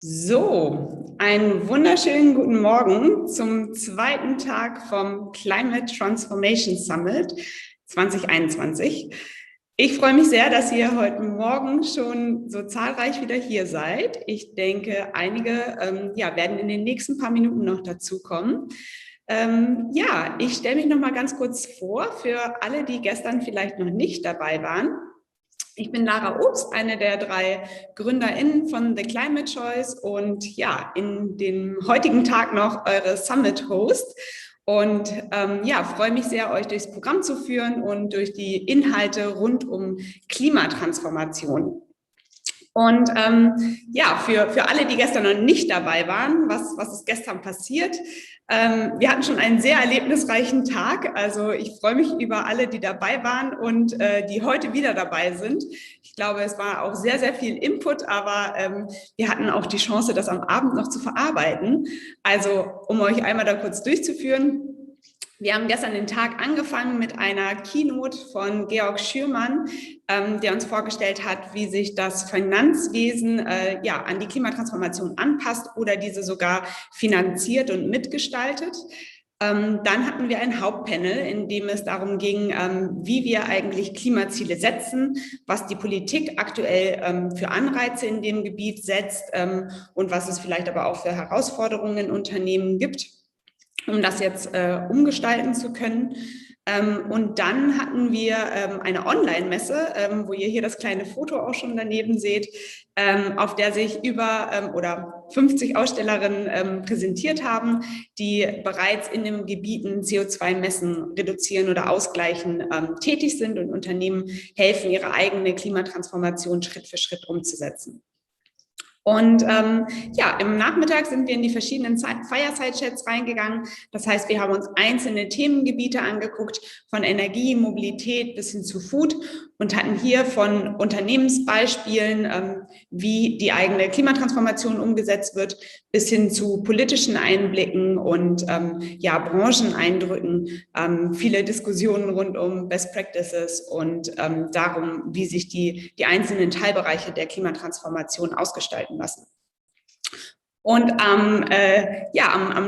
So, einen wunderschönen guten Morgen zum zweiten Tag vom Climate Transformation Summit 2021. Ich freue mich sehr, dass ihr heute Morgen schon so zahlreich wieder hier seid. Ich denke, einige werden in den nächsten paar Minuten noch dazukommen. Ich stelle mich noch mal ganz kurz vor für alle, die gestern vielleicht noch nicht dabei waren. Ich bin Lara Obst, eine der 3 GründerInnen von The Climate Choice und ja, in dem heutigen Tag noch eure Summit-Host. Und freue mich sehr, euch durchs Programm zu führen und durch die Inhalte rund um Klimatransformation. Und für alle, die gestern noch nicht dabei waren, was ist gestern passiert? Wir hatten schon einen sehr erlebnisreichen Tag. Also ich freue mich über alle, die dabei waren und die heute wieder dabei sind. Ich glaube, es war auch sehr, sehr viel Input, aber wir hatten auch die Chance, das am Abend noch zu verarbeiten. Also um euch einmal da kurz durchzuführen. Wir haben gestern den Tag angefangen mit einer Keynote von Georg Schürmann, der uns vorgestellt hat, wie sich das Finanzwesen an die Klimatransformation anpasst oder diese sogar finanziert und mitgestaltet. Dann hatten wir ein Hauptpanel, in dem es darum ging, wie wir eigentlich Klimaziele setzen, was die Politik aktuell für Anreize in dem Gebiet setzt und was es vielleicht aber auch für Herausforderungen in Unternehmen gibt, um das jetzt umgestalten zu können. Und dann hatten wir eine Online-Messe, wo ihr hier das kleine Foto auch schon daneben seht, auf der sich über 50 Ausstellerinnen präsentiert haben, die bereits in den Gebieten CO2-Messen, reduzieren oder ausgleichen tätig sind und Unternehmen helfen, ihre eigene Klimatransformation Schritt für Schritt umzusetzen. Und im Nachmittag sind wir in die verschiedenen Fireside-Chats reingegangen. Das heißt, wir haben uns einzelne Themengebiete angeguckt, von Energie, Mobilität bis hin zu Food und hatten hier von Unternehmensbeispielen, wie die eigene Klimatransformation umgesetzt wird, bis hin zu politischen Einblicken und Brancheneindrücken, viele Diskussionen rund um Best Practices und darum, wie sich die einzelnen Teilbereiche der Klimatransformation ausgestalten lassen. Und am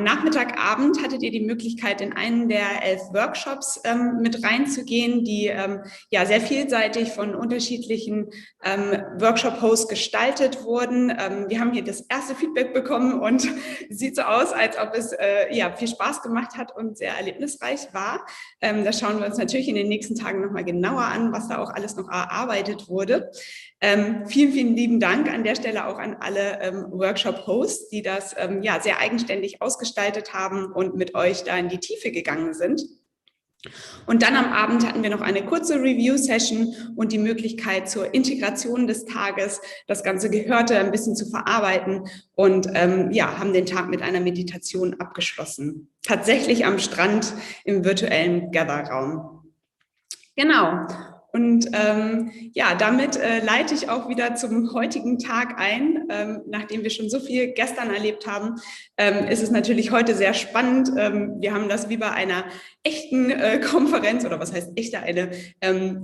Nachmittagabend hattet ihr die Möglichkeit, in einen der 11 Workshops mit reinzugehen, die sehr vielseitig von unterschiedlichen Workshop-Hosts gestaltet wurden. Wir haben hier das erste Feedback bekommen und es sieht so aus, als ob es viel Spaß gemacht hat und sehr erlebnisreich war. Das schauen wir uns natürlich in den nächsten Tagen nochmal genauer an, was da auch alles noch erarbeitet wurde. Vielen, vielen lieben Dank an der Stelle auch an alle Workshop-Hosts, die das sehr eigenständig ausgestaltet haben und mit euch da in die Tiefe gegangen sind. Und dann am Abend hatten wir noch eine kurze Review-Session und die Möglichkeit zur Integration des Tages, das ganze Gehörte ein bisschen zu verarbeiten und haben den Tag mit einer Meditation abgeschlossen. Tatsächlich am Strand im virtuellen Gather-Raum. Genau. Und damit leite ich auch wieder zum heutigen Tag ein. Nachdem wir schon so viel gestern erlebt haben, ist es natürlich heute sehr spannend. Wir haben das wie bei einer echten Konferenz, oder was heißt echte, eine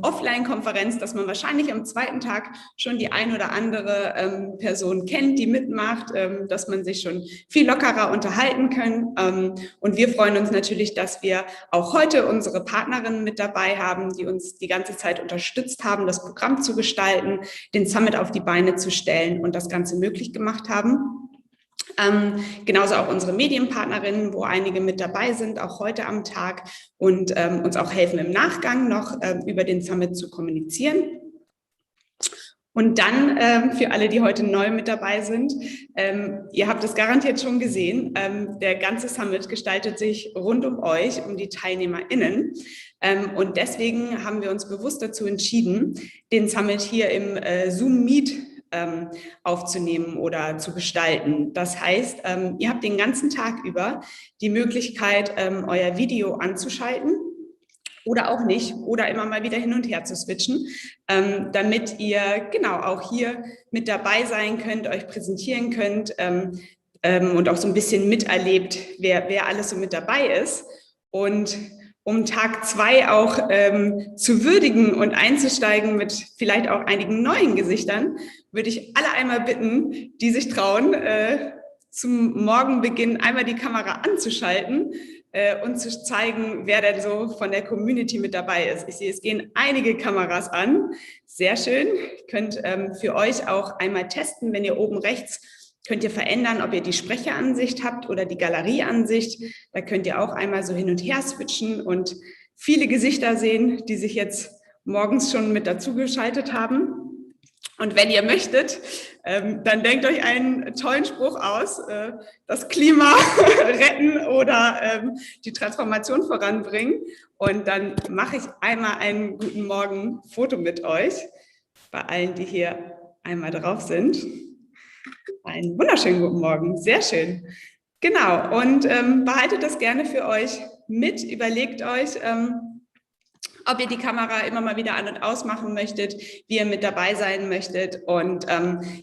Offline-Konferenz, dass man wahrscheinlich am zweiten Tag schon die ein oder andere Person kennt, die mitmacht, dass man sich schon viel lockerer unterhalten kann. Und wir freuen uns natürlich, dass wir auch heute unsere Partnerinnen mit dabei haben, die uns die ganze Zeit unterstützt haben, das Programm zu gestalten, den Summit auf die Beine zu stellen und das Ganze möglich gemacht haben. Genauso auch unsere Medienpartnerinnen, wo einige mit dabei sind, auch heute am Tag und uns auch helfen im Nachgang noch über den Summit zu kommunizieren. Und dann für alle, die heute neu mit dabei sind, ihr habt es garantiert schon gesehen, der ganze Summit gestaltet sich rund um euch, um die TeilnehmerInnen. Und deswegen haben wir uns bewusst dazu entschieden, den Summit hier im Zoom Meet aufzunehmen oder zu gestalten. Das heißt, ihr habt den ganzen Tag über die Möglichkeit, euer Video anzuschalten oder auch nicht, oder immer mal wieder hin und her zu switchen, damit ihr genau auch hier mit dabei sein könnt, euch präsentieren könnt und auch so ein bisschen miterlebt, wer alles so mit dabei ist. Und um Tag 2 auch zu würdigen und einzusteigen mit vielleicht auch einigen neuen Gesichtern, würde ich alle einmal bitten, die sich trauen, zum Morgenbeginn einmal die Kamera anzuschalten und zu zeigen, wer denn so von der Community mit dabei ist. Ich sehe, es gehen einige Kameras an. Sehr schön. Ihr könnt für euch auch einmal testen, wenn ihr oben rechts könnt ihr verändern, ob ihr die Sprecheransicht habt oder die Galerieansicht. Da könnt ihr auch einmal so hin und her switchen und viele Gesichter sehen, die sich jetzt morgens schon mit dazugeschaltet haben. Und wenn ihr möchtet, dann denkt euch einen tollen Spruch aus, das Klima retten oder die Transformation voranbringen. Und dann mache ich einmal einen guten Morgen Foto mit euch, bei allen, die hier einmal drauf sind. Einen wunderschönen guten Morgen, sehr schön. Genau, und behaltet das gerne für euch mit, überlegt euch, ob ihr die Kamera immer mal wieder an- und ausmachen möchtet, wie ihr mit dabei sein möchtet und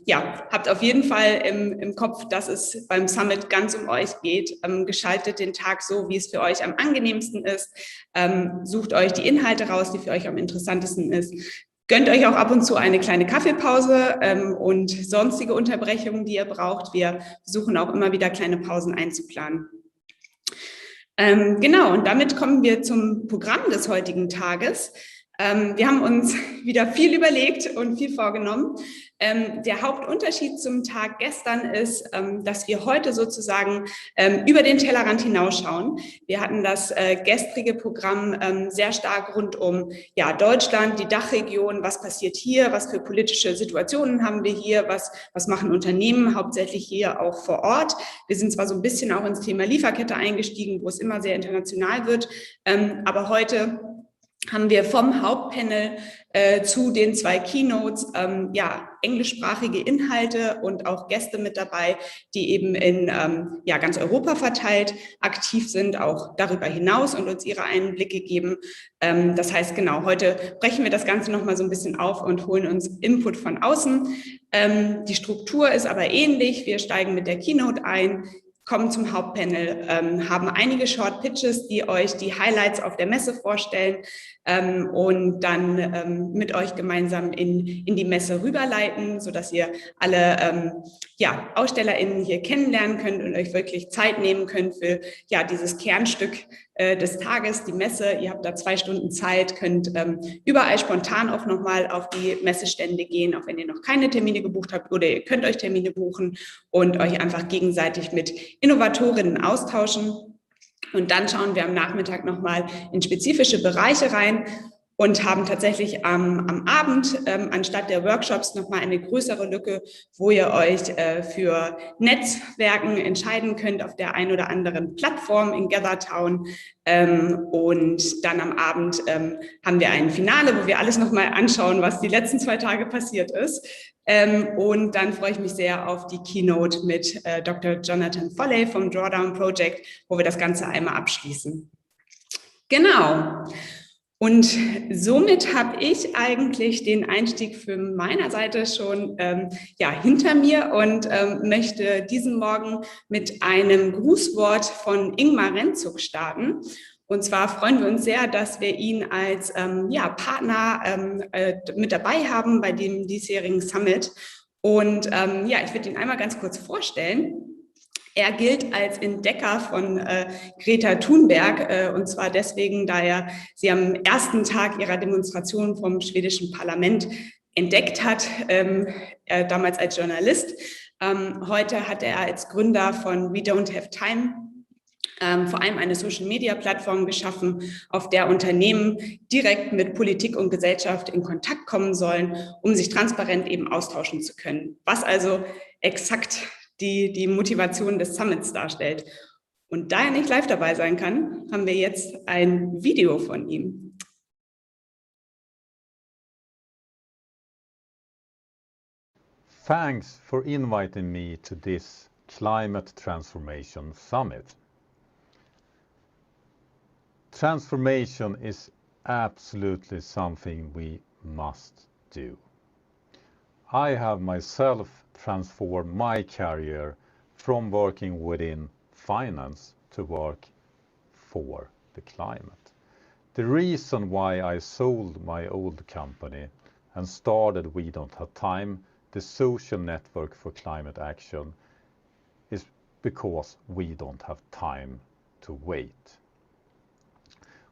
ja, habt auf jeden Fall im Kopf, dass es beim Summit ganz um euch geht. Gestaltet den Tag so, wie es für euch am angenehmsten ist. Sucht euch die Inhalte raus, die für euch am interessantesten ist. Gönnt euch auch ab und zu eine kleine Kaffeepause und sonstige Unterbrechungen, die ihr braucht. Wir versuchen auch immer wieder kleine Pausen einzuplanen. Genau, und damit kommen wir zum Programm des heutigen Tages. Wir haben uns wieder viel überlegt und viel vorgenommen. Der Hauptunterschied zum Tag gestern ist, dass wir heute sozusagen über den Tellerrand hinausschauen. Wir hatten das gestrige Programm sehr stark rund um ja, Deutschland, die Dachregion, was passiert hier, was für politische Situationen haben wir hier, was machen Unternehmen, hauptsächlich hier auch vor Ort. Wir sind zwar so ein bisschen auch ins Thema Lieferkette eingestiegen, wo es immer sehr international wird, aber heute haben wir vom Hauptpanel zu den 2 Keynotes ja, englischsprachige Inhalte und auch Gäste mit dabei, die eben in ja, ganz Europa verteilt aktiv sind, auch darüber hinaus und uns ihre Einblicke geben. Das heißt, genau, heute brechen wir das Ganze nochmal so ein bisschen auf und holen uns Input von außen. Die Struktur ist aber ähnlich. Wir steigen mit der Keynote ein, kommen zum Hauptpanel, haben einige Short Pitches, die euch die Highlights auf der Messe vorstellen und dann mit euch gemeinsam in die Messe rüberleiten, sodass ihr alle ja, AusstellerInnen hier kennenlernen könnt und euch wirklich Zeit nehmen könnt für ja, dieses Kernstück des Tages, die Messe. Ihr habt da 2 Stunden Zeit, könnt überall spontan auch nochmal auf die Messestände gehen, auch wenn ihr noch keine Termine gebucht habt, oder ihr könnt euch Termine buchen und euch einfach gegenseitig mit Innovatorinnen austauschen. Und dann schauen wir am Nachmittag nochmal in spezifische Bereiche rein und haben tatsächlich am Abend anstatt der Workshops nochmal eine größere Lücke, wo ihr euch für Netzwerken entscheiden könnt auf der einen oder anderen Plattform in GatherTown. Und dann am Abend haben wir ein Finale, wo wir alles nochmal anschauen, was die letzten 2 Tage passiert ist. Und dann freue ich mich sehr auf die Keynote mit Dr. Jonathan Foley vom Drawdown Project, wo wir das Ganze einmal abschließen. Genau. Und somit habe ich eigentlich den Einstieg für meiner Seite schon ja, hinter mir und möchte diesen Morgen mit einem Grußwort von Ingmar Rentzug starten. Und zwar freuen wir uns sehr, dass wir ihn als ja, Partner mit dabei haben bei dem diesjährigen Summit. Und ja, ich würde ihn einmal ganz kurz vorstellen. Er gilt als Entdecker von Greta Thunberg, und zwar deswegen, da sie am ersten Tag ihrer Demonstration vom schwedischen Parlament entdeckt hat, damals als Journalist. Heute hat er als Gründer von We Don't Have Time vor allem eine Social-Media-Plattform geschaffen, auf der Unternehmen direkt mit Politik und Gesellschaft in Kontakt kommen sollen, um sich transparent eben austauschen zu können. Was also exakt die Motivation des Summits darstellt. Und da er nicht live dabei sein kann, haben wir jetzt ein Video von ihm. Thanks for inviting me to this Climate Transformation Summit. Transformation is absolutely something we must do. I have myself transformed my career from working within finance to work for the climate. The reason why I sold my old company and started We Don't Have Time, the social network for climate action, is because we don't have time to wait.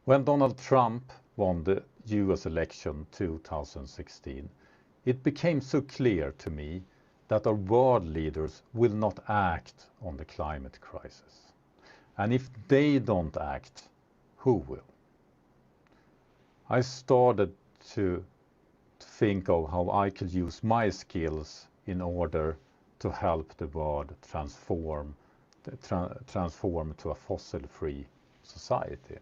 When Donald Trump won the US election 2016, it became so clear to me that our world leaders will not act on the climate crisis. And if they don't act, who will? I started to think of how I could use my skills in order to help the world transform to a fossil-free society.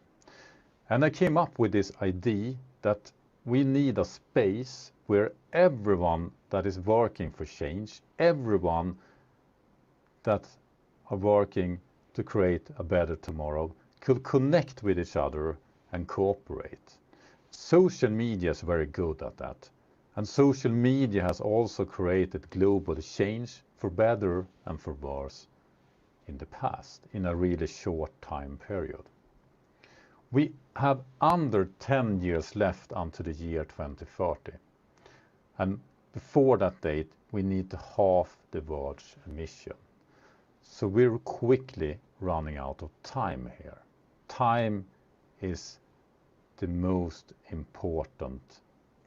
And I came up with this idea that we need a space where everyone that is working for change, everyone that are working to create a better tomorrow, could connect with each other and cooperate. Social media is very good at that. And social media has also created global change for better and for worse in the past, in a really short time period. We have under 10 years left until the year 2030. And before that date, we need to halve the world's emission. So we're quickly running out of time here. Time is the most important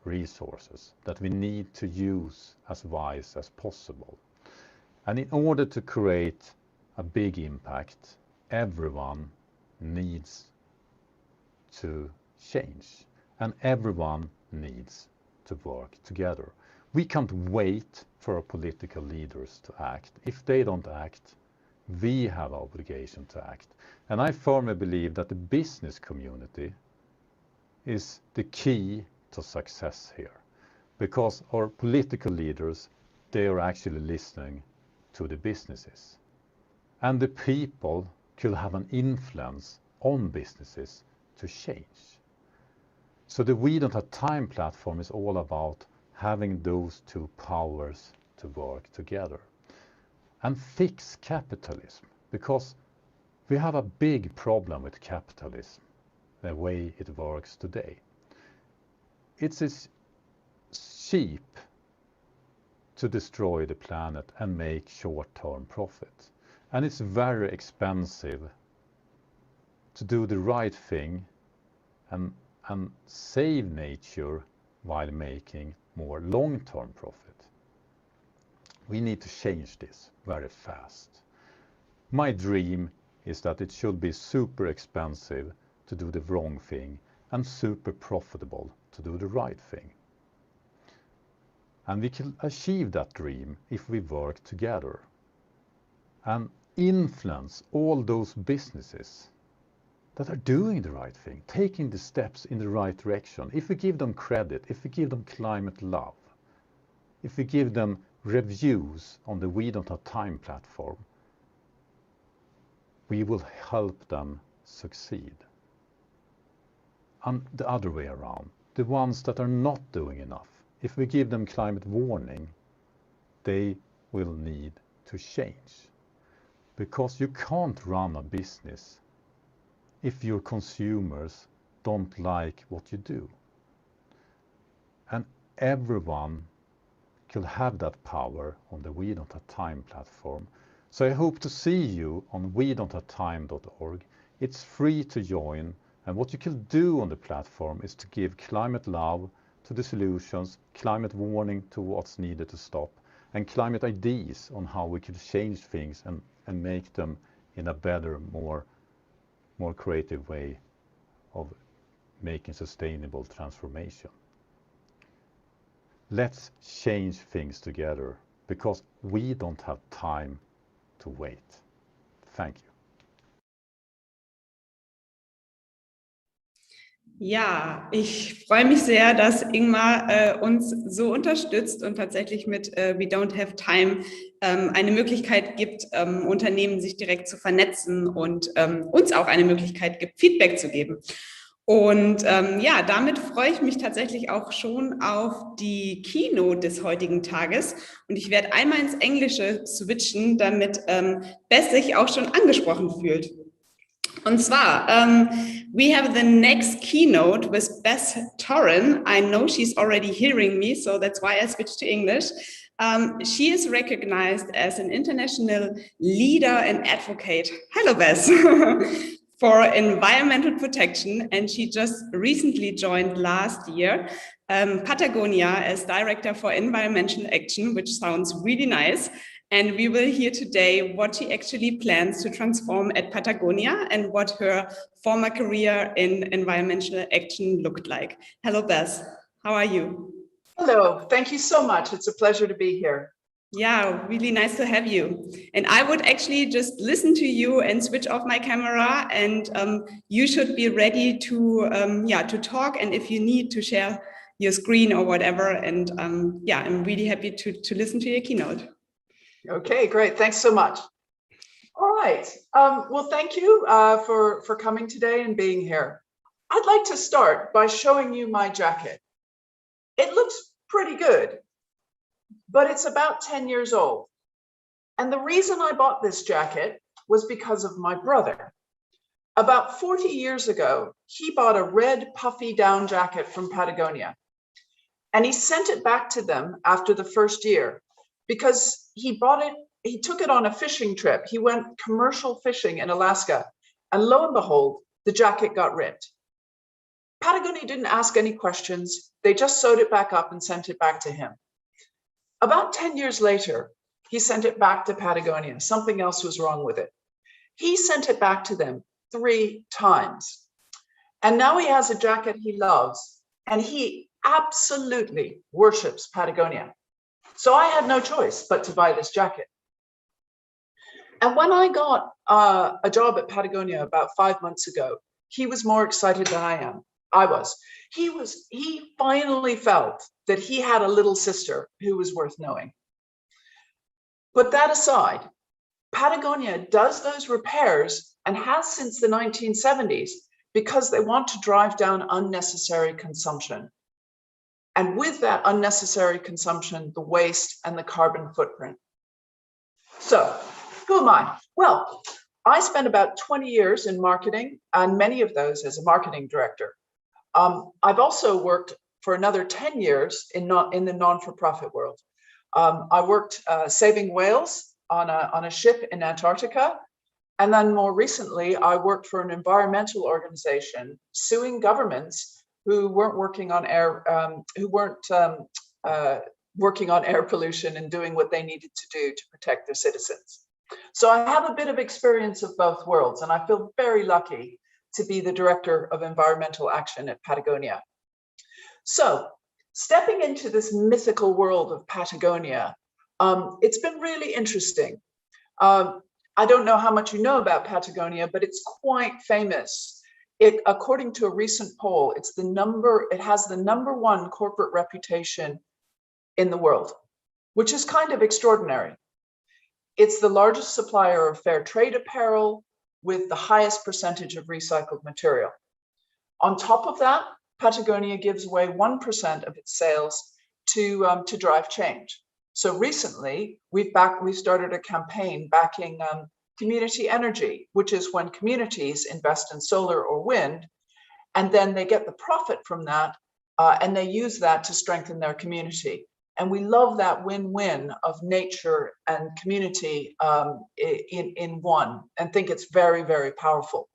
resources that we need to use as wise as possible. And in order to create a big impact, everyone needs to change and everyone needs to work together. We can't wait for our political leaders to act. If they don't act, we have an obligation to act. And I firmly believe that the business community is the key to success here, because our political leaders, they are actually listening to the businesses. And the people could have an influence on businesses to change. So the We Don't Have Time platform is all about having those two powers to work together and fix capitalism, because we have a big problem with capitalism, the way it works today. It's cheap to destroy the planet and make short-term profit. And it's very expensive to do the right thing and save nature while making more long-term profit. We need to change this very fast. My dream is that it should be super expensive to do the wrong thing and super profitable to do the right thing. And we can achieve that dream if we work together and influence all those businesses that are doing the right thing, taking the steps in the right direction. If we give them credit, if we give them climate love, if we give them reviews on the We Don't Have Time platform, we will help them succeed. And the other way around, the ones that are not doing enough, if we give them climate warning, they will need to change. Because you can't run a business if your consumers don't like what you do. And everyone could have that power on the We Don't Have Time platform. So I hope to see you on wedon'thavetime.org. It's free to join, and what you can do on the platform is to give climate love to the solutions, climate warning to what's needed to stop, and climate ideas on how we could change things and make them in a better, more creative way of making sustainable transformation. Let's change things together, because we don't have time to wait. Thank you. Ja, ich freue mich sehr, dass Ingmar uns so unterstützt und tatsächlich mit We Don't Have Time eine Möglichkeit gibt, Unternehmen sich direkt zu vernetzen und uns auch eine Möglichkeit gibt, Feedback zu geben. Und ja, damit freue ich mich tatsächlich auch schon auf die Keynote des heutigen Tages. Und ich werde einmal ins Englische switchen, damit Beth sich auch schon angesprochen fühlt. Und zwar, we have the next keynote with Beth Torren. I know she's already hearing me, so that's why I switched to English. She is recognized as an international leader and advocate. Hello, Beth. For environmental protection, and she just recently joined last year Patagonia as Director for Environmental Action, which sounds really nice. And we will hear today what she actually plans to transform at Patagonia and what her former career in environmental action looked like. Hello, Beth. How are you? Hello. Thank you so much. It's a pleasure to be here. Yeah, really nice to have you. And I would actually just listen to you and switch off my camera, and you should be ready to to talk. And if you need to share your screen or whatever, and I'm really happy to listen to your keynote. Okay, great. Thanks so much. All right. Well, thank you for coming today and being here. I'd like to start by showing you my jacket. It looks pretty good, but it's about 10 years old. And the reason I bought this jacket was because of my brother. About 40 years ago, he bought a red puffy down jacket from Patagonia, and he sent it back to them after the first year because he took it on a fishing trip. He went commercial fishing in Alaska, and lo and behold, the jacket got ripped. Patagonia didn't ask any questions. They just sewed it back up and sent it back to him. About 10 years later, he sent it back to Patagonia. Something else was wrong with it. He sent it back to them 3 times. And now he has a jacket he loves, and he absolutely worships Patagonia. So I had no choice but to buy this jacket. And when I got a job at Patagonia about 5 months ago, he was more excited than I was. He finally felt that he had a little sister who was worth knowing. But that aside, Patagonia does those repairs and has since the 1970s because they want to drive down unnecessary consumption. And with that unnecessary consumption, the waste and the carbon footprint. So, who am I? Well, I spent about 20 years in marketing, and many of those as a marketing director. I've also worked for another 10 years in the non-for-profit world. I worked saving whales on a ship in Antarctica. And then more recently, I worked for an environmental organization suing governments who weren't working on air, working on air pollution and doing what they needed to do to protect their citizens. So I have a bit of experience of both worlds, and I feel very lucky to be the director of environmental action at Patagonia. So stepping into this mythical world of Patagonia, it's been really interesting. I don't know how much you know about Patagonia, but it's quite famous. According to a recent poll, it has the #1 corporate reputation in the world, which is kind of extraordinary. It's the largest supplier of fair trade apparel with the highest percentage of recycled material. On top of that, Patagonia gives away 1% of its sales to drive change. So recently, we started a campaign backing community energy, which is when communities invest in solar or wind, and then they get the profit from that, and they use that to strengthen their community. And we love that win-win of nature and community in one, and think it's very, very powerful.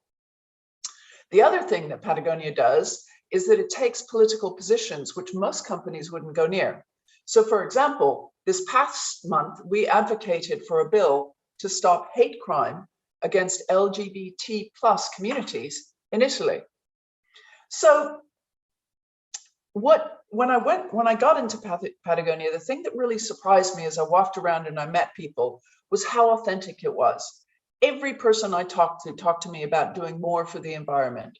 The other thing that Patagonia does is that it takes political positions which most companies wouldn't go near. So for example, this past month, we advocated for a bill to stop hate crime against LGBT+ communities in Italy. So when I got into Patagonia, the thing that really surprised me as I walked around and I met people was how authentic it was. Every person I talked to me about doing more for the environment.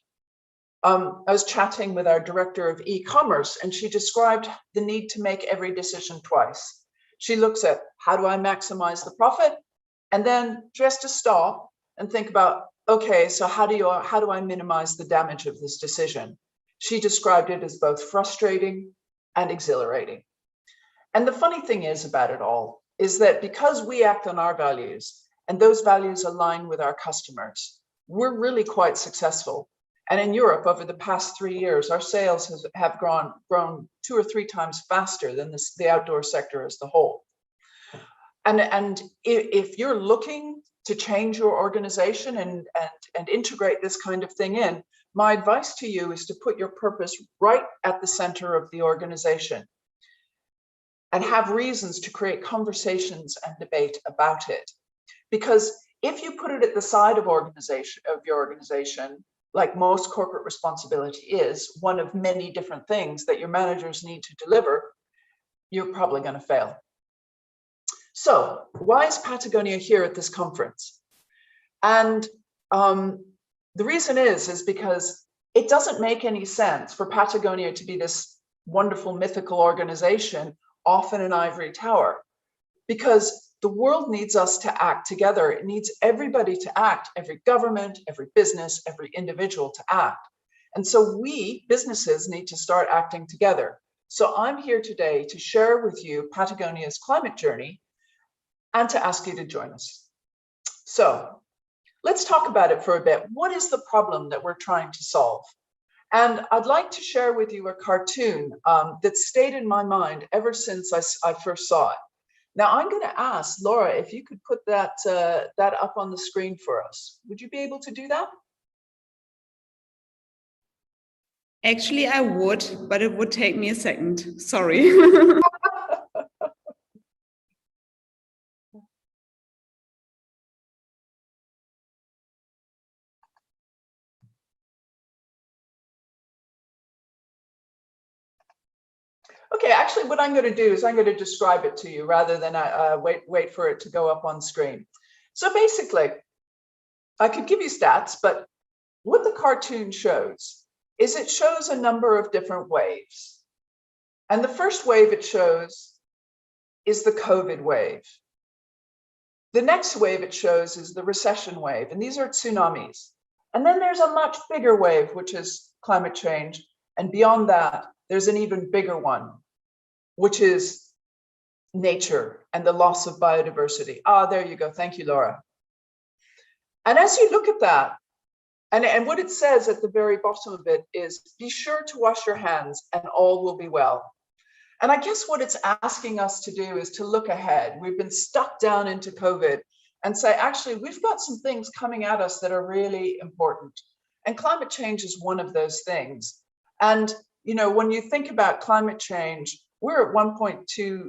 I was chatting with our director of e-commerce, and she described the need to make every decision twice. She looks at, how do I maximize the profit? And then she has to stop and think about, okay, so how do I minimize the damage of this decision? She described it as both frustrating and exhilarating. And the funny thing is about it all is that because we act on our values and those values align with our customers, we're really quite successful. And in Europe, over the past 3 years, our sales have grown 2 or 3 times faster than the outdoor sector as the whole. And if you're looking to change your organization and integrate this kind of thing in, my advice to you is to put your purpose right at the center of the organization and have reasons to create conversations and debate about it. Because if you put it at the side of your organization, like most corporate responsibility is, one of many different things that your managers need to deliver, you're probably going to fail. So why is Patagonia here at this conference? And the reason is because it doesn't make any sense for Patagonia to be this wonderful mythical organization off in an ivory tower, because the world needs us to act together. It needs everybody to act, every government, every business, every individual to act. And so we, businesses, need to start acting together. So I'm here today to share with you Patagonia's climate journey and to ask you to join us. So let's talk about it for a bit. What is the problem that we're trying to solve? And I'd like to share with you a cartoon that stayed in my mind ever since I first saw it. Now I'm going to ask Laura if you could put that up on the screen for us. Would you be able to do that? Actually, I would, but it would take me a second. Sorry. Okay, actually what I'm going to do is I'm going to describe it to you rather than wait for it to go up on screen. So basically, I could give you stats, but what the cartoon shows is it shows a number of different waves. And the first wave it shows is the COVID wave. The next wave it shows is the recession wave, and these are tsunamis. And then there's a much bigger wave, which is climate change. And beyond that, there's an even bigger one, which is nature and the loss of biodiversity. Ah, there you go. Thank you, Laura. And as you look at that, and what it says at the very bottom of it is, be sure to wash your hands and all will be well. And I guess what it's asking us to do is to look ahead. We've been stuck down into COVID and say, actually, we've got some things coming at us that are really important. And climate change is one of those things. And you know, when you think about climate change, we're at 1.2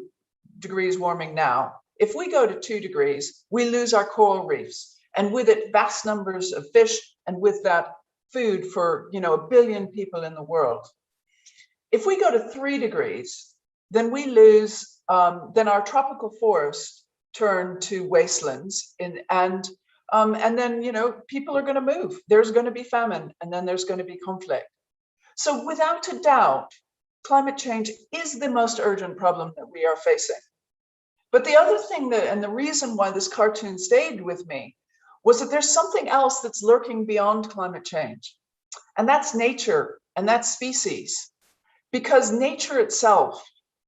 degrees warming now. If we go to 2 degrees, we lose our coral reefs, and with it, vast numbers of fish, and with that, food for, you know, 1 billion people in the world. If we go to 3 degrees, then we lose, then our tropical forests turn to wastelands, and then, you know, people are going to move. There's going to be famine, and then there's going to be conflict. So without a doubt, climate change is the most urgent problem that we are facing. But the other thing that, and the reason why this cartoon stayed with me, was that there's something else that's lurking beyond climate change. And that's nature, and that's species. Because nature itself,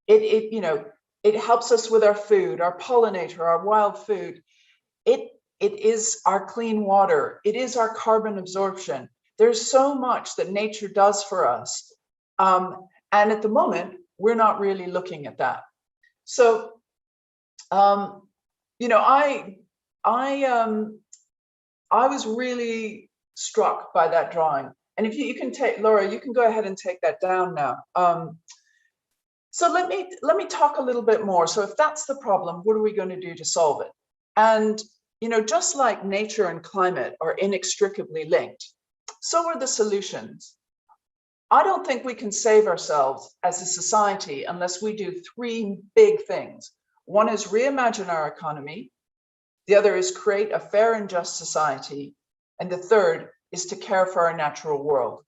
it helps us with our food, our pollinator, our wild food. It is our clean water. It is our carbon absorption. There's so much that nature does for us. And at the moment, we're not really looking at that. So, you know, I was really struck by that drawing. And if you can take, Laura, you can go ahead and take that down now. So let me talk a little bit more. So if that's the problem, what are we going to do to solve it? And, you know, just like nature and climate are inextricably linked, so are the solutions. I don't think we can save ourselves as a society unless we do 3 big things. One is reimagine our economy. The other is create a fair and just society. And the third is to care for our natural world.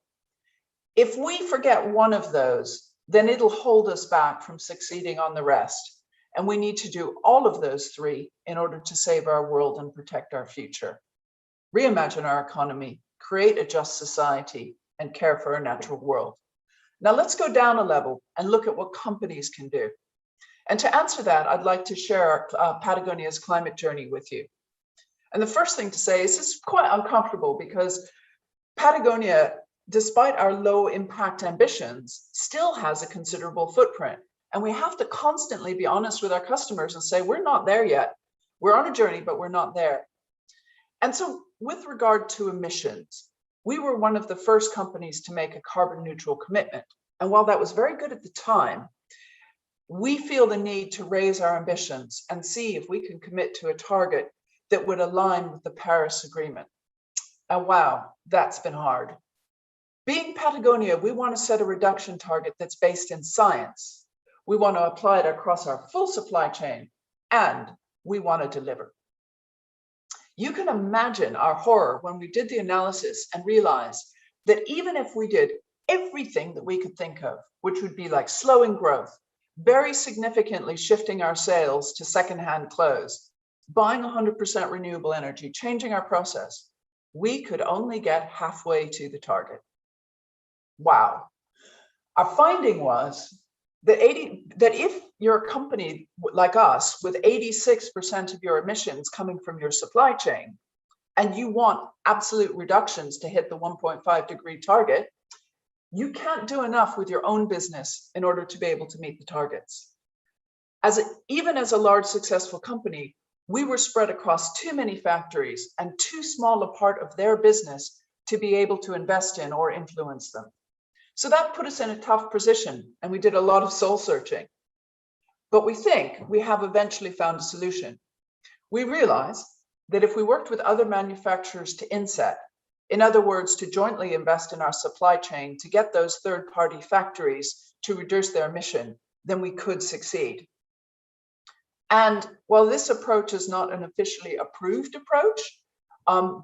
If we forget one of those, then it'll hold us back from succeeding on the rest. And we need to do all of those 3 in order to save our world and protect our future. Reimagine our economy, create a just society, and care for our natural world. Now let's go down a level and look at what companies can do. And to answer that, I'd like to share Patagonia's climate journey with you. And the first thing to say is this is quite uncomfortable because Patagonia, despite our low impact ambitions, still has a considerable footprint. And we have to constantly be honest with our customers and say, we're not there yet. We're on a journey, but we're not there. And so with regard to emissions, we were one of the first companies to make a carbon neutral commitment. And while that was very good at the time, we feel the need to raise our ambitions and see if we can commit to a target that would align with the Paris Agreement. And wow, that's been hard. Being Patagonia, we want to set a reduction target that's based in science. We want to apply it across our full supply chain, and we want to deliver. You can imagine our horror when we did the analysis and realized that even if we did everything that we could think of, which would be like slowing growth, very significantly shifting our sales to secondhand clothes, buying 100% renewable energy, changing our process, we could only get halfway to the target. Wow. Our finding was that if you're a company like us with 86% of your emissions coming from your supply chain, and you want absolute reductions to hit the 1.5 degree target, you can't do enough with your own business in order to be able to meet the targets. Even as a large successful company, we were spread across too many factories and too small a part of their business to be able to invest in or influence them. So that put us in a tough position, and we did a lot of soul searching. But we think we have eventually found a solution. We realized that if we worked with other manufacturers to inset, in other words, to jointly invest in our supply chain to get those third-party factories to reduce their emission, then we could succeed. And while this approach is not an officially approved approach,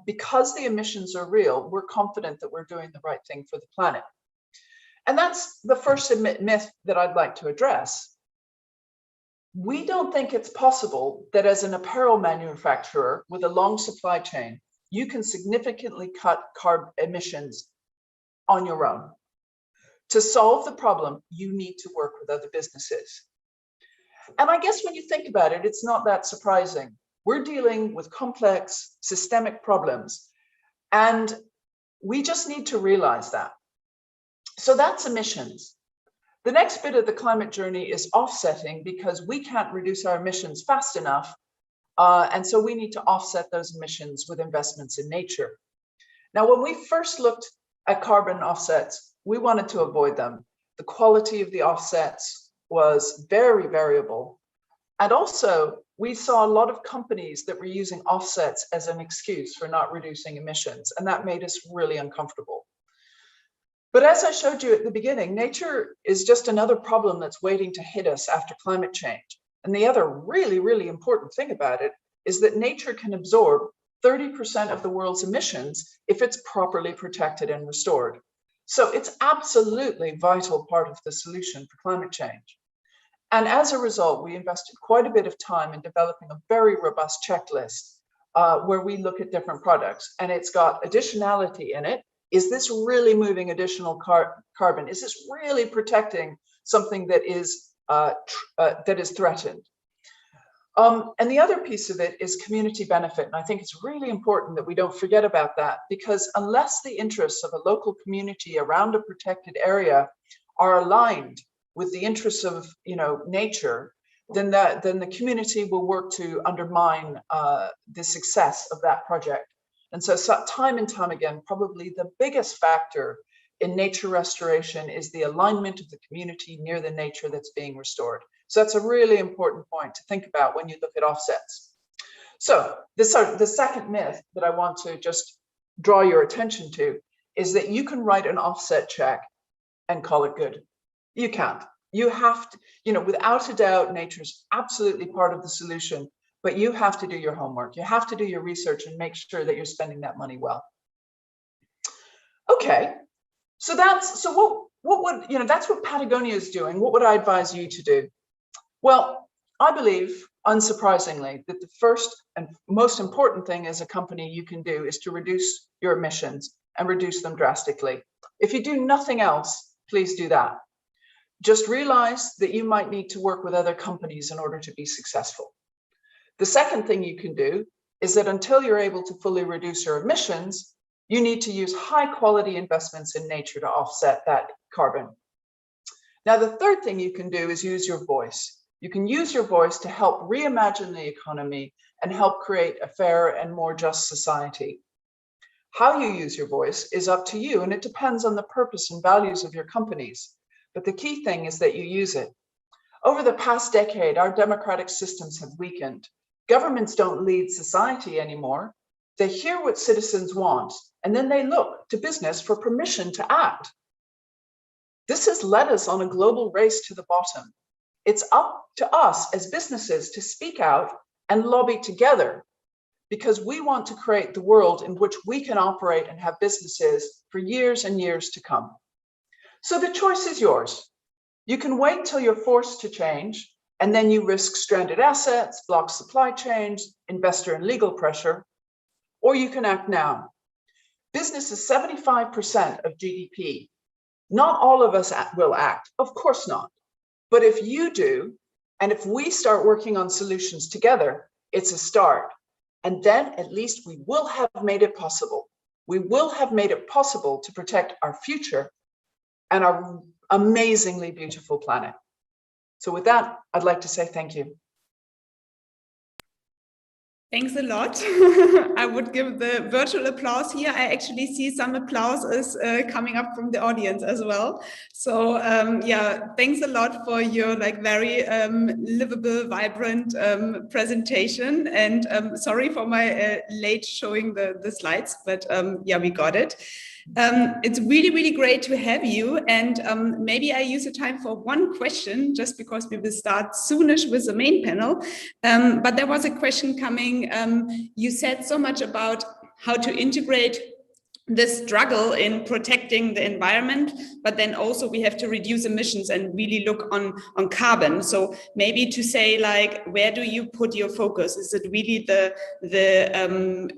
because the emissions are real, we're confident that we're doing the right thing for the planet. And that's the first myth that I'd like to address. We don't think it's possible that as an apparel manufacturer with a long supply chain, you can significantly cut carbon emissions on your own. To solve the problem, you need to work with other businesses. And I guess when you think about it, it's not that surprising. We're dealing with complex systemic problems, and we just need to realize that. So that's emissions. The next bit of the climate journey is offsetting, because we can't reduce our emissions fast enough. And so we need to offset those emissions with investments in nature. Now, when we first looked at carbon offsets, we wanted to avoid them. The quality of the offsets was very variable. And also, we saw a lot of companies that were using offsets as an excuse for not reducing emissions, and that made us really uncomfortable. But as I showed you at the beginning, nature is just another problem that's waiting to hit us after climate change. And the other really, really important thing about it is that nature can absorb 30% of the world's emissions if it's properly protected and restored. So it's absolutely a vital part of the solution for climate change. And as a result, we invested quite a bit of time in developing a very robust checklist where we look at different products, and it's got additionality in it. Is this really moving additional carbon? Is this really protecting something that is threatened? And the other piece of it is community benefit. And I think it's really important that we don't forget about that, because unless the interests of a local community around a protected area are aligned with the interests of nature, then the community will work to undermine the success of that project. And so time and time again, probably the biggest factor in nature restoration is the alignment of the community near the nature that's being restored. So that's a really important point to think about when you look at offsets. So the second myth that I want to just draw your attention to is that you can write an offset check and call it good. You can't. You have to, without a doubt, nature's absolutely part of the solution, but you have to do your homework. You have to do your research and make sure that you're spending that money well. Okay, so that's what Patagonia is doing. What would I advise you to do? Well, I believe, unsurprisingly, that the first and most important thing as a company you can do is to reduce your emissions and reduce them drastically. If you do nothing else, please do that. Just realize that you might need to work with other companies in order to be successful. The second thing you can do is that until you're able to fully reduce your emissions, you need to use high quality investments in nature to offset that carbon. Now, the third thing you can do is use your voice. You can use your voice to help reimagine the economy and help create a fair and more just society. How you use your voice is up to you, and it depends on the purpose and values of your companies. But the key thing is that you use it. Over the past decade, our democratic systems have weakened. Governments don't lead society anymore. They hear what citizens want, and then they look to business for permission to act. This has led us on a global race to the bottom. It's up to us as businesses to speak out and lobby together, because we want to create the world in which we can operate and have businesses for years and years to come. So the choice is yours. You can wait till you're forced to change, and then you risk stranded assets, blocked supply chains, investor and legal pressure, or you can act now. Business is 75% of GDP. Not all of us will act, of course not. But if you do, and if we start working on solutions together, it's a start. And then at least we will have made it possible. We will have made it possible to protect our future and our amazingly beautiful planet. So with that, I'd like to say thank you. Thanks a lot. I would give the virtual applause here. I actually see some applause is coming up from the audience as well. So yeah, thanks a lot for your like very livable, vibrant presentation. And sorry for my late showing the slides, but yeah, we got it. It's really, really great to have you. And maybe I use the time for one question, just because we will start soonish with the main panel. But there was a question coming. You said so much about how to integrate this struggle in protecting the environment, but then also we have to reduce emissions and really look on carbon. So maybe to say like, where do you put your focus? Is it really the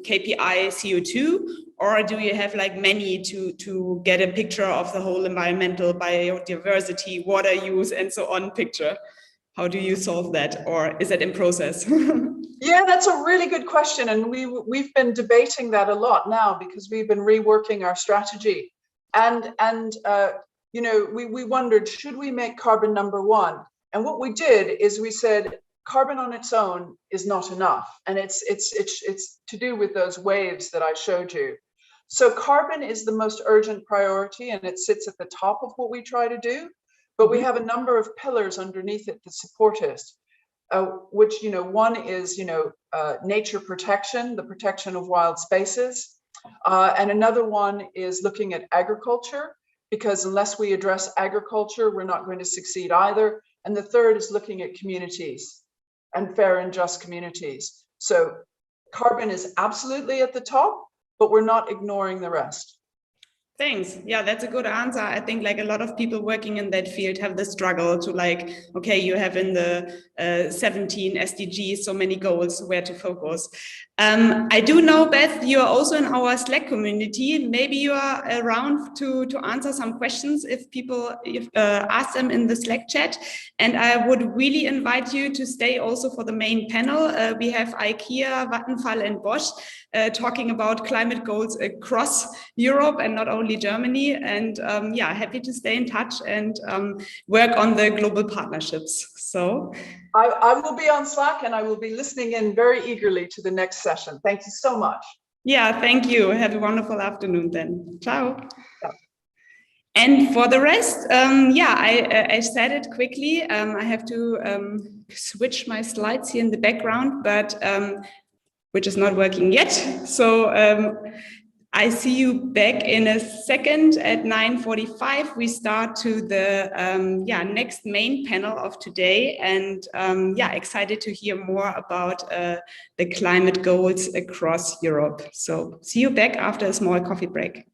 KPI CO2, or do you have like many to get a picture of the whole environmental biodiversity, water use, and so on picture? How do you solve that, or is that in process? Yeah, that's a really good question. And we've been debating that a lot now because we've been reworking our strategy. And you know, we wondered, should we make carbon number one? And what we did is we said, carbon on its own is not enough. And it's to do with those waves that I showed you. So carbon is the most urgent priority, and it sits at the top of what we try to do. But we have a number of pillars underneath it that support us. Which, you know, one is, you know, nature protection, the protection of wild spaces. And another one is looking at agriculture, because unless we address agriculture, we're not going to succeed either. And the third is looking at communities and fair and just communities. So carbon is absolutely at the top, but we're not ignoring the rest. Thanks. Yeah, that's a good answer. I think like a lot of people working in that field have the struggle to like, okay, you have in the 17 SDGs, so many goals, where to focus. I do know, Beth, you're also in our Slack community. Maybe you are around to answer some questions if people ask them in the Slack chat. And I would really invite you to stay also for the main panel. We have IKEA, Vattenfall and Bosch talking about climate goals across Europe and not only Germany. And yeah, happy to stay in touch and work on the global partnerships. So I will be on Slack and I will be listening in very eagerly to the next session. Thank you so much. Yeah, thank you. Have a wonderful afternoon then. Ciao. Yeah. And for the rest, yeah, I said it quickly. I have to switch my slides here in the background, but which is not working yet. So I see you back in a second at 9:45. We start to the yeah, next main panel of today, and yeah, excited to hear more about the climate goals across Europe. So see you back after a small coffee break.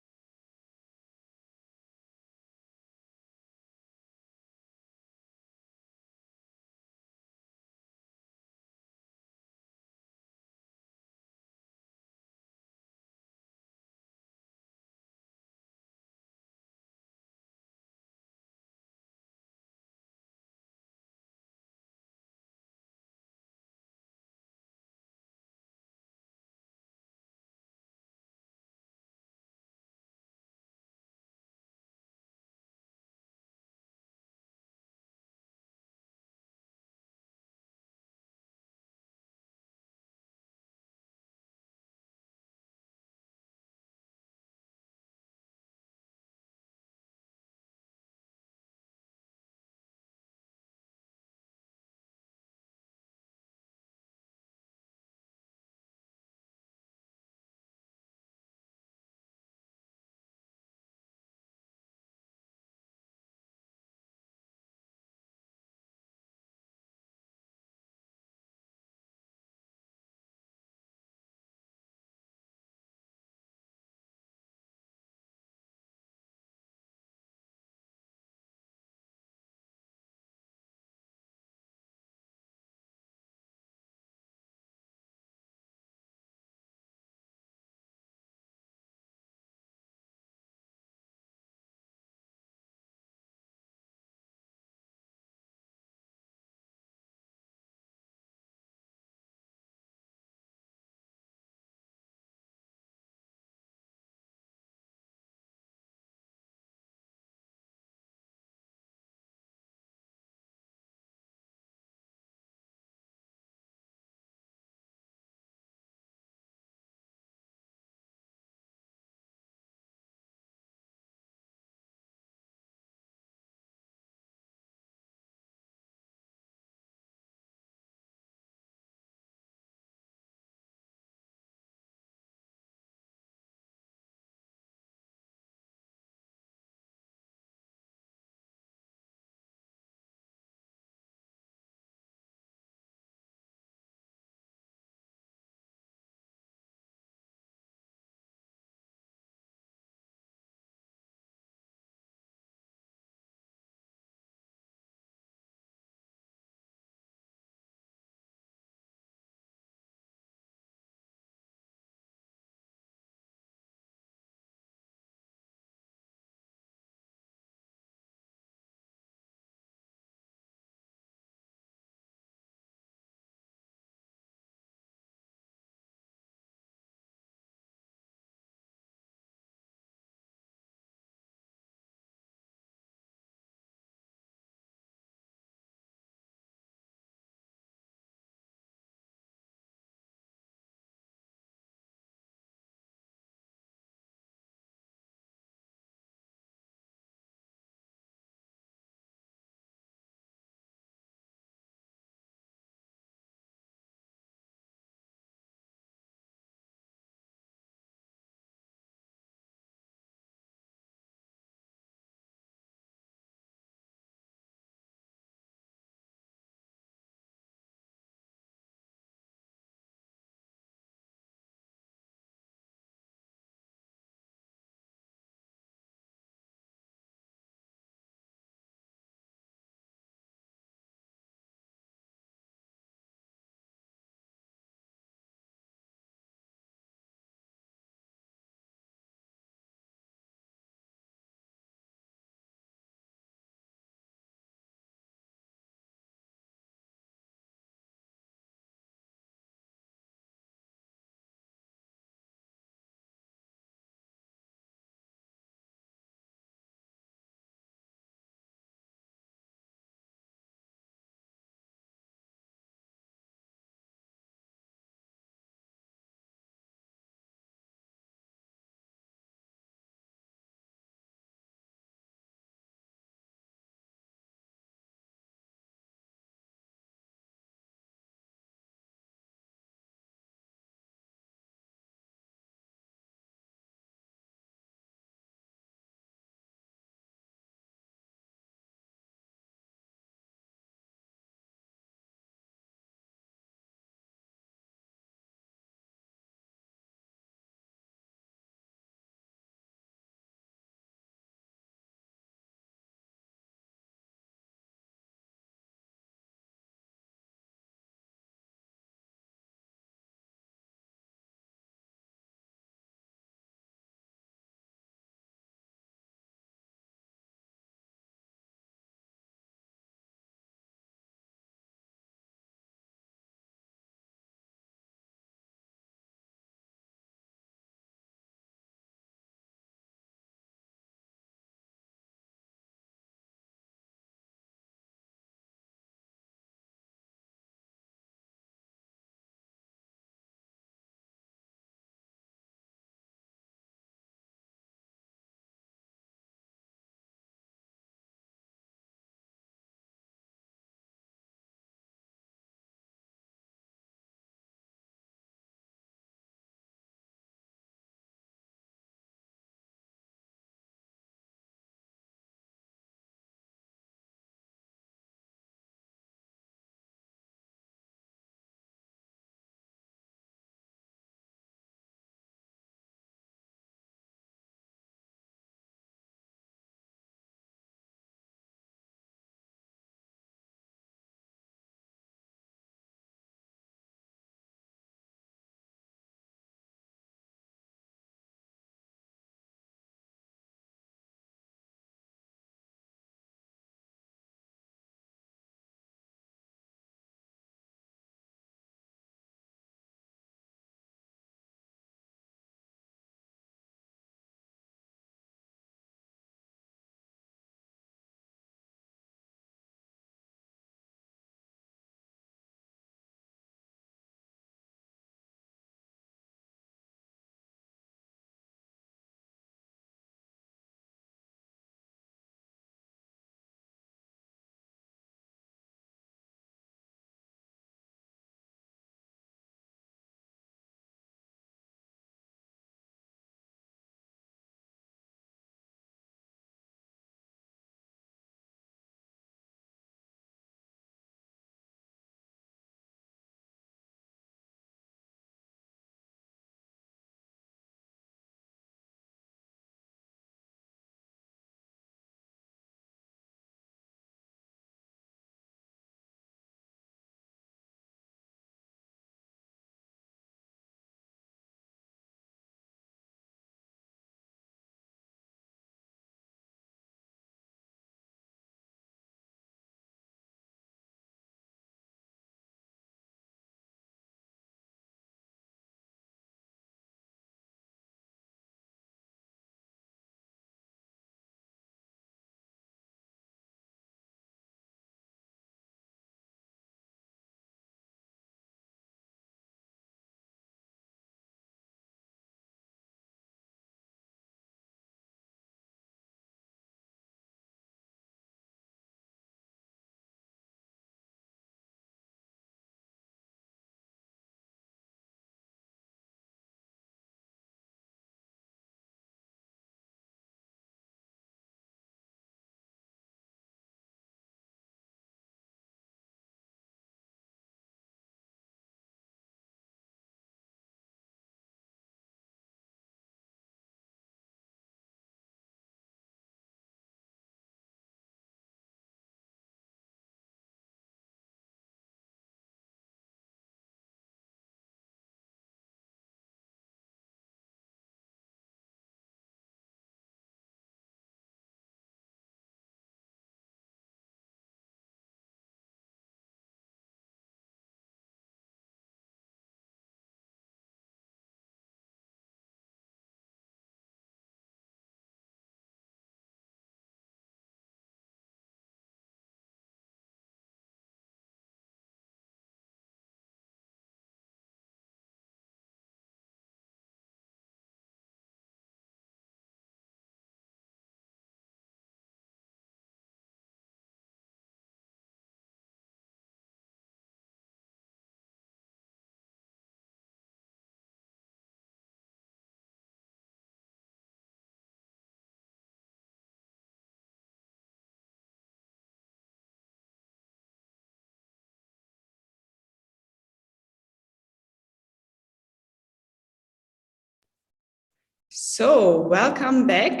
So, welcome back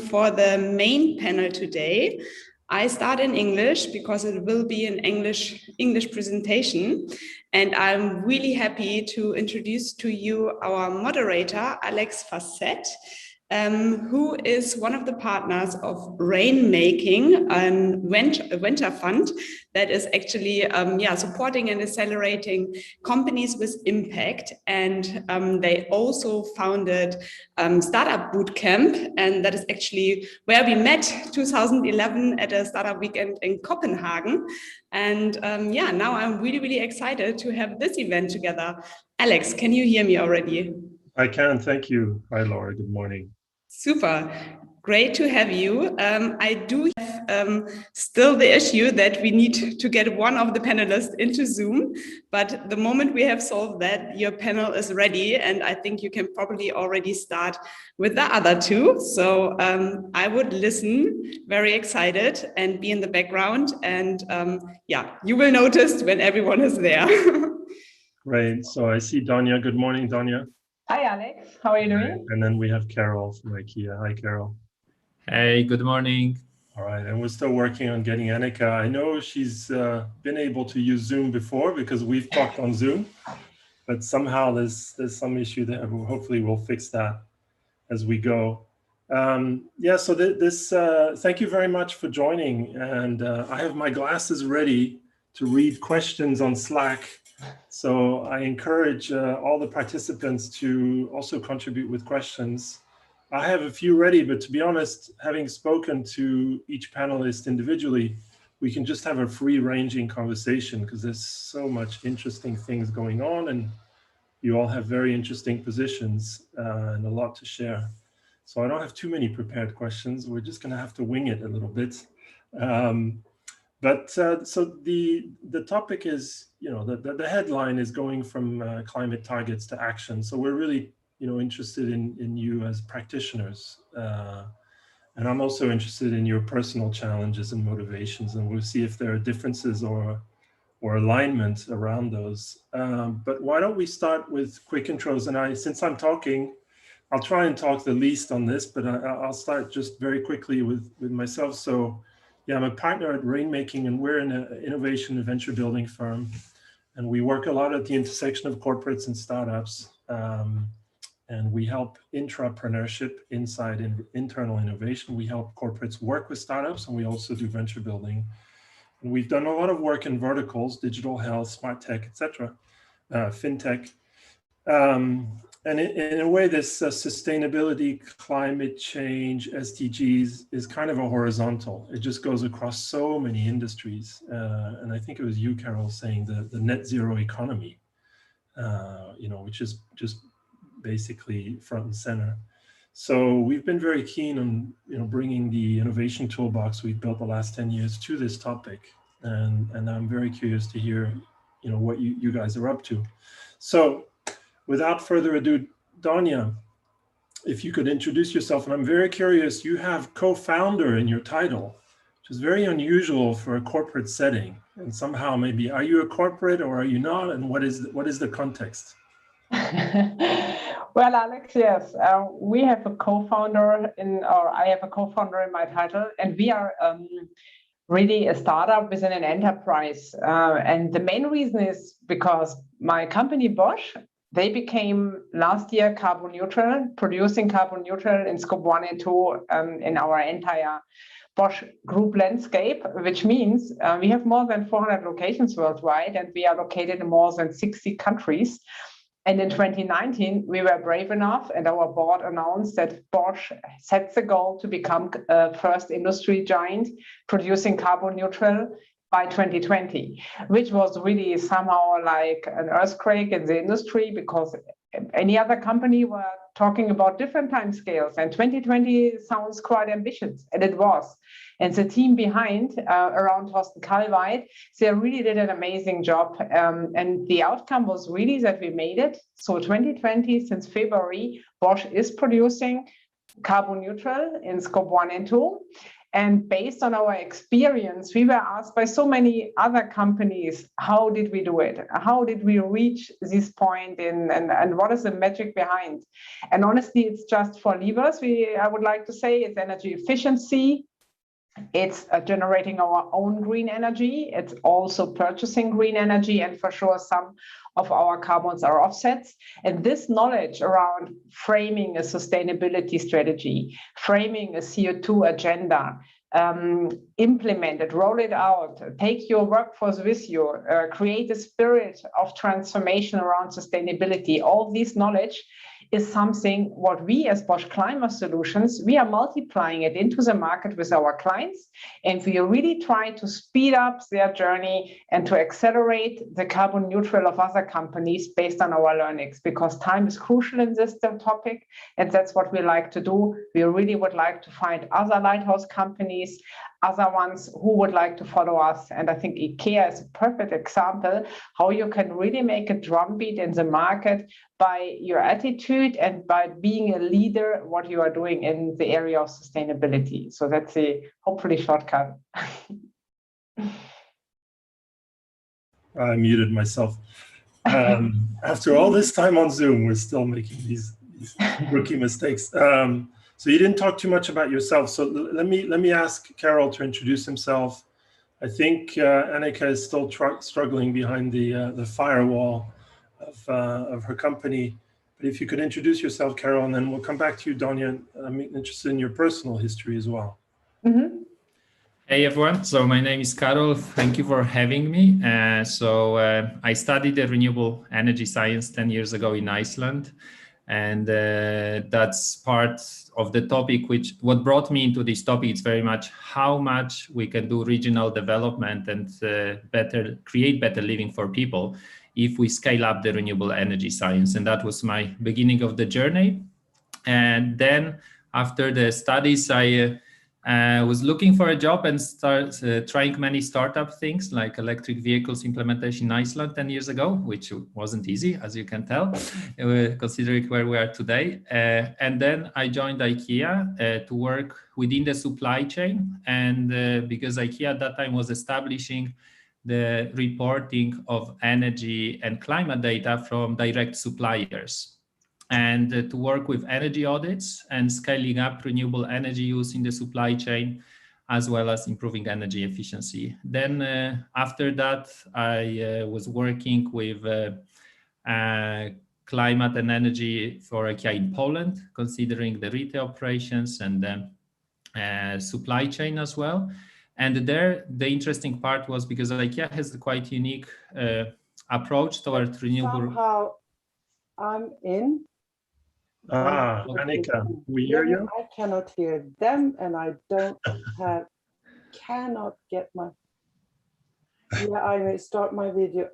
for the main panel today. I start in English because it will be an English presentation. And I'm really happy to introduce to you our moderator, Alex Facet, who is one of the partners of Rainmaking, a venture fund that is actually supporting and accelerating companies with impact. And they also founded Startup Bootcamp, and that is actually where we met 2011 at a startup weekend in Copenhagen. And now I'm really, really excited to have this event together. Alex, can you hear me already? I can, thank you. Hi, Laura, good morning. Super, great to have you. I do have still the issue that we need to get one of the panelists into Zoom, but the moment we have solved that, your panel is ready, and I think you can probably already start with the other two. So I would listen, very excited, and be in the background, and you will notice when everyone is there. Great, so I see Danya. Good morning, Danya. Hi, Alex. How are you doing? And then we have Carol from IKEA. Hi, Carol. Hey, good morning. All right, and we're still working on getting Annika. I know she's been able to use Zoom before because we've talked on Zoom, but somehow there's some issue there. Hopefully we'll fix that as we go. So thank you very much for joining. And I have my glasses ready to read questions on Slack. So I encourage all the participants to also contribute with questions. I have a few ready, but to be honest, having spoken to each panelist individually, we can just have a free-ranging conversation because there's so much interesting things going on and you all have very interesting positions and a lot to share. So I don't have too many prepared questions. We're just going to have to wing it a little bit. So the topic is, the headline is going from climate targets to action. So we're really, interested in you as practitioners. And I'm also interested in your personal challenges and motivations, and we'll see if there are differences or alignment around those. But why don't we start with quick intros? And since I'm talking, I'll try and talk the least on this, but I'll start just very quickly with myself. So yeah, I'm a partner at Rainmaking, and we're an innovation and venture building firm. And we work a lot at the intersection of corporates and startups. And we help intrapreneurship inside internal innovation. We help corporates work with startups, and we also do venture building. And we've done a lot of work in verticals, digital health, smart tech, etc., fintech. And in a way, this sustainability, climate change, SDGs is kind of a horizontal. It just goes across so many industries. And I think it was you, Carol, saying the net zero economy, which is just basically front and center. So we've been very keen on, bringing the innovation toolbox we've built the last 10 years to this topic. And I'm very curious to hear, what you guys are up to. So without further ado, Danya, if you could introduce yourself. And I'm very curious, you have co-founder in your title, which is very unusual for a corporate setting. And somehow maybe, are you a corporate or are you not? And what is the context? Well, Alex, yes, we have a co-founder I have a co-founder in my title, and we are really a startup within an enterprise. And the main reason is because my company Bosch, they became last year carbon neutral, producing carbon neutral in scope 1 and 2 in our entire Bosch group landscape, which means we have more than 400 locations worldwide, and we are located in more than 60 countries. And in 2019, we were brave enough, and our board announced that Bosch sets the goal to become first industry giant producing carbon neutral by 2020, which was really somehow like an earthquake in the industry, because any other company were talking about different timescales, and 2020 sounds quite ambitious, and it was. And the team behind, around Thorsten Kalweit, they really did an amazing job. And the outcome was really that we made it. So 2020, since February, Bosch is producing carbon neutral in scope 1 and 2. And based on our experience, we were asked by so many other companies, how did we do it? How did we reach this point and what is the magic behind? And honestly, it's just 4 levers. I would like to say it's energy efficiency, it's generating our own green energy. It's also purchasing green energy, and for sure, some of our carbons are offsets. And this knowledge around framing a sustainability strategy, framing a CO2 agenda, implement it, roll it out, take your workforce with you, create a spirit of transformation around sustainability. All this knowledge is something what we as Bosch Climate Solutions, we are multiplying it into the market with our clients, and we are really trying to speed up their journey and to accelerate the carbon neutral of other companies based on our learnings, because time is crucial in this topic, and that's what we like to do. We really would like to find other lighthouse companies, other ones who would like to follow us. And I think IKEA is a perfect example how you can really make a drumbeat in the market by your attitude and by being a leader, what you are doing in the area of sustainability. So that's a hopefully shortcut. I muted myself. After all this time on Zoom, we're still making these rookie mistakes. So you didn't talk too much about yourself. So let me ask Carol to introduce himself. I think Annika is still struggling behind the firewall of her company. But if you could introduce yourself, Carol, and then we'll come back to you, Donia. I'm interested in your personal history as well. Mm-hmm. Hey everyone, so my name is Karol. Thank you for having me. I studied the renewable energy science 10 years ago in Iceland. And that's part of the topic, what brought me into this topic is very much how much we can do regional development and create better living for people if we scale up the renewable energy science. And that was my beginning of the journey. And then after the studies, I was looking for a job and trying many startup things like electric vehicles implementation in Iceland 10 years ago, which wasn't easy, as you can tell, considering where we are today. And then I joined IKEA to work within the supply chain. And because IKEA at that time was establishing the reporting of energy and climate data from direct suppliers, and to work with energy audits and scaling up renewable energy use in the supply chain, as well as improving energy efficiency. Then after that, I was working with climate and energy for IKEA in Poland, considering the retail operations and the supply chain as well. And there, the interesting part was because IKEA has a quite unique approach towards renewable. Somehow I'm in. Annika, we hear you? I cannot hear them, and I cannot get my. Yeah, I will start my video.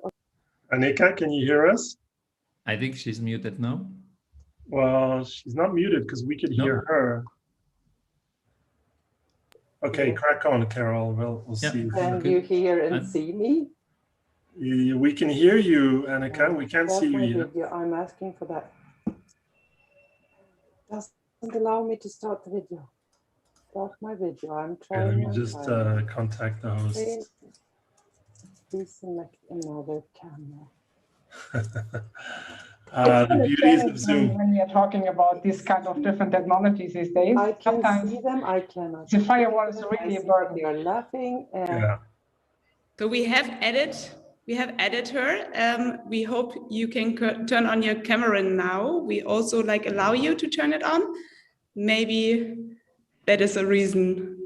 Annika, can you hear us? I think she's muted now. Well, she's not muted because we could hear her. Okay, crack on, Carol. We'll see. Can you hear and see me? We can hear you, Annika. We can't see you yet. Video. I'm asking for that. Doesn't allow me to start the video. Start my video. I'm trying. Okay, let me just contact the host. Please select another camera. The beauties of Zoom. When we are talking about these kind of different technologies these days, I can sometimes see them. I cannot. the firewall is really a burden. They are laughing. And Yeah. So we have added her. We hope you can turn on your camera now. We also allow you to turn it on. Maybe that is a reason,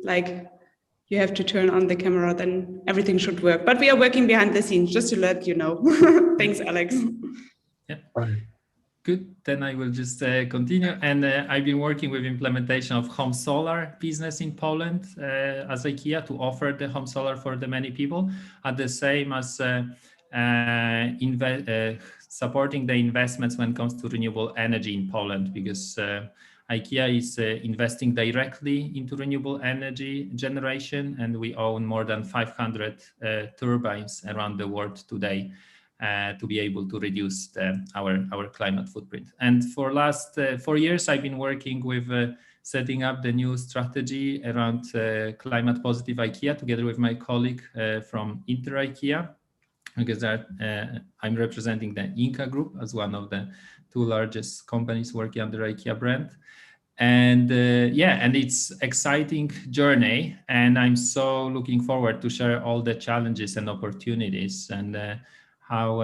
you have to turn on the camera, then everything should work. But we are working behind the scenes, just to let you know. Thanks, Alex. Yeah. Good, then I will just continue. And I've been working with implementation of home solar business in Poland as IKEA to offer the home solar for the many people, at the same as supporting the investments when it comes to renewable energy in Poland, because IKEA is investing directly into renewable energy generation, and we own more than 500 turbines around the world today. to be able to reduce our climate footprint. And for last 4 years, I've been working with setting up the new strategy around climate positive IKEA together with my colleague from Inter IKEA, because I'm representing the Inca Group as one of the 2 largest companies working under IKEA brand. And and it's exciting journey, and I'm so looking forward to share all the challenges and opportunities and how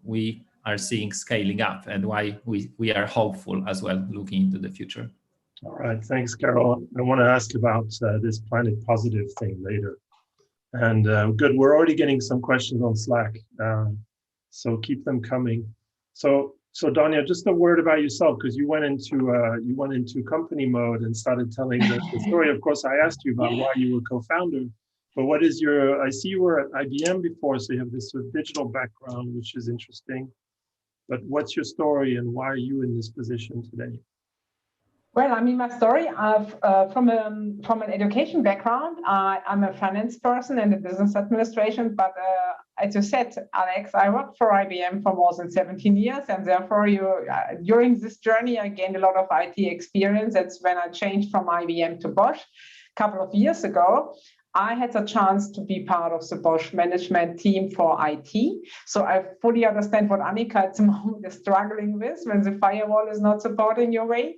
we are seeing scaling up and why we are hopeful as well looking into the future. All right, thanks, Carol. I want to ask about this Planet Positive thing later. And good, we're already getting some questions on Slack, so keep them coming. So Danya, just a word about yourself, because you went into company mode and started telling the story. Of course, I asked you about why you were co-founder, but what is I see you were at IBM before, so you have this sort of digital background, which is interesting. But what's your story and why are you in this position today? Well, I mean, my story from an education background, I'm a finance person and a business administration, but as you said, Alex, I worked for IBM for more than 17 years, and therefore during this journey, I gained a lot of IT experience. That's when I changed from IBM to Bosch a couple of years ago. I had the chance to be part of the Bosch management team for IT. So I fully understand what Annika at the moment is struggling with when the firewall is not supporting your way.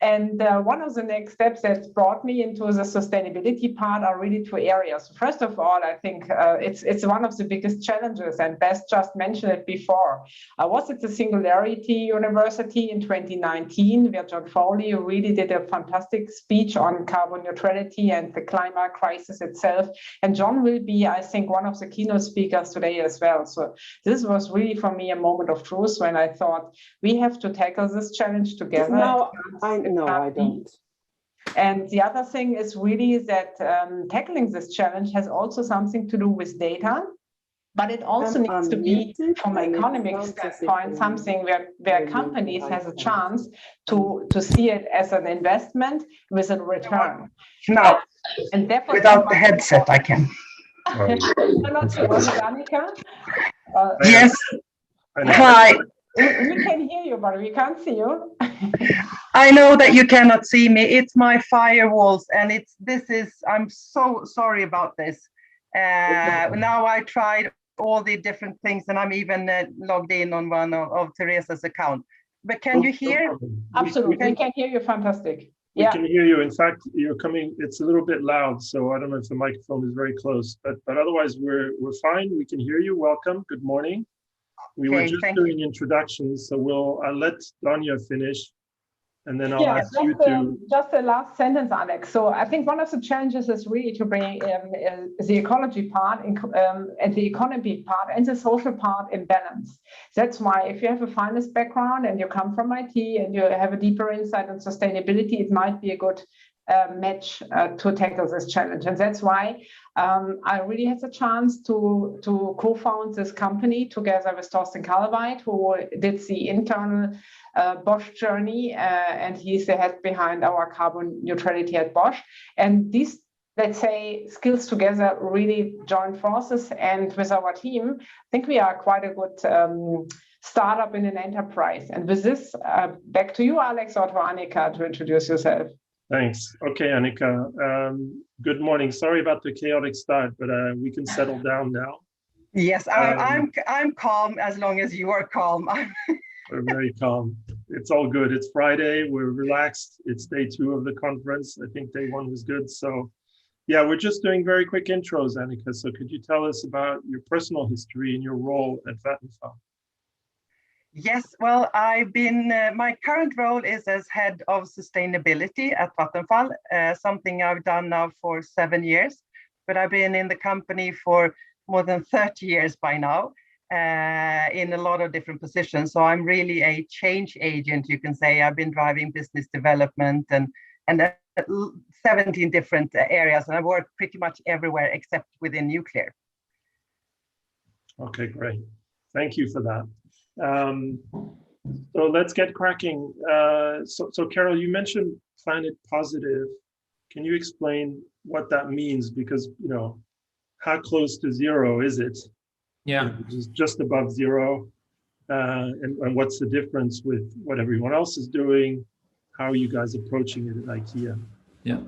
And one of the next steps that brought me into the sustainability part are really 2 areas. First of all, I think it's one of the biggest challenges, and Beth just mentioned it before. I was at the Singularity University in 2019, where John Foley really did a fantastic speech on carbon neutrality and the climate crisis itself. And John will be, I think, one of the keynote speakers today as well. So this was really for me a moment of truth when I thought we have to tackle this challenge together. No, I don't. And the other thing is really that tackling this challenge has also something to do with data, but it also needs to be, from an economic standpoint, something where companies has a chance to see it as an investment with a return. No, and therefore, without the headset, I can. Not so well, Annika. Yes. Hi. We can hear you, but we can't see you. I know that you cannot see me. It's my firewalls, and I'm so sorry about this. Now I tried all the different things, and I'm even logged in on one of Teresa's account. But can you hear? Absolutely, we can hear you fantastic. We can hear you. In fact, you're coming, it's a little bit loud, so I don't know if the microphone is very close, but otherwise we're fine. We can hear you. Welcome. Good morning. We were just doing introductions, so I'll let Danya finish, and then I'll ask you to... Just the last sentence, Alex. So I think one of the challenges is really to bring the ecology part and the economy part and the social part in balance. That's why if you have a finance background and you come from IT and you have a deeper insight on sustainability, it might be a good match to tackle this challenge. And that's why I really had the chance to co-found this company together with Thorsten Kalweit, who did the internal Bosch journey, and he's the head behind our carbon neutrality at Bosch. And these, let's say, skills together really joined forces, and with our team, I think we are quite a good startup in an enterprise. And with this, back to you, Alex, or to Annika to introduce yourself. Thanks. Okay, Annika. Good morning. Sorry about the chaotic start, but we can settle down now. Yes, I'm calm as long as you are calm. We're very calm. It's all good. It's Friday. We're relaxed. It's day 2 of the conference. I think day 1 was good. So yeah, we're just doing very quick intros, Annika. So could you tell us about your personal history and your role at Vattenfall? Yes, well, my current role is as head of sustainability at Vattenfall, something I've done now for 7 years, but I've been in the company for more than 30 years by now, in a lot of different positions. So I'm really a change agent, you can say. I've been driving business development and 17 different areas, and I've worked pretty much everywhere except within nuclear. Okay, great. Thank you for that. So let's get cracking. So Carol, you mentioned Planet Positive. Can you explain what that means? Because, how close to zero is it? Yeah. Which is just above zero. And what's the difference with what everyone else is doing? How are you guys approaching it at IKEA? Yeah,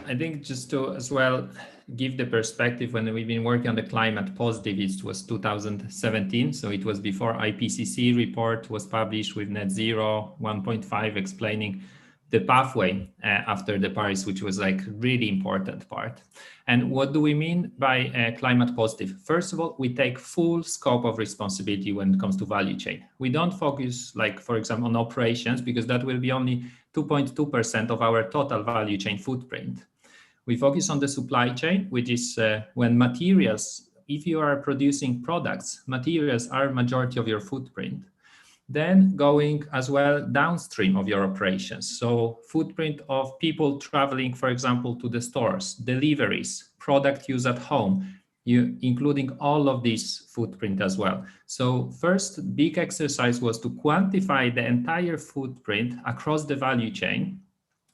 I think just to as well give the perspective, when we've been working on the climate positive, it was 2017. So it was before IPCC report was published with net zero 1.5 explaining the pathway after the Paris, which was like really important part. And what do we mean by climate positive? First of all, we take full scope of responsibility when it comes to value chain. We don't focus, like, for example, on operations, because that will be only 2.2% of our total value chain footprint. We focus on the supply chain, which is when materials, if you are producing products, materials are majority of your footprint. Then going as well downstream of your operations. So footprint of people traveling, for example, to the stores, deliveries, product use at home, including all of this footprint as well. So first big exercise was to quantify the entire footprint across the value chain,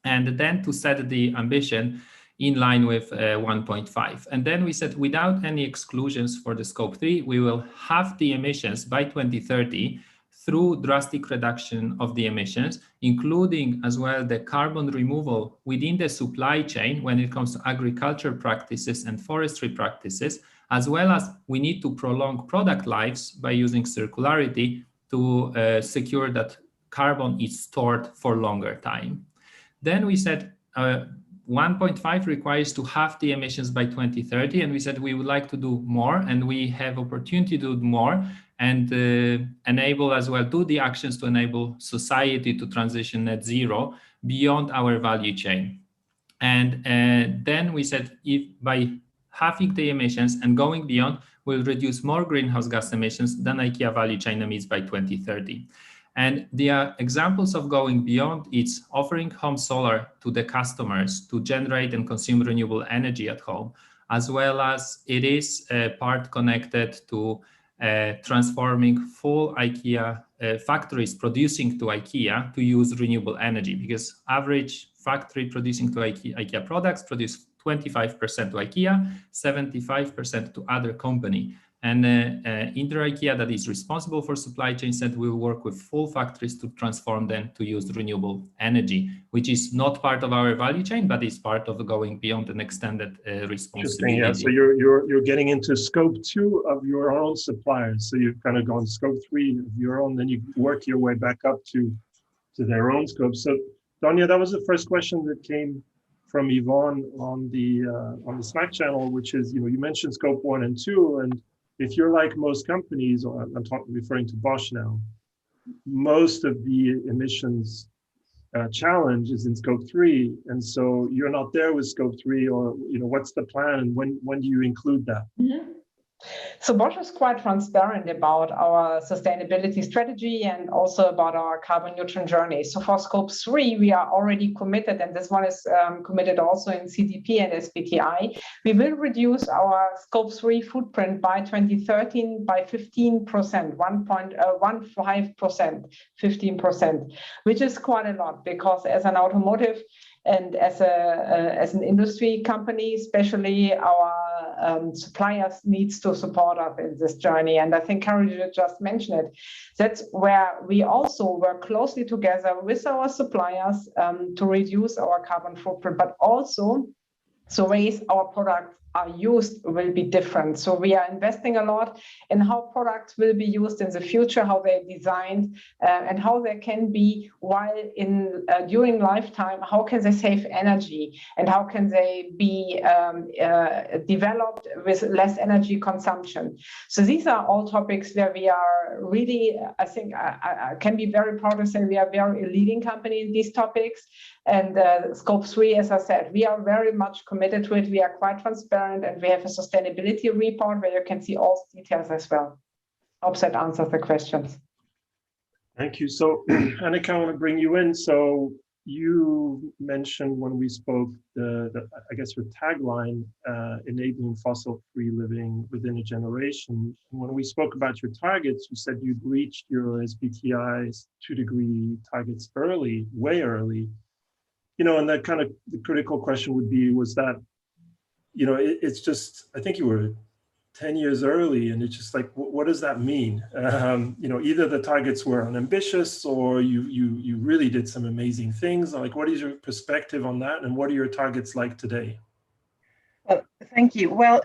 and then to set the ambition in line with 1.5. And then we said, without any exclusions for the scope 3, we will halve the emissions by 2030 through drastic reduction of the emissions, including as well the carbon removal within the supply chain when it comes to agriculture practices and forestry practices, as well as we need to prolong product lives by using circularity to secure that carbon is stored for longer time. Then we said 1.5 requires to halve the emissions by 2030, and we said we would like to do more, and we have opportunity to do more, and enable as well, do the actions to enable society to transition net zero beyond our value chain. And then we said, if by halving the emissions and going beyond, we'll reduce more greenhouse gas emissions than IKEA value chain emits by 2030. And the examples of going beyond, it's offering home solar to the customers to generate and consume renewable energy at home, as well as it is part connected to transforming full IKEA factories producing to IKEA to use renewable energy, because average factory producing to IKEA products produce 25% to IKEA, 75% to other company. And Inter IKEA, that is responsible for supply chain, said we will work with full factories to transform them to use renewable energy, which is not part of our value chain, but is part of going beyond an extended responsibility. Yeah, so you're getting into scope 2 of your own suppliers. So you've kind of gone scope 3 of your own, then you work your way back up to their own scope. So Donia, that was the first question that came from Yvonne on the Slack channel, which is, you mentioned scope 1 and 2, and if you're like most companies, or I'm referring to Bosch now, most of the emissions challenge is in scope 3, and so you're not there with scope 3, or what's the plan, and when do you include that? Mm-hmm. So Bosch is quite transparent about our sustainability strategy and also about our carbon neutral journey. So for scope 3, we are already committed, and this one is committed also in CDP and SBTi. We will reduce our scope 3 footprint by 2013 by 15%, 1.15%, 15%, which is quite a lot, because as an automotive and as an industry company, especially our suppliers needs to support us in this journey. And I think Carol just mentioned it. That's where we also work closely together with our suppliers to reduce our carbon footprint, but also so ways our products are used will be different. So we are investing a lot in how products will be used in the future, how they're designed, and how they can be while during lifetime, how can they save energy, and how can they be developed with less energy consumption. So these are all topics where we are really, I think I can be very proud to say we are very a leading company in these topics. And scope 3, as I said, we are very much committed to it. We are quite transparent, and we have a sustainability report where you can see all details as well. Hope that answers the questions. Thank you. So Annika, I want to bring you in. So you mentioned when we spoke, I guess your tagline, enabling fossil-free living within a generation. When we spoke about your targets, you said you'd reached your SBTi's 2-degree targets early, way early. And that kind of the critical question would be, was that, it's just, I think you were 10 years early, and it's just like, what does that mean? You know, either the targets were unambitious, or you really did some amazing things. Like, what is your perspective on that, and what are your targets like today? Well, thank you. Well,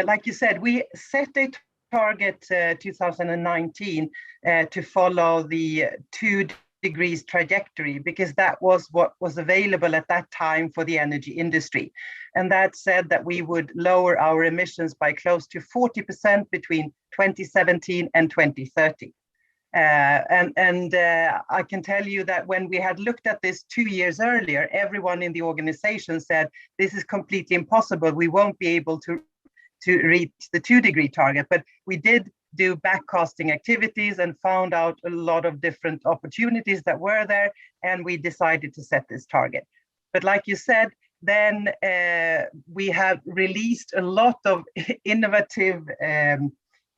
like you said, we set a target 2019 to follow the 2 degrees trajectory, because that was what was available at that time for the energy industry. And that said that we would lower our emissions by close to 40% between 2017 and 2030. I can tell you that when we had looked at this 2 years earlier, everyone in the organization said, this is completely impossible. We won't be able to reach the 2 degree target. But we did do backcasting activities and found out a lot of different opportunities that were there, and we decided to set this target. But like you said, then we have released a lot of innovative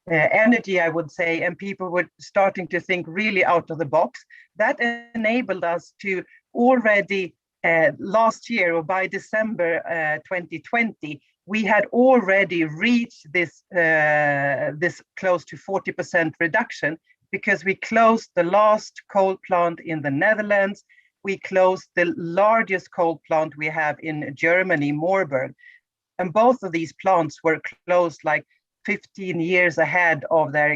energy, I would say, and people were starting to think really out of the box. That enabled us to already last year, or by December 2020, we had already reached this close to 40% reduction, because we closed the last coal plant in the Netherlands. We closed the largest coal plant we have in Germany, Moorburg. And both of these plants were closed like 15 years ahead of their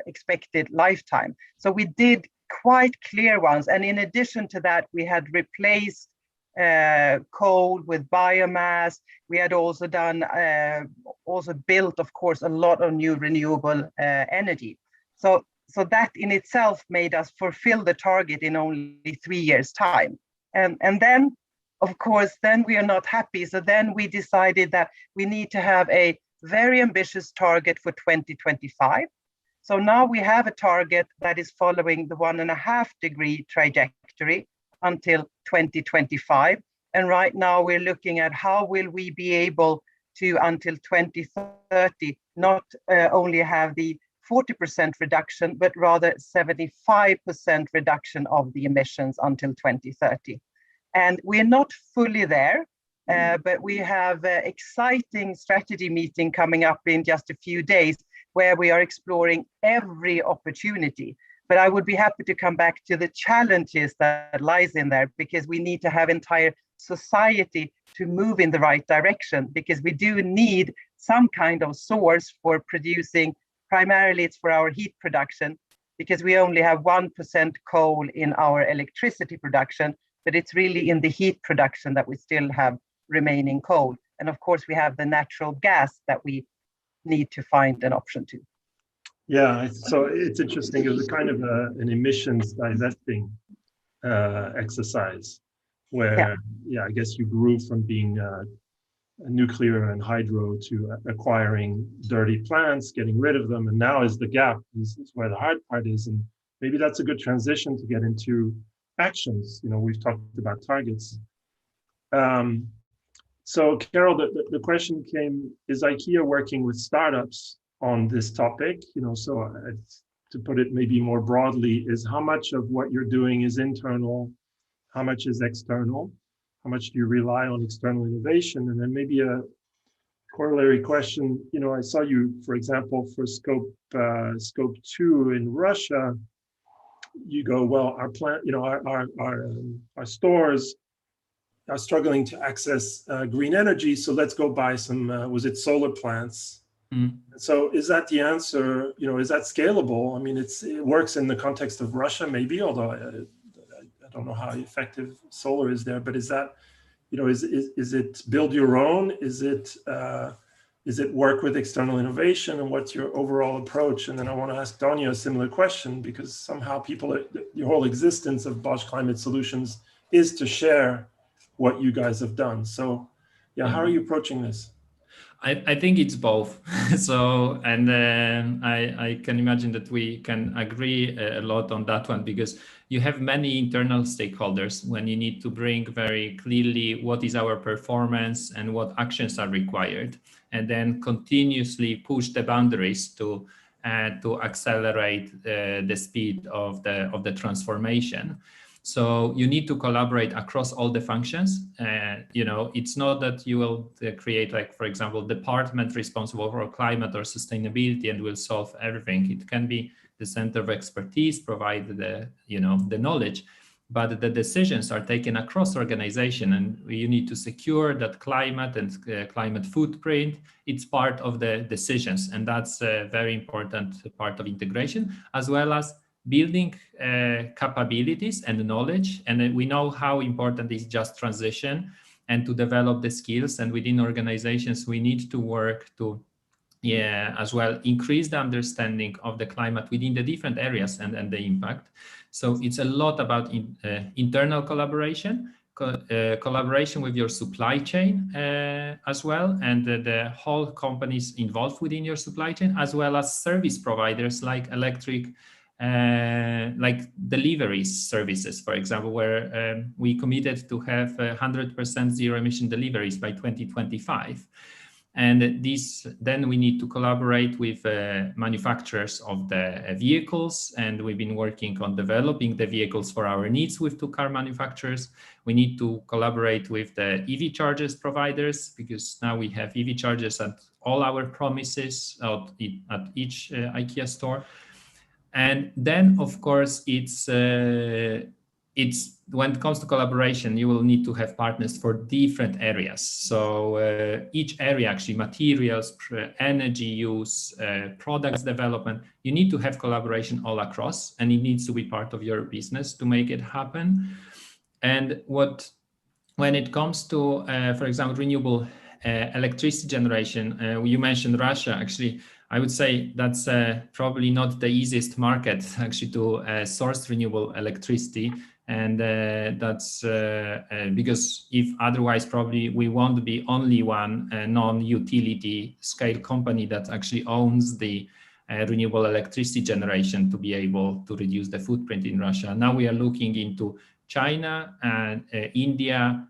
expected lifetime. So we did quite clear ones. And in addition to that, we had replaced coal with biomass. We had also done, also built, of course, a lot of new renewable energy. So that in itself made us fulfill the target in only 3 years' time. And then, of course, then we are not happy. So then we decided that we need to have a very ambitious target for 2025. So now we have a target that is following the 1.5 degree trajectory until 2025. And right now we're looking at how will we be able to, until 2030, not only have the 40% reduction, but rather 75% reduction of the emissions until 2030. And we're not fully there, but we have an exciting strategy meeting coming up in just a few days, where we are exploring every opportunity. But I would be happy to come back to the challenges that lies in there, because we need to have entire society to move in the right direction, because we do need some kind of source for producing. Primarily it's for our heat production, because we only have 1% coal in our electricity production, but it's really in the heat production that we still have remaining coal. And of course we have the natural gas that we need to find an option to. Yeah, so it's interesting. It was kind of an emissions divesting exercise, where, yeah, I guess you grew from being nuclear and hydro to acquiring dirty plants, getting rid of them, and now is the gap, is where the hard part is. And maybe that's a good transition to get into actions. You know, we've talked about targets. So Carol, the question came, is IKEA working with startups on this topic? You know, so to put it maybe more broadly, is how much of what you're doing is internal, how much is external? How much do you rely on external innovation? And then maybe a corollary question, you know, I saw you, for example, for scope 2 in Russia, you go, well, our plant, you know, our stores are struggling to access green energy, so let's go buy some, was it solar plants? So is that the answer? You know, is that scalable? I mean, it works in the context of Russia, maybe, although I don't know how effective solar is there, but is that, you know, is it build your own? Is it work with external innovation? And what's your overall approach? And then I want to ask Donia a similar question, because somehow your whole existence of Bosch Climate Solutions is to share what you guys have done. So yeah, how are you approaching this? I think it's both. So, and I can imagine that we can agree a lot on that one, because you have many internal stakeholders when you need to bring very clearly what is our performance and what actions are required, and then continuously push the boundaries to accelerate the speed of the transformation. So you need to collaborate across all the functions. It's not that you will create, like, for example, department responsible for climate or sustainability and will solve everything. It can be the center of expertise, provide the knowledge, but the decisions are taken across organization, and you need to secure that climate and climate footprint, it's part of the decisions. And that's a very important part of integration, as well as building capabilities and knowledge. And we know how important is just transition and to develop the skills. And within organizations, we need to work to as well increase the understanding of the climate within the different areas and the impact. So it's a lot about internal collaboration, collaboration with your supply chain as well, and the whole companies involved within your supply chain, as well as service providers like like deliveries services, for example, where we committed to have 100% zero emission deliveries by 2025. And then we need to collaborate with manufacturers of the vehicles, and we've been working on developing the vehicles for our needs with 2 car manufacturers. We need to collaborate with the EV chargers providers, because now we have EV chargers at all our premises at each IKEA store. And then, of course, it's when it comes to collaboration, you will need to have partners for different areas. So each area, actually, materials, energy use, products development, you need to have collaboration all across, and it needs to be part of your business to make it happen. And when it comes to, for example, renewable electricity generation, you mentioned Russia. Actually, I would say that's probably not the easiest market actually to source renewable electricity. And that's because if otherwise probably we won't be only one non-utility scale company that actually owns the renewable electricity generation to be able to reduce the footprint in Russia. Now we are looking into China and India,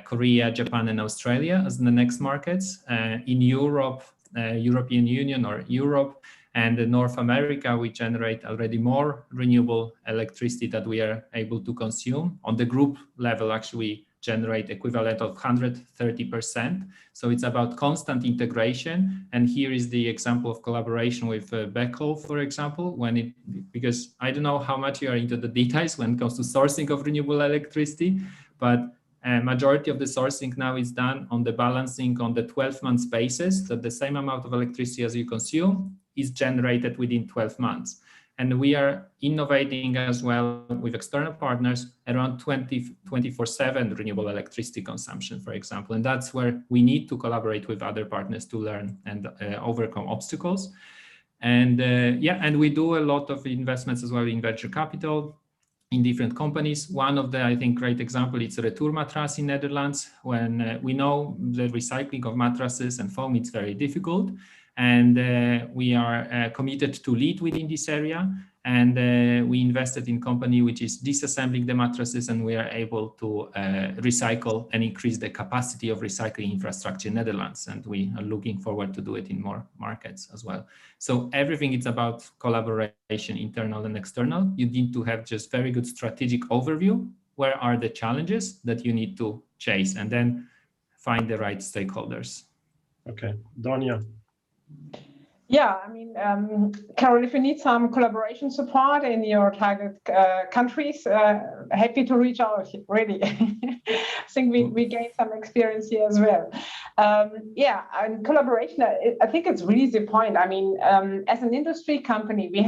Korea, Japan, and Australia as the next markets. In Europe, European Union or Europe, and in North America, we generate already more renewable electricity that we are able to consume. On the group level, actually, we generate equivalent of 130%. So it's about constant integration. And here is the example of collaboration with Bechtel, for example, because I don't know how much you are into the details when it comes to sourcing of renewable electricity, but majority of the sourcing now is done on the balancing on the 12-month basis, that the same amount of electricity as you consume is generated within 12 months. And we are innovating as well with external partners around 24/7 renewable electricity consumption, for example. And that's where we need to collaborate with other partners to learn and overcome obstacles. And and we do a lot of investments as well in venture capital in different companies. One of the, I think, great example is Retour Matras in Netherlands. When we know the recycling of mattresses and foam, it's very difficult. And we are committed to lead within this area. And we invested in a company which is disassembling the mattresses, and we are able to recycle and increase the capacity of recycling infrastructure in Netherlands. And we are looking forward to do it in more markets as well. So everything is about collaboration, internal and external. You need to have just very good strategic overview. Where are the challenges that you need to chase, and then find the right stakeholders. Okay, Donia. Yeah, I mean, Carol, if you need some collaboration support in your target countries, happy to reach out, really. I think we gained some experience here as well. And collaboration, I think it's really the point. I mean, as an industry company, we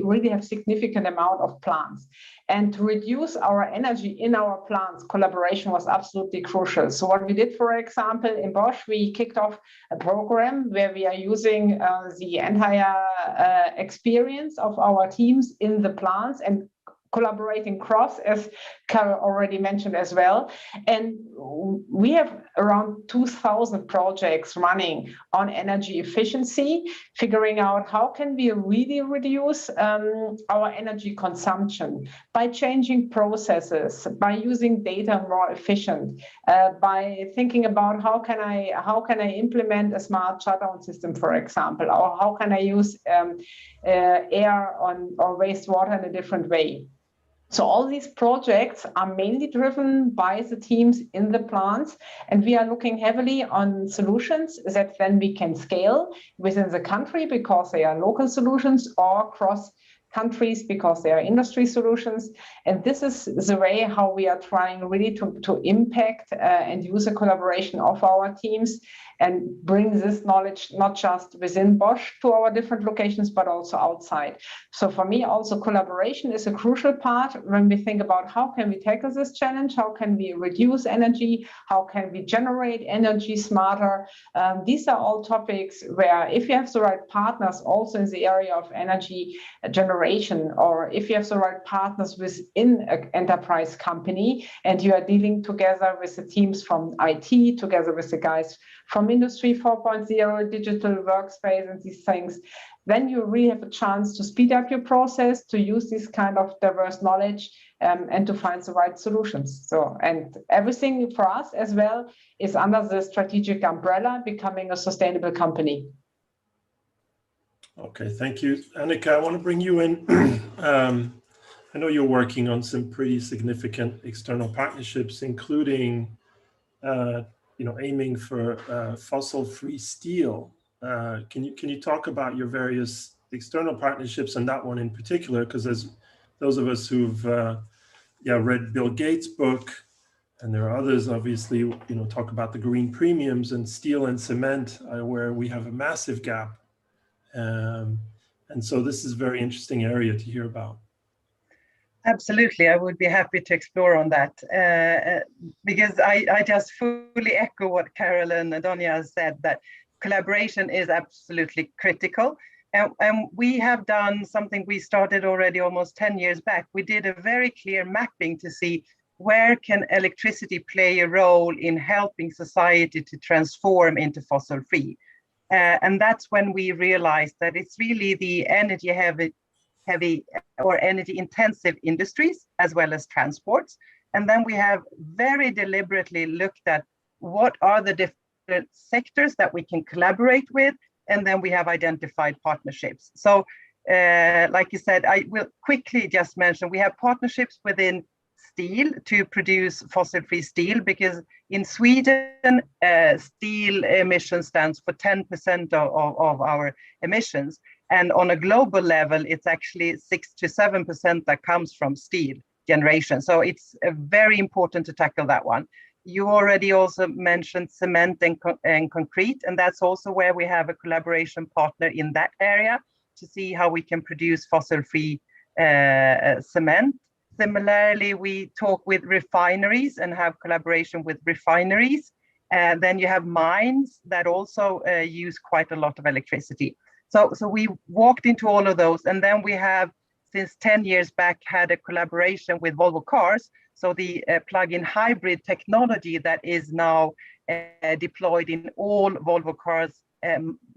really have significant amount of plants. And to reduce our energy in our plants, collaboration was absolutely crucial. So what we did, for example, in Bosch, we kicked off a program where we are using the entire experience of our teams in the plants and collaborating cross, as Carol already mentioned as well. And we have around 2,000 projects running on energy efficiency, figuring out how can we really reduce our energy consumption by changing processes, by using data more efficient, by thinking about how can I implement a smart shutdown system, for example, or how can I use air or wastewater in a different way. So all these projects are mainly driven by the teams in the plants, and we are looking heavily on solutions that then we can scale within the country because they are local solutions, or across countries because they are industry solutions. And this is the way how we are trying really to impact and use a collaboration of our teams and bring this knowledge not just within Bosch to our different locations, but also outside. So for me, also collaboration is a crucial part when we think about how can we tackle this challenge, how can we reduce energy, how can we generate energy smarter. These are all topics where if you have the right partners also in the area of energy generation, or if you have the right partners within an enterprise company and you are dealing together with the teams from IT, together with the guys from Industry 4.0, digital workspace and these things, then you really have a chance to speed up your process, to use this kind of diverse knowledge and to find the right solutions. So, and everything for us as well is under the strategic umbrella, becoming a sustainable company. Okay, thank you. Annika, I want to bring you in. I know you're working on some pretty significant external partnerships, including aiming for fossil-free steel. Can you talk about your various external partnerships and that one in particular? Because as those of us who've read Bill Gates' book, and there are others, obviously, talk about the green premiums, and steel and cement, where we have a massive gap. And so this is a very interesting area to hear about. Absolutely, I would be happy to explore on that because I just fully echo what Carol and Donia said, that collaboration is absolutely critical. And we have done something we started already almost 10 years back. We did a very clear mapping to see where can electricity play a role in helping society to transform into fossil-free. And that's when we realized that it's really the energy heavy or energy intensive industries as well as transports. And then we have very deliberately looked at what are the different sectors that we can collaborate with, and then we have identified partnerships. So like you said, I will quickly just mention we have partnerships within steel to produce fossil-free steel, because in Sweden, steel emission stands for 10% of our emissions. And on a global level, it's actually 6 to 7% that comes from steel generation. So it's very important to tackle that one. You already also mentioned cement and concrete, and that's also where we have a collaboration partner in that area to see how we can produce fossil-free cement. Similarly, we talk with refineries and have collaboration with refineries. And then you have mines that also use quite a lot of electricity. So we walked into all of those, and then we have, since 10 years back, had a collaboration with Volvo Cars. So the plug-in hybrid technology that is now deployed in all Volvo Cars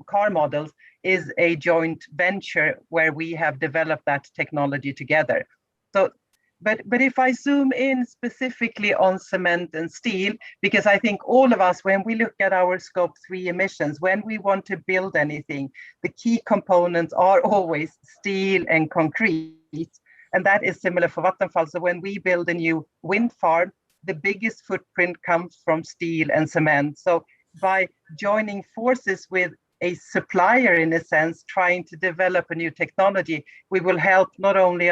car models is a joint venture where we have developed that technology together. So, but if I zoom in specifically on cement and steel, because I think all of us, when we look at our Scope 3 emissions, when we want to build anything, the key components are always steel and concrete. And that is similar for Vattenfall. So when we build a new wind farm, the biggest footprint comes from steel and cement. So by joining forces with a supplier, in a sense, trying to develop a new technology, we will help not only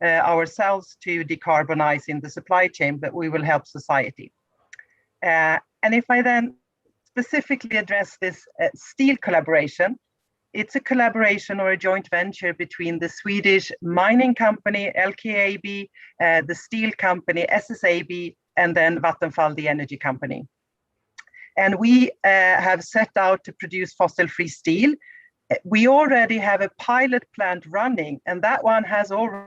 ourselves to decarbonize in the supply chain, but we will help society. And if I then specifically address this steel collaboration, it's a collaboration or a joint venture between the Swedish mining company LKAB, the steel company SSAB, and then Vattenfall, the energy company. And we have set out to produce fossil-free steel. We already have a pilot plant running, and that one has already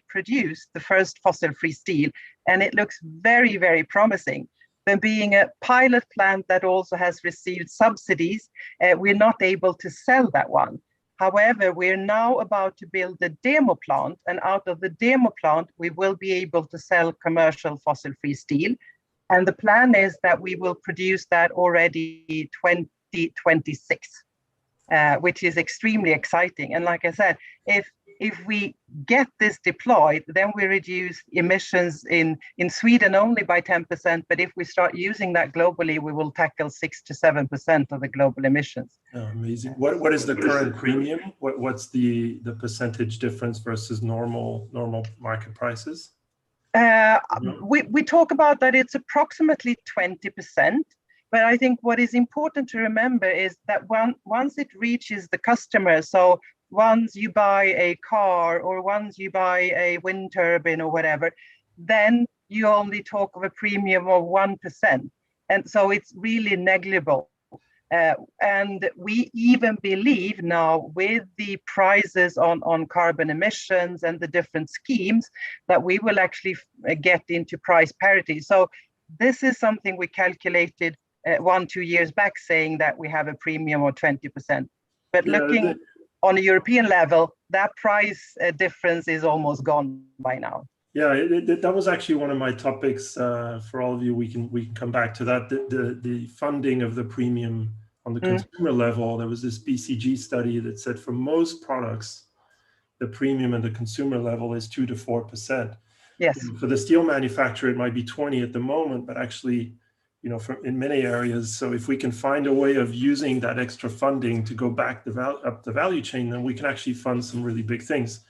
produced the first fossil-free steel, and it looks very, very promising. Then being a pilot plant that also has received subsidies, we're not able to sell that one. However, we're now about to build a demo plant, and out of the demo plant, we will be able to sell commercial fossil-free steel. And the plan is that we will produce that already 2026, which is extremely exciting. And like I said, if if we get this deployed, then we reduce emissions in Sweden only by 10%. But if we start using that globally, we will tackle 6 to 7% of the global emissions. Oh, amazing. What is the current premium? What's the percentage difference versus normal market prices? We talk about that it's approximately 20. But I think what is important to remember is that once it reaches the customer, so once you buy a car or once you buy a wind turbine or whatever, then you only talk of a premium of 1%. And so it's really negligible. And we even believe now with the prices on carbon emissions and the different schemes that we will actually get into price parity. So this is something we calculated 1-2 years back, saying that we have a premium of 20%. But looking on a European level, that price difference is almost gone by now. Yeah, that was actually one of my topics for all of you. We can come back to that. The funding of the premium on the consumer level. There was this BCG study that said for most products, the premium at the consumer level is 2 to 4%. Yes. For the steel manufacturer, it might be 20 at the moment, but actually, you know, in many areas. So if we can find a way of using that extra funding to go back up the value chain, then we can actually fund some really big things.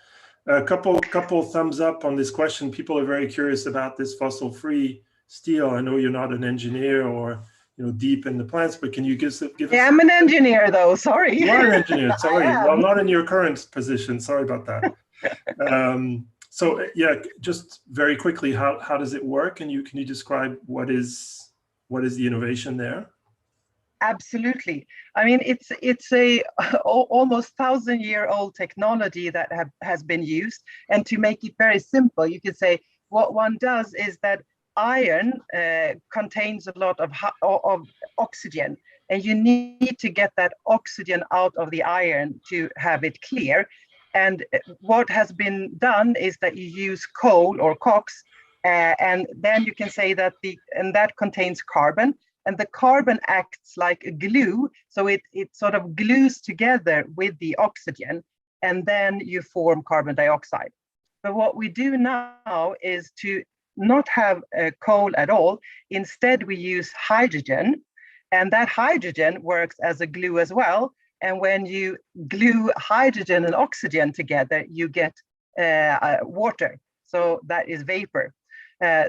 A couple thumbs up on this question. People are very curious about this fossil-free steel. I know you're not an engineer or deep in the plants, but can you give us? Yeah, I'm an engineer though. Sorry. You are an engineer. Sorry, well, not in your current position. Sorry about that. So yeah, just very quickly, how does it work? Can you describe what is the innovation there? Absolutely. I mean, it's a almost 1,000-year-old technology that has been used. And to make it very simple, you could say what one does is that iron contains a lot of oxygen, and you need to get that oxygen out of the iron to have it clear. And what has been done is that you use coal or coks, and then you can say that that contains carbon. And the carbon acts like a glue, so it sort of glues together with the oxygen, and then you form carbon dioxide. But what we do now is to not have coal at all. Instead, we use hydrogen, and that hydrogen works as a glue as well. And when you glue hydrogen and oxygen together, you get water. So that is vapor.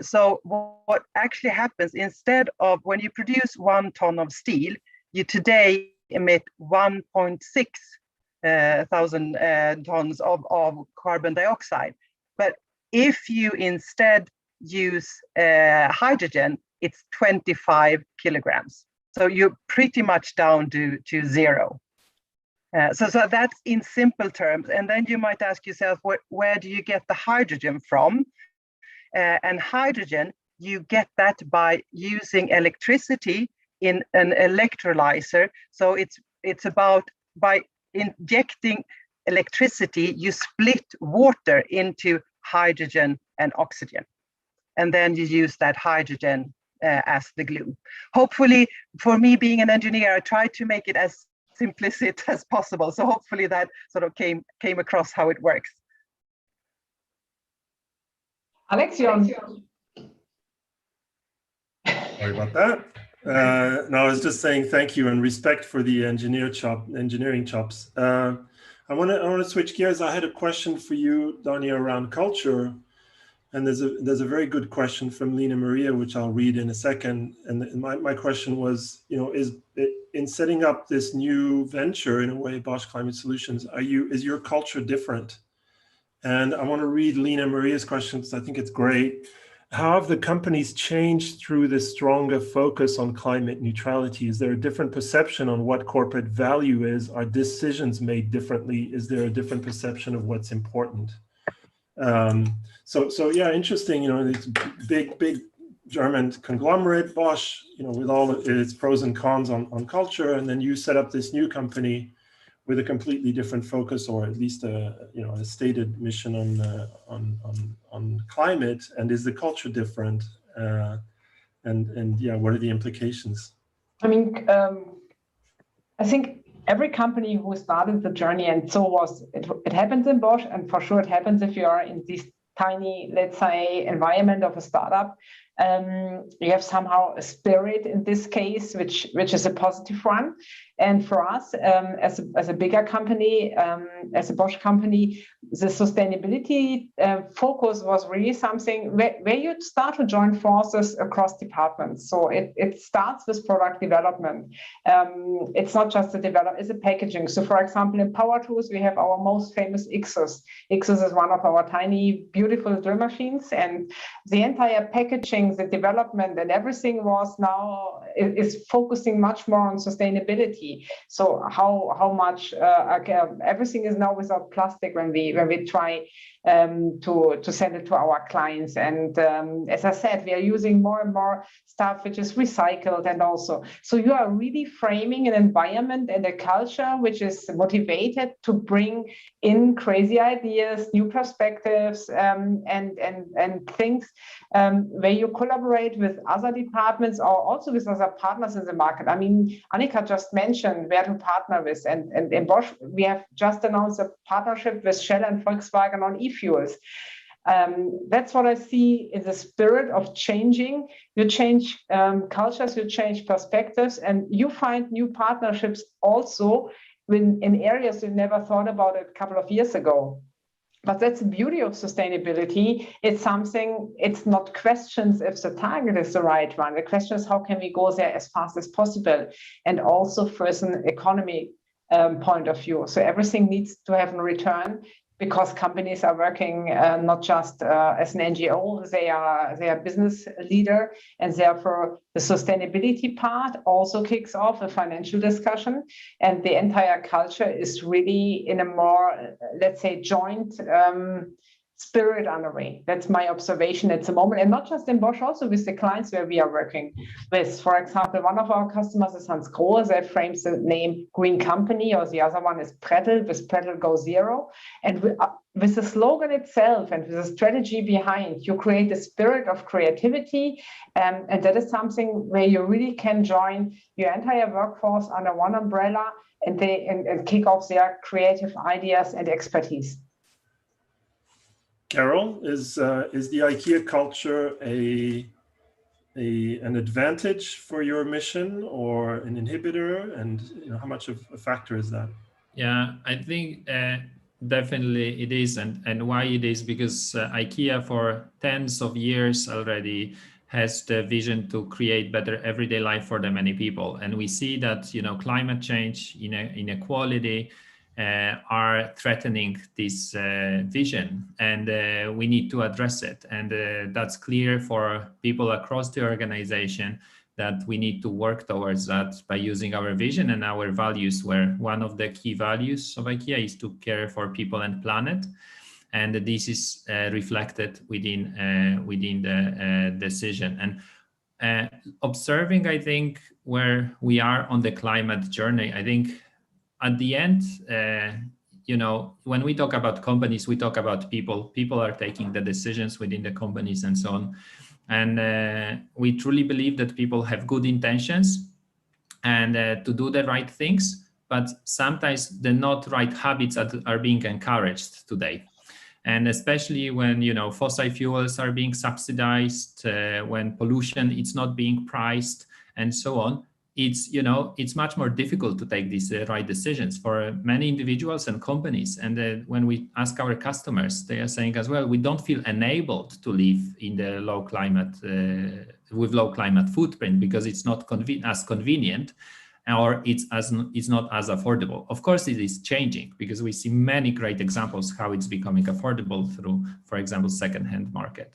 So what actually happens, instead of when you produce 1 ton of steel, you today emit 1.6 thousand tons of carbon dioxide. But if you instead use hydrogen, it's 25 kilograms. So you're pretty much down to zero. So that's in simple terms. And then you might ask yourself, where do you get the hydrogen from? And hydrogen, you get that by using electricity in an electrolyzer. So it's about by injecting electricity, you split water into hydrogen and oxygen. And then you use that hydrogen as the glue. Hopefully, for me being an engineer, I tried to make it as simplistic as possible. So hopefully that sort of came across how it works. Alex, you're on. Sorry about that. No, I was just saying thank you and respect for the engineering chops. I want to switch gears. I had a question for you, Dania, around culture, and there's a very good question from Lena Maria, which I'll read in a second. And my question was, is it, in setting up this new venture, in a way, Bosch Climate Solutions, is your culture different? And I want to read Lena Maria's question because I think it's great. How have the companies changed through this stronger focus on climate neutrality? Is there a different perception on what corporate value is? Are decisions made differently? Is there a different perception of what's important? So yeah, interesting. It's big German conglomerate, Bosch. With all its pros and cons on culture, and then you set up this new company with a completely different focus, or at least a stated mission on climate. And is the culture different? And yeah, what are the implications? I mean, I think every company who started the journey, and so was it happens in Bosch, and for sure it happens if you are in this tiny, let's say, environment of a startup. You have somehow a spirit in this case, which is a positive one. And for us, as a bigger company, as a Bosch company, the sustainability focus was really something where you start to join forces across departments. So it starts with product development. It's not just the development, it's the packaging. So for example, in power tools, we have our most famous Ixus. Ixus is one of our tiny, beautiful drill machines, and the entire packaging, the development and everything is focusing much more on sustainability. So how much everything is now without plastic when we try to send it to our clients. And as I said, we are using more and more stuff which is recycled, and also so you are really framing an environment and a culture which is motivated to bring in crazy ideas, new perspectives, and things where you collaborate with other departments or also with other partners in the market. I mean, Annika just mentioned where to partner with, and in Bosch we have just announced a partnership with Shell and Volkswagen on e-fuels. That's what I see in the spirit of changing. You change cultures, you change perspectives, and you find new partnerships also in areas you never thought about it a couple of years ago. But that's the beauty of sustainability. It's something, it's not questions if the target is the right one. The question is how can we go there as fast as possible? And also first an economy point of view. So everything needs to have a return, because companies are working not just as an NGO, they are business leader, and therefore the sustainability part also kicks off a financial discussion, and the entire culture is really in a more, let's say, joint spirit underway. That's my observation at the moment, and not just in Bosch, also with the clients where we are working with. For example, one of our customers is Hans Grohe, that frames the name Green Company, or the other one is Prettl, with Prettl Go Zero. And with the slogan itself and with the strategy behind, you create a spirit of creativity, and that is something where you really can join your entire workforce under one umbrella and kick off their creative ideas and expertise. Carol, is the IKEA culture an advantage for your mission or an inhibitor, and how much of a factor is that? Yeah, I think definitely it is, and why it is because IKEA for tens of years already has the vision to create better everyday life for the many people, and we see that climate change, inequality are threatening this vision, and we need to address it. And that's clear for people across the organization, that we need to work towards that by using our vision and our values, where one of the key values of IKEA is to care for people and planet. And this is reflected within the decision. And observing, I think, where we are on the climate journey, I think at the end, when we talk about companies, we talk about people. People are taking the decisions within the companies and so on. And we truly believe that people have good intentions and to do the right things, but sometimes the not right habits are being encouraged today. And especially when fossil fuels are being subsidized, when pollution is not being priced, and so on, it's much more difficult to take these right decisions for many individuals and companies. And when we ask our customers, they are saying as well, we don't feel enabled to live in the low climate with low climate footprint, because it's not as convenient, or it's not as affordable. Of course, it is changing, because we see many great examples how it's becoming affordable through, for example, second-hand market.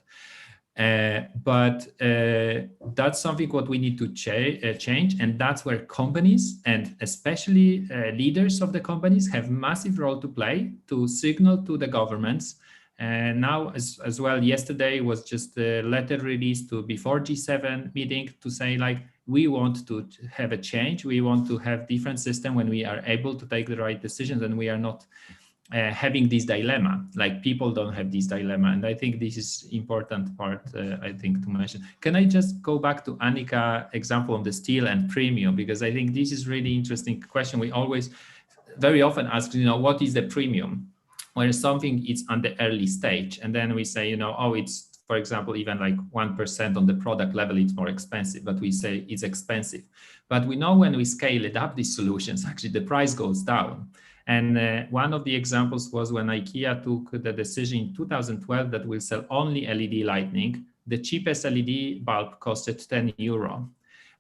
But that's something what we need to change, and that's where companies, and especially leaders of the companies, have massive role to play to signal to the governments. And now as well, yesterday was just a letter released to before G7 meeting to say, like, we want to have a change. We want to have different system when we are able to take the right decisions, and we are not having this dilemma. Like people don't have this dilemma, and I think this is important part. I think to mention. Can I just go back to Annika example on the steel and premium, because I think this is really interesting question. We always very often ask, what is the premium when something is on the early stage, and then we say, oh, it's, for example, even like 1% on the product level, it's more expensive, but we say it's expensive. But we know when we scale it up, these solutions, actually the price goes down. And one of the examples was when IKEA took the decision in 2012 that we'll sell only LED lighting. The cheapest LED bulb costed 10 euro.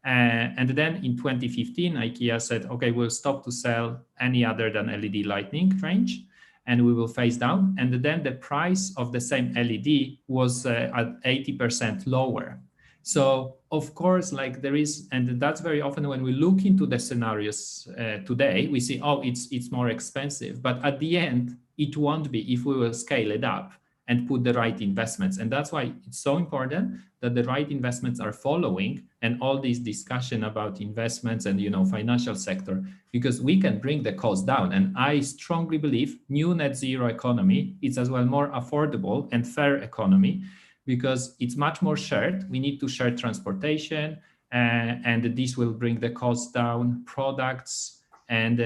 And then in 2015, IKEA said, okay, we'll stop to sell any other than LED lighting range, and we will phase down. And then the price of the same LED was at 80% lower. So of course, like there is, and that's very often when we look into the scenarios today, we see, oh, it's more expensive. But at the end, it won't be if we will scale it up and put the right investments. And that's why it's so important that the right investments are following, and all this discussion about investments and financial sector, because we can bring the cost down. And I strongly believe new net zero economy is as well more affordable and fair economy, because it's much more shared. We need to share transportation, and this will bring the cost down, products, and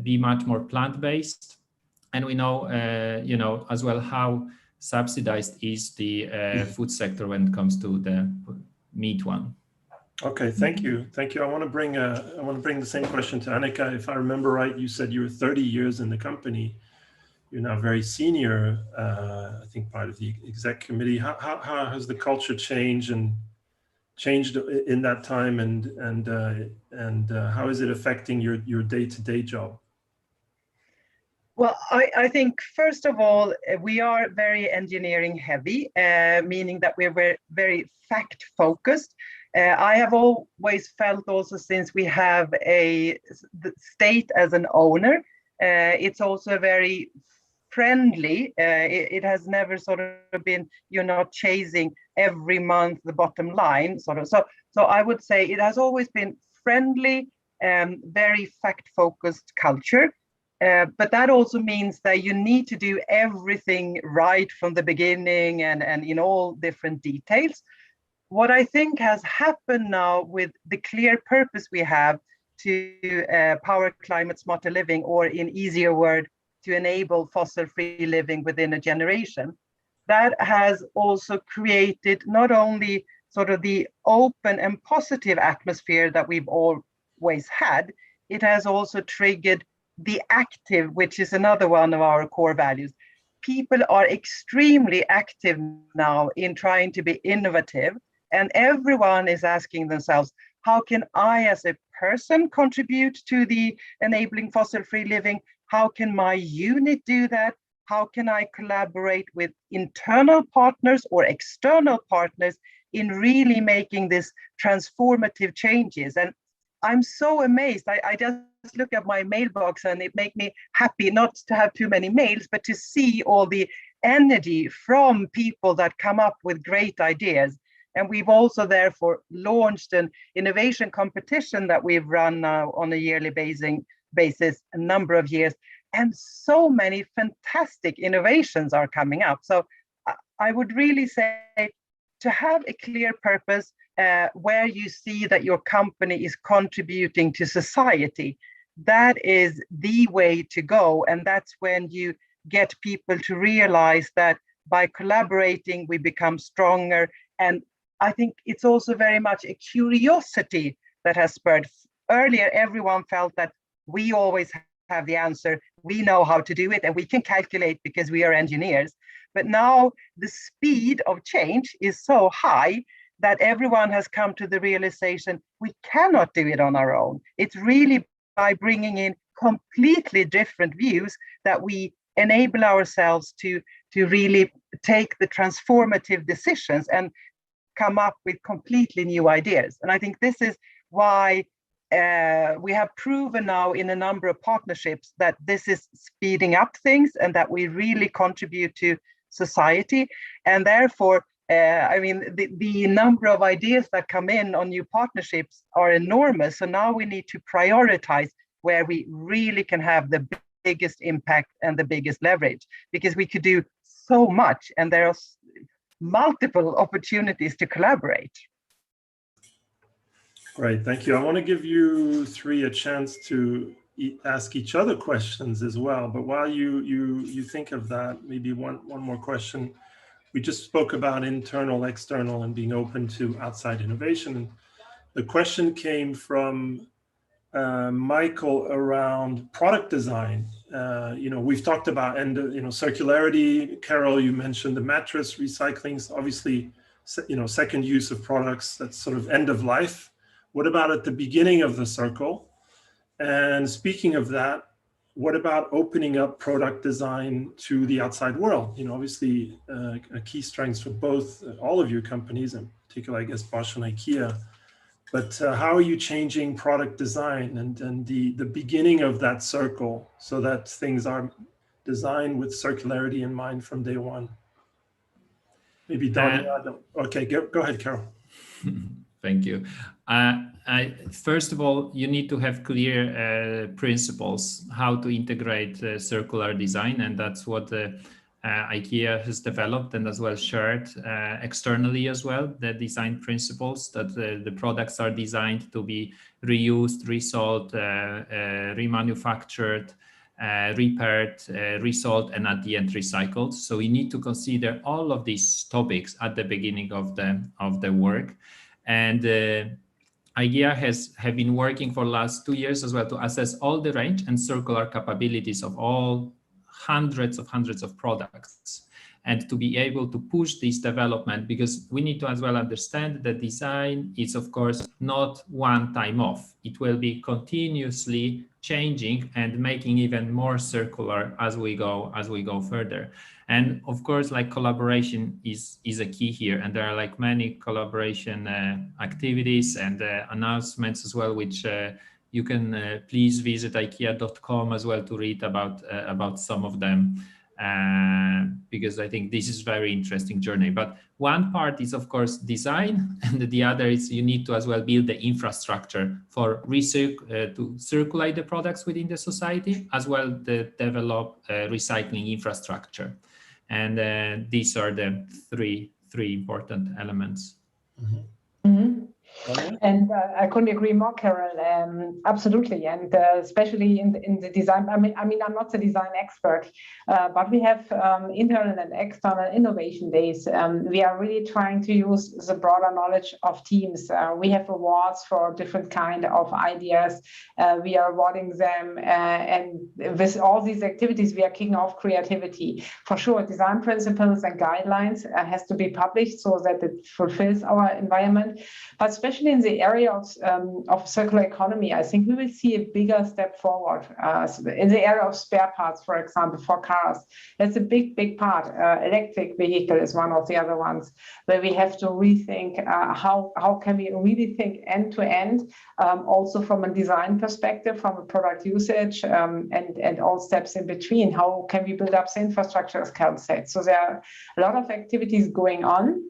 be much more plant-based. And we know, as well how subsidized is the food sector when it comes to the meat one. Okay, thank you. I want to bring the same question to Annika. If I remember right, you said you were 30 years in the company. You're now very senior, I think part of the exec committee. How has the culture changed in that time, and how is it affecting your day-to-day job? Well, I think first of all, we are very engineering heavy, meaning that we're very, very fact focused. I have always felt also, since we have the state as an owner, it's also very friendly. It has never sort of been, you're not chasing every month the bottom line sort of. So I would say it has always been friendly, very fact focused culture. But that also means that you need to do everything right from the beginning and in all different details. What I think has happened now with the clear purpose we have to power climate smarter living, or in easier word, to enable fossil-free living within a generation, that has also created not only sort of the open and positive atmosphere that we've always had, it has also triggered the active, which is another one of our core values. People are extremely active now in trying to be innovative, and everyone is asking themselves, how can I as a person contribute to the enabling fossil-free living? How can my unit do that? How can I collaborate with internal partners or external partners in really making this transformative changes? And I'm so amazed. I just look at my mailbox and it makes me happy not to have too many mails, but to see all the energy from people that come up with great ideas. And we've also therefore launched an innovation competition that we've run now on a yearly basis a number of years. And so many fantastic innovations are coming up. So I would really say to have a clear purpose where you see that your company is contributing to society, that is the way to go. And that's when you get people to realize that by collaborating, we become stronger. And I think it's also very much a curiosity that has spurred. Earlier, everyone felt that we always have the answer, we know how to do it, and we can calculate because we are engineers. But now the speed of change is so high that everyone has come to the realization we cannot do it on our own. It's really by bringing in completely different views that we enable ourselves to really take the transformative decisions and come up with completely new ideas. And I think this is why we have proven now in a number of partnerships that this is speeding up things and that we really contribute to society. And therefore, I mean, the number of ideas that come in on new partnerships are enormous. So now we need to prioritize where we really can have the biggest impact and the biggest leverage, because we could do so much and there are multiple opportunities to collaborate. Great, thank you. I want to give you three a chance to ask each other questions as well. But while you think of that, maybe one more question. We just spoke about internal, external, and being open to outside innovation. And the question came from Michael around product design. We've talked about circularity. Carol, you mentioned the mattress recycling. So obviously, second use of products, that's sort of end of life. What about at the beginning of the circle? And speaking of that, what about opening up product design to the outside world? Obviously a key strength for all of your companies, in particular, I guess, Bosch and IKEA. But how are you changing product design and the beginning of that circle so that things are designed with circularity in mind from day one? Maybe Donia. Okay, go ahead, Carol. Thank you. First of all, you need to have clear principles how to integrate circular design, and that's what IKEA has developed and as well shared externally as well, the design principles that the products are designed to be reused, resold, remanufactured, repaired, resold, and at the end recycled. So we need to consider all of these topics at the beginning of the work. And IKEA have been working for the last 2 years as well to assess all the range and circular capabilities of all hundreds of products, and to be able to push this development, because we need to as well understand that design is of course not one time off. It will be continuously changing and making even more circular as we go further. And of course, like collaboration is a key here, and there are like many collaboration activities and announcements as well, which you can please visit IKEA.com as well to read about some of them, because I think this is very interesting journey. But one part is of course design, and the other is you need to as well build the infrastructure for to circulate the products within the society, as well to develop recycling infrastructure. And these are the three important elements. Mm-hmm. Mm-hmm. And I couldn't agree more, Carol. Absolutely, and especially in the design. I mean, I'm not the design expert, but we have internal and external innovation days. We are really trying to use the broader knowledge of teams. We have awards for different kind of ideas. We are awarding them, and with all these activities, we are kicking off creativity. For sure, design principles and guidelines has to be published so that it fulfills our environment, but especially in the area of circular economy, I think we will see a bigger step forward in the area of spare parts, for example, for cars. That's a big part. Electric vehicle is one of the other ones where we have to rethink how can we really think end to end, also from a design perspective, from a product usage, and all steps in between. How can we build up the infrastructure, as Carol said? So there are a lot of activities going on.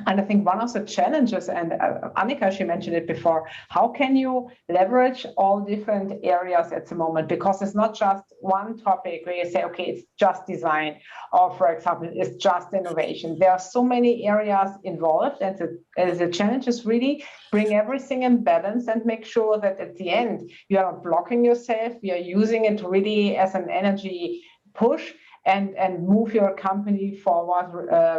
And I think one of the challenges, and Annika, she mentioned it before, how can you leverage all different areas at the moment? Because it's not just one topic where you say, okay, it's just design, or for example, it's just innovation. There are so many areas involved, and the challenge is really bring everything in balance and make sure that at the end, you are not blocking yourself, you are using it really as an energy push, and move your company forward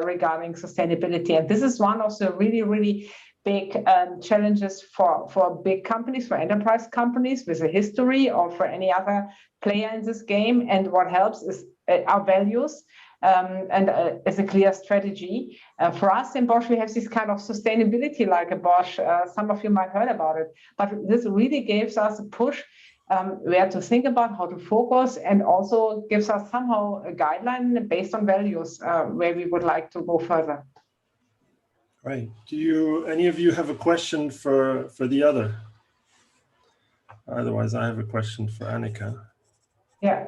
regarding sustainability. And this is one of the really big challenges for big companies, for enterprise companies with a history, or for any other player in this game. And what helps is our values, and is a clear strategy. For us in Bosch, we have this kind of sustainability like a Bosch. Some of you might have heard about it, but this really gives us a push where to think about, how to focus, and also gives us somehow a guideline based on values where we would like to go further. Right. Do any of you have a question for the other? Otherwise, I have a question for Annika. Yeah.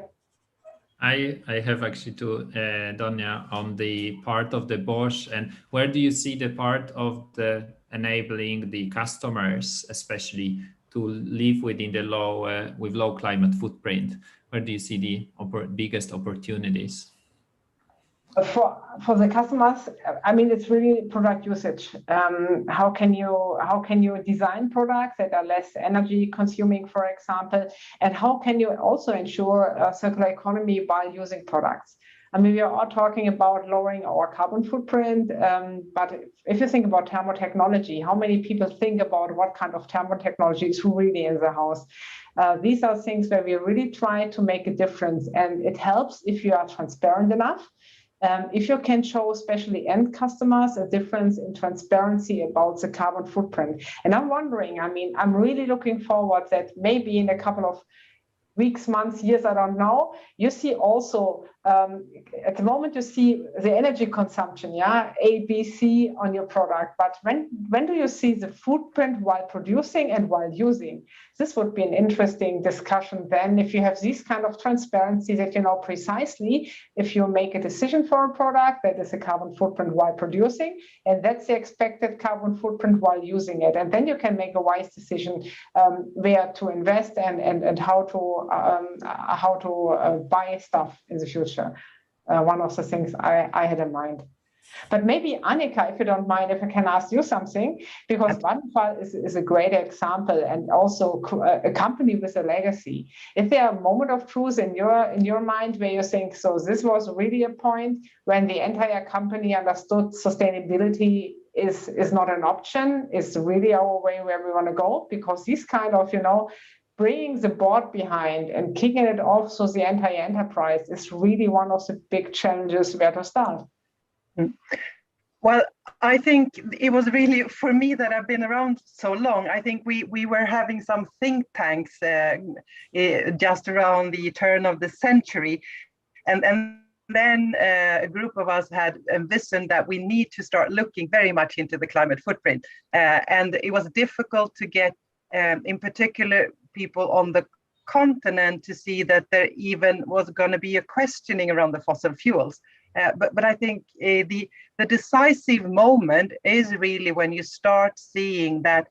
I have actually to Donia on the part of the Bosch, and where do you see the part of the enabling the customers, especially, to live within the low climate footprint? where do you see the biggest opportunities? For the customers, I mean, it's really product usage. How can you design products that are less energy consuming, for example, and how can you also ensure a circular economy while using products? I mean, we are all talking about lowering our carbon footprint, but if you think about thermotechnology, how many people think about what kind of thermotechnology is really in the house? These are things where we really try to make a difference, and it helps if you are transparent enough. If you can show especially end customers a difference in transparency about the carbon footprint. And I'm wondering, I mean, I'm really looking forward that maybe in a couple of weeks, months, years, I don't know, you see also, at the moment you see the energy consumption, yeah, A, B, C on your product, but when do you see the footprint while producing and while using? This would be an interesting discussion then, if you have this kind of transparency that you know precisely if you make a decision for a product that is a carbon footprint while producing, and that's the expected carbon footprint while using it. And then you can make a wise decision where to invest and how to buy stuff in the future. One of the things I had in mind. But maybe Annika, if you don't mind, if I can ask you something, because Vattenfall is a great example and also a company with a legacy. Is there a moment of truth in your mind where you think, so this was really a point when the entire company understood sustainability is not an option, is really our way where we want to go? Because this kind of, you know, bringing the board behind and kicking it off so the entire enterprise is really one of the big challenges where to start. Well, I think it was really, for me that I've been around so long, I think we were having some think tanks just around the turn of the century. And then a group of us had envisioned that we need to start looking very much into the climate footprint. And it was difficult to get, in particular, people on the continent to see that there even was going to be a questioning around the fossil fuels. But I think the decisive moment is really when you start seeing that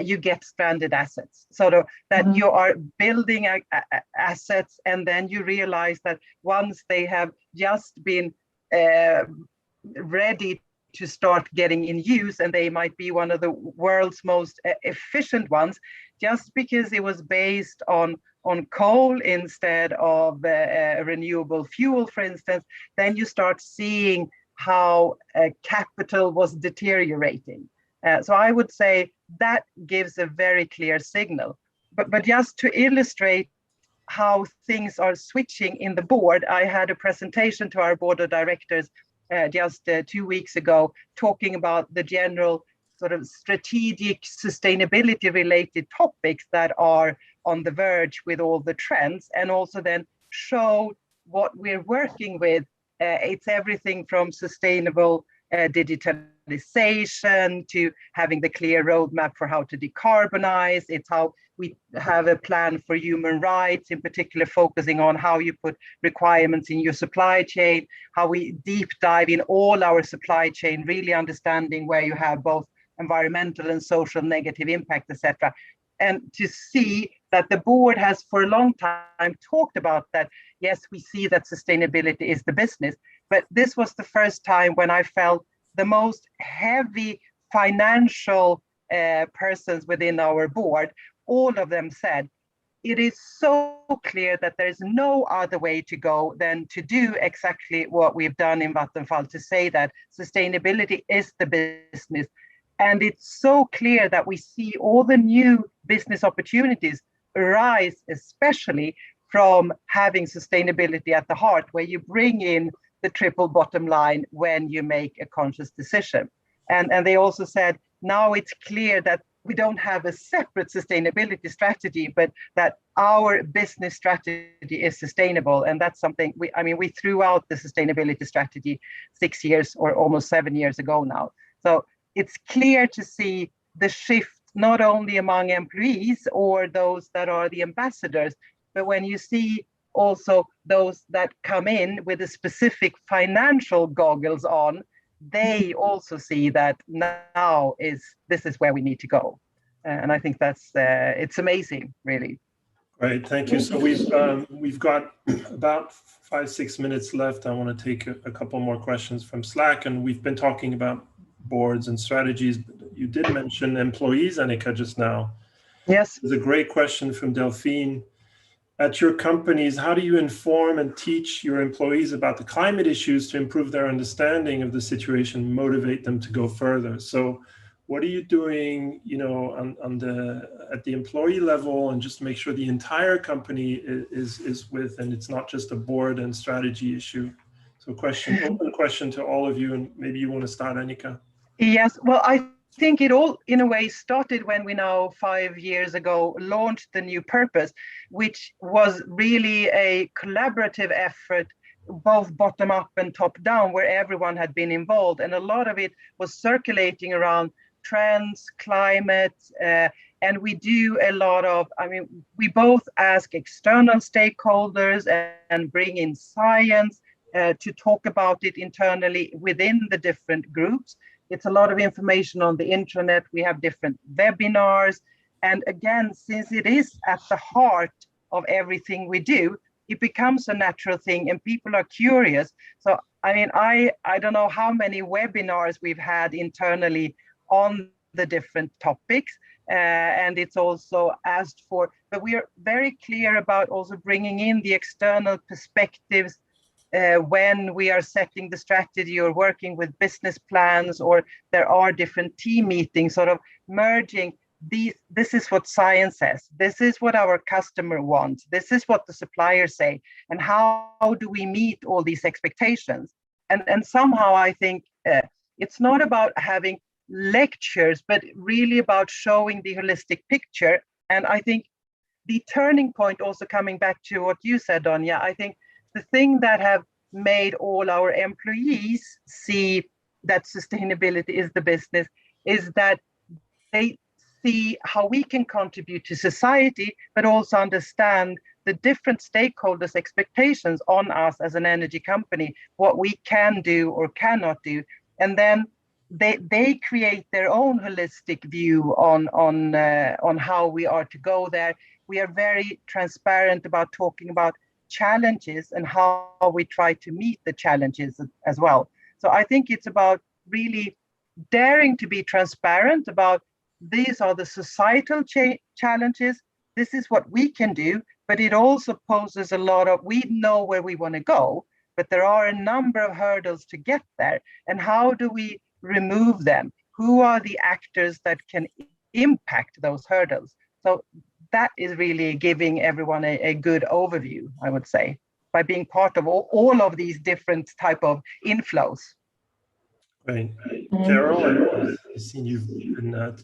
you get stranded assets, sort of that you are building assets, and then you realize that once they have just been ready to start getting in use, and they might be one of the world's most efficient ones, just because it was based on coal instead of renewable fuel, for instance, then you start seeing how capital was deteriorating. So I would say that gives a very clear signal. But just to illustrate how things are switching in the board, I had a presentation to our board of directors just 2 weeks ago, talking about the general sort of strategic sustainability related topics that are on the verge with all the trends, and also then show what we're working with. It's everything from sustainable digitalization to having the clear roadmap for how to decarbonize. It's how we have a plan for human rights, in particular focusing on how you put requirements in your supply chain, how we deep dive in all our supply chain, really understanding where you have both environmental and social negative impact, etc. And to see that the board has for a long time talked about that, yes, we see that sustainability is the business, but this was the first time when I felt the most heavy financial persons within our board, all of them said, it is so clear that there is no other way to go than to do exactly what we've done in Vattenfall, to say that sustainability is the business. And it's so clear that we see all the new business opportunities arise, especially from having sustainability at the heart, where you bring in the triple bottom line when you make a conscious decision. And they also said, now it's clear that we don't have a separate sustainability strategy, but that our business strategy is sustainable. And that's something we threw out the sustainability strategy 6 years or almost 7 years ago now. So it's clear to see the shift, not only among employees or those that are the ambassadors, but when you see also those that come in with a specific financial goggles on, they also see that this is where we need to go. And I think that's, it's amazing, really. Great, thank you. So we've got about 5-6 minutes left. I want to take a couple more questions from Slack, and we've been talking about boards and strategies. You did mention employees, Annika, just now. Yes. There's a great question from Delphine. At your companies, how do you inform and teach your employees about the climate issues to improve their understanding of the situation, motivate them to go further? So what are you doing, you know, at the employee level, and just to make sure the entire company is with, and it's not just a board and strategy issue? So open question to all of you, and maybe you want to start, Annika. Yes, well, I think it all in a way started when we now 5 years ago launched the new purpose, which was really a collaborative effort, both bottom up and top down, where everyone had been involved. And a lot of it was circulating around trends, climate, and we do a lot of, I mean, we both ask external stakeholders and bring in science to talk about it internally within the different groups. It's a lot of information on the intranet. We have different webinars. And again, since it is at the heart of everything we do, it becomes a natural thing and people are curious. So, I mean, I don't know how many webinars we've had internally on the different topics. And it's also asked for, but we are very clear about also bringing in the external perspectives when we are setting the strategy or working with business plans, or there are different team meetings, sort of merging these. This is what science says. This is what our customer wants. This is what the suppliers say. And how do we meet all these expectations? And somehow I think it's not about having lectures, but really about showing the holistic picture. And I think the turning point, also coming back to what you said, Donya, I think the thing that have made all our employees see that sustainability is the business is that they see how we can contribute to society, but also understand the different stakeholders' expectations on us as an energy company, what we can do or cannot do. And then they create their own holistic view on how we are to go there. We are very transparent about talking about challenges and how we try to meet the challenges as well. So I think it's about really daring to be transparent about these are the societal challenges. This is what we can do, but it also poses a lot of, we know where we want to go, but there are a number of hurdles to get there. And how do we remove them? Who are the actors that can impact those hurdles? So that is really giving everyone a good overview, I would say, by being part of all of these different type of inflows. Great. Carol, I've seen you've been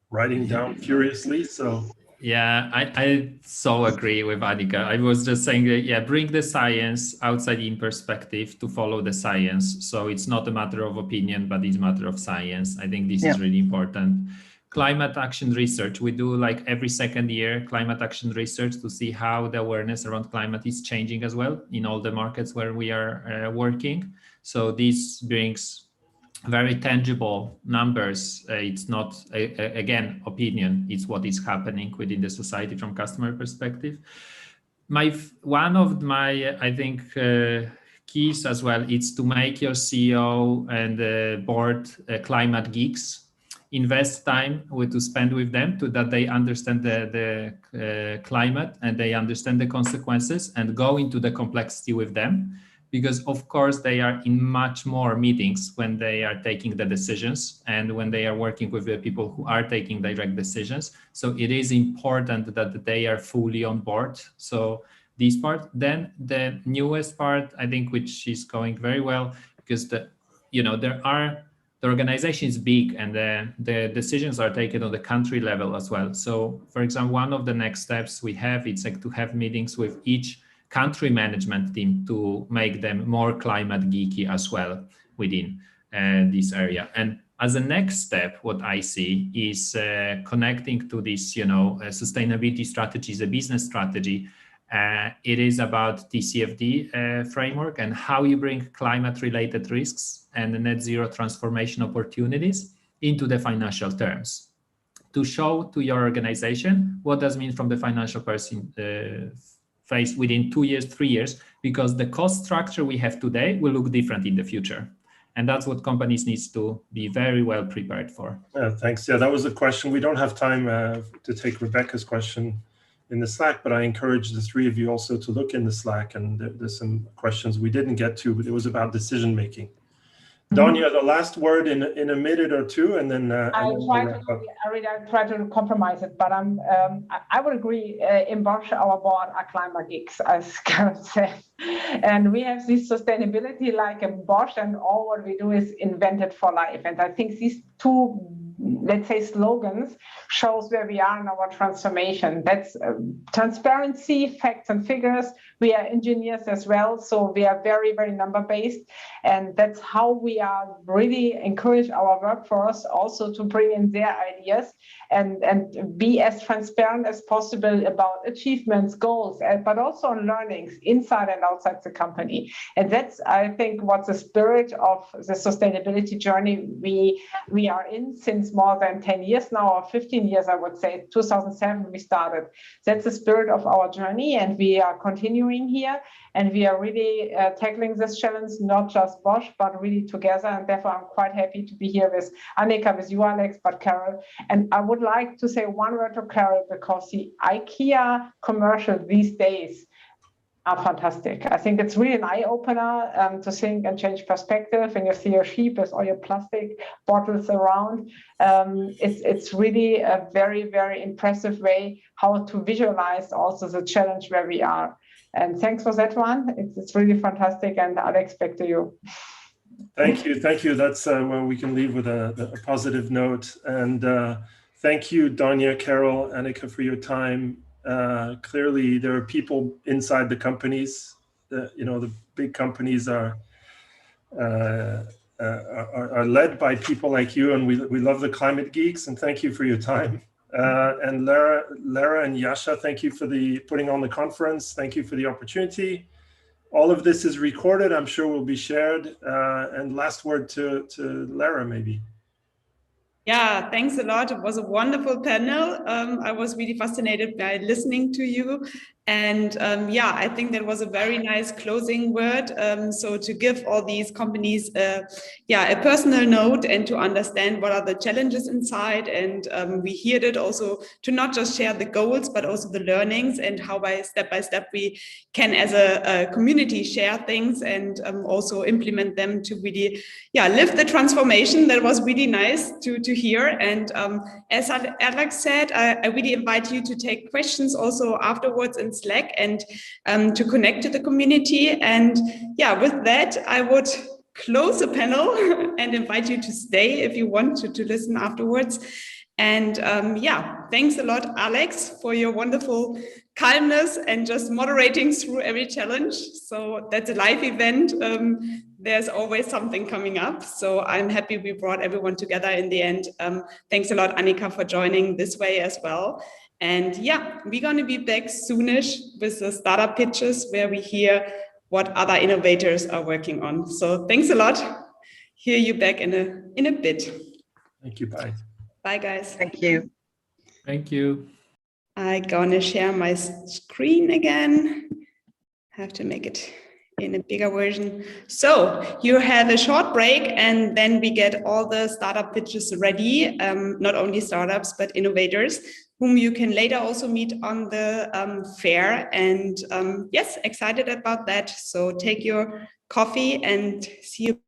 writing down furiously, so. Yeah, I so agree with Annika. I was just saying that, yeah, bring the science outside in perspective to follow the science. So it's not a matter of opinion, but it's a matter of science. I think this is really important. Climate action research. We do like every second year climate action research to see how the awareness around climate is changing as well in all the markets where we are working. So this brings very tangible numbers. It's not, again, opinion. It's what is happening within the society from customer perspective. One of my, I think, keys as well, is to make your CEO and board climate geeks. Invest time to spend with them to that they understand the climate and they understand the consequences, and go into the complexity with them. Because of course they are in much more meetings when they are taking the decisions and when they are working with the people who are taking direct decisions. So it is important that they are fully on board. So this part, then the newest part, I think, which is going very well, because the organization is big and the decisions are taken on the country level as well. So for example, one of the next steps we have, it's like to have meetings with each country management team to make them more climate geeky as well within this area. And as a next step, what I see is connecting to this, sustainability strategy is a business strategy. It is about TCFD framework and how you bring climate-related risks and net zero transformation opportunities into the financial terms to show to your organization what does mean from the financial person phase within 2 years, 3 years, because the cost structure we have today will look different in the future. And that's what companies needs to be very well prepared for. Thanks. Yeah, that was a question. We don't have time to take Rebecca's question in the Slack, but I encourage the three of you also to look in the Slack, and there's some questions we didn't get to, but it was about decision making. Donia, the last word in a minute or two, and then I try to compromise it, but I would agree. In Bosch, our board are climate geeks, as Karen said, and we have this sustainability like in Bosch, and all what we do is invented for life. And I think these two, let's say, slogans shows where we are in our transformation. That's transparency, facts and figures. We are engineers as well, so we are very, very number-based, and that's how we are really encourage our workforce also to bring in their ideas and be as transparent as possible about achievements, goals, but also on learnings inside and outside the company. And that's, I think, what the spirit of the sustainability journey we are in since more than 10 years now, or 15 years, I would say. 2007 we started. That's the spirit of our journey, and we are continuing here, and we are really tackling this challenge, not just Bosch, but really together. And therefore, I'm quite happy to be here with Annika, with you, Alex, but Carol. And I would like to say one word to Carol, because the IKEA commercial these days are fantastic. I think it's really an eye-opener to think and change perspective. When you see a sheep with all your plastic bottles around, it's really a very, very impressive way how to visualize also the challenge where we are. And thanks for that one. It's really fantastic. And Alex, back to you. Thank you. That's where we can leave with a positive note. And thank you, Donia, Carol, Annika, for your time. Clearly, there are people inside the companies. The big companies are led by people like you, and we love the climate geeks. And thank you for your time. And Lara and Yasha, thank you for putting on the conference. Thank you for the opportunity. All of this is recorded. I'm sure will be shared. And last word to Lara, maybe. Yeah, thanks a lot. It was a wonderful panel. I was really fascinated by listening to you. And yeah, I think that was a very nice closing word. So to give all these companies a personal note and to understand what are the challenges inside. And we heard it also to not just share the goals, but also the learnings and how by step we can as a community share things and also implement them to really live the transformation. That was really nice to hear. And as Alex said, I really invite you to take questions also afterwards in Slack and to connect to the community. And with that, I would close the panel and invite you to stay if you want to listen afterwards. And thanks a lot, Alex, for your wonderful calmness and just moderating through every challenge. So that's a live event. There's always something coming up. So I'm happy we brought everyone together in the end. Thanks a lot, Annika, for joining this way as well. And we're going to be back soonish with the startup pitches where we hear what other innovators are working on. So thanks a lot. Hear you back in a bit. Thank you. Bye. Bye, guys. Thank you. Thank you. I'm gonna share my screen again. Have to make it in a bigger version. So you have a short break and then we get all the startup pitches ready, not only startups, but innovators whom you can later also meet on the fair. And yes, excited about that. So take your coffee and see you.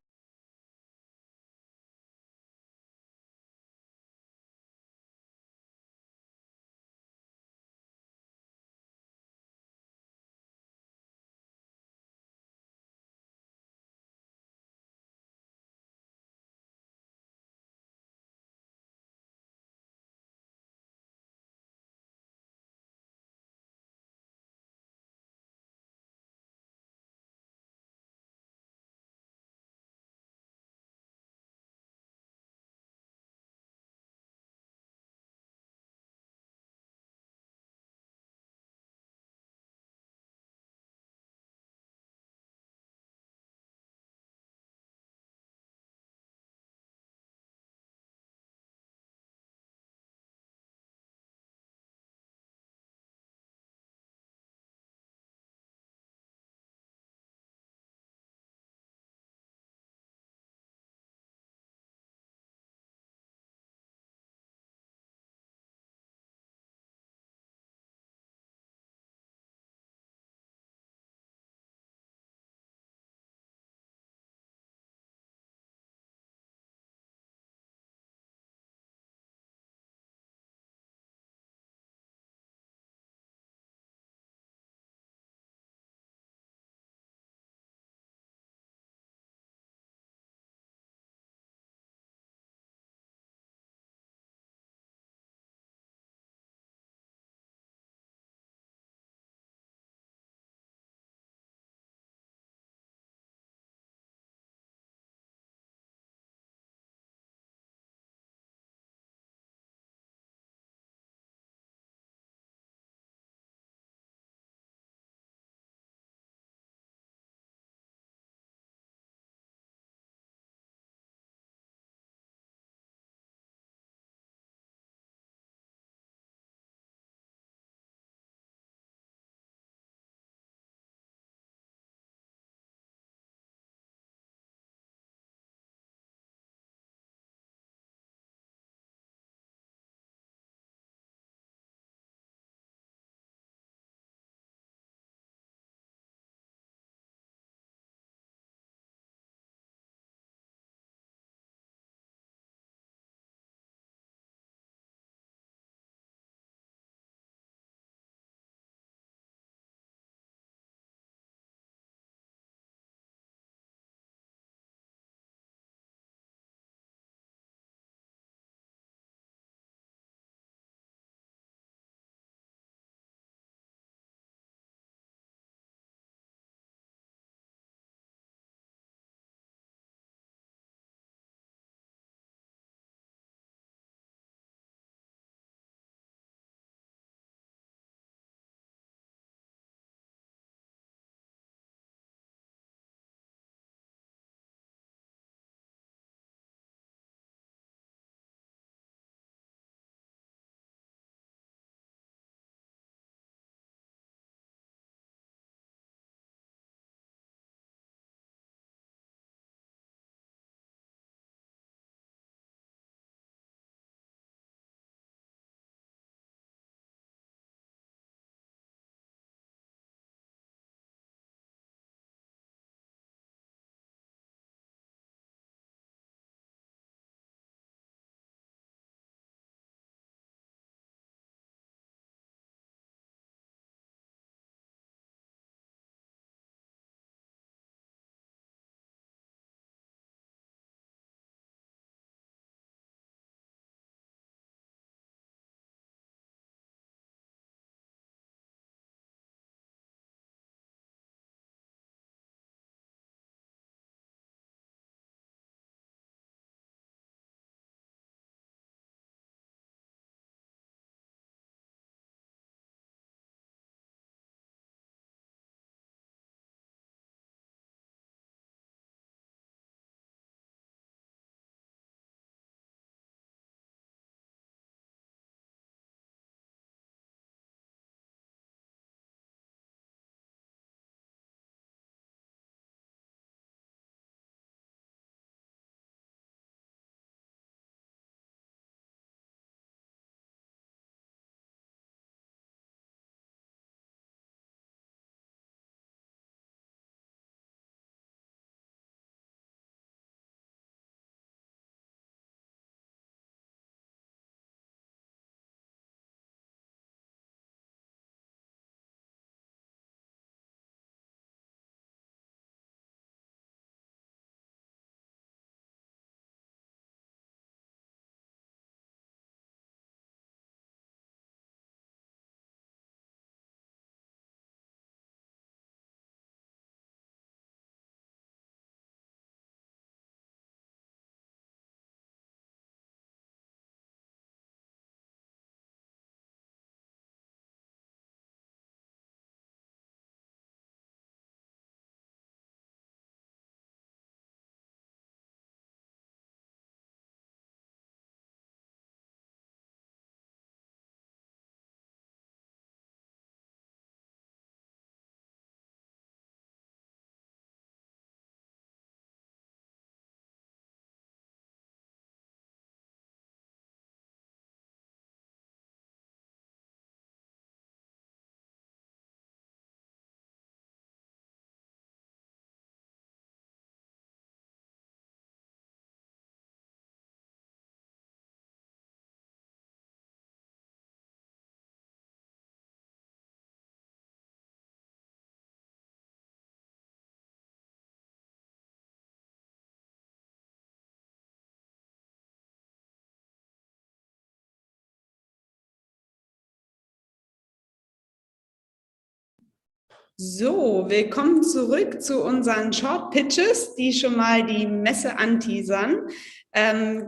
So, willkommen zurück zu unseren Short Pitches, die schon mal die Messe anteasern.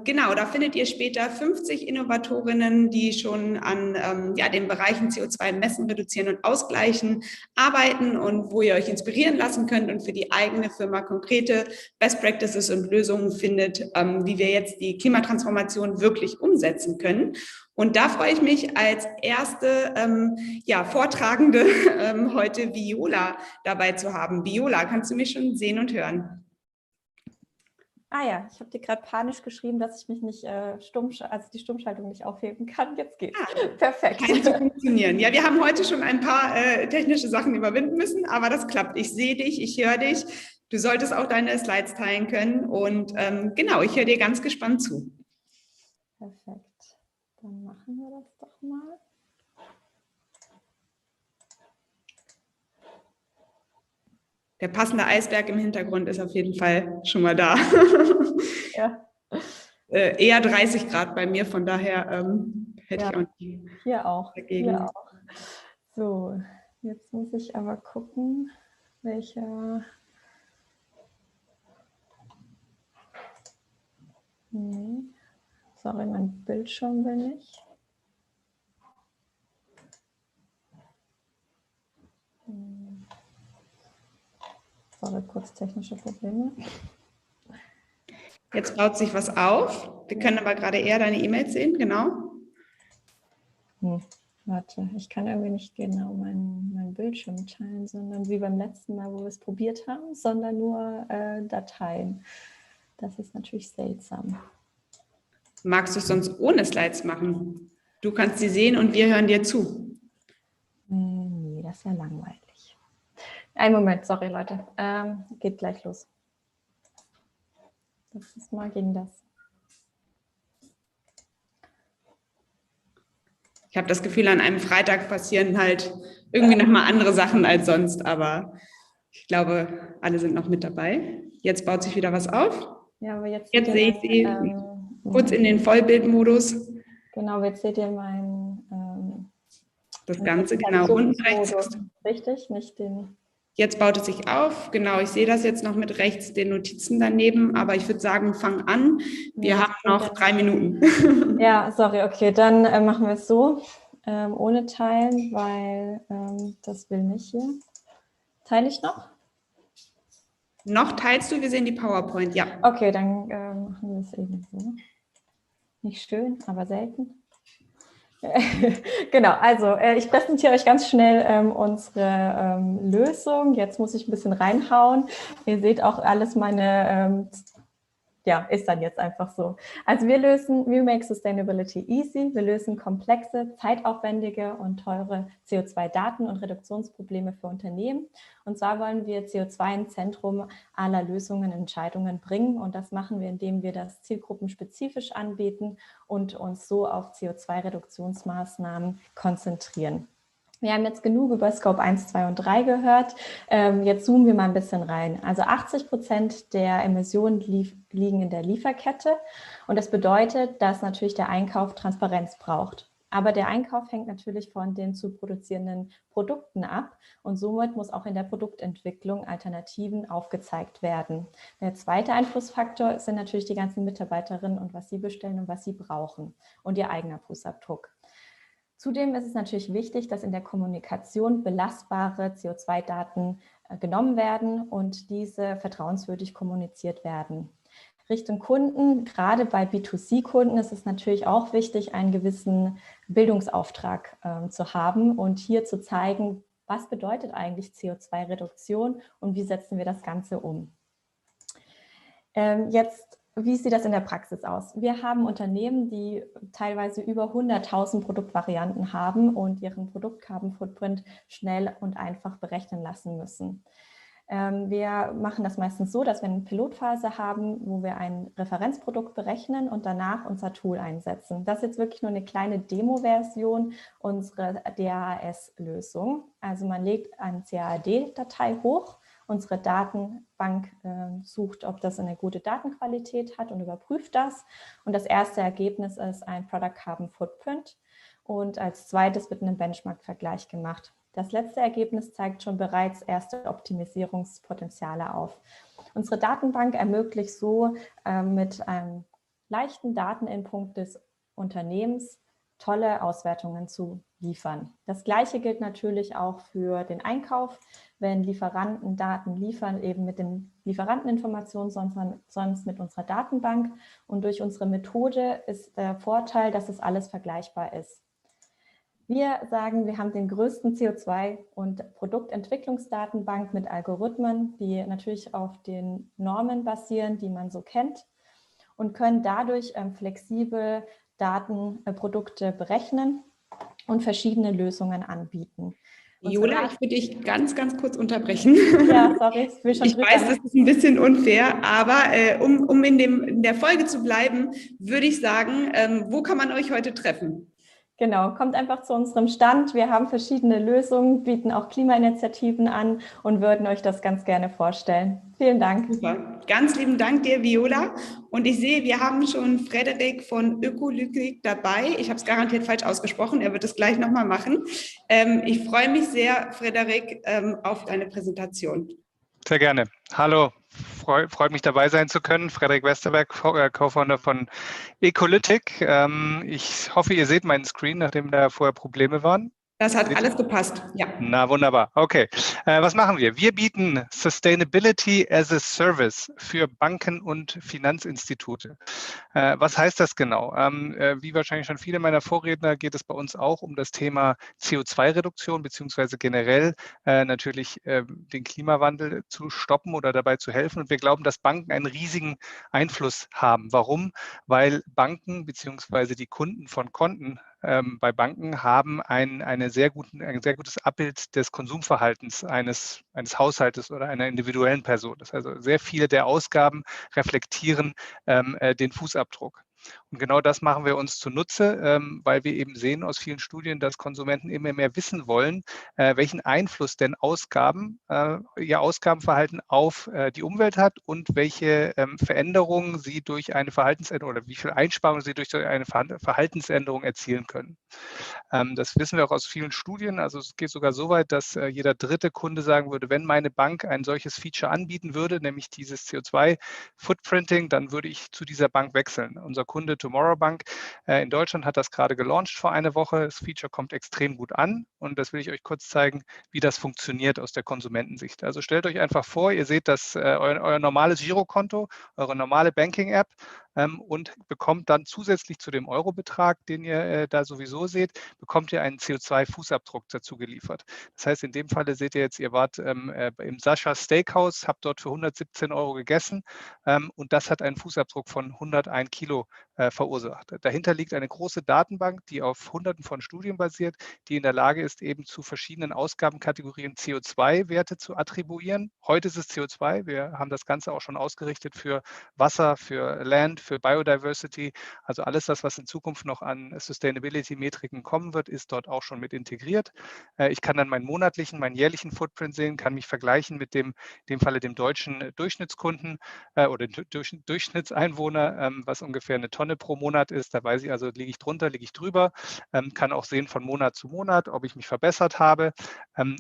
Genau, da findet ihr später 50 Innovatorinnen, die schon an den Bereichen CO2 messen, reduzieren und ausgleichen arbeiten und wo ihr euch inspirieren lassen könnt und für die eigene Firma konkrete Best Practices und Lösungen findet, wie wir jetzt die Klimatransformation wirklich umsetzen können. Und da freue ich mich als erste Vortragende heute Viola dabei zu haben. Viola, kannst du mich schon sehen und hören? Ah ja, ich habe dir gerade panisch geschrieben, dass ich mich nicht die Stummschaltung nicht aufheben kann. Jetzt geht's. Perfekt. Scheint zu funktionieren. Ja, wir haben heute schon ein paar technische Sachen überwinden müssen, aber das klappt. Ich sehe dich, ich höre dich. Du solltest auch deine Slides teilen können und genau, ich höre dir ganz gespannt zu. Perfekt. Dann machen wir das doch mal. Der passende Eisberg im Hintergrund ist auf jeden Fall schon mal da. Ja. Eher 30 Grad bei mir, von daher hätte ich auch nicht hier auch. dagegen. Hier auch. So, jetzt muss ich aber gucken, welcher. Nee. Sorry, mein Bildschirm will nicht. Sorry, kurz technische Probleme. Jetzt baut sich was auf. Wir können aber gerade eher deine E-Mails sehen, genau. Warte, ich kann irgendwie nicht genau meinen Bildschirm teilen, sondern wie beim letzten Mal, wo wir es probiert haben, sondern nur Dateien. Das ist natürlich seltsam. Magst du es sonst ohne Slides machen? Du kannst sie sehen und wir hören dir zu. Nee, das ist ja langweilig. Einen Moment, sorry Leute. Geht gleich los. Letztes Mal ging das. Ich habe das Gefühl, an einem Freitag passieren halt irgendwie nochmal andere Sachen als sonst, aber ich glaube, alle sind noch mit dabei. Jetzt baut sich wieder was auf. Ja, aber jetzt sehe ich sie kurz in den Vollbildmodus. Genau, jetzt seht ihr das Ganze genau unten rechts. Richtig, nicht den. Jetzt baut es sich auf. Genau, ich sehe das jetzt noch mit rechts den Notizen daneben, aber ich würde sagen, fang an. Wir haben noch 3 Minuten. Ja, sorry, okay, dann machen wir es so, ohne Teilen, weil das will nicht hier. Teile ich noch? Noch teilst du? Wir sehen die PowerPoint, ja. Okay, dann machen wir es eben so. Nicht schön, aber selten. Genau, also ich präsentiere euch ganz schnell unsere Lösung. Jetzt muss ich ein bisschen reinhauen. Ihr seht auch alles meine, ist dann jetzt einfach so. Also we make sustainability easy. Wir lösen komplexe, zeitaufwendige und teure CO2-Daten- und Reduktionsprobleme für Unternehmen. Und zwar wollen wir CO2 ins Zentrum aller Lösungen und Entscheidungen bringen. Und das machen wir, indem wir das zielgruppenspezifisch anbieten und uns so auf CO2-Reduktionsmaßnahmen konzentrieren. Wir haben jetzt genug über Scope 1, 2 und 3 gehört. Jetzt zoomen wir mal ein bisschen rein. Also 80% der Emissionen liegen in der Lieferkette. Und das bedeutet, dass natürlich der Einkauf Transparenz braucht. Aber der Einkauf hängt natürlich von den zu produzierenden Produkten ab. Und somit muss auch in der Produktentwicklung Alternativen aufgezeigt werden. Der zweite Einflussfaktor sind natürlich die ganzen Mitarbeiterinnen und was sie bestellen und was sie brauchen. Und ihr eigener Fußabdruck. Zudem ist es natürlich wichtig, dass in der Kommunikation belastbare CO2-Daten genommen werden und diese vertrauenswürdig kommuniziert werden. Richtung Kunden, gerade bei B2C-Kunden ist es natürlich auch wichtig, einen gewissen Bildungsauftrag zu haben und hier zu zeigen, was bedeutet eigentlich CO2-Reduktion und wie setzen wir das Ganze um. Wie sieht das in der Praxis aus? Wir haben Unternehmen, die teilweise über 100.000 Produktvarianten haben und ihren Produkt-Carbon-Footprint schnell und einfach berechnen lassen müssen. Wir machen das meistens so, dass wir eine Pilotphase haben, wo wir ein Referenzprodukt berechnen und danach unser Tool einsetzen. Das ist jetzt wirklich nur eine kleine Demo-Version unserer DAAS-Lösung. Also man legt eine CAD-Datei hoch. Unsere Datenbank sucht, ob das eine gute Datenqualität hat und überprüft das. Und das erste Ergebnis ist ein Product Carbon Footprint. Und als zweites wird ein Benchmark-Vergleich gemacht. Das letzte Ergebnis zeigt schon bereits erste Optimisierungspotenziale auf. Unsere Datenbank ermöglicht so mit einem leichten Dateninput des Unternehmens tolle Auswertungen zu liefern. Das Gleiche gilt natürlich auch für den Einkauf, wenn Lieferanten Daten liefern, eben mit den Lieferanteninformationen, sonst mit unserer Datenbank. Und durch unsere Methode ist der Vorteil, dass es alles vergleichbar ist. Wir sagen, wir haben den größten CO2- und Produktentwicklungsdatenbank mit Algorithmen, die natürlich auf den Normen basieren, die man so kennt, und können dadurch flexibel Produkte berechnen und verschiedene Lösungen anbieten. Viola, ich würde dich ganz kurz unterbrechen. Ja, sorry, ich will schon Ich weiß, das ist ein bisschen unfair, aber um in der Folge zu bleiben, würde ich sagen, wo kann man euch heute treffen? Genau, kommt einfach zu unserem Stand. Wir haben verschiedene Lösungen, bieten auch Klimainitiativen an und würden euch das ganz gerne vorstellen. Vielen Dank. Super. Ganz lieben Dank dir, Viola. Und ich sehe, wir haben schon Frederik von Ökologik dabei. Ich habe es garantiert falsch ausgesprochen. Er wird es gleich nochmal machen. Ich freue mich sehr, Frederik, auf deine Präsentation. Sehr gerne. Hallo, freut mich dabei sein zu können. Frederik Westerberg, Co-Founder von Ecolytic. Ich hoffe, ihr seht meinen Screen, nachdem da vorher Probleme waren. Das hat alles gepasst, ja. Na, wunderbar. Okay. Was machen wir? Wir bieten Sustainability as a Service für Banken und Finanzinstitute. Was heißt das genau? Wie wahrscheinlich schon viele meiner Vorredner geht es bei uns auch um das Thema CO2-Reduktion beziehungsweise generell natürlich den Klimawandel zu stoppen oder dabei zu helfen. Und wir glauben, dass Banken einen riesigen Einfluss haben. Warum? Weil Banken beziehungsweise die Kunden von Konten bei Banken haben ein sehr gutes Abbild des Konsumverhaltens eines Haushaltes oder einer individuellen Person. Das heißt also, sehr viele der Ausgaben reflektieren den Fußabdruck. Und genau das machen wir uns zunutze, weil wir eben sehen aus vielen Studien, dass Konsumenten immer mehr wissen wollen, welchen Einfluss denn ihr Ausgabenverhalten auf die Umwelt hat und welche Veränderungen sie durch eine Verhaltensänderung oder wie viel Einsparungen sie durch eine Verhaltensänderung erzielen können. Das wissen wir auch aus vielen Studien. Also es geht sogar so weit, dass jeder dritte Kunde sagen würde, wenn meine Bank ein solches Feature anbieten würde, nämlich dieses CO2-Footprinting, dann würde ich zu dieser Bank wechseln. Unser Kunde Tomorrow Bank in Deutschland hat das gerade gelauncht vor einer Woche. Das Feature kommt extrem gut an und das will ich euch kurz zeigen, wie das funktioniert aus der Konsumentensicht. Also stellt euch einfach vor, ihr seht das euer normales Girokonto, eure normale Banking-App und bekommt dann zusätzlich zu dem Eurobetrag, den ihr da sowieso seht, bekommt ihr einen CO2-Fußabdruck dazu geliefert. Das heißt, in dem Falle seht ihr jetzt, ihr wart im Sascha Steakhouse, habt dort für 117 € gegessen und das hat einen Fußabdruck von 101 Kilo verursacht. Dahinter liegt eine große Datenbank, die auf Hunderten von Studien basiert, die in der Lage ist, eben zu verschiedenen Ausgabenkategorien CO2-Werte zu attribuieren. Heute ist es CO2, wir haben das Ganze auch schon ausgerichtet für Wasser, für Land, für Biodiversity, also alles das, was in Zukunft noch an Sustainability-Metriken kommen wird, ist dort auch schon mit integriert. Ich kann dann meinen jährlichen Footprint sehen, kann mich vergleichen mit in dem Falle dem deutschen Durchschnittskunden oder Durchschnittseinwohner, was ungefähr eine Tonne pro Monat ist. Da weiß ich also, liege ich drunter, liege ich drüber, kann auch sehen von Monat zu Monat, ob ich mich verbessert habe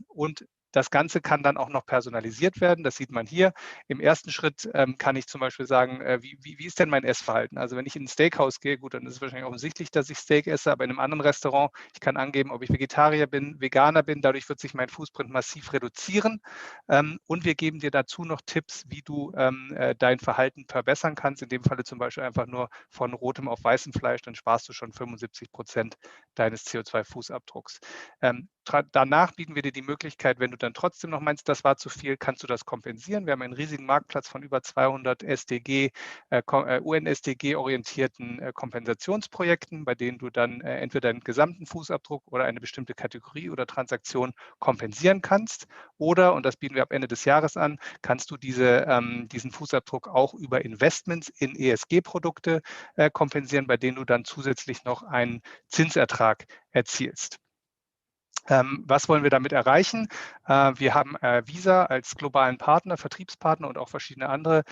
und das Ganze kann dann auch noch personalisiert werden. Das sieht man hier. Im ersten Schritt kann ich zum Beispiel sagen, wie ist denn mein Essverhalten? Also wenn ich in ein Steakhouse gehe, gut, dann ist es wahrscheinlich offensichtlich, dass ich Steak esse, aber in einem anderen Restaurant, ich kann angeben, ob ich Vegetarier bin, Veganer bin. Dadurch wird sich mein Fußprint massiv reduzieren. Und wir geben dir dazu noch Tipps, wie du dein Verhalten verbessern kannst. In dem Falle zum Beispiel einfach nur von rotem auf weißem Fleisch, dann sparst du schon 75% deines CO2-Fußabdrucks. Danach bieten wir dir die Möglichkeit, wenn du dann trotzdem noch meinst, das war zu viel, kannst du das kompensieren. Wir haben einen riesigen Marktplatz von über 200 UN-SDG-orientierten Kompensationsprojekten, bei denen du dann entweder deinen gesamten Fußabdruck oder eine bestimmte Kategorie oder Transaktion kompensieren kannst. Oder, und das bieten wir ab Ende des Jahres an, kannst du diesen Fußabdruck auch über Investments in ESG-Produkte kompensieren, bei denen du dann zusätzlich noch einen Zinsertrag erzielst. Was wollen wir damit erreichen? Wir haben Visa als globalen Partner, Vertriebspartner und auch verschiedene andere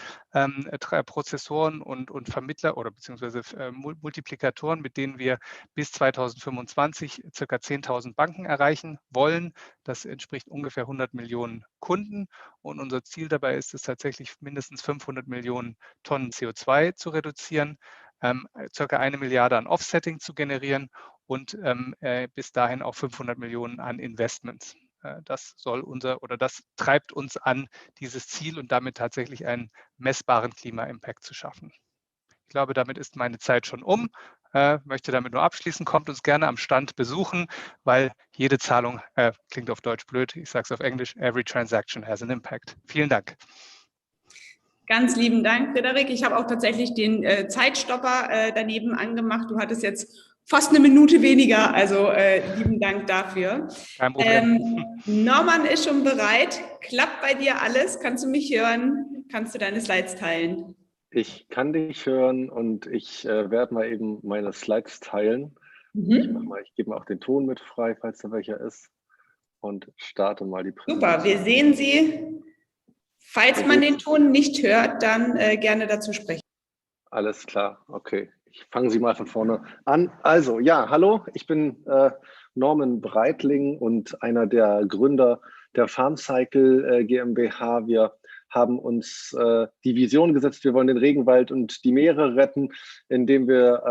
Prozessoren und Vermittler oder beziehungsweise Multiplikatoren, mit denen wir bis 2025 ca. 10.000 Banken erreichen wollen. Das entspricht ungefähr 100 Millionen Kunden. Und unser Ziel dabei ist es tatsächlich, mindestens 500 Millionen Tonnen CO2 zu reduzieren, ca. 1 Milliarde an Offsetting zu generieren und bis dahin auch 500 Millionen an Investments. Das treibt uns an, dieses Ziel und damit tatsächlich einen messbaren Klima-Impact zu schaffen. Ich glaube, damit ist meine Zeit schon um. Möchte damit nur abschließen. Kommt uns gerne am Stand besuchen, weil jede Zahlung, klingt auf Deutsch blöd, ich sage es auf Englisch, every transaction has an impact. Vielen Dank. Ganz lieben Dank, Frederik. Ich habe auch tatsächlich den Zeitstopper daneben angemacht. Du hattest jetzt fast eine Minute weniger, also lieben Dank dafür. Kein Problem. Norman ist schon bereit. Klappt bei dir alles? Kannst du mich hören? Kannst du deine Slides teilen? Ich kann dich hören und ich werde mal eben meine Slides teilen. Ich gebe mal auch den Ton mit frei, falls da welcher ist, und starte mal die Präsentation. Super, wir sehen Sie. Falls man den Ton nicht hört, dann gerne dazu sprechen. Alles klar, okay. Ich fange Sie mal von vorne an. Also, ja, hallo, ich bin Norman Breitling und einer der Gründer der FarmCycle GmbH. Wir haben uns die Vision gesetzt, wir wollen den Regenwald und die Meere retten, indem wir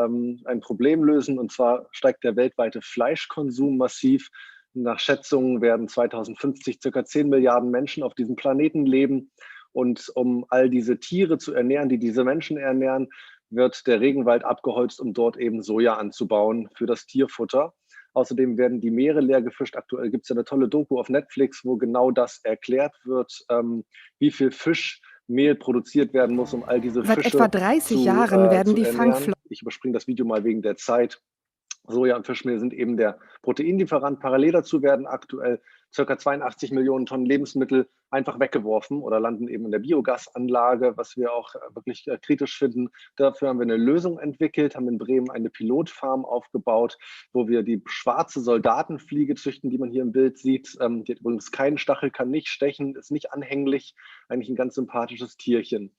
ein Problem lösen. Und zwar steigt der weltweite Fleischkonsum massiv. Nach Schätzungen werden 2050 ca. 10 Milliarden Menschen auf diesem Planeten leben. Und um all diese Tiere zu ernähren, die diese Menschen ernähren, wird der Regenwald abgeholzt, um dort eben Soja anzubauen für das Tierfutter. Außerdem werden die Meere leer gefischt. Aktuell gibt es ja eine tolle Doku auf Netflix, wo genau das erklärt wird, wie viel Fischmehl produziert werden muss, um all diese Fische Seit etwa 30 Jahren werden die Fangflotten. Ich überspringe das Video mal wegen der Zeit. Soja und Fischmehl sind eben der Proteinlieferant. Parallel dazu werden aktuell ca. 82 Millionen Tonnen Lebensmittel einfach weggeworfen oder landen eben in der Biogasanlage, was wir auch wirklich kritisch finden. Dafür haben wir eine Lösung entwickelt, haben in Bremen eine Pilotfarm aufgebaut, wo wir die schwarze Soldatenfliege züchten, die man hier im Bild sieht. Die hat übrigens keinen Stachel, kann nicht stechen, ist nicht anhänglich, eigentlich ein ganz sympathisches Tierchen.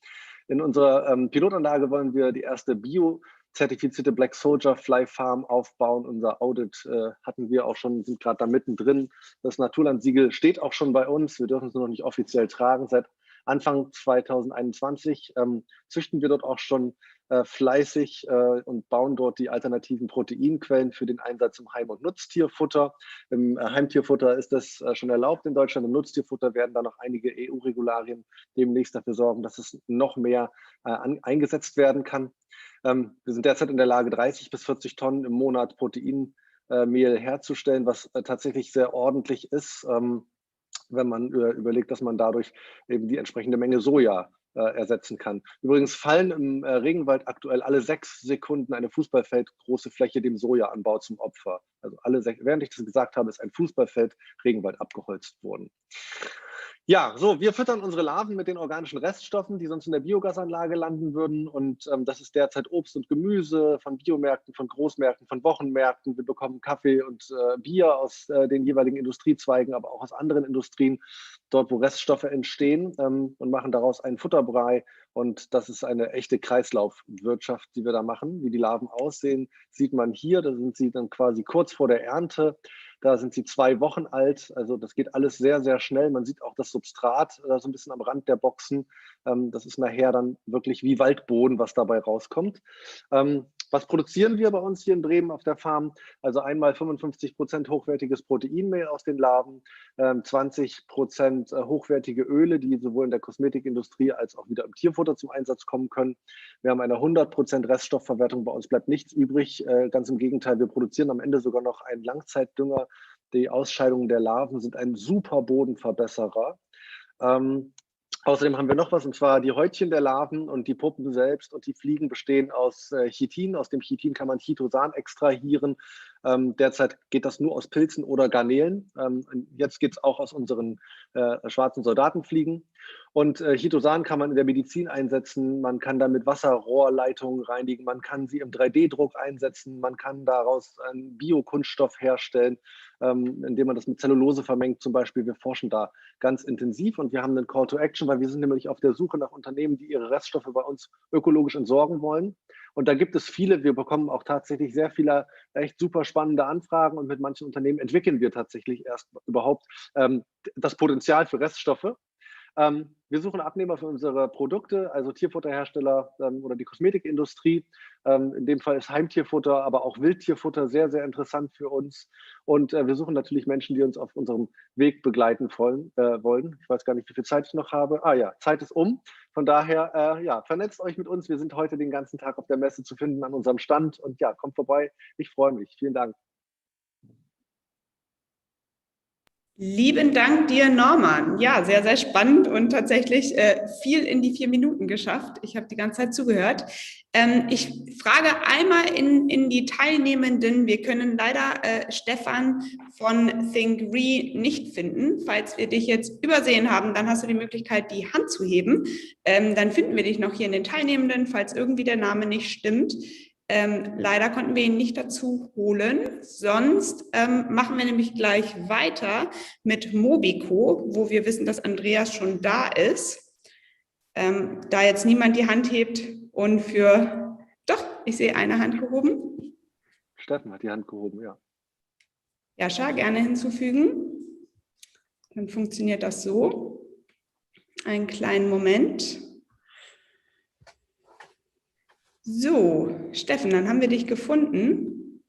In unserer Pilotanlage wollen wir die erste zertifizierte Black Soldier Fly Farm aufbauen. Unser Audit hatten wir auch schon, sind gerade da mittendrin. Das Naturlandsiegel steht auch schon bei uns. Wir dürfen es nur noch nicht offiziell tragen. Seit Anfang 2021 züchten wir dort auch schon fleißig und bauen dort die alternativen Proteinquellen für den Einsatz im Heim- und Nutztierfutter. Im Heimtierfutter ist das schon erlaubt in Deutschland. Im Nutztierfutter werden da noch einige EU-Regularien demnächst dafür sorgen, dass es noch mehr eingesetzt werden kann. Wir sind derzeit in der Lage, 30 bis 40 Tonnen im Monat Proteinmehl herzustellen, was tatsächlich sehr ordentlich ist, wenn man überlegt, dass man dadurch eben die entsprechende Menge Soja ersetzen kann. Übrigens fallen im Regenwald aktuell alle 6 Sekunden eine Fußballfeld große Fläche dem Sojaanbau zum Opfer. Also während ich das gesagt habe, ist ein Fußballfeld Regenwald abgeholzt worden. Ja, so, wir füttern unsere Larven mit den organischen Reststoffen, die sonst in der Biogasanlage landen würden. Und das ist derzeit Obst und Gemüse von Biomärkten, von Großmärkten, von Wochenmärkten. Wir bekommen Kaffee und Bier aus den jeweiligen Industriezweigen, aber auch aus anderen Industrien, dort wo Reststoffe entstehen, und machen daraus einen Futterbrei. Und das ist eine echte Kreislaufwirtschaft, die wir da machen. Wie die Larven aussehen, sieht man hier. Da sind sie dann quasi kurz vor der Ernte. Da sind sie 2 Wochen alt, also das geht alles sehr, sehr schnell. Man sieht auch das Substrat so ein bisschen am Rand der Boxen. Das ist nachher dann wirklich wie Waldboden, was dabei rauskommt. Was produzieren wir bei uns hier in Bremen auf der Farm? Also einmal 55% hochwertiges Proteinmehl aus den Larven, 20% hochwertige Öle, die sowohl in der Kosmetikindustrie als auch wieder im Tierfutter zum Einsatz kommen können. Wir haben eine 100% Reststoffverwertung, bei uns bleibt nichts übrig. Ganz im Gegenteil, wir produzieren am Ende sogar noch einen Langzeitdünger. Die Ausscheidungen der Larven sind ein super Bodenverbesserer. Außerdem haben wir noch was, und zwar die Häutchen der Larven und die Puppen selbst und die Fliegen bestehen aus Chitin. Aus dem Chitin kann man Chitosan extrahieren. Derzeit geht das nur aus Pilzen oder Garnelen. Jetzt geht es auch aus unseren schwarzen Soldatenfliegen. Und Chitosan kann man in der Medizin einsetzen, man kann damit Wasserrohrleitungen reinigen, man kann sie im 3D-Druck einsetzen, man kann daraus einen Biokunststoff herstellen, indem man das mit Zellulose vermengt zum Beispiel. Wir forschen da ganz intensiv und wir haben einen Call to Action, weil wir sind nämlich auf der Suche nach Unternehmen, die ihre Reststoffe bei uns ökologisch entsorgen wollen. Und da gibt es viele, wir bekommen auch tatsächlich sehr viele echt super spannende Anfragen und mit manchen Unternehmen entwickeln wir tatsächlich erst überhaupt das Potenzial für Reststoffe. Wir suchen Abnehmer für unsere Produkte, also Tierfutterhersteller oder die Kosmetikindustrie. In dem Fall ist Heimtierfutter, aber auch Wildtierfutter sehr, sehr interessant für uns. Und wir suchen natürlich Menschen, die uns auf unserem Weg begleiten wollen. Ich weiß gar nicht, wie viel Zeit ich noch habe. Ah ja, Zeit ist um. Von daher, ja, vernetzt euch mit uns. Wir sind heute den ganzen Tag auf der Messe zu finden an unserem Stand. Und ja, kommt vorbei. Ich freue mich. Vielen Dank. Lieben Dank dir, Norman. Ja, sehr, sehr spannend und tatsächlich viel in die 4 Minuten geschafft. Ich habe die ganze Zeit zugehört. Ich frage einmal in die Teilnehmenden. Wir können leider Stefan von ThinkRe nicht finden. Falls wir dich jetzt übersehen haben, dann hast du die Möglichkeit, die Hand zu heben. Dann finden wir dich noch hier in den Teilnehmenden, falls irgendwie der Name nicht stimmt. Leider konnten wir ihn nicht dazu holen, sonst machen wir nämlich gleich weiter mit Mobico, wo wir wissen, dass Andreas schon da ist. Da jetzt niemand die Hand hebt und doch, ich sehe eine Hand gehoben. Steffen hat die Hand gehoben, ja. Jascha, gerne hinzufügen. Dann funktioniert das so. Einen kleinen Moment. So, Steffen, dann haben wir dich gefunden.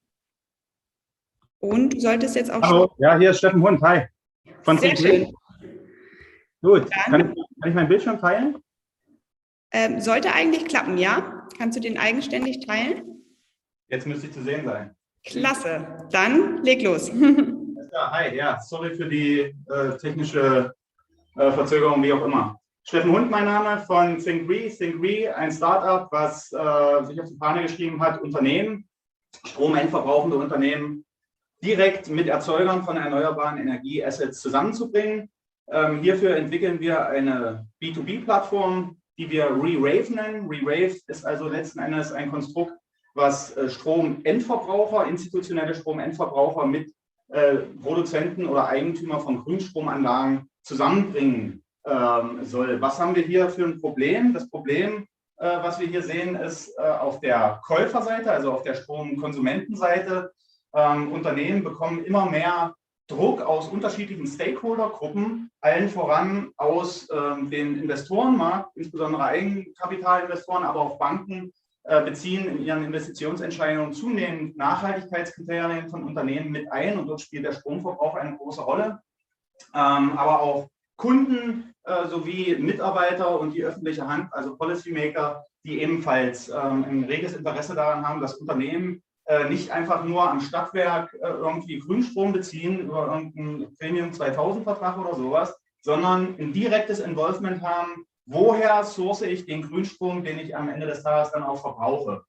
Und du solltest jetzt auch... Hallo, ja, hier ist Steffen Hund, hi. Von Sehr schön. Gut, kann ich meinen Bildschirm teilen? Sollte eigentlich klappen, ja? Kannst du den eigenständig teilen? Jetzt müsste ich zu sehen sein. Klasse, dann leg los. Ja, hi, ja, sorry für die technische Verzögerung, wie auch immer. Steffen Hund, mein Name, von ThinkRe. ThinkRe, ein Startup, was sich auf die Fahne geschrieben hat, Unternehmen, stromendverbrauchende Unternehmen, direkt mit Erzeugern von erneuerbaren Energieassets zusammenzubringen. Hierfür entwickeln wir eine B2B-Plattform, die wir ReRave nennen. ReRave ist also letzten Endes ein Konstrukt, was Stromendverbraucher, institutionelle Stromendverbraucher mit Produzenten oder Eigentümer von Grünstromanlagen zusammenbringen soll. Was haben wir hier für ein Problem? Das Problem, was wir hier sehen, ist auf der Käuferseite, also auf der Stromkonsumentenseite. Unternehmen bekommen immer mehr Druck aus unterschiedlichen Stakeholdergruppen, allen voran aus dem Investorenmarkt, insbesondere Eigenkapitalinvestoren, aber auch Banken beziehen in ihren Investitionsentscheidungen zunehmend Nachhaltigkeitskriterien von Unternehmen mit ein und dort spielt der Stromverbrauch eine große Rolle. Aber auch Kunden sowie Mitarbeiter und die öffentliche Hand, also Policymaker, die ebenfalls ein reges Interesse daran haben, dass Unternehmen nicht einfach nur am Stadtwerk irgendwie Grünstrom beziehen über irgendeinen Premium 2000-Vertrag oder sowas, sondern ein direktes Involvement haben, woher source ich den Grünstrom, den ich am Ende des Tages dann auch verbrauche.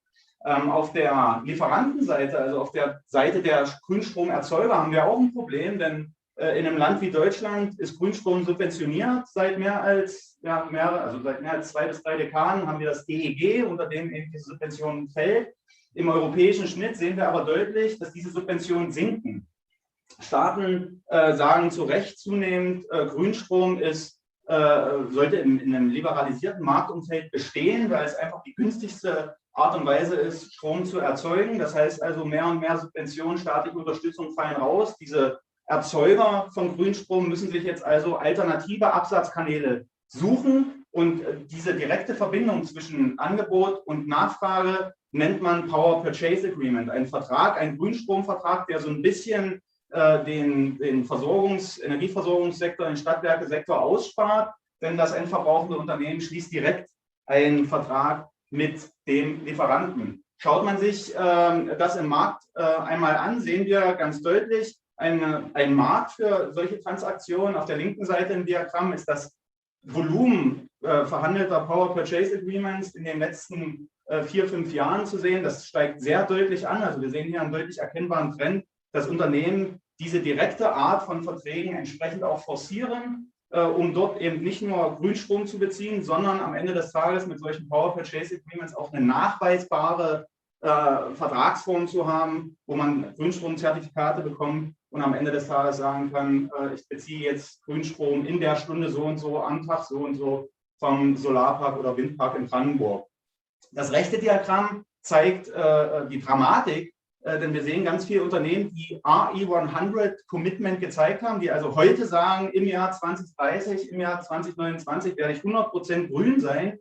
Auf der Lieferantenseite, also auf der Seite der Grünstromerzeuger, haben wir auch ein Problem, denn in einem Land wie Deutschland ist Grünstrom subventioniert seit mehr als 2 bis 3 Dekaden haben wir das DEG, unter dem eben diese Subvention fällt. Im europäischen Schnitt sehen wir aber deutlich, dass diese Subventionen sinken. Staaten sagen zu Recht zunehmend, Grünstrom sollte in einem liberalisierten Marktumfeld bestehen, weil es einfach die günstigste Art und Weise ist, Strom zu erzeugen. Das heißt also, mehr und mehr Subventionen, staatliche Unterstützung fallen raus. Diese Erzeuger von Grünstrom müssen sich jetzt also alternative Absatzkanäle suchen und diese direkte Verbindung zwischen Angebot und Nachfrage nennt man Power Purchase Agreement, ein Vertrag, ein Grünstromvertrag, der so ein bisschen den Energieversorgungssektor, den Stadtwerkesektor ausspart, denn das endverbrauchende Unternehmen schließt direkt einen Vertrag mit dem Lieferanten. Schaut man sich das im Markt einmal an, sehen wir ganz deutlich, ein Markt für solche Transaktionen. Auf der linken Seite im Diagramm ist das Volumen verhandelter Power Purchase Agreements in den letzten 4, 5 Jahren zu sehen. Das steigt sehr deutlich an. Also wir sehen hier einen deutlich erkennbaren Trend, dass Unternehmen diese direkte Art von Verträgen entsprechend auch forcieren, um dort eben nicht nur Grünstrom zu beziehen, sondern am Ende des Tages mit solchen Power Purchase Agreements auch eine nachweisbare Vertragsform zu haben, wo man Grünstromzertifikate bekommt und am Ende des Tages sagen kann, ich beziehe jetzt Grünstrom in der Stunde so und so, am Tag so und so vom Solarpark oder Windpark in Brandenburg. Das rechte Diagramm zeigt die Dramatik, denn wir sehen ganz viele Unternehmen, die RE100 Commitment gezeigt haben, die also heute sagen, im Jahr 2030, im Jahr 2029 werde ich 100% grün sein.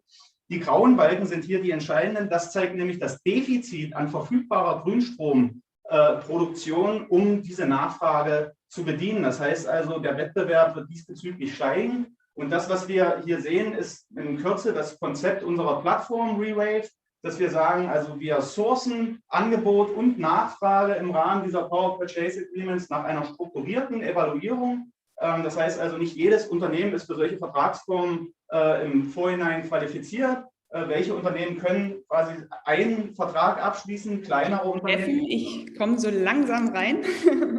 Die grauen Balken sind hier die entscheidenden. Das zeigt nämlich das Defizit an verfügbarer Grünstromproduktion, um diese Nachfrage zu bedienen. Das heißt also, der Wettbewerb wird diesbezüglich steigen. Und das, was wir hier sehen, ist in Kürze das Konzept unserer Plattform ReWave, dass wir sagen, also wir sourcen Angebot und Nachfrage im Rahmen dieser Power Purchase Agreements nach einer strukturierten Evaluierung. Das heißt also, nicht jedes Unternehmen ist für solche Vertragsformen im Vorhinein qualifiziert. Welche Unternehmen können quasi einen Vertrag abschließen, kleinere Unternehmen? Ich komme so langsam rein.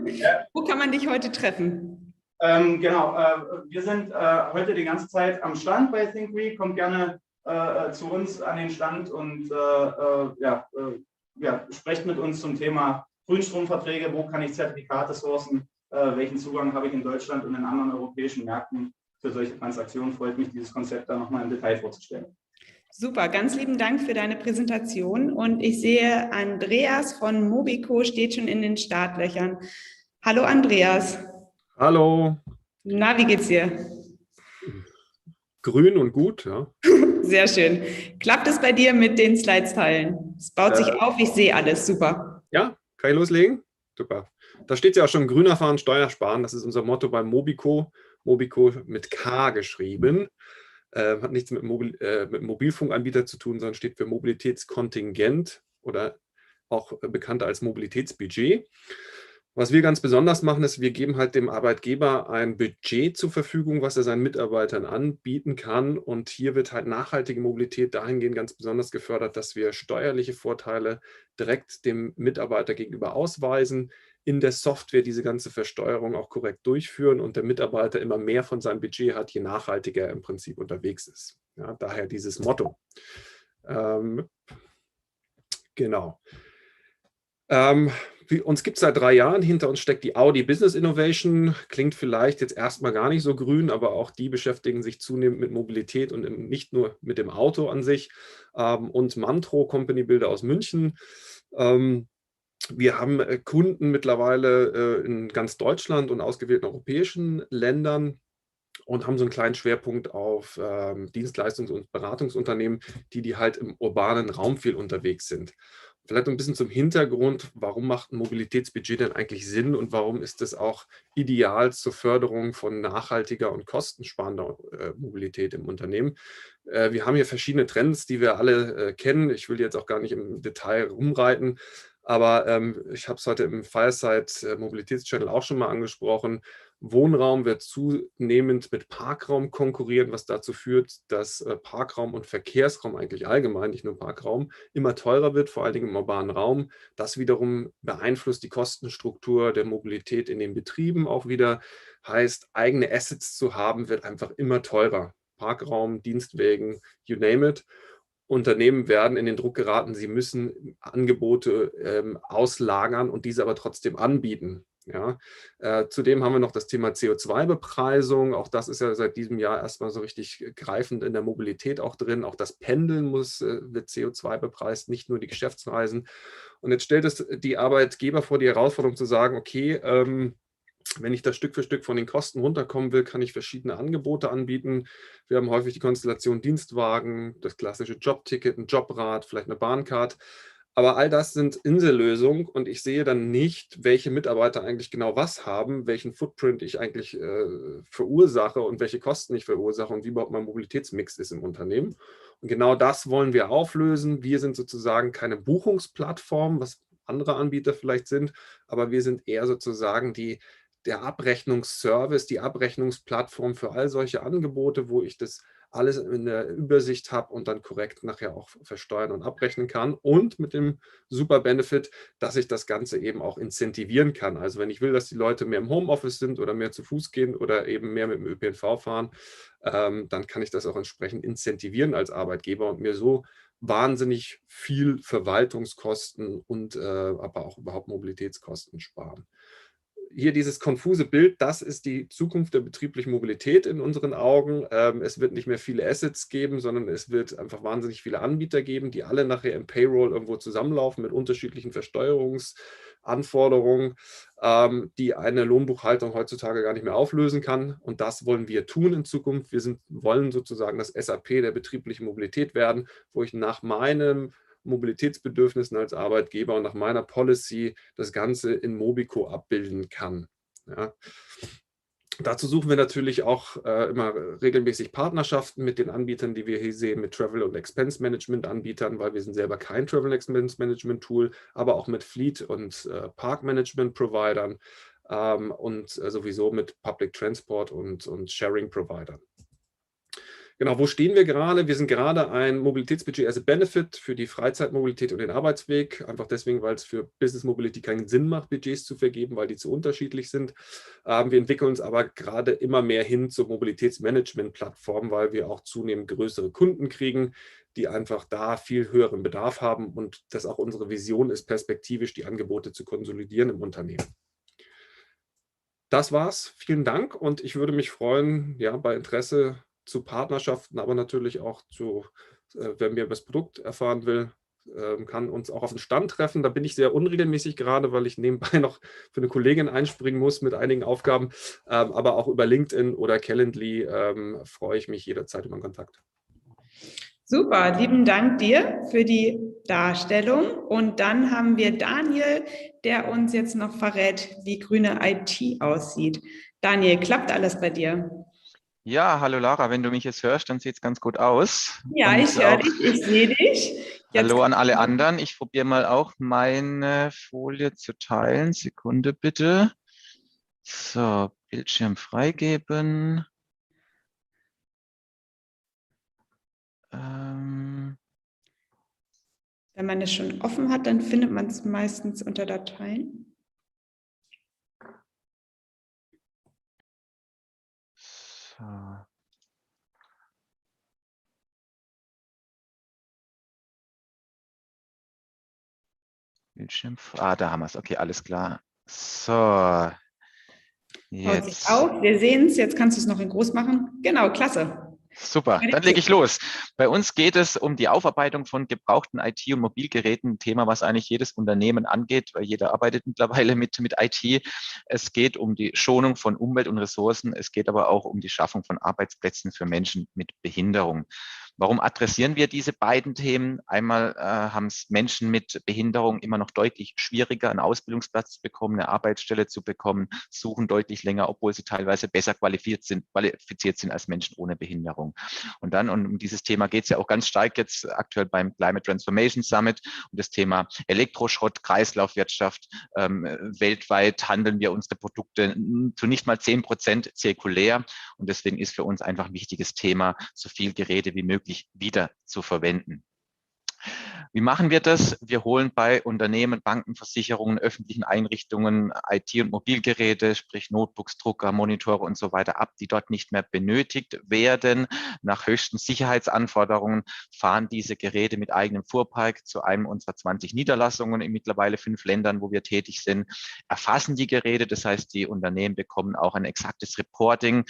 Ja. Wo kann man dich heute treffen? Genau, wir sind heute die ganze Zeit am Stand bei ThinkRe. Kommt gerne zu uns an den Stand und sprecht mit uns zum Thema Grünstromverträge. Wo kann ich Zertifikate sourcen? Welchen Zugang habe ich in Deutschland und in anderen europäischen Märkten für solche Transaktionen? Freut mich, dieses Konzept da nochmal im Detail vorzustellen. Super, ganz lieben Dank für deine Präsentation. Und ich sehe, Andreas von Mobico steht schon in den Startlöchern. Hallo Andreas. Hallo. Na, wie geht's dir? Grün und gut, ja. Sehr schön. Klappt es bei dir mit den Slides teilen? Es baut sich auf, ich sehe alles. Super. Ja, kann ich loslegen? Super. Da steht ja auch schon, grüner fahren, Steuer sparen. Das ist unser Motto bei Mobico. Mobico mit K geschrieben. Hat nichts mit Mobilfunkanbieter zu tun, sondern steht für Mobilitätskontingent oder auch bekannt als Mobilitätsbudget. Was wir ganz besonders machen, ist, wir geben halt dem Arbeitgeber ein Budget zur Verfügung, was er seinen Mitarbeitern anbieten kann. Und hier wird halt nachhaltige Mobilität dahingehend ganz besonders gefördert, dass wir steuerliche Vorteile direkt dem Mitarbeiter gegenüber ausweisen, in der Software diese ganze Versteuerung auch korrekt durchführen und der Mitarbeiter immer mehr von seinem Budget hat, je nachhaltiger er im Prinzip unterwegs ist. Ja, daher dieses Motto. Genau. Uns gibt es seit 3 Jahren, hinter uns steckt die Audi Business Innovation, klingt vielleicht jetzt erstmal gar nicht so grün, aber auch die beschäftigen sich zunehmend mit Mobilität und nicht nur mit dem Auto an sich. Und Mantro, Company Builder aus München. Wir haben Kunden mittlerweile in ganz Deutschland und ausgewählten europäischen Ländern und haben so einen kleinen Schwerpunkt auf Dienstleistungs- und Beratungsunternehmen, die halt im urbanen Raum viel unterwegs sind. Vielleicht ein bisschen zum Hintergrund, warum macht ein Mobilitätsbudget denn eigentlich Sinn und warum ist es auch ideal zur Förderung von nachhaltiger und kostensparender Mobilität im Unternehmen? Wir haben hier verschiedene Trends, die wir alle kennen. Ich will jetzt auch gar nicht im Detail rumreiten, aber ich habe es heute im Fireside Mobilitätschannel auch schon mal angesprochen. Wohnraum wird zunehmend mit Parkraum konkurrieren, was dazu führt, dass Parkraum und Verkehrsraum eigentlich allgemein, nicht nur Parkraum, immer teurer wird, vor allen Dingen im urbanen Raum. Das wiederum beeinflusst die Kostenstruktur der Mobilität in den Betrieben auch wieder. Heißt, eigene Assets zu haben, wird einfach immer teurer. Parkraum, Dienstwagen, you name it. Unternehmen werden in den Druck geraten, sie müssen Angebote auslagern und diese aber trotzdem anbieten. Ja. Zudem haben wir noch das Thema CO2-Bepreisung. Auch das ist ja seit diesem Jahr erstmal so richtig greifend in der Mobilität auch drin. Auch das Pendeln wird CO2 bepreist, nicht nur die Geschäftsreisen. Und jetzt stellt es die Arbeitgeber vor die Herausforderung zu sagen, okay, wenn ich da Stück für Stück von den Kosten runterkommen will, kann ich verschiedene Angebote anbieten. Wir haben häufig die Konstellation Dienstwagen, das klassische Jobticket, ein Jobrad, vielleicht eine Bahncard. Aber all das sind Insellösungen und ich sehe dann nicht, welche Mitarbeiter eigentlich genau was haben, welchen Footprint ich eigentlich verursache und welche Kosten ich verursache und wie überhaupt mein Mobilitätsmix ist im Unternehmen. Und genau das wollen wir auflösen. Wir sind sozusagen keine Buchungsplattform, was andere Anbieter vielleicht sind, aber wir sind eher sozusagen der Abrechnungsservice, die Abrechnungsplattform für all solche Angebote, wo ich das alles in der Übersicht habe und dann korrekt nachher auch versteuern und abrechnen kann. Und mit dem super Benefit, dass ich das Ganze eben auch incentivieren kann. Also wenn ich will, dass die Leute mehr im Homeoffice sind oder mehr zu Fuß gehen oder eben mehr mit dem ÖPNV fahren, dann kann ich das auch entsprechend incentivieren als Arbeitgeber und mir so wahnsinnig viel Verwaltungskosten und aber auch überhaupt Mobilitätskosten sparen. Hier dieses konfuse Bild, das ist die Zukunft der betrieblichen Mobilität in unseren Augen. Es wird nicht mehr viele Assets geben, sondern es wird einfach wahnsinnig viele Anbieter geben, die alle nachher im Payroll irgendwo zusammenlaufen mit unterschiedlichen Versteuerungsanforderungen, die eine Lohnbuchhaltung heutzutage gar nicht mehr auflösen kann. Und das wollen wir tun in Zukunft. Wir wollen sozusagen das SAP der betrieblichen Mobilität werden, wo ich nach meinem Mobilitätsbedürfnissen als Arbeitgeber und nach meiner Policy das Ganze in Mobico abbilden kann. Ja. Dazu suchen wir natürlich auch immer regelmäßig Partnerschaften mit den Anbietern, die wir hier sehen, mit Travel- und Expense-Management-Anbietern, weil wir sind selber kein Travel- und Expense-Management-Tool, aber auch mit Fleet- und Park-Management-Providern und sowieso mit Public Transport und Sharing-Providern. Genau, wo stehen wir gerade? Wir sind gerade ein Mobilitätsbudget as a Benefit für die Freizeitmobilität und den Arbeitsweg. Einfach deswegen, weil es für Business Mobility keinen Sinn macht, Budgets zu vergeben, weil die zu unterschiedlich sind. Wir entwickeln uns aber gerade immer mehr hin zur Mobilitätsmanagement-Plattform, weil wir auch zunehmend größere Kunden kriegen, die einfach da viel höheren Bedarf haben und das auch unsere Vision ist, perspektivisch die Angebote zu konsolidieren im Unternehmen. Das war's. Vielen Dank und ich würde mich freuen, ja, bei Interesse zu Partnerschaften, aber natürlich auch zu, wer mehr über das Produkt erfahren will, kann uns auch auf den Stand treffen. Da bin ich sehr unregelmäßig gerade, weil ich nebenbei noch für eine Kollegin einspringen muss mit einigen Aufgaben, aber auch über LinkedIn oder Calendly freue ich mich jederzeit über einen Kontakt. Super, lieben Dank dir für die Darstellung. Und dann haben wir Daniel, der uns jetzt noch verrät, wie grüne IT aussieht. Daniel, klappt alles bei dir? Ja, hallo Lara, wenn du mich jetzt hörst, dann sieht es ganz gut aus. Ja, ich höre dich, ich sehe dich. Hallo an alle anderen. Ich probiere mal auch meine Folie zu teilen. Sekunde bitte. So, Bildschirm freigeben. Wenn man es schon offen hat, dann findet man es meistens unter Dateien. So. Bildschirm. Da haben wir es. Okay, alles klar. So. Jetzt. Auf. Wir sehen es. Jetzt kannst du es noch in groß machen. Genau, klasse. Super, dann lege ich los. Bei uns geht es um die Aufarbeitung von gebrauchten IT- und Mobilgeräten, ein Thema, was eigentlich jedes Unternehmen angeht, weil jeder arbeitet mittlerweile mit IT. Es geht um die Schonung von Umwelt und Ressourcen. Es geht aber auch um die Schaffung von Arbeitsplätzen für Menschen mit Behinderung. Warum adressieren wir diese beiden Themen? Einmal haben es Menschen mit Behinderung immer noch deutlich schwieriger, einen Ausbildungsplatz zu bekommen, eine Arbeitsstelle zu bekommen, suchen deutlich länger, obwohl sie teilweise besser qualifiziert sind als Menschen ohne Behinderung. Und dann, und um dieses Thema geht es ja auch ganz stark jetzt aktuell beim Climate Transformation Summit, um das Thema Elektroschrott, Kreislaufwirtschaft. Weltweit handeln wir unsere Produkte zu nicht mal 10% zirkulär. Und deswegen ist für uns einfach ein wichtiges Thema, so viel Geräte wie möglich wieder zu verwenden. Wie machen wir das? Wir holen bei Unternehmen, Banken, Versicherungen, öffentlichen Einrichtungen IT- und Mobilgeräte, sprich Notebooks, Drucker, Monitore und so weiter ab, die dort nicht mehr benötigt werden. Nach höchsten Sicherheitsanforderungen fahren diese Geräte mit eigenem Fuhrpark zu einem unserer 20 Niederlassungen in mittlerweile 5 Ländern, wo wir tätig sind, erfassen die Geräte. Das heißt, die Unternehmen bekommen auch ein exaktes Reporting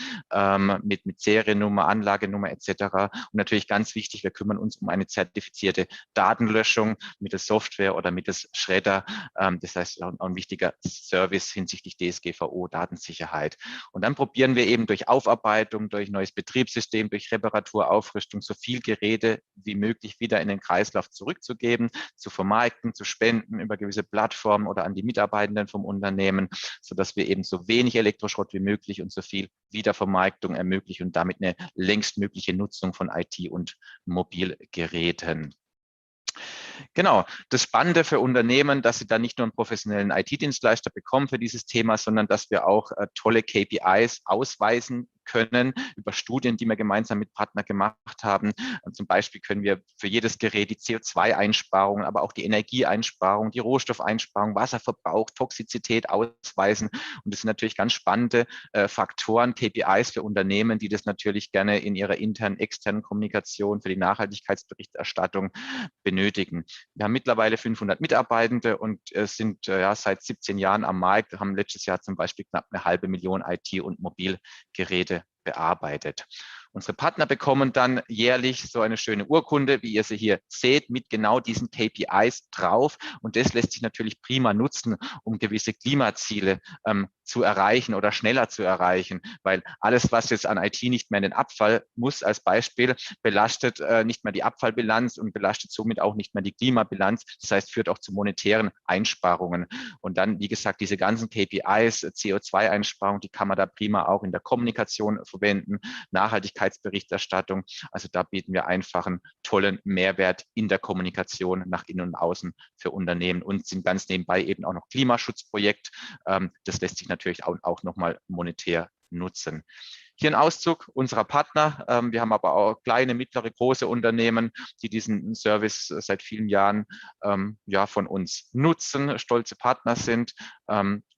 mit Seriennummer, Anlagenummer etc. Und natürlich ganz wichtig, wir kümmern uns um eine zertifizierte Datenlöschung mittels Software oder mittels Schredder. Das heißt, auch ein wichtiger Service hinsichtlich DSGVO, Datensicherheit. Und dann probieren wir eben durch Aufarbeitung, durch neues Betriebssystem, durch Reparatur, Aufrüstung, so viel Geräte wie möglich wieder in den Kreislauf zurückzugeben, zu vermarkten, zu spenden über gewisse Plattformen oder an die Mitarbeitenden vom Unternehmen, sodass wir eben so wenig Elektroschrott wie möglich und so viel Wiedervermarktung ermöglichen und damit eine längstmögliche Nutzung von IT- und Mobilgeräten. Genau, das Spannende für Unternehmen, dass sie da nicht nur einen professionellen IT-Dienstleister bekommen für dieses Thema, sondern dass wir auch tolle KPIs ausweisen können über Studien, die wir gemeinsam mit Partnern gemacht haben. Zum Beispiel können wir für jedes Gerät die CO2-Einsparung, aber auch die Energieeinsparung, die Rohstoffeinsparung, Wasserverbrauch, Toxizität ausweisen. Und das sind natürlich ganz spannende Faktoren, KPIs für Unternehmen, die das natürlich gerne in ihrer internen, externen Kommunikation für die Nachhaltigkeitsberichterstattung benötigen. Wir haben mittlerweile 500 Mitarbeitende und sind seit 17 Jahren am Markt, haben letztes Jahr zum Beispiel knapp 500.000 IT- und Mobilgeräte bearbeitet. Unsere Partner bekommen dann jährlich so eine schöne Urkunde, wie ihr sie hier seht, mit genau diesen KPIs drauf. Und das lässt sich natürlich prima nutzen, um gewisse Klimaziele zu erreichen oder schneller zu erreichen, weil alles, was jetzt an IT nicht mehr in den Abfall muss, als Beispiel, belastet nicht mehr die Abfallbilanz und belastet somit auch nicht mehr die Klimabilanz. Das heißt, führt auch zu monetären Einsparungen. Und dann, wie gesagt, diese ganzen KPIs, CO2-Einsparung, die kann man da prima auch in der Kommunikation verwenden, Nachhaltigkeitsberichterstattung. Also da bieten wir einfach einen tollen Mehrwert in der Kommunikation nach innen und außen für Unternehmen und sind ganz nebenbei eben auch noch Klimaschutzprojekt. Das lässt sich natürlich auch nochmal monetär nutzen. Hier ein Auszug unserer Partner. Wir haben aber auch kleine, mittlere, große Unternehmen, die diesen Service seit vielen Jahren von uns nutzen, stolze Partner sind.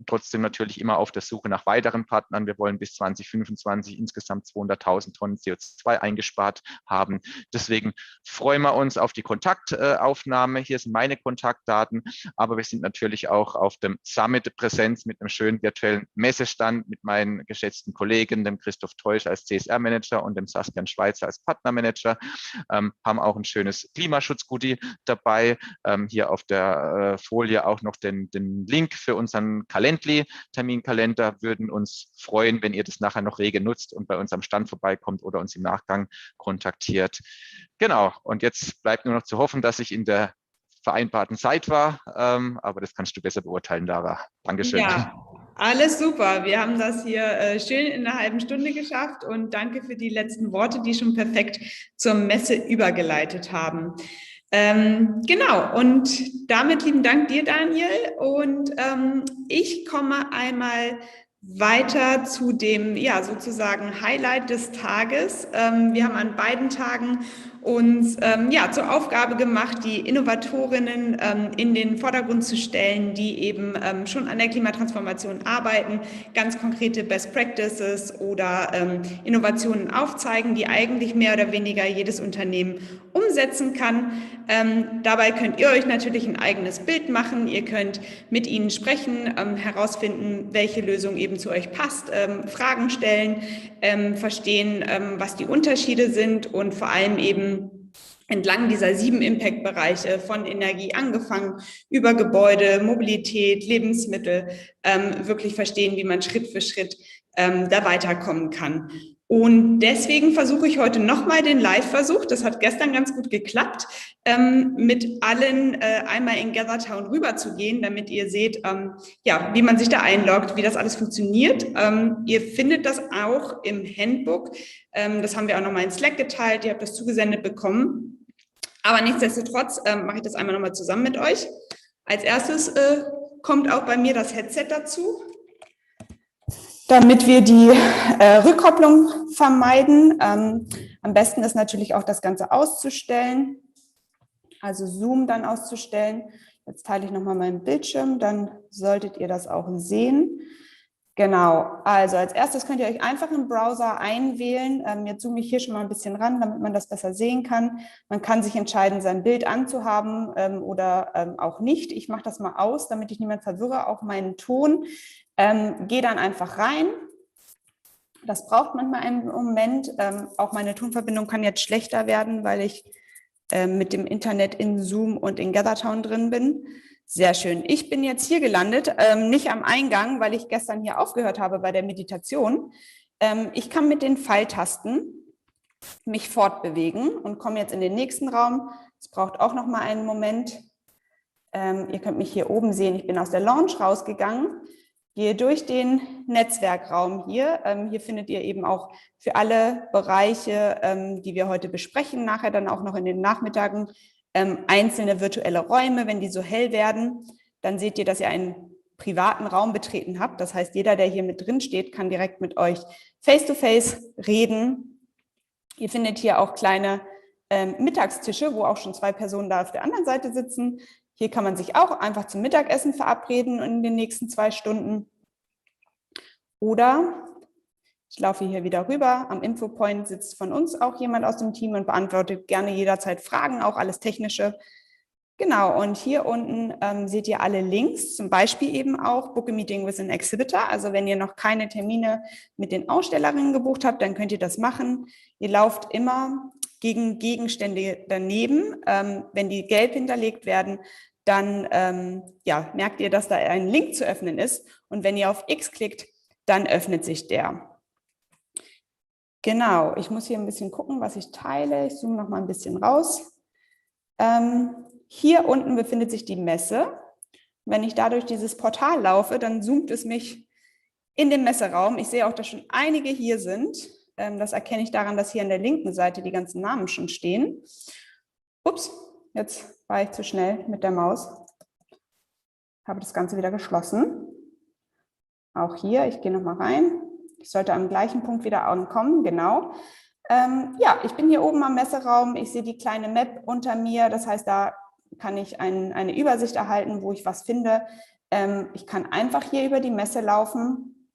Trotzdem natürlich immer auf der Suche nach weiteren Partnern. Wir wollen bis 2025 insgesamt 200.000 Tonnen CO2 eingespart haben. Deswegen freuen wir uns auf die Kontaktaufnahme. Hier sind meine Kontaktdaten, aber wir sind natürlich auch auf dem Summit Präsenz mit einem schönen virtuellen Messestand mit meinen geschätzten Kollegen, dem Christoph Teusch als CSR-Manager und dem Saskian Schweizer als Partnermanager, haben auch ein schönes Klimaschutz-Goodie dabei. Hier auf der Folie auch noch den Link für unseren Calendly-Terminkalender. Würden uns freuen, wenn ihr das nachher noch rege nutzt und bei uns am Stand vorbeikommt oder uns im Nachgang kontaktiert. Genau, und jetzt bleibt nur noch zu hoffen, dass ich in der vereinbarten Zeit war, aber das kannst du besser beurteilen, Lara. Dankeschön. Ja, alles super. Wir haben das hier schön in einer halben Stunde geschafft und danke für die letzten Worte, die schon perfekt zur Messe übergeleitet haben. Genau, und damit lieben Dank dir, Daniel. Und ich komme einmal weiter zu dem, sozusagen Highlight des Tages. Wir haben an beiden Tagen uns zur Aufgabe gemacht, die Innovatorinnen in den Vordergrund zu stellen, die eben schon an der Klimatransformation arbeiten, ganz konkrete Best Practices oder Innovationen aufzeigen, die eigentlich mehr oder weniger jedes Unternehmen umsetzen kann. Dabei könnt ihr euch natürlich ein eigenes Bild machen. Ihr könnt mit ihnen sprechen, herausfinden, welche Lösung eben zu euch passt, Fragen stellen, verstehen, was die Unterschiede sind und vor allem eben entlang dieser 7 Impact-Bereiche von Energie angefangen über Gebäude, Mobilität, Lebensmittel wirklich verstehen, wie man Schritt für Schritt da weiterkommen kann. Und deswegen versuche ich heute nochmal den Live-Versuch, das hat gestern ganz gut geklappt, mit allen einmal in GatherTown rüber zu gehen, damit ihr seht, wie man sich da einloggt, wie das alles funktioniert. Ihr findet das auch im Handbook, das haben wir auch nochmal in Slack geteilt, ihr habt das zugesendet bekommen. Aber nichtsdestotrotz mache ich das einmal nochmal zusammen mit euch. Als erstes kommt auch bei mir das Headset dazu, damit wir die Rückkopplung vermeiden. Am besten ist natürlich auch das Ganze auszustellen, also Zoom dann auszustellen. Jetzt teile ich nochmal meinen Bildschirm, dann solltet ihr das auch sehen. Genau, also als erstes könnt ihr euch einfach im Browser einwählen. Jetzt zoome ich hier schon mal ein bisschen ran, damit man das besser sehen kann. Man kann sich entscheiden, sein Bild anzuhaben oder auch nicht. Ich mache das mal aus, damit ich niemand verwirre, auch meinen Ton. Gehe dann einfach rein. Das braucht manchmal einen Moment. Auch meine Tonverbindung kann jetzt schlechter werden, weil ich mit dem Internet in Zoom und in GatherTown drin bin. Sehr schön. Ich bin jetzt hier gelandet, nicht am Eingang, weil ich gestern hier aufgehört habe bei der Meditation. Ich kann mit den Pfeiltasten mich fortbewegen und komme jetzt in den nächsten Raum. Es braucht auch noch mal einen Moment. Ihr könnt mich hier oben sehen. Ich bin aus der Lounge rausgegangen. Gehe durch den Netzwerkraum hier. Hier findet ihr eben auch für alle Bereiche, die wir heute besprechen, nachher dann auch noch in den Nachmittagen, einzelne virtuelle Räume, wenn die so hell werden, dann seht ihr, dass ihr einen privaten Raum betreten habt. Das heißt, jeder, der hier mit drin steht, kann direkt mit euch face-to-face reden. Ihr findet hier auch kleine Mittagstische, wo auch schon 2 Personen da auf der anderen Seite sitzen. Hier kann man sich auch einfach zum Mittagessen verabreden in den nächsten 2 Stunden. Oder ich laufe hier wieder rüber. Am Infopoint sitzt von uns auch jemand aus dem Team und beantwortet gerne jederzeit Fragen, auch alles Technische. Genau, und hier unten seht ihr alle Links, zum Beispiel eben auch Book a Meeting with an Exhibitor. Also wenn ihr noch keine Termine mit den Ausstellerinnen gebucht habt, dann könnt ihr das machen. Ihr lauft immer gegen Gegenstände daneben. Wenn die gelb hinterlegt werden, dann ja, merkt ihr, dass da ein Link zu öffnen ist. Und wenn ihr auf X klickt, dann öffnet sich der. Genau, ich muss hier ein bisschen gucken, was ich teile. Ich zoome noch mal ein bisschen raus. Hier unten befindet sich die Messe. Wenn ich da durch dieses Portal laufe, dann zoomt es mich in den Messeraum. Ich sehe auch, dass schon einige hier sind. Das erkenne ich daran, dass hier an der linken Seite die ganzen Namen schon stehen. Ups, jetzt war ich zu schnell mit der Maus. Habe das Ganze wieder geschlossen. Auch hier, ich gehe noch mal rein. Ich sollte am gleichen Punkt wieder ankommen, genau. Ja, ich bin hier oben am Messeraum. Ich sehe die kleine Map unter mir. Das heißt, da kann ich eine Übersicht erhalten, wo ich was finde. Ich kann einfach hier über die Messe laufen.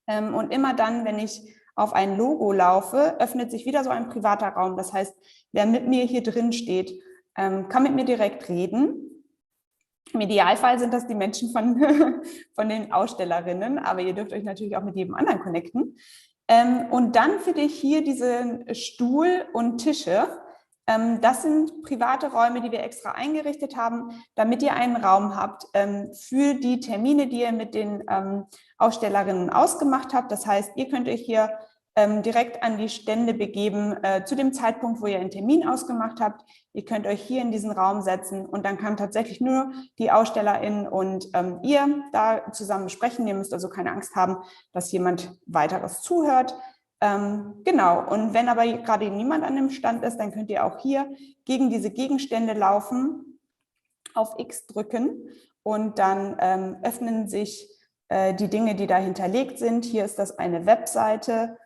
Und immer dann, wenn ich auf ein Logo laufe, öffnet sich wieder so ein privater Raum. Das heißt, wer mit mir hier drin steht, kann mit mir direkt reden. Im Idealfall sind das die Menschen von den Ausstellerinnen, aber ihr dürft euch natürlich auch mit jedem anderen connecten. Und dann finde ich hier diese Stuhl und Tische. Das sind private Räume, die wir extra eingerichtet haben, damit ihr einen Raum habt für die Termine, die ihr mit den Ausstellerinnen ausgemacht habt. Das heißt, ihr könnt euch hier direkt an die Stände begeben zu dem Zeitpunkt, wo ihr einen Termin ausgemacht habt. Ihr könnt euch hier in diesen Raum setzen und dann kann tatsächlich nur die AusstellerInnen und ihr da zusammen sprechen. Ihr müsst also keine Angst haben, dass jemand weiteres zuhört. Genau, und wenn aber gerade niemand an dem Stand ist, dann könnt ihr auch hier gegen diese Gegenstände laufen, auf X drücken und dann öffnen sich die Dinge, die da hinterlegt sind. Hier ist das eine Webseite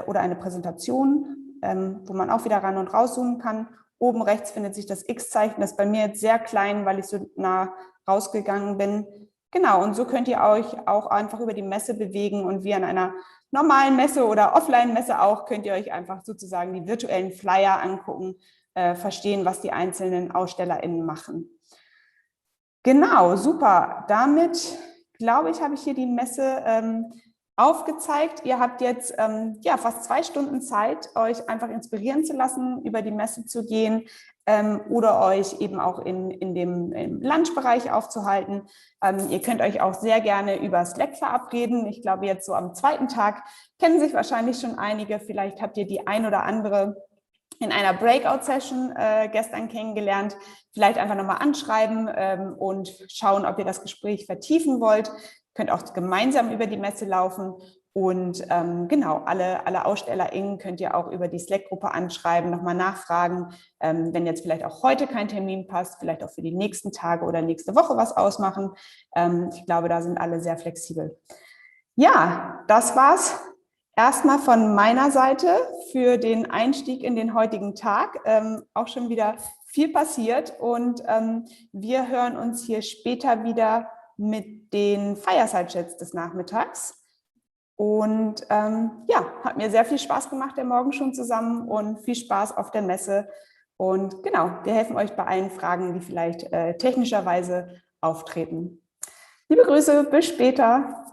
oder eine Präsentation, wo man auch wieder ran und rauszoomen kann. Oben rechts findet sich das X-Zeichen, das ist bei mir jetzt sehr klein, weil ich so nah rausgegangen bin. Genau, und so könnt ihr euch auch einfach über die Messe bewegen und wie an einer normalen Messe oder Offline-Messe auch, könnt ihr euch einfach sozusagen die virtuellen Flyer angucken, verstehen, was die einzelnen AusstellerInnen machen. Genau, super. Damit, glaube ich, habe ich hier die Messe aufgezeigt. Ihr habt jetzt ja, fast 2 Stunden Zeit, euch einfach inspirieren zu lassen, über die Messe zu gehen oder euch eben auch in dem Lunchbereich aufzuhalten. Ihr könnt euch auch sehr gerne über Slack verabreden. Ich glaube, jetzt so am 2. Tag kennen sich wahrscheinlich schon einige. Vielleicht habt ihr die ein oder andere in einer Breakout-Session gestern kennengelernt. Vielleicht einfach nochmal anschreiben und schauen, ob ihr das Gespräch vertiefen wollt. Könnt auch gemeinsam über die Messe laufen und genau, alle AusstellerInnen könnt ihr auch über die Slack-Gruppe anschreiben, nochmal nachfragen, wenn jetzt vielleicht auch heute kein Termin passt, vielleicht auch für die nächsten Tage oder nächste Woche was ausmachen. Ich glaube, da sind alle sehr flexibel. Ja, das war's erstmal von meiner Seite für den Einstieg in den heutigen Tag. Auch schon wieder viel passiert und wir hören uns hier später wieder mit den Fireside-Chats des Nachmittags. Und ja, hat mir sehr viel Spaß gemacht, der Morgen schon zusammen und viel Spaß auf der Messe. Und genau, wir helfen euch bei allen Fragen, die vielleicht technischerweise auftreten. Liebe Grüße, bis später.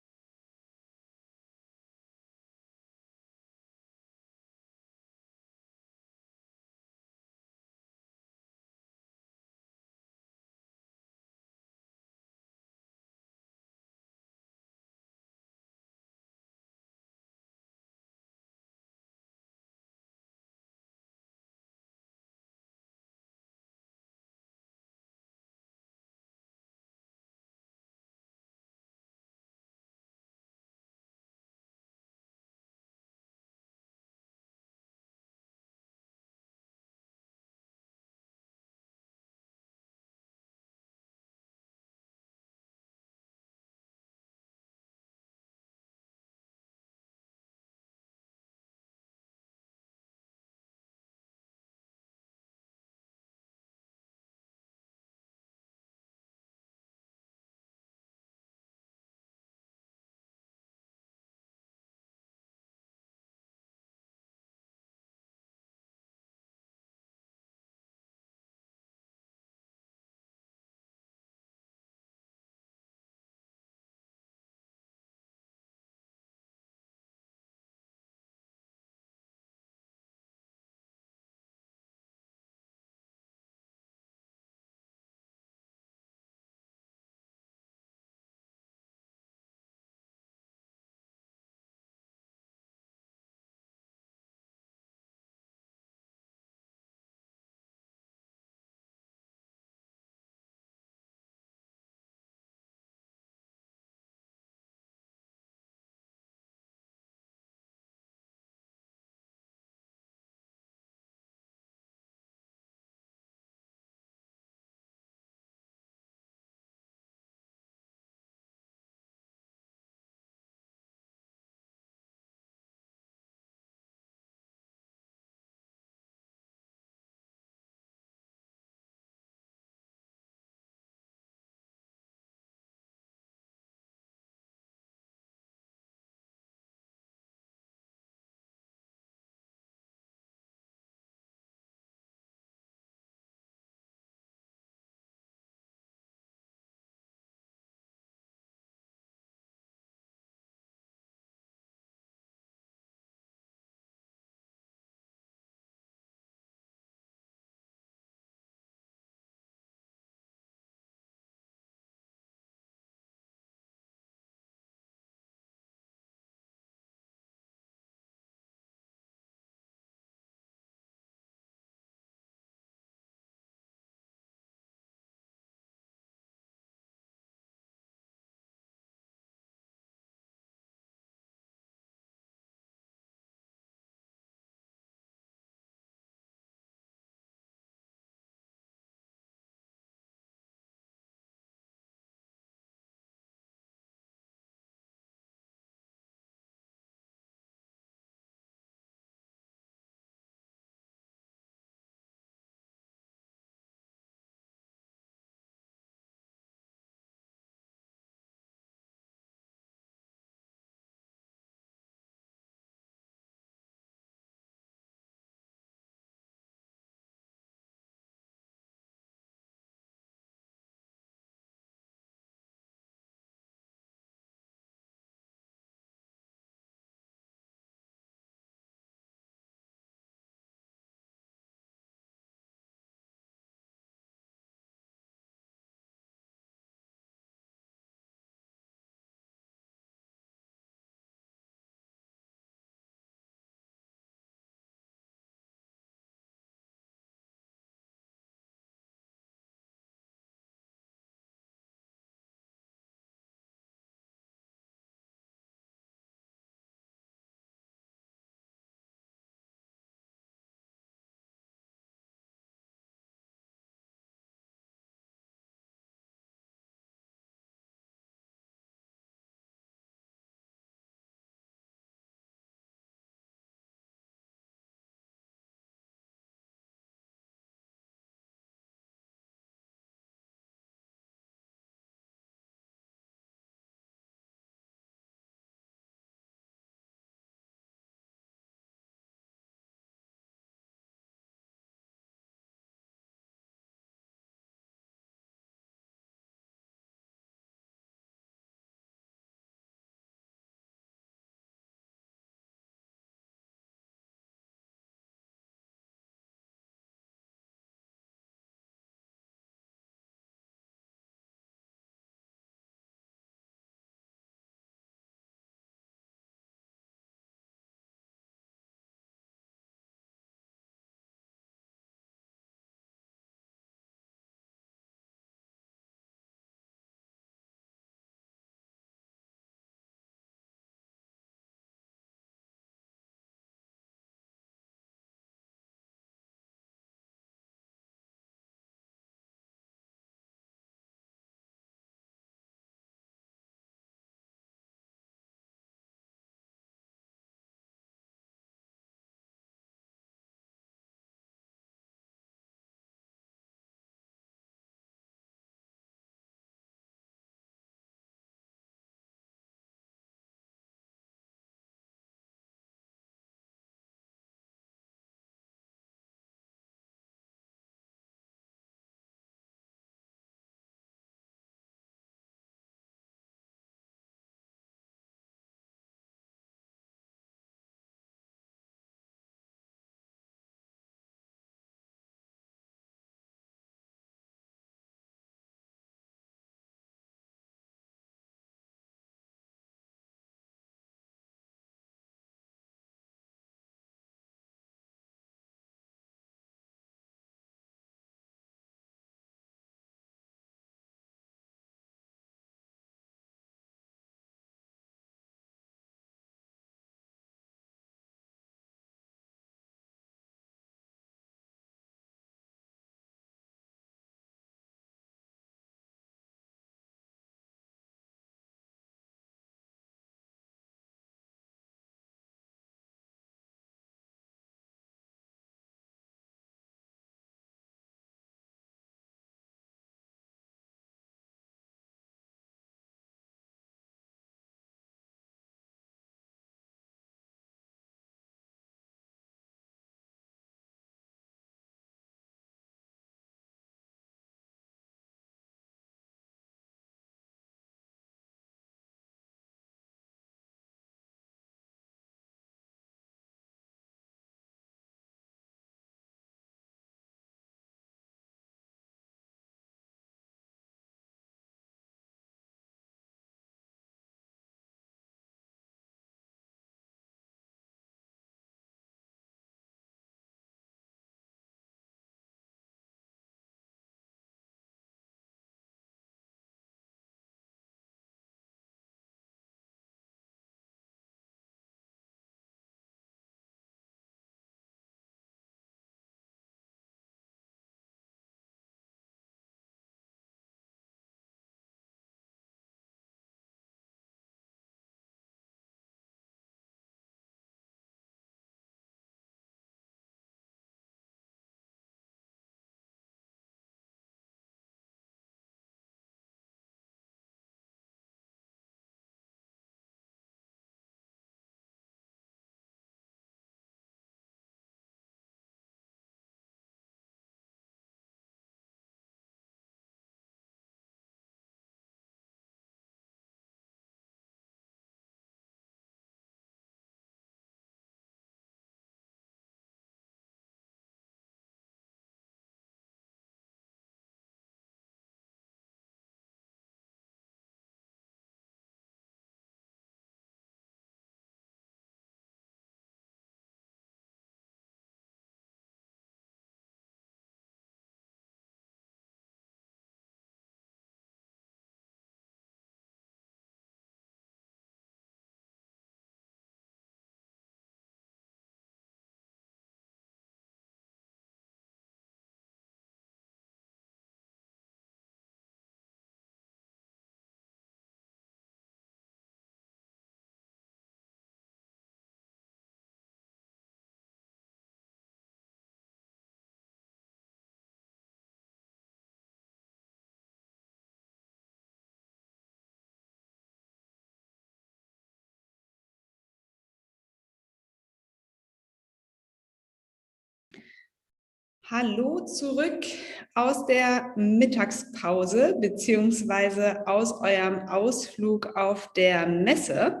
Hallo zurück aus der Mittagspause beziehungsweise aus eurem Ausflug auf der Messe.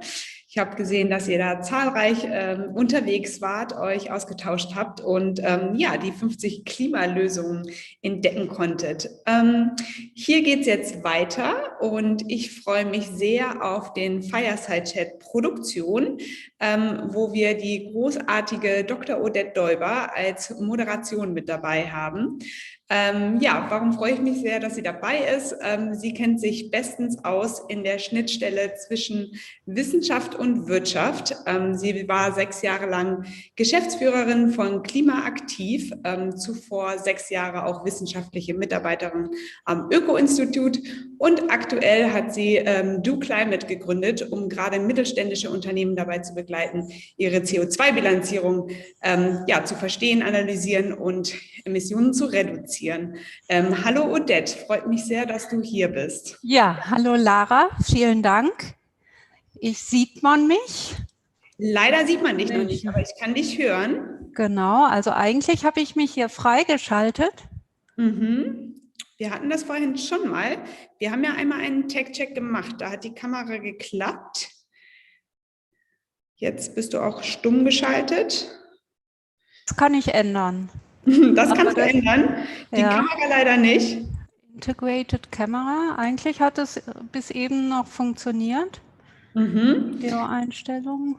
Ich habe gesehen, dass ihr da zahlreich unterwegs wart, euch ausgetauscht habt und ja, die 50 Klimalösungen entdecken konntet. Hier geht es jetzt weiter und ich freue mich sehr auf den Fireside-Chat Produktion, wo wir die großartige Dr. Odette Däuber als Moderation mit dabei haben. Ja, warum freue ich mich sehr, dass sie dabei ist? Sie kennt sich bestens aus in der Schnittstelle zwischen Wissenschaft und Wirtschaft. Sie war 6 Jahre lang Geschäftsführerin von Klimaaktiv, zuvor 6 Jahre auch wissenschaftliche Mitarbeiterin am Öko-Institut und aktuell hat sie Do Climate gegründet, um gerade mittelständische Unternehmen dabei zu begleiten, ihre CO2-Bilanzierung ja, zu verstehen, analysieren und Emissionen zu reduzieren. Hallo Odette, freut mich sehr, dass du hier bist. Ja, hallo Lara, vielen Dank. Sieht man mich? Leider sieht man dich noch nicht, aber ich kann dich hören. Genau, also eigentlich habe ich mich hier freigeschaltet. Mhm. Wir hatten das vorhin schon mal. Wir haben ja einmal einen Tech-Check gemacht, da hat die Kamera geklappt. Jetzt bist du auch stumm geschaltet. Das kann ich ändern. Das kannst du ändern. Die Kamera leider nicht. Integrated Camera. Eigentlich hat es bis eben noch funktioniert. Video-Einstellungen.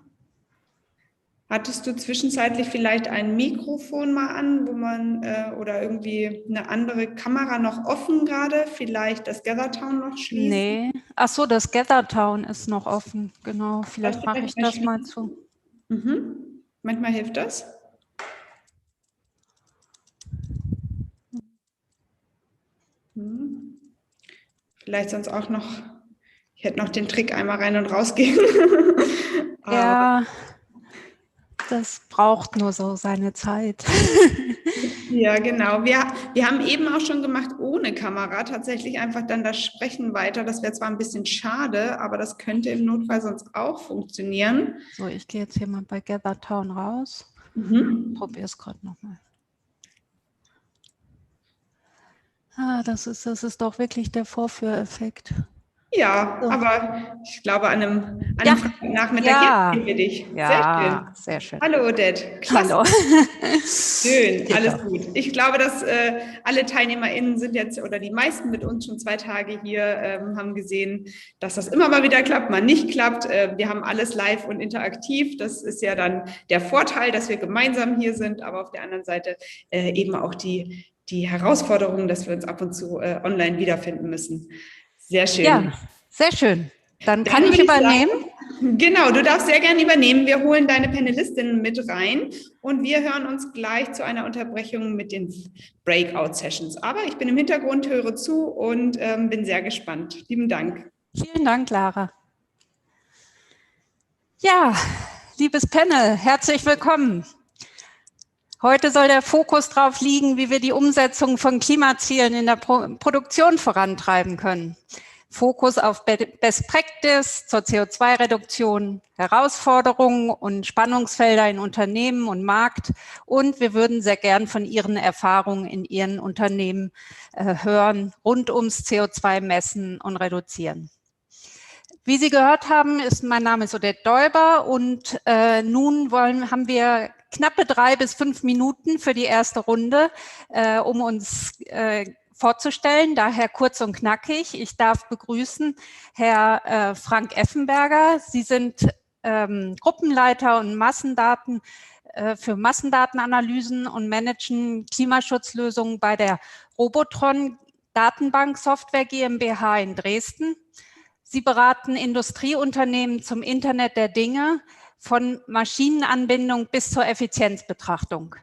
Hattest du zwischenzeitlich vielleicht ein Mikrofon mal an, wo man oder irgendwie eine andere Kamera noch offen gerade? Vielleicht das GatherTown noch schließen? Nee. Ach so, das GatherTown ist noch offen. Genau. Vielleicht mache ich das mal zu. Manchmal hilft das. Vielleicht sonst auch noch, ich hätte noch den Trick einmal rein und rausgehen. Ja, das braucht nur so seine Zeit. Ja, genau. Wir haben eben auch schon gemacht ohne Kamera, tatsächlich einfach dann das Sprechen weiter. Das wäre zwar ein bisschen schade, aber das könnte im Notfall sonst auch funktionieren. So, ich gehe jetzt hier mal bei GatherTown raus. Probiere es gerade nochmal. Ah, das ist doch wirklich der Vorführeffekt. Ja, so. Aber ich glaube, an einem Nachmittag sehen wir dich. Ja, sehr schön. Hallo Odette. Klasse. Hallo. Schön, alles gut. Ich glaube, dass alle TeilnehmerInnen sind jetzt, oder die meisten mit uns schon 2 Tage hier, haben gesehen, dass das immer mal wieder klappt, mal nicht klappt. Wir haben alles live und interaktiv. Das ist ja dann der Vorteil, dass wir gemeinsam hier sind, aber auf der anderen Seite eben auch die Herausforderung, dass wir uns ab und zu online wiederfinden müssen. Sehr schön. Ja, sehr schön. Dann kann ich übernehmen. Genau, du darfst sehr gerne übernehmen. Wir holen deine Panelistinnen mit rein und wir hören uns gleich zu einer Unterbrechung mit den Breakout-Sessions. Aber ich bin im Hintergrund, höre zu und bin sehr gespannt. Lieben Dank. Vielen Dank, Lara. Ja, liebes Panel, herzlich willkommen. Heute soll der Fokus darauf liegen, wie wir die Umsetzung von Klimazielen in der Produktion vorantreiben können. Fokus auf Best Practice zur CO2-Reduktion, Herausforderungen und Spannungsfelder in Unternehmen und Markt. Und wir würden sehr gern von Ihren Erfahrungen in Ihren Unternehmen hören, rund ums CO2-Messen und Reduzieren. Wie Sie gehört haben, mein Name ist Odette Däuber und nun haben wir knappe 3 bis 5 Minuten für die erste Runde, um uns vorzustellen, daher kurz und knackig. Ich darf begrüßen Herr Frank Effenberger. Sie sind Gruppenleiter und für Massendatenanalysen und managen Klimaschutzlösungen bei der Robotron Datenbank Software GmbH in Dresden. Sie beraten Industrieunternehmen zum Internet der Dinge, von Maschinenanbindung bis zur Effizienzbetrachtung.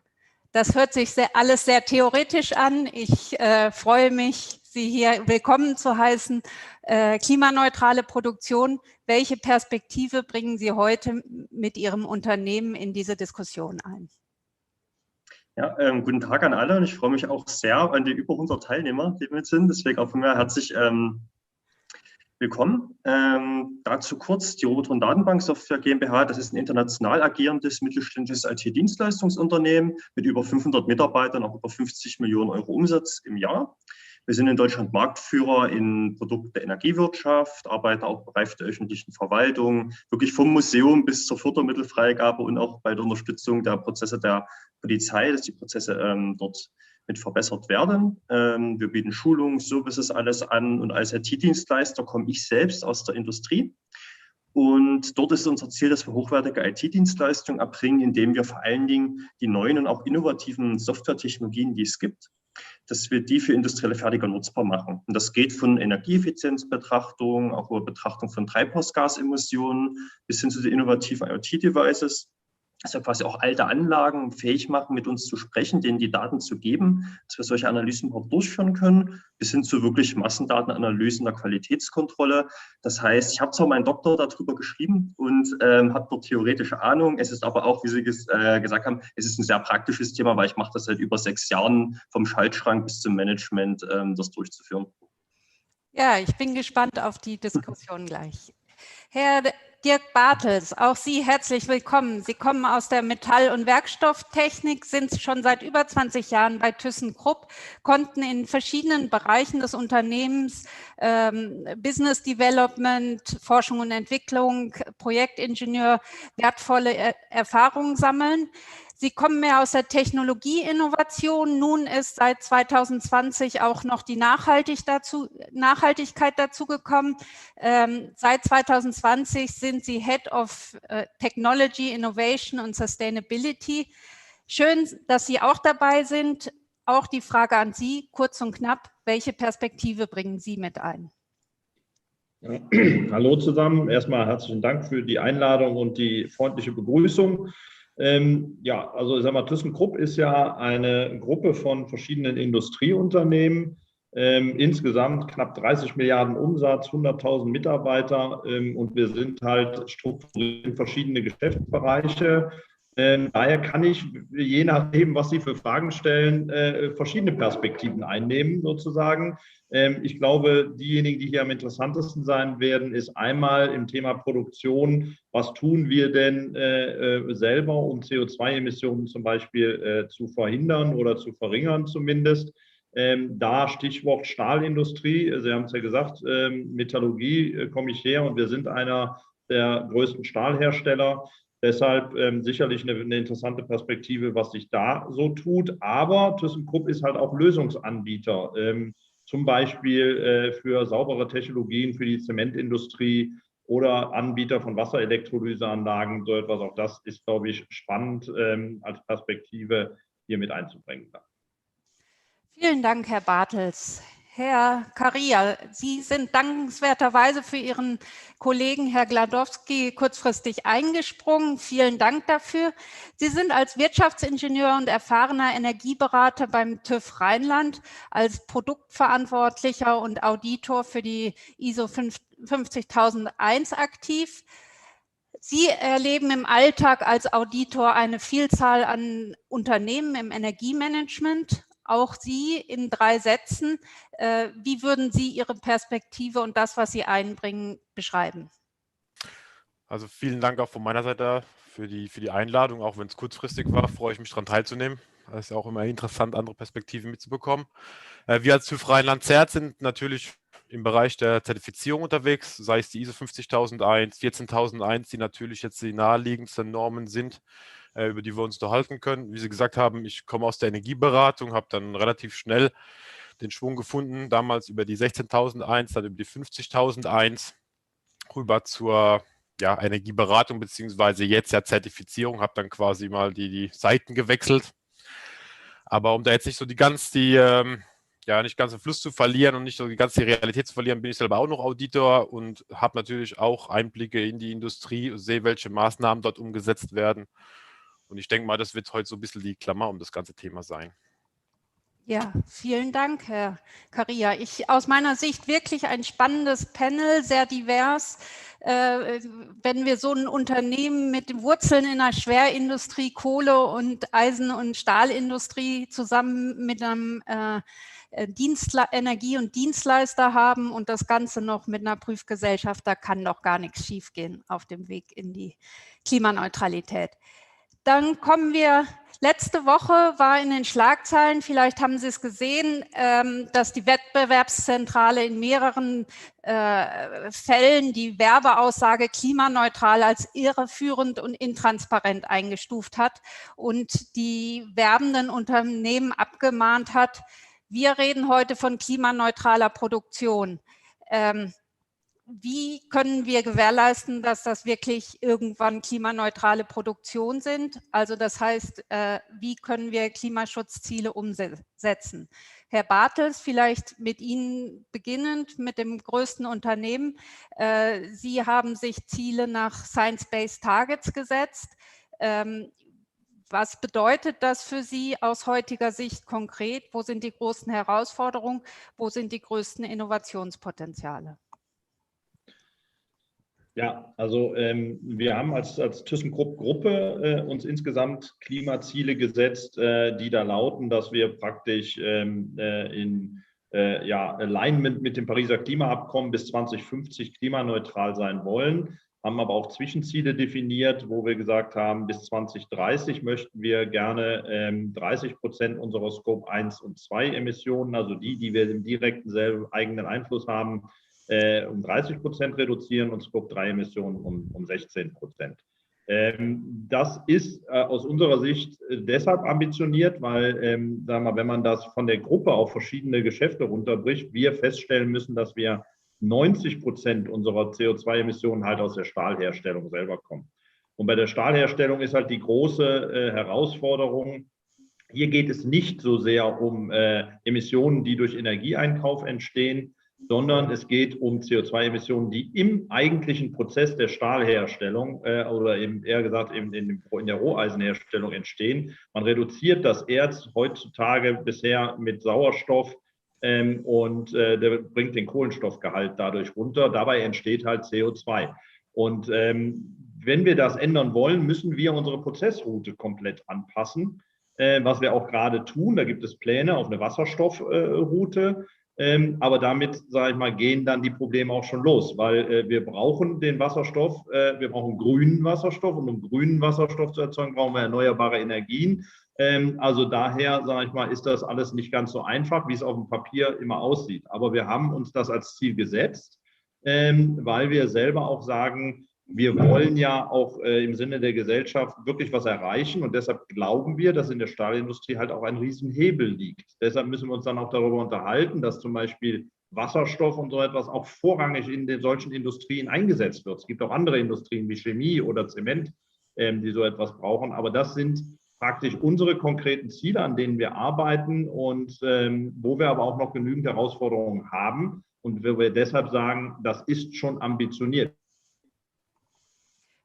Das hört sich alles sehr theoretisch an. Ich freue mich, Sie hier willkommen zu heißen. Klimaneutrale Produktion. Welche Perspektive bringen Sie heute mit Ihrem Unternehmen in diese Diskussion ein? Ja, guten Tag an alle und ich freue mich auch sehr an die über 100 Teilnehmer, die mit sind. Deswegen auch von mir herzlich Willkommen. Dazu kurz die Robotron Datenbanksoftware GmbH. Das ist ein international agierendes mittelständisches IT-Dienstleistungsunternehmen mit über 500 Mitarbeitern, auch über 50 Millionen Euro Umsatz im Jahr. Wir sind in Deutschland Marktführer in Produkten der Energiewirtschaft, arbeiten auch im Bereich der öffentlichen Verwaltung, wirklich vom Museum bis zur Fördermittelfreigabe und auch bei der Unterstützung der Prozesse der Polizei, dass die Prozesse dort mit verbessert werden. Wir bieten Schulungen, Services, alles an, und als IT-Dienstleister komme ich selbst aus der Industrie. Und dort ist unser Ziel, dass wir hochwertige IT-Dienstleistungen erbringen, indem wir vor allen Dingen die neuen und auch innovativen Softwaretechnologien, die es gibt, dass wir die für industrielle Fertiger nutzbar machen. Und das geht von Energieeffizienzbetrachtung, auch über Betrachtung von Treibhausgasemissionen bis hin zu den innovativen IoT-Devices. Also quasi auch alte Anlagen fähig machen, mit uns zu sprechen, denen die Daten zu geben, dass wir solche Analysen überhaupt durchführen können, bis hin zu wirklich Massendatenanalysen der Qualitätskontrolle. Das heißt, ich habe zwar meinen Doktor darüber geschrieben und habe dort theoretische Ahnung. Es ist aber auch, wie Sie gesagt haben, es ist ein sehr praktisches Thema, weil ich mache das seit über 6 Jahren, vom Schaltschrank bis zum Management, das durchzuführen. Ja, ich bin gespannt auf die Diskussion gleich. Herr Dirk Bartels, auch Sie herzlich willkommen. Sie kommen aus der Metall- und Werkstofftechnik, sind schon seit über 20 Jahren bei ThyssenKrupp, konnten in verschiedenen Bereichen des Unternehmens, Business Development, Forschung und Entwicklung, Projektingenieur, wertvolle Erfahrungen sammeln. Sie kommen mehr aus der Technologieinnovation. Nun ist seit 2020 auch noch die Nachhaltigkeit dazugekommen. Seit 2020 sind Sie Head of Technology, Innovation und Sustainability. Schön, dass Sie auch dabei sind. Auch die Frage an Sie, kurz und knapp, welche Perspektive bringen Sie mit ein? Ja. Hallo zusammen. Erstmal herzlichen Dank für die Einladung und die freundliche Begrüßung. Ja, also ich sag mal, ThyssenKrupp ist ja eine Gruppe von verschiedenen Industrieunternehmen, insgesamt knapp 30 Milliarden Umsatz, 100.000 Mitarbeiter, und wir sind halt strukturiert in verschiedene Geschäftsbereiche. Daher kann ich, je nachdem, was Sie für Fragen stellen, verschiedene Perspektiven einnehmen, sozusagen. Ich glaube, diejenigen, die hier am interessantesten sein werden, ist einmal im Thema Produktion, was tun wir denn selber, um CO2-Emissionen zum Beispiel zu verhindern oder zu verringern zumindest. Da Stichwort Stahlindustrie, Sie haben es ja gesagt, Metallurgie komme ich her und wir sind einer der größten Stahlhersteller. Deshalb sicherlich eine interessante Perspektive, was sich da so tut. Aber ThyssenKrupp ist halt auch Lösungsanbieter, zum Beispiel für saubere Technologien für die Zementindustrie oder Anbieter von Wasserelektrolyseanlagen. So etwas, auch das ist, glaube ich, spannend als Perspektive hier mit einzubringen. Vielen Dank, Herr Bartels. Herr Karia, Sie sind dankenswerterweise für Ihren Kollegen Herr Gladowski kurzfristig eingesprungen. Vielen Dank dafür. Sie sind als Wirtschaftsingenieur und erfahrener Energieberater beim TÜV Rheinland, als Produktverantwortlicher und Auditor für die ISO 50001 aktiv. Sie erleben im Alltag als Auditor eine Vielzahl an Unternehmen im Energiemanagement. Auch Sie in 3 Sätzen, wie würden Sie Ihre Perspektive und das, was Sie einbringen, beschreiben? Also vielen Dank auch von meiner Seite für die Einladung, auch wenn es kurzfristig war, freue ich mich daran teilzunehmen. Es ist ja auch immer interessant, andere Perspektiven mitzubekommen. Wir als TÜV Rheinland-Zerrt sind natürlich im Bereich der Zertifizierung unterwegs, sei es die ISO 50001, 14001, die natürlich jetzt die naheliegendsten Normen sind, über die wir uns unterhalten können. Wie Sie gesagt haben, ich komme aus der Energieberatung, habe dann relativ schnell den Schwung gefunden, damals über die 16.001, dann über die 50.001, rüber zur Energieberatung, beziehungsweise jetzt ja Zertifizierung, habe dann quasi mal die Seiten gewechselt. Aber um da jetzt nicht so nicht ganz den Fluss zu verlieren und nicht so die ganze Realität zu verlieren, bin ich selber auch noch Auditor und habe natürlich auch Einblicke in die Industrie und sehe, welche Maßnahmen dort umgesetzt werden. Und ich denke mal, das wird heute so ein bisschen die Klammer um das ganze Thema sein. Ja, vielen Dank, Herr Karia. Aus meiner Sicht wirklich ein spannendes Panel, sehr divers. Wenn wir so ein Unternehmen mit Wurzeln in der Schwerindustrie, Kohle- und Eisen- und Stahlindustrie zusammen mit einem Energie- und Dienstleister haben und das Ganze noch mit einer Prüfgesellschaft, da kann doch gar nichts schiefgehen auf dem Weg in die Klimaneutralität. Dann kommen wir, letzte Woche war in den Schlagzeilen, vielleicht haben Sie es gesehen, dass die Wettbewerbszentrale in mehreren Fällen die Werbeaussage klimaneutral als irreführend und intransparent eingestuft hat und die werbenden Unternehmen abgemahnt hat. Wir reden heute von klimaneutraler Produktion. Wie können wir gewährleisten, dass das wirklich irgendwann klimaneutrale Produktion sind? Also das heißt, wie können wir Klimaschutzziele umsetzen? Herr Bartels, vielleicht mit Ihnen beginnend, mit dem größten Unternehmen. Sie haben sich Ziele nach Science-Based Targets gesetzt. Was bedeutet das für Sie aus heutiger Sicht konkret? Wo sind die großen Herausforderungen? Wo sind die größten Innovationspotenziale? Ja, also wir haben als ThyssenKrupp-Gruppe uns insgesamt Klimaziele gesetzt, die da lauten, dass wir praktisch in Alignment mit dem Pariser Klimaabkommen bis 2050 klimaneutral sein wollen, haben aber auch Zwischenziele definiert, wo wir gesagt haben, bis 2030 möchten wir gerne 30% unserer Scope 1 und 2 Emissionen, also die wir im direkten eigenen Einfluss haben, um 30% reduzieren und Scope 3 Emissionen um 16%. Das ist aus unserer Sicht deshalb ambitioniert, weil, sagen wir, wenn man das von der Gruppe auf verschiedene Geschäfte runterbricht, wir feststellen müssen, dass wir 90% unserer CO2-Emissionen halt aus der Stahlherstellung selber kommen. Und bei der Stahlherstellung ist halt die große Herausforderung, hier geht es nicht so sehr um Emissionen, die durch Energieeinkauf entstehen, sondern es geht um CO2-Emissionen, die im eigentlichen Prozess der Stahlherstellung oder eben eher gesagt in der Roheisenherstellung entstehen. Man reduziert das Erz heutzutage bisher mit Sauerstoff und der bringt den Kohlenstoffgehalt dadurch runter. Dabei entsteht halt CO2. Und wenn wir das ändern wollen, müssen wir unsere Prozessroute komplett anpassen, was wir auch gerade tun. Da gibt es Pläne auf eine Wasserstoffroute. Aber damit, sage ich mal, gehen dann die Probleme auch schon los, weil wir brauchen den Wasserstoff, wir brauchen grünen Wasserstoff und um grünen Wasserstoff zu erzeugen, brauchen wir erneuerbare Energien. Also daher, sage ich mal, ist das alles nicht ganz so einfach, wie es auf dem Papier immer aussieht. Aber wir haben uns das als Ziel gesetzt, weil wir selber auch sagen, wir wollen ja auch im Sinne der Gesellschaft wirklich was erreichen und deshalb glauben wir, dass in der Stahlindustrie halt auch ein Riesenhebel liegt. Deshalb müssen wir uns dann auch darüber unterhalten, dass zum Beispiel Wasserstoff und so etwas auch vorrangig in den solchen Industrien eingesetzt wird. Es gibt auch andere Industrien wie Chemie oder Zement, die so etwas brauchen, aber das sind praktisch unsere konkreten Ziele, an denen wir arbeiten und wo wir aber auch noch genügend Herausforderungen haben und wo wir deshalb sagen, das ist schon ambitioniert.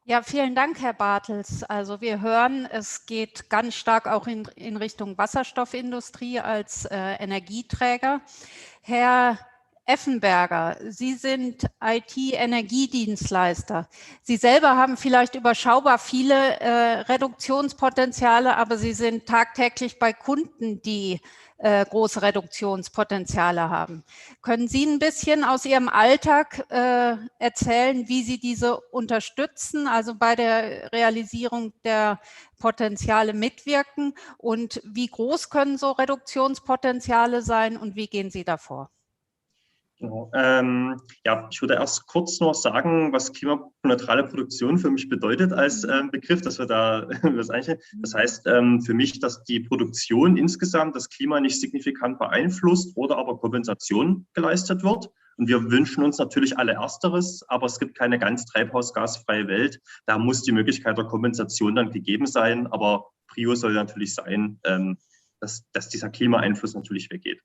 Ja, vielen Dank, Herr Bartels. Also wir hören, es geht ganz stark auch in Richtung Wasserstoffindustrie als Energieträger. Herr Effenberger, Sie sind IT-Energiedienstleister. Sie selber haben vielleicht überschaubar viele Reduktionspotenziale, aber Sie sind tagtäglich bei Kunden, die große Reduktionspotenziale haben. Können Sie ein bisschen aus Ihrem Alltag erzählen, wie Sie diese unterstützen, also bei der Realisierung der Potenziale mitwirken und wie groß können so Reduktionspotenziale sein und wie gehen Sie davor? Genau. Ja, ich würde erst kurz noch sagen, was klimaneutrale Produktion für mich bedeutet als Begriff, dass wir da was einstellen. Das heißt für mich, dass die Produktion insgesamt das Klima nicht signifikant beeinflusst oder aber Kompensation geleistet wird. Und wir wünschen uns natürlich alle Ersteres, aber es gibt keine ganz treibhausgasfreie Welt. Da muss die Möglichkeit der Kompensation dann gegeben sein. Aber Prio soll natürlich sein, dass dieser Klimaeinfluss natürlich weggeht.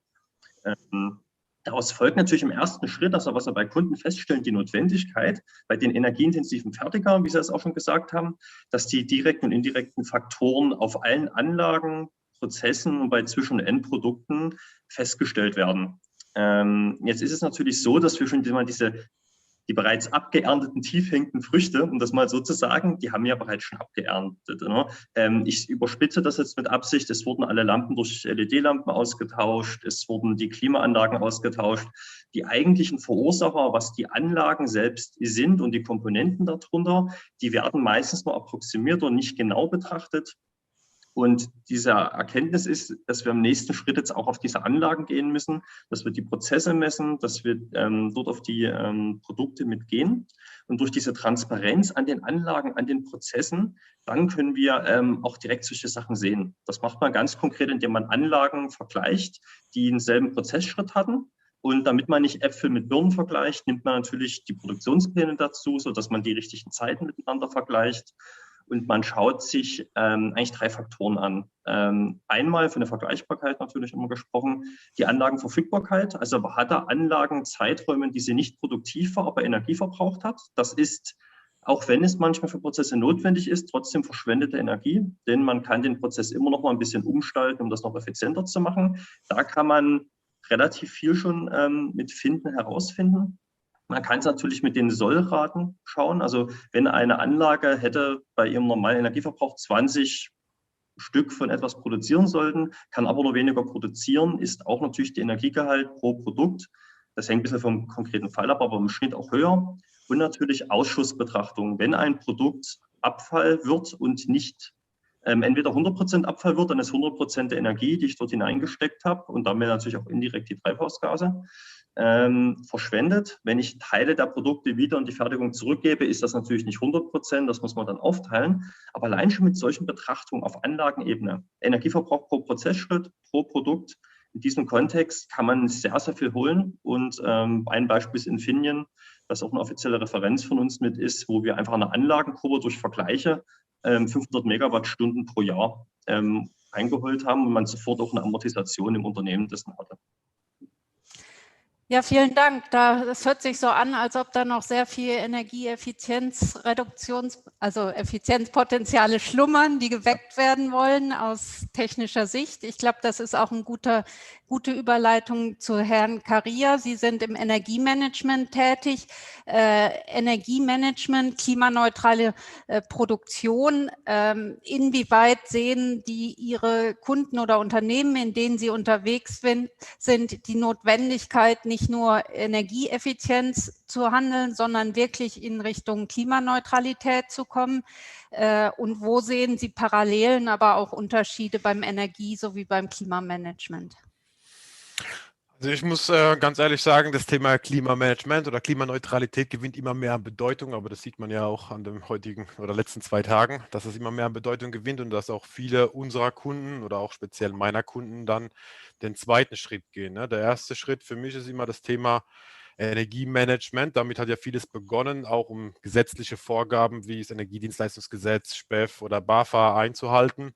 Daraus folgt natürlich im ersten Schritt, was wir bei Kunden feststellen, die Notwendigkeit bei den energieintensiven Fertigern, wie Sie das auch schon gesagt haben, dass die direkten und indirekten Faktoren auf allen Anlagen, Prozessen und bei Zwischen- und Endprodukten festgestellt werden. Jetzt ist es natürlich so, dass wir schon diese die bereits abgeernteten, tief hängenden Früchte, um das mal so zu sagen, die haben ja bereits schon abgeerntet. Ne? Ich überspitze das jetzt mit Absicht. Es wurden alle Lampen durch LED-Lampen ausgetauscht, es wurden die Klimaanlagen ausgetauscht. Die eigentlichen Verursacher, was die Anlagen selbst sind und die Komponenten darunter, die werden meistens nur approximiert und nicht genau betrachtet. Und diese Erkenntnis ist, dass wir im nächsten Schritt jetzt auch auf diese Anlagen gehen müssen, dass wir die Prozesse messen, dass wir dort auf die Produkte mitgehen. Und durch diese Transparenz an den Anlagen, an den Prozessen, dann können wir auch direkt solche Sachen sehen. Das macht man ganz konkret, indem man Anlagen vergleicht, die denselben Prozessschritt hatten. Und damit man nicht Äpfel mit Birnen vergleicht, nimmt man natürlich die Produktionspläne dazu, sodass man die richtigen Zeiten miteinander vergleicht. Und man schaut sich eigentlich 3 Faktoren an. Einmal von der Vergleichbarkeit natürlich immer gesprochen, die Anlagenverfügbarkeit. Also hat er Anlagen Zeiträume, die sie nicht produktiv war, aber Energie verbraucht hat. Das ist, auch wenn es manchmal für Prozesse notwendig ist, trotzdem verschwendete Energie, denn man kann den Prozess immer noch mal ein bisschen umgestalten, um das noch effizienter zu machen. Da kann man relativ viel schon mit Finden herausfinden. Man kann es natürlich mit den Sollraten schauen. Also wenn eine Anlage hätte bei ihrem normalen Energieverbrauch 20 Stück von etwas produzieren sollten, kann aber nur weniger produzieren, ist auch natürlich der Energiegehalt pro Produkt. Das hängt ein bisschen vom konkreten Fall ab, aber im Schnitt auch höher. Und natürlich Ausschussbetrachtung. Wenn ein Produkt Abfall wird und nicht entweder 100% Abfall wird, dann ist 100% der Energie, die ich dort hineingesteckt habe und damit natürlich auch indirekt die Treibhausgase, verschwendet. Wenn ich Teile der Produkte wieder in die Fertigung zurückgebe, ist das natürlich nicht 100%, das muss man dann aufteilen. Aber allein schon mit solchen Betrachtungen auf Anlagenebene, Energieverbrauch pro Prozessschritt, pro Produkt, in diesem Kontext kann man sehr, sehr viel holen. Und ein Beispiel ist Infineon, das auch eine offizielle Referenz von uns mit ist, wo wir einfach eine Anlagenkurve durch Vergleiche 500 Megawattstunden pro Jahr eingeholt haben und man sofort auch eine Amortisation im Unternehmen dessen hatte. Ja, vielen Dank. Das hört sich so an, als ob da noch sehr viel Effizienzpotenziale schlummern, die geweckt werden wollen aus technischer Sicht. Ich glaube, das ist auch eine gute Überleitung zu Herrn Karia. Sie sind im Energiemanagement tätig. Energiemanagement, klimaneutrale Produktion. Inwieweit sehen die Ihre Kunden oder Unternehmen, in denen Sie unterwegs sind, die Notwendigkeit, nicht nur Energieeffizienz zu handeln, sondern wirklich in Richtung Klimaneutralität zu kommen? Und wo sehen Sie Parallelen, aber auch Unterschiede beim Energie- sowie beim Klimamanagement? Also ich muss ganz ehrlich sagen, das Thema Klimamanagement oder Klimaneutralität gewinnt immer mehr an Bedeutung, aber das sieht man ja auch an den heutigen oder letzten 2 Tagen, dass es immer mehr an Bedeutung gewinnt und dass auch viele unserer Kunden oder auch speziell meiner Kunden dann den zweiten Schritt gehen. Ne? Der erste Schritt für mich ist immer das Thema Energiemanagement. Damit hat ja vieles begonnen, auch um gesetzliche Vorgaben wie das Energiedienstleistungsgesetz, SPEF oder BAFA einzuhalten.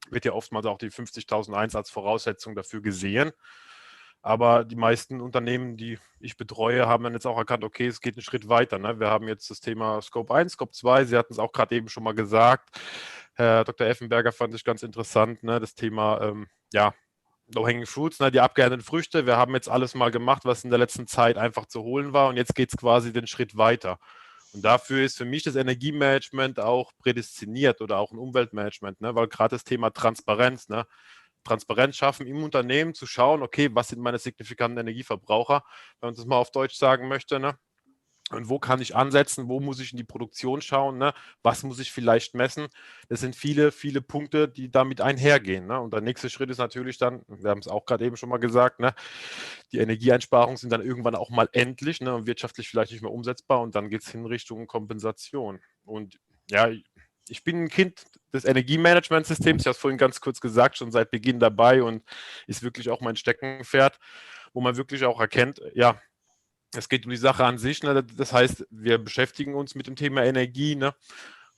Wird ja oftmals auch die 50.001 als Voraussetzung dafür gesehen. Aber die meisten Unternehmen, die ich betreue, haben dann jetzt auch erkannt, okay, es geht einen Schritt weiter. Ne? Wir haben jetzt das Thema Scope 1, Scope 2, Sie hatten es auch gerade eben schon mal gesagt. Herr Dr. Effenberger fand ich ganz interessant, ne? Das Thema Low-Hanging Fruits, ne? Die abgeernteten Früchte. Wir haben jetzt alles mal gemacht, was in der letzten Zeit einfach zu holen war und jetzt geht es quasi den Schritt weiter. Und dafür ist für mich das Energiemanagement auch prädestiniert oder auch ein Umweltmanagement, ne? Weil gerade das Thema Transparenz, ne? Transparenz schaffen im Unternehmen, zu schauen, okay, was sind meine signifikanten Energieverbraucher, wenn man das mal auf Deutsch sagen möchte, ne? Und wo kann ich ansetzen, wo muss ich in die Produktion schauen, ne? Was muss ich vielleicht messen? Das sind viele, viele Punkte, die damit einhergehen. Ne? Und der nächste Schritt ist natürlich dann, wir haben es auch gerade eben schon mal gesagt, ne? Die Energieeinsparungen sind dann irgendwann auch mal endlich, ne? Und wirtschaftlich vielleicht nicht mehr umsetzbar und dann geht es hin Richtung Kompensation. Und ja, ich bin ein Kind des Energiemanagementsystems, ich habe es vorhin ganz kurz gesagt, schon seit Beginn dabei und ist wirklich auch mein Steckenpferd, wo man wirklich auch erkennt, ja, es geht um die Sache an sich, ne? Das heißt, wir beschäftigen uns mit dem Thema Energie. Ne?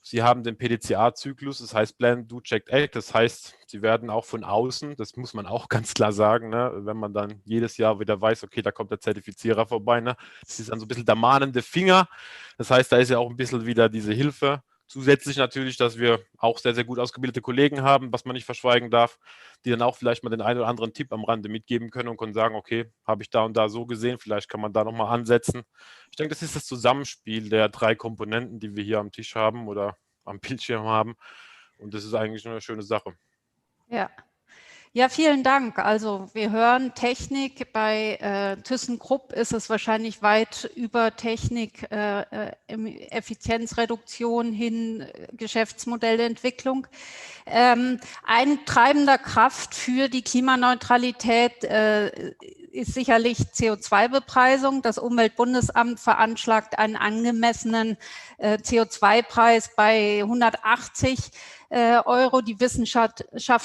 Sie haben den PDCA-Zyklus, das heißt Plan, Do, Check, Act. Das heißt, sie werden auch von außen, das muss man auch ganz klar sagen, ne? Wenn man dann jedes Jahr wieder weiß, okay, da kommt der Zertifizierer vorbei. Ne? Das ist dann so ein bisschen der mahnende Finger. Das heißt, da ist ja auch ein bisschen wieder diese Hilfe Zusätzlich natürlich, dass wir auch sehr, sehr gut ausgebildete Kollegen haben, was man nicht verschweigen darf, die dann auch vielleicht mal den einen oder anderen Tipp am Rande mitgeben können und können sagen, okay, habe ich da und da so gesehen, vielleicht kann man da nochmal ansetzen. Ich denke, das ist das Zusammenspiel der 3 Komponenten, die wir hier am Tisch haben oder am Bildschirm haben. Und das ist eigentlich eine schöne Sache. Ja. Ja, vielen Dank. Also wir hören Technik. Bei ThyssenKrupp ist es wahrscheinlich weit über Technik, Effizienzreduktion hin, Geschäftsmodellentwicklung. Ein treibender Kraft für die Klimaneutralität ist sicherlich CO2-Bepreisung. Das Umweltbundesamt veranschlagt einen angemessenen CO2-Preis bei 180 Euro. Die Wissenschaft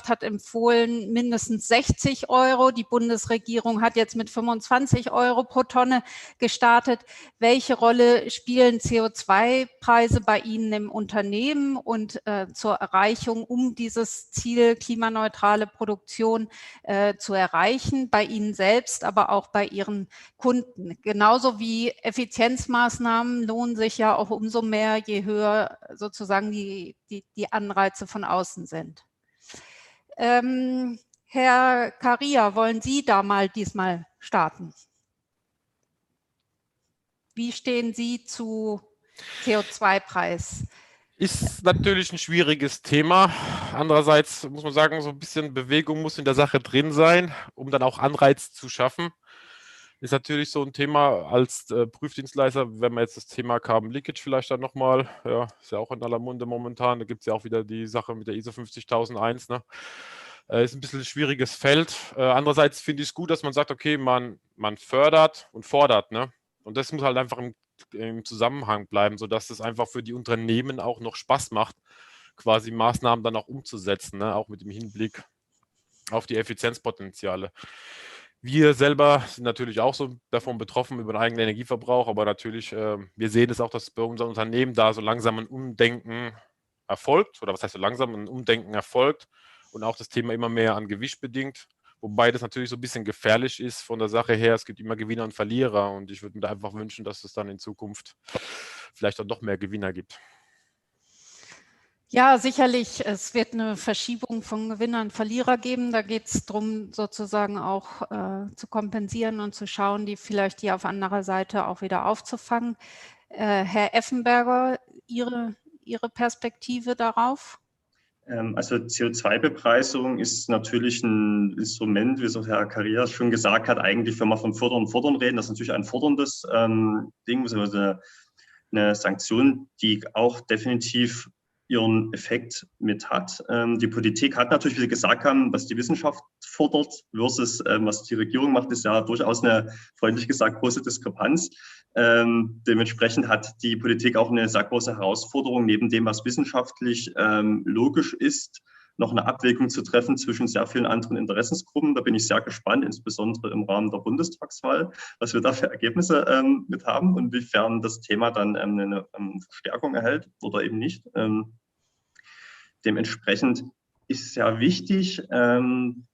hat empfohlen mindestens 60 Euro. Die Bundesregierung hat jetzt mit 25 Euro pro Tonne gestartet. Welche Rolle spielen CO2-Preise bei Ihnen im Unternehmen und zur Erreichung, um dieses Ziel klimaneutrale Produktion zu erreichen, bei Ihnen selbst, aber auch bei Ihren Kunden? Genauso wie Effizienzmaßnahmen lohnen sich ja auch umso mehr, je höher sozusagen die Anreize von außen sind. Herr Karia, wollen Sie da mal diesmal starten? Wie stehen Sie zu CO2-Preis? Ist natürlich ein schwieriges Thema. Andererseits muss man sagen, so ein bisschen Bewegung muss in der Sache drin sein, um dann auch Anreiz zu schaffen. Ist natürlich so ein Thema als Prüfdienstleister, wenn man jetzt das Thema Carbon Leakage vielleicht dann nochmal, ja, ist ja auch in aller Munde momentan, da gibt es ja auch wieder die Sache mit der ISO 50001, ne? Ist ein bisschen ein schwieriges Feld. Andererseits finde ich es gut, dass man sagt, okay, man fördert und fordert, ne? Und das muss halt einfach im Zusammenhang bleiben, sodass es einfach für die Unternehmen auch noch Spaß macht, quasi Maßnahmen dann auch umzusetzen, ne? Auch mit dem Hinblick auf die Effizienzpotenziale. Wir selber sind natürlich auch so davon betroffen über den eigenen Energieverbrauch, aber natürlich, wir sehen es auch, dass bei unserem Unternehmen da so langsam ein Umdenken erfolgt, oder was heißt so langsam, ein Umdenken erfolgt und auch das Thema immer mehr an Gewicht bedingt, wobei das natürlich so ein bisschen gefährlich ist von der Sache her. Es gibt immer Gewinner und Verlierer und ich würde mir da einfach wünschen, dass es dann in Zukunft vielleicht dann doch mehr Gewinner gibt. Ja, sicherlich. Es wird eine Verschiebung von Gewinner und Verlierer geben. Da geht es darum, sozusagen auch zu kompensieren und zu schauen, die auf anderer Seite auch wieder aufzufangen. Herr Effenberger, Ihre Perspektive darauf? Also CO2-Bepreisung ist natürlich ein Instrument, wie es auch Herr Karia schon gesagt hat, eigentlich, wenn wir von Fordern reden, das ist natürlich ein forderndes Ding, also eine Sanktion, die auch definitiv ihren Effekt mit hat. Die Politik hat natürlich, wie Sie gesagt haben, was die Wissenschaft fordert versus was die Regierung macht, ist ja durchaus eine, freundlich gesagt, große Diskrepanz. Dementsprechend hat die Politik auch eine sehr große Herausforderung, neben dem, was wissenschaftlich logisch ist, noch eine Abwägung zu treffen zwischen sehr vielen anderen Interessensgruppen. Da bin ich sehr gespannt, insbesondere im Rahmen der Bundestagswahl, was wir da für Ergebnisse mit haben und inwiefern das Thema dann eine Verstärkung erhält oder eben nicht. Dementsprechend ist es sehr wichtig. Am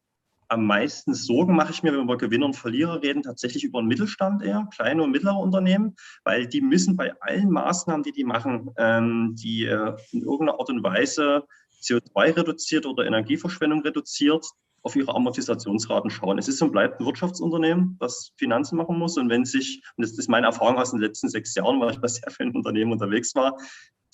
meisten Sorgen mache ich mir, wenn wir über Gewinner und Verlierer reden, tatsächlich über den Mittelstand eher, kleine und mittlere Unternehmen, weil die müssen bei allen Maßnahmen, die machen, die in irgendeiner Art und Weise CO2 reduziert oder Energieverschwendung reduziert, auf ihre Amortisationsraten schauen. Es ist und bleibt ein Wirtschaftsunternehmen, das Finanzen machen muss. Und wenn sich, und das ist meine Erfahrung aus den letzten 6 Jahren, weil ich bei sehr vielen Unternehmen unterwegs war,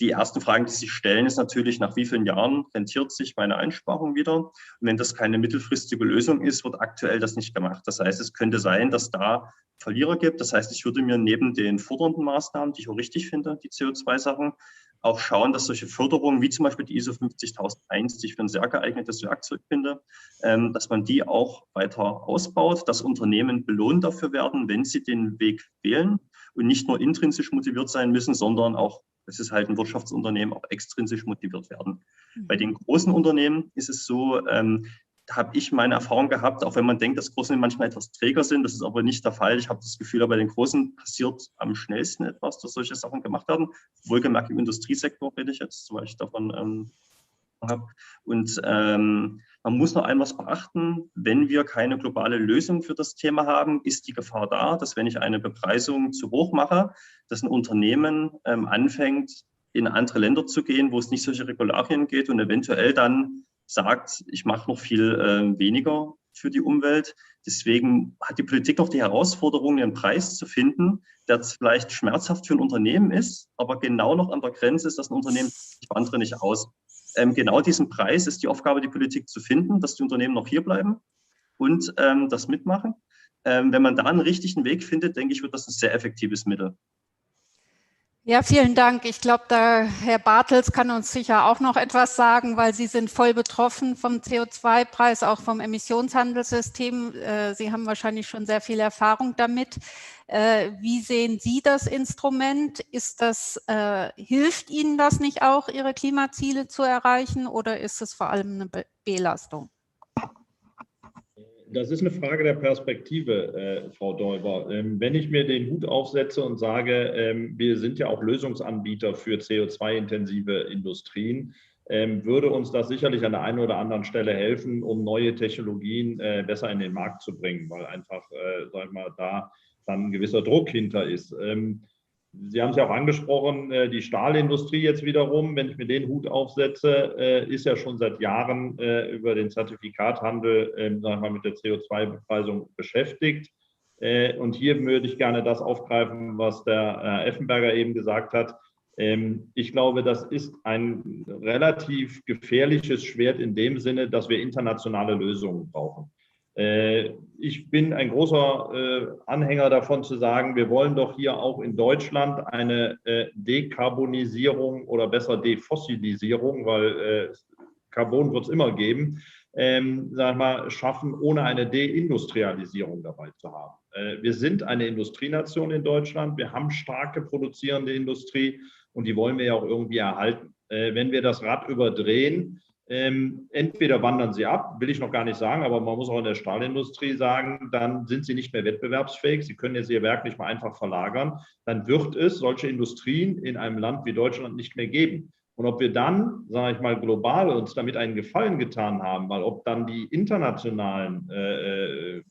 die ersten Fragen, die sich stellen, ist natürlich, nach wie vielen Jahren rentiert sich meine Einsparung wieder? Und wenn das keine mittelfristige Lösung ist, wird aktuell das nicht gemacht. Das heißt, es könnte sein, dass da Verlierer gibt. Das heißt, ich würde mir neben den fordernden Maßnahmen, die ich auch richtig finde, die CO2-Sachen, auch schauen, dass solche Förderungen, wie zum Beispiel die ISO 50001, die ich für ein sehr geeignetes Werkzeug finde, dass man die auch weiter ausbaut, dass Unternehmen belohnt dafür werden, wenn sie den Weg wählen und nicht nur intrinsisch motiviert sein müssen, sondern auch, es ist halt ein Wirtschaftsunternehmen, auch extrinsisch motiviert werden. Bei den großen Unternehmen ist es so, da habe ich meine Erfahrung gehabt, auch wenn man denkt, dass Großen manchmal etwas träger sind, das ist aber nicht der Fall. Ich habe das Gefühl, bei den Großen passiert am schnellsten etwas, dass solche Sachen gemacht werden. Wohlgemerkt im Industriesektor rede ich jetzt, weil ich davon habe. Und man muss noch einmal beachten, wenn wir keine globale Lösung für das Thema haben, ist die Gefahr da, dass wenn ich eine Bepreisung zu hoch mache, dass ein Unternehmen anfängt, in andere Länder zu gehen, wo es nicht solche Regularien geht und eventuell dann sagt, ich mache noch viel weniger für die Umwelt. Deswegen hat die Politik noch die Herausforderung, einen Preis zu finden, der vielleicht schmerzhaft für ein Unternehmen ist, aber genau noch an der Grenze ist, dass ein Unternehmen sich für andere nicht aus. Genau diesen Preis ist die Aufgabe, die Politik zu finden, dass die Unternehmen noch hier bleiben und das mitmachen. Wenn man da einen richtigen Weg findet, denke ich, wird das ein sehr effektives Mittel. Ja, vielen Dank. Ich glaube, da Herr Bartels kann uns sicher auch noch etwas sagen, weil Sie sind voll betroffen vom CO2-Preis, auch vom Emissionshandelssystem. Sie haben wahrscheinlich schon sehr viel Erfahrung damit. Wie sehen Sie das Instrument? Hilft Ihnen das nicht auch, Ihre Klimaziele zu erreichen, oder ist es vor allem eine Belastung? Das ist eine Frage der Perspektive, Frau Däuber. Wenn ich mir den Hut aufsetze und sage, wir sind ja auch Lösungsanbieter für CO2-intensive Industrien, würde uns das sicherlich an der einen oder anderen Stelle helfen, um neue Technologien besser in den Markt zu bringen, weil einfach, sag ich mal, da dann ein gewisser Druck hinter ist. Sie haben es ja auch angesprochen, die Stahlindustrie jetzt wiederum, wenn ich mir den Hut aufsetze, ist ja schon seit Jahren über den Zertifikathandel sagen wir mal, mit der CO2-Bepreisung beschäftigt. Und hier würde ich gerne das aufgreifen, was der Herr Effenberger eben gesagt hat. Ich glaube, das ist ein relativ gefährliches Schwert in dem Sinne, dass wir internationale Lösungen brauchen. Ich bin ein großer Anhänger davon zu sagen, wir wollen doch hier auch in Deutschland eine Dekarbonisierung oder besser Defossilisierung, weil Carbon wird es immer geben, sag mal, schaffen, ohne eine Deindustrialisierung dabei zu haben. Wir sind eine Industrienation in Deutschland, wir haben starke produzierende Industrie und die wollen wir ja auch irgendwie erhalten. Wenn wir das Rad überdrehen, entweder wandern sie ab, will ich noch gar nicht sagen, aber man muss auch in der Stahlindustrie sagen, dann sind sie nicht mehr wettbewerbsfähig, sie können jetzt ihr Werk nicht mehr einfach verlagern, dann wird es solche Industrien in einem Land wie Deutschland nicht mehr geben. Und ob wir dann, sage ich mal, global uns damit einen Gefallen getan haben, weil ob dann die internationalen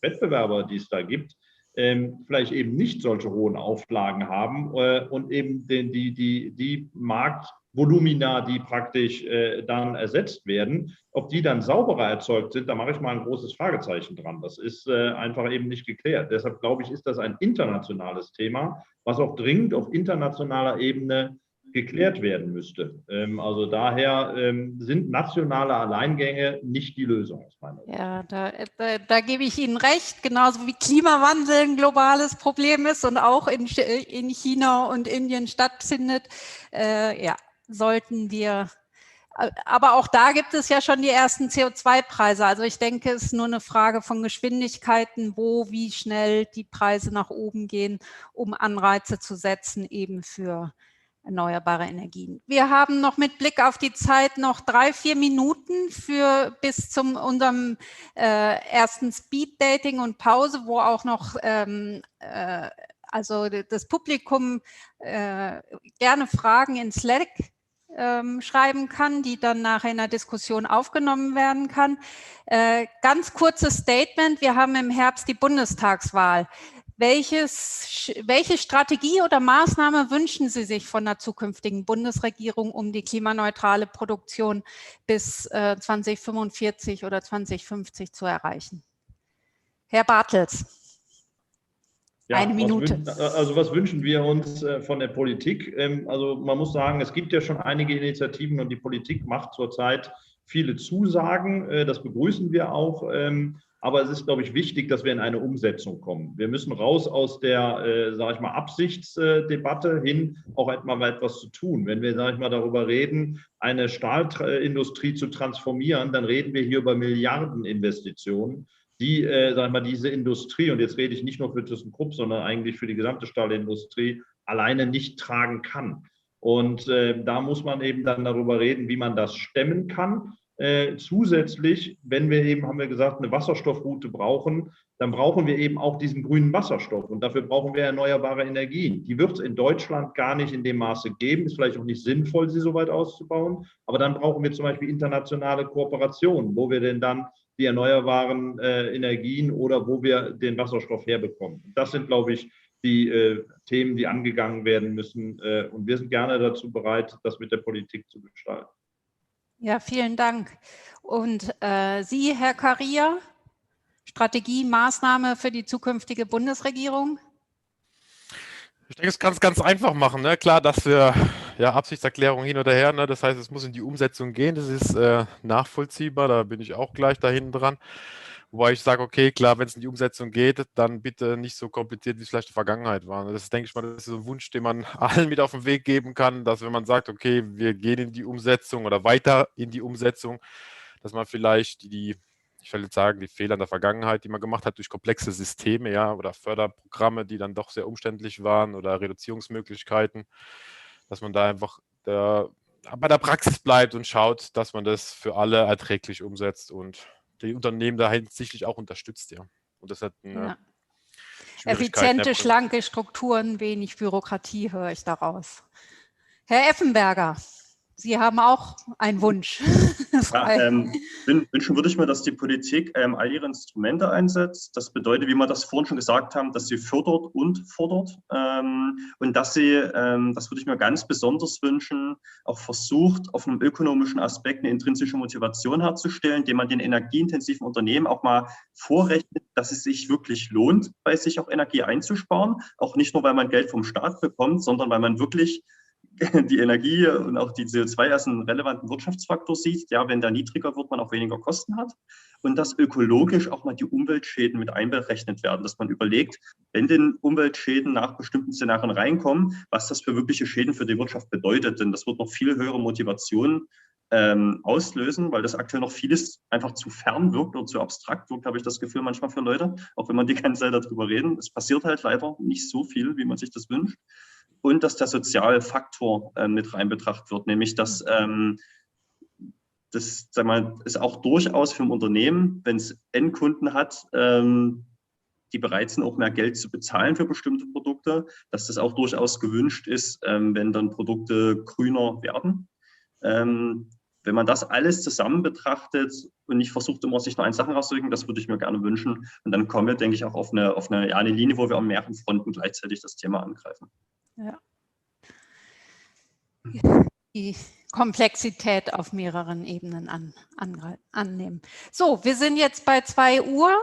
Wettbewerber, die es da gibt, vielleicht eben nicht solche hohen Auflagen haben und eben die Marktvolumina, die praktisch dann ersetzt werden, ob die dann sauberer erzeugt sind, da mache ich mal ein großes Fragezeichen dran. Das ist einfach eben nicht geklärt. Deshalb glaube ich, ist das ein internationales Thema, was auch dringend auf internationaler Ebene geklärt werden müsste. Also daher sind nationale Alleingänge nicht die Lösung aus meiner Sicht. Ja, da gebe ich Ihnen recht, genauso wie Klimawandel ein globales Problem ist und auch in China und Indien stattfindet. Ja, sollten wir, aber auch da gibt es ja schon die ersten CO2-Preise. Also ich denke, es ist nur eine Frage von Geschwindigkeiten, wie schnell die Preise nach oben gehen, um Anreize zu setzen, eben für erneuerbare Energien. Wir haben noch mit Blick auf die Zeit noch 3-4 Minuten bis zum unserem ersten Speed-Dating und Pause, wo auch noch also das Publikum gerne Fragen in Slack schreiben kann, die dann nachher in der Diskussion aufgenommen werden kann. Ganz kurzes Statement, wir haben im Herbst die Bundestagswahl. Welche Strategie oder Maßnahme wünschen Sie sich von der zukünftigen Bundesregierung, um die klimaneutrale Produktion bis 2045 oder 2050 zu erreichen? Herr Bartels. Ja, eine Minute. Was wünschen wir uns von der Politik? Also man muss sagen, es gibt ja schon einige Initiativen und die Politik macht zurzeit viele Zusagen. Das begrüßen wir auch. Aber es ist, glaube ich, wichtig, dass wir in eine Umsetzung kommen. Wir müssen raus aus der, sage ich mal, Absichtsdebatte hin, auch mal etwas zu tun. Wenn wir, sage ich mal, darüber reden, eine Stahlindustrie zu transformieren, dann reden wir hier über Milliardeninvestitionen, die, sage ich mal, diese Industrie, und jetzt rede ich nicht nur für ThyssenKrupp, sondern eigentlich für die gesamte Stahlindustrie, alleine nicht tragen kann. Und da muss man eben dann darüber reden, wie man das stemmen kann. Zusätzlich, wenn wir eben, haben wir gesagt, eine Wasserstoffroute brauchen, dann brauchen wir eben auch diesen grünen Wasserstoff. Und dafür brauchen wir erneuerbare Energien. Die wird es in Deutschland gar nicht in dem Maße geben. Ist vielleicht auch nicht sinnvoll, sie so weit auszubauen. Aber dann brauchen wir zum Beispiel internationale Kooperationen, wo wir denn dann die erneuerbaren Energien oder wo wir den Wasserstoff herbekommen. Das sind, glaube ich, die Themen, die angegangen werden müssen. Und wir sind gerne dazu bereit, das mit der Politik zu gestalten. Ja, vielen Dank. Und Sie, Herr Carrier, Strategie, Maßnahme für die zukünftige Bundesregierung? Ich denke, es kann es ganz einfach machen. Ne? Klar, dass wir ja Absichtserklärung hin oder her, ne? Das heißt, es muss in die Umsetzung gehen. Das ist nachvollziehbar. Da bin ich auch gleich da hinten dran. Wobei ich sage, okay, klar, wenn es in die Umsetzung geht, dann bitte nicht so kompliziert, wie es vielleicht in der Vergangenheit war. Das ist, denke ich mal, das ist so ein Wunsch, den man allen mit auf den Weg geben kann, dass wenn man sagt, okay, wir gehen in die Umsetzung oder weiter in die Umsetzung, dass man vielleicht ich will jetzt sagen, die Fehler in der Vergangenheit, die man gemacht hat durch komplexe Systeme, ja, oder Förderprogramme, die dann doch sehr umständlich waren oder Reduzierungsmöglichkeiten, dass man da einfach bei der Praxis bleibt und schaut, dass man das für alle erträglich umsetzt und die Unternehmen da hinsichtlich auch unterstützt, ja. Und das hat eine Effiziente, schlanke Strukturen, wenig Bürokratie, höre ich daraus. Herr Effenberger, Sie haben auch einen Wunsch. Ja, wünschen würde ich mir, dass die Politik all ihre Instrumente einsetzt. Das bedeutet, wie wir das vorhin schon gesagt haben, dass sie fördert und fordert. Und dass sie, das würde ich mir ganz besonders wünschen, auch versucht, auf einem ökonomischen Aspekt eine intrinsische Motivation herzustellen, indem man den energieintensiven Unternehmen auch mal vorrechnet, dass es sich wirklich lohnt, bei sich auch Energie einzusparen. Auch nicht nur, weil man Geld vom Staat bekommt, sondern weil man wirklich die Energie und auch die CO2 als einen relevanten Wirtschaftsfaktor sieht. Ja, wenn der niedriger wird, man auch weniger Kosten hat. Und dass ökologisch auch mal die Umweltschäden mit einberechnet werden, dass man überlegt, wenn den Umweltschäden nach bestimmten Szenarien reinkommen, was das für wirkliche Schäden für die Wirtschaft bedeutet. Denn das wird noch viel höhere Motivation auslösen, weil das aktuell noch vieles einfach zu fern wirkt oder zu abstrakt wirkt, habe ich das Gefühl manchmal für Leute, auch wenn man die ganze Zeit darüber reden. Es passiert halt leider nicht so viel, wie man sich das wünscht. Und dass der soziale Faktor mit rein betrachtet wird, nämlich dass das, sag mal, ist auch durchaus für ein Unternehmen, wenn es Endkunden hat, die bereit sind, auch mehr Geld zu bezahlen für bestimmte Produkte, dass das auch durchaus gewünscht ist, wenn dann Produkte grüner werden. Wenn man das alles zusammen betrachtet und nicht versucht, immer sich nur ein Sachen rauszurücken, das würde ich mir gerne wünschen. Und dann kommen wir, denke ich, auch auf eine Linie, wo wir an mehreren Fronten gleichzeitig das Thema angreifen. Ja. Die Komplexität auf mehreren Ebenen annehmen. So, wir sind jetzt bei 2 Uhr.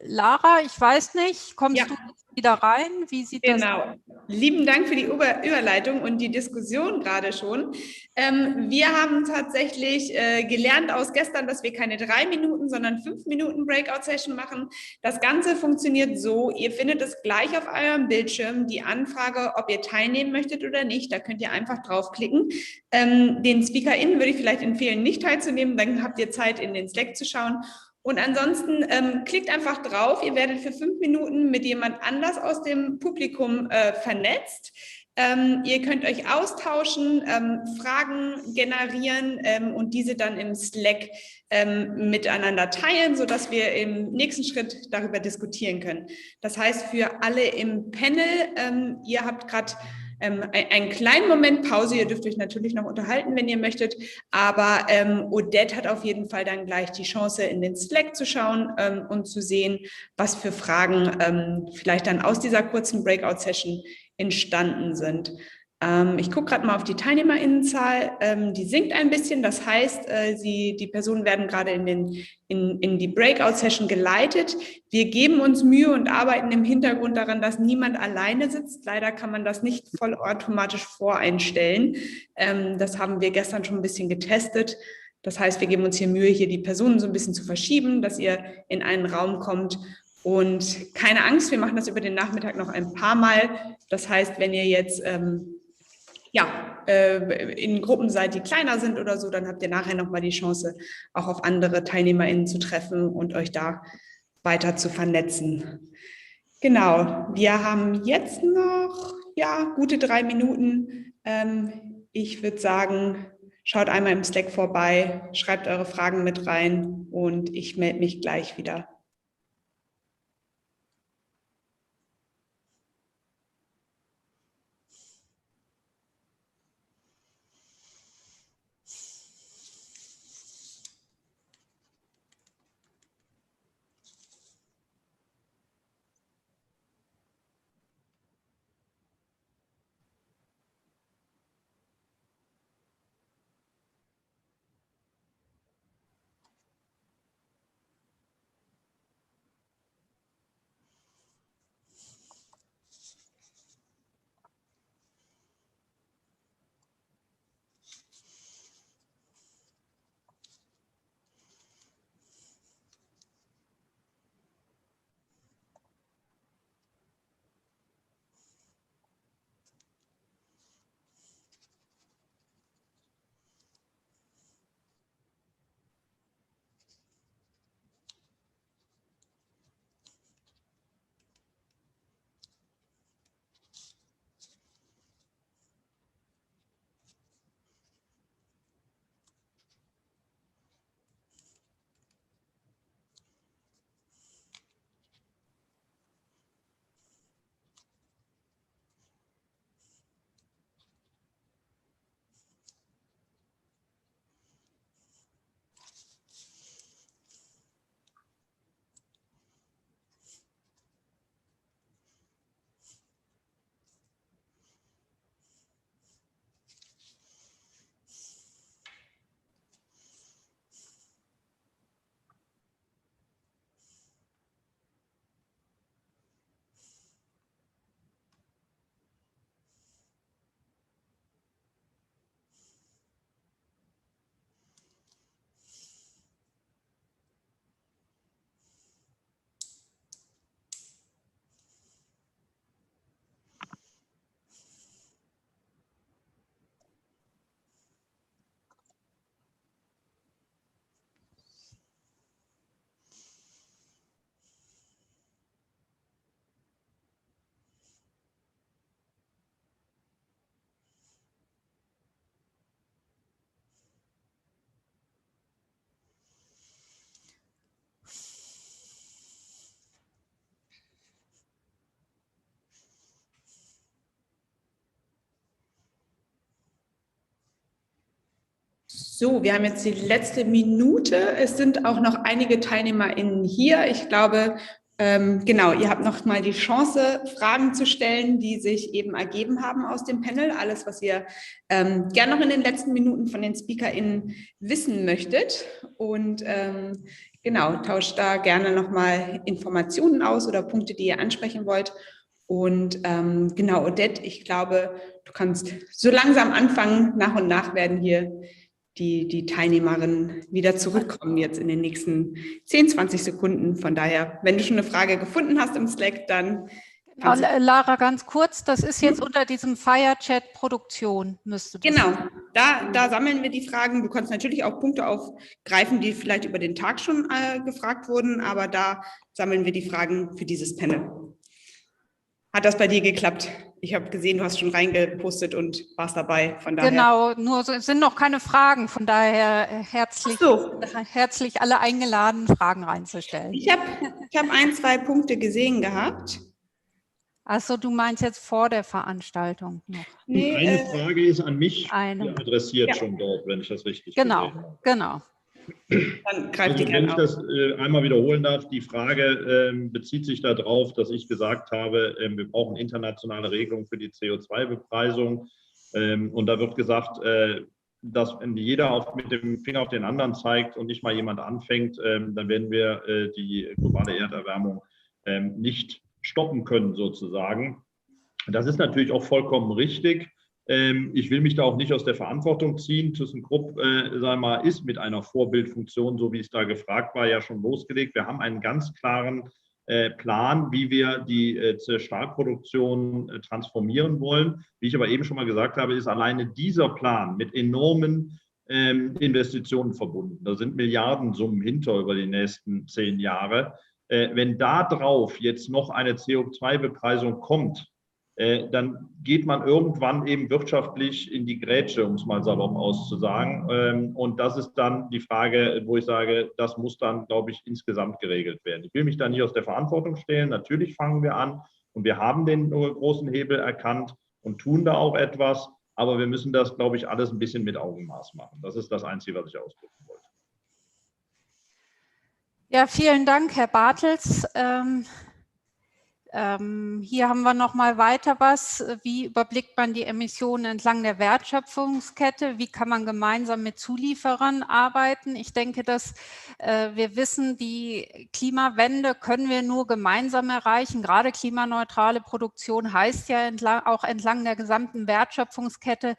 Lara, ich weiß nicht, kommst du wieder rein? Wie sieht das aus? Lieben Dank für die Überleitung und die Diskussion gerade schon. Wir haben tatsächlich gelernt aus gestern, dass wir keine 3 Minuten, sondern 5 Minuten Breakout-Session machen. Das Ganze funktioniert so, ihr findet es gleich auf eurem Bildschirm, die Anfrage, ob ihr teilnehmen möchtet oder nicht. Da könnt ihr einfach draufklicken. Den SpeakerInnen würde ich vielleicht empfehlen, nicht teilzunehmen, dann habt ihr Zeit, in den Slack zu schauen. Und ansonsten klickt einfach drauf, ihr werdet für 5 Minuten mit jemand anders aus dem Publikum vernetzt. Ihr könnt euch austauschen, Fragen generieren und diese dann im Slack miteinander teilen, sodass wir im nächsten Schritt darüber diskutieren können. Das heißt, für alle im Panel, ihr habt gerade einen kleinen Moment Pause, ihr dürft euch natürlich noch unterhalten, wenn ihr möchtet, aber Odette hat auf jeden Fall dann gleich die Chance, in den Slack zu schauen und zu sehen, was für Fragen vielleicht dann aus dieser kurzen Breakout-Session entstanden sind. Ich gucke gerade mal auf die TeilnehmerInnenzahl, die sinkt ein bisschen, das heißt, die Personen werden gerade in die Breakout-Session geleitet. Wir geben uns Mühe und arbeiten im Hintergrund daran, dass niemand alleine sitzt. Leider kann man das nicht vollautomatisch voreinstellen. Das haben wir gestern schon ein bisschen getestet. Das heißt, wir geben uns hier Mühe, hier die Personen so ein bisschen zu verschieben, dass ihr in einen Raum kommt. Und keine Angst, wir machen das über den Nachmittag noch ein paar Mal. Das heißt, wenn ihr jetzt in Gruppen seid, die kleiner sind oder so, dann habt ihr nachher nochmal die Chance, auch auf andere TeilnehmerInnen zu treffen und euch da weiter zu vernetzen. Genau, wir haben jetzt noch gute 3 Minuten. Ich würde sagen, schaut einmal im Slack vorbei, schreibt eure Fragen mit rein und ich melde mich gleich wieder. So, wir haben jetzt die letzte Minute. Es sind auch noch einige TeilnehmerInnen hier. Ich glaube, genau, ihr habt noch mal die Chance, Fragen zu stellen, die sich eben ergeben haben aus dem Panel. Alles, was ihr gerne noch in den letzten Minuten von den SpeakerInnen wissen möchtet. Und genau, tauscht da gerne noch mal Informationen aus oder Punkte, die ihr ansprechen wollt. Und genau, Odette, ich glaube, du kannst so langsam anfangen. Nach und nach werden hier die Teilnehmerinnen wieder zurückkommen jetzt in den nächsten 10, 20 Sekunden. Von daher, wenn du schon eine Frage gefunden hast im Slack, dann... Lara, ganz kurz, das ist jetzt unter diesem Firechat Produktion, müsste das Genau, sein. da sammeln wir die Fragen. Du kannst natürlich auch Punkte aufgreifen, die vielleicht über den Tag schon gefragt wurden, aber da sammeln wir die Fragen für dieses Panel. Hat das bei dir geklappt? Ich habe gesehen, du hast schon reingepostet und warst dabei. Von daher. Genau, nur es sind noch keine Fragen. Von daher herzlich alle eingeladen, Fragen reinzustellen. Ich hab 1, 2 Punkte gesehen gehabt. Achso, du meinst jetzt vor der Veranstaltung noch? Nee, eine Frage ist an mich adressiert schon dort, wenn ich das richtig gesehen habe. Genau. Dann greift also, wenn ich das einmal wiederholen darf, die Frage bezieht sich darauf, dass ich gesagt habe, wir brauchen internationale Regelungen für die CO2-Bepreisung. Und da wird gesagt, dass wenn jeder mit dem Finger auf den anderen zeigt und nicht mal jemand anfängt, dann werden wir die globale Erderwärmung nicht stoppen können, sozusagen. Das ist natürlich auch vollkommen richtig. Ich will mich da auch nicht aus der Verantwortung ziehen. ThyssenKrupp ist mit einer Vorbildfunktion, so wie es da gefragt war, ja schon losgelegt. Wir haben einen ganz klaren Plan, wie wir die Stahlproduktion transformieren wollen. Wie ich aber eben schon mal gesagt habe, ist alleine dieser Plan mit enormen Investitionen verbunden. Da sind Milliardensummen hinter über die nächsten 10 Jahre. Wenn da drauf jetzt noch eine CO2-Bepreisung kommt, dann geht man irgendwann eben wirtschaftlich in die Grätsche, um es mal salopp auszusagen. Und das ist dann die Frage, wo ich sage, das muss dann, glaube ich, insgesamt geregelt werden. Ich will mich da nicht aus der Verantwortung stellen. Natürlich fangen wir an und wir haben den großen Hebel erkannt und tun da auch etwas. Aber wir müssen das, glaube ich, alles ein bisschen mit Augenmaß machen. Das ist das Einzige, was ich ausdrücken wollte. Ja, vielen Dank, Herr Bartels. Hier haben wir noch mal weiter was. Wie überblickt man die Emissionen entlang der Wertschöpfungskette? Wie kann man gemeinsam mit Zulieferern arbeiten? Ich denke, dass wir wissen, die Klimawende können wir nur gemeinsam erreichen. Gerade klimaneutrale Produktion heißt ja auch entlang der gesamten Wertschöpfungskette.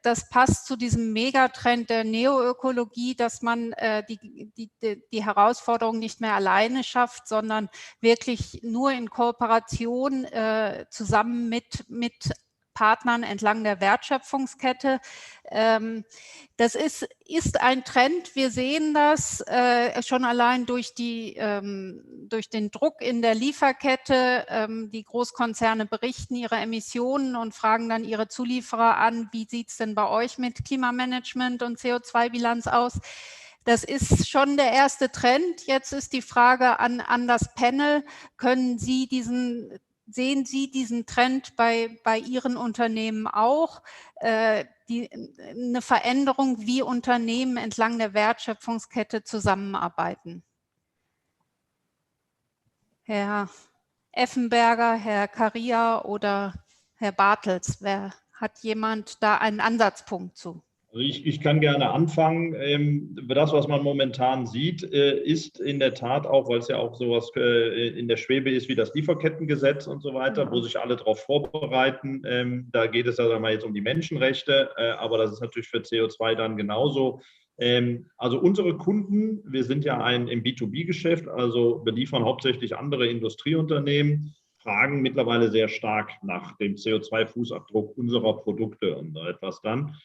Das passt zu diesem Megatrend der Neoökologie, dass man die Herausforderung nicht mehr alleine schafft, sondern wirklich nur in Kooperation zusammen mit Partnern entlang der Wertschöpfungskette. Das ist ein Trend. Wir sehen das schon allein durch den Druck in der Lieferkette. Die Großkonzerne berichten ihre Emissionen und fragen dann ihre Zulieferer an, wie sieht es denn bei euch mit Klimamanagement und CO2-Bilanz aus? Das ist schon der erste Trend. Jetzt ist die Frage an das Panel, sehen Sie diesen Trend bei Ihren Unternehmen auch? Eine Veränderung, wie Unternehmen entlang der Wertschöpfungskette zusammenarbeiten? Herr Effenberger, Herr Caria oder Herr Bartels, hat jemand da einen Ansatzpunkt zu? Also ich kann gerne anfangen. Das, was man momentan sieht, ist in der Tat auch, weil es ja auch sowas in der Schwebe ist wie das Lieferkettengesetz und so weiter, wo sich alle darauf vorbereiten. Da geht es ja mal jetzt um die Menschenrechte, aber das ist natürlich für CO2 dann genauso. Also unsere Kunden, wir sind ja im B2B-Geschäft, also beliefern hauptsächlich andere Industrieunternehmen, fragen mittlerweile sehr stark nach dem CO2-Fußabdruck unserer Produkte und so etwas dann.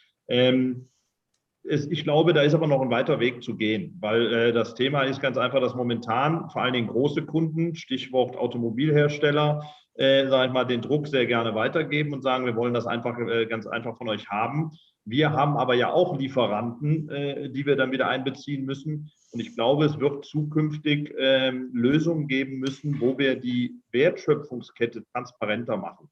Ich glaube, da ist aber noch ein weiter Weg zu gehen, weil das Thema ist ganz einfach, dass momentan vor allen Dingen große Kunden, Stichwort Automobilhersteller, sage ich mal, den Druck sehr gerne weitergeben und sagen, wir wollen das einfach ganz einfach von euch haben. Wir haben aber ja auch Lieferanten, die wir dann wieder einbeziehen müssen. Und ich glaube, es wird zukünftig Lösungen geben müssen, wo wir die Wertschöpfungskette transparenter machen.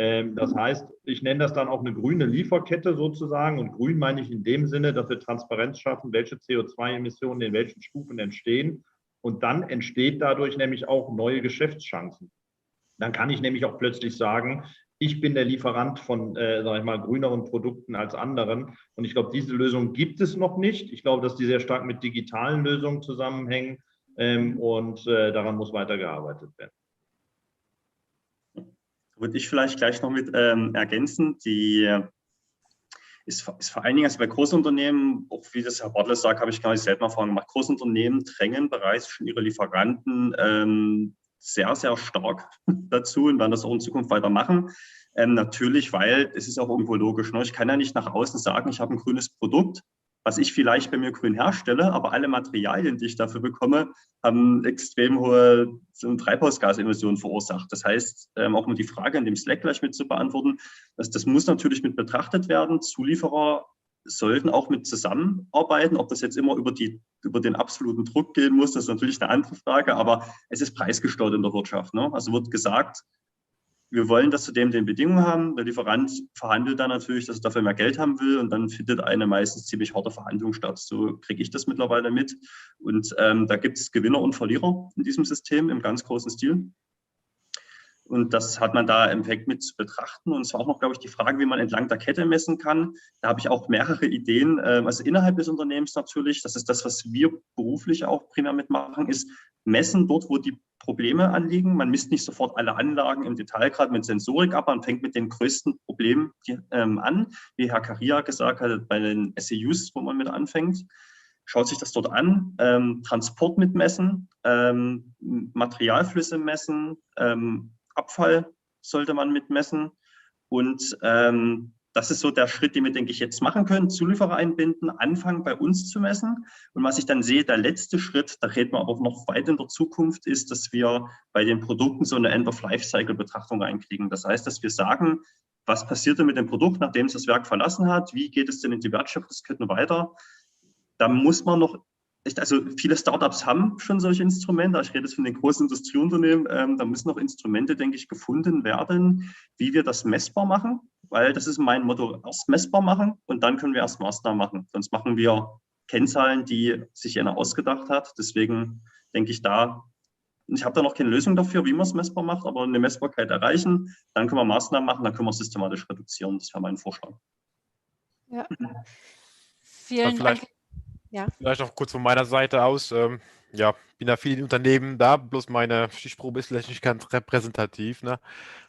Das heißt, ich nenne das dann auch eine grüne Lieferkette sozusagen. Und grün meine ich in dem Sinne, dass wir Transparenz schaffen, welche CO2-Emissionen in welchen Stufen entstehen. Und dann entsteht dadurch nämlich auch neue Geschäftschancen. Dann kann ich nämlich auch plötzlich sagen, ich bin der Lieferant von, sage ich mal, grüneren Produkten als anderen. Und ich glaube, diese Lösung gibt es noch nicht. Ich glaube, dass die sehr stark mit digitalen Lösungen zusammenhängen. Und daran muss weitergearbeitet werden. Würde ich vielleicht gleich noch mit ergänzen, die ist vor allen Dingen, also bei Großunternehmen, auch wie das Herr Bartels sagt, habe ich gar nicht selten Erfahrung gemacht, Großunternehmen drängen bereits schon ihre Lieferanten sehr, sehr stark dazu und werden das auch in Zukunft weitermachen. Natürlich, weil es ist auch irgendwo logisch, ne? Ich kann ja nicht nach außen sagen, ich habe ein grünes Produkt, was ich vielleicht bei mir grün herstelle, aber alle Materialien, die ich dafür bekomme, haben extrem hohe Treibhausgasemissionen verursacht. Das heißt, auch mal die Frage in dem Slack gleich mit zu beantworten, das muss natürlich mit betrachtet werden. Zulieferer sollten auch mit zusammenarbeiten. Ob das jetzt immer über den absoluten Druck gehen muss, das ist natürlich eine andere Frage, aber es ist preisgesteuert in der Wirtschaft, ne? Also wird gesagt, wir wollen das zu den Bedingungen haben. Der Lieferant verhandelt dann natürlich, dass er dafür mehr Geld haben will und dann findet eine meistens ziemlich harte Verhandlung statt. So kriege ich das mittlerweile mit. Und da gibt es Gewinner und Verlierer in diesem System im ganz großen Stil. Und das hat man da im Endeffekt mit zu betrachten. Und es war auch noch, glaube ich, die Frage, wie man entlang der Kette messen kann. Da habe ich auch mehrere Ideen. Also innerhalb des Unternehmens natürlich, das ist das, was wir beruflich auch primär mitmachen, ist messen dort, wo die Probleme anliegen. Man misst nicht sofort alle Anlagen im Detail, gerade mit Sensorik ab. Man fängt mit den größten Problemen an, wie Herr Karia gesagt hat, bei den SEUs, wo man mit anfängt. Schaut sich das dort an, Transport mitmessen, Materialflüsse messen, Abfall sollte man mitmessen und das ist so der Schritt, den wir, denke ich, jetzt machen können. Zulieferer einbinden, anfangen bei uns zu messen. Und was ich dann sehe, der letzte Schritt, da reden wir aber noch weit in der Zukunft, ist, dass wir bei den Produkten so eine End-of-Life-Cycle-Betrachtung reinkriegen. Das heißt, dass wir sagen, was passiert denn mit dem Produkt, nachdem es das Werk verlassen hat? Wie geht es denn in die Wertschöpfungskette weiter? Da muss man noch, also viele Startups haben schon solche Instrumente, ich rede jetzt von den großen Industrieunternehmen, da müssen noch Instrumente, denke ich, gefunden werden, wie wir das messbar machen, weil das ist mein Motto, erst messbar machen und dann können wir erst Maßnahmen machen. Sonst machen wir Kennzahlen, die sich einer ausgedacht hat. Deswegen denke ich ich habe da noch keine Lösung dafür, wie man es messbar macht, aber eine Messbarkeit erreichen, dann können wir Maßnahmen machen, dann können wir systematisch reduzieren. Das wäre mein Vorschlag. Ja. Vielen Dank. Ja. Vielleicht noch kurz von meiner Seite aus. Ja, bin da viel in Unternehmen da, bloß meine Stichprobe ist vielleicht nicht ganz repräsentativ, ne?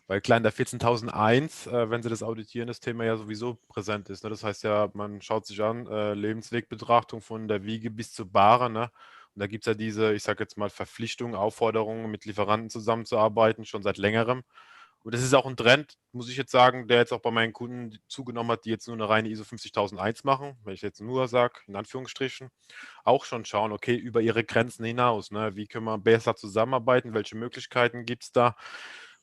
Weil klein der 14.001, wenn Sie das auditieren, das Thema ja sowieso präsent ist. Ne? Das heißt ja, man schaut sich an, Lebenswegbetrachtung von der Wiege bis zur Bahre, ne? Und da gibt es ja diese, ich sage jetzt mal, Verpflichtungen, Aufforderungen, mit Lieferanten zusammenzuarbeiten, schon seit längerem. Und das ist auch ein Trend, muss ich jetzt sagen, der jetzt auch bei meinen Kunden zugenommen hat, die jetzt nur eine reine ISO 50001 machen, wenn ich jetzt nur sage, in Anführungsstrichen, auch schon schauen, okay, über ihre Grenzen hinaus, ne? Wie können wir besser zusammenarbeiten, welche Möglichkeiten gibt es da?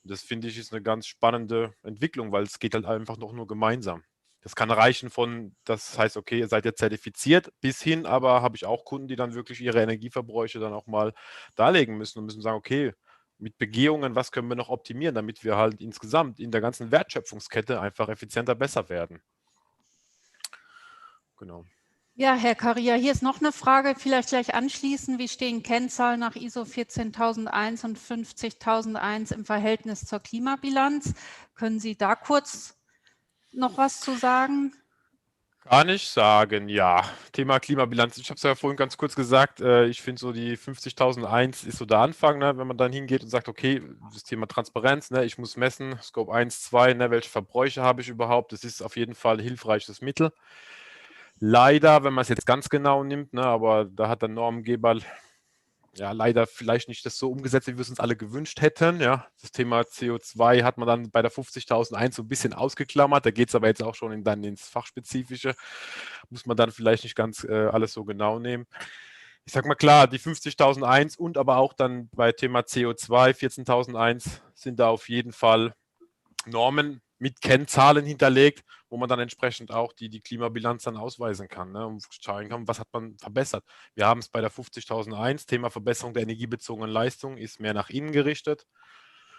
Und das finde ich ist eine ganz spannende Entwicklung, weil es geht halt einfach noch nur gemeinsam. Das kann reichen von, das heißt, okay, ihr seid jetzt zertifiziert, bis hin, aber habe ich auch Kunden, die dann wirklich ihre Energieverbräuche dann auch mal darlegen müssen und müssen sagen, okay, mit Begehungen, was können wir noch optimieren, damit wir halt insgesamt in der ganzen Wertschöpfungskette einfach effizienter besser werden. Genau. Ja, Herr Karia, hier ist noch eine Frage, vielleicht gleich anschließen. Wie stehen Kennzahlen nach ISO 14001 und 50001 im Verhältnis zur Klimabilanz? Können Sie da kurz noch was zu sagen? Kann ich sagen, ja. Thema Klimabilanz. Ich habe es ja vorhin ganz kurz gesagt. Ich finde so die 50.001 ist so der Anfang, ne, wenn man dann hingeht und sagt, okay, das Thema Transparenz, ne, ich muss messen, Scope 1, 2, ne, welche Verbräuche habe ich überhaupt. Das ist auf jeden Fall ein hilfreiches Mittel. Leider, wenn man es jetzt ganz genau nimmt, ne, aber da hat der Normengeber ja leider vielleicht nicht das so umgesetzt, wie wir es uns alle gewünscht hätten. Ja. Das Thema CO2 hat man dann bei der 50.001 so ein bisschen ausgeklammert. Da geht es aber jetzt auch schon dann ins Fachspezifische. Muss man dann vielleicht nicht ganz alles so genau nehmen. Ich sag mal klar, die 50.001 und aber auch dann bei Thema CO2 14.001 sind da auf jeden Fall Normen mit Kennzahlen hinterlegt, wo man dann entsprechend auch die Klimabilanz dann ausweisen kann, ne, und schauen kann, was hat man verbessert. Wir haben es bei der 50.001, Thema Verbesserung der energiebezogenen Leistung ist mehr nach innen gerichtet.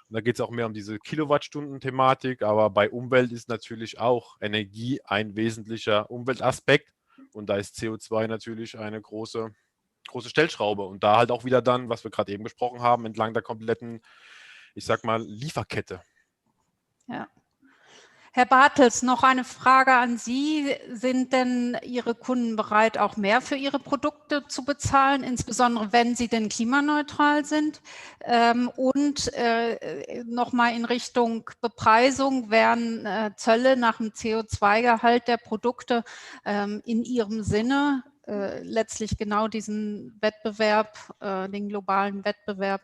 Und da geht es auch mehr um diese Kilowattstunden-Thematik, aber bei Umwelt ist natürlich auch Energie ein wesentlicher Umweltaspekt. Und da ist CO2 natürlich eine große Stellschraube. Und da halt auch wieder dann, was wir gerade eben besprochen haben, entlang der kompletten, ich sag mal, Lieferkette. Ja. Herr Bartels, noch eine Frage an Sie. Sind denn Ihre Kunden bereit, auch mehr für Ihre Produkte zu bezahlen, insbesondere wenn sie denn klimaneutral sind? Und nochmal in Richtung Bepreisung, wären Zölle nach dem CO2-Gehalt der Produkte in Ihrem Sinne letztlich genau diesen Wettbewerb, den globalen Wettbewerb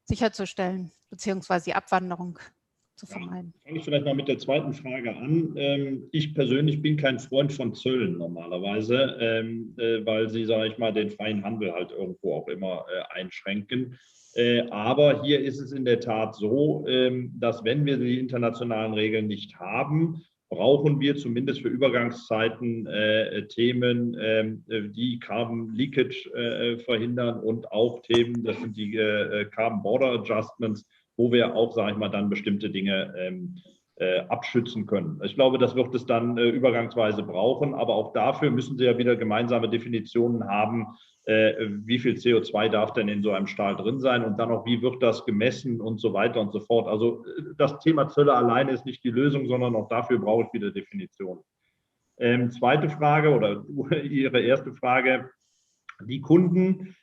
sicherzustellen, beziehungsweise die Abwanderung zu vermeiden? Fange ich vielleicht mal mit der zweiten Frage an. Ich persönlich bin kein Freund von Zöllen normalerweise, weil sie, sage ich mal, den freien Handel halt irgendwo auch immer einschränken. Aber hier ist es in der Tat so, dass wenn wir die internationalen Regeln nicht haben, brauchen wir zumindest für Übergangszeiten Themen, die Carbon Leakage verhindern und auch Themen, das sind die Carbon Border Adjustments, wo wir auch, sage ich mal, dann bestimmte Dinge abschützen können. Ich glaube, das wird es dann übergangsweise brauchen, aber auch dafür müssen Sie ja wieder gemeinsame Definitionen haben, wie viel CO2 darf denn in so einem Stahl drin sein und dann auch, wie wird das gemessen und so weiter und so fort. Also das Thema Zölle alleine ist nicht die Lösung, sondern auch dafür brauche ich wieder Definitionen. Zweite Frage oder Ihre erste Frage, die Kunden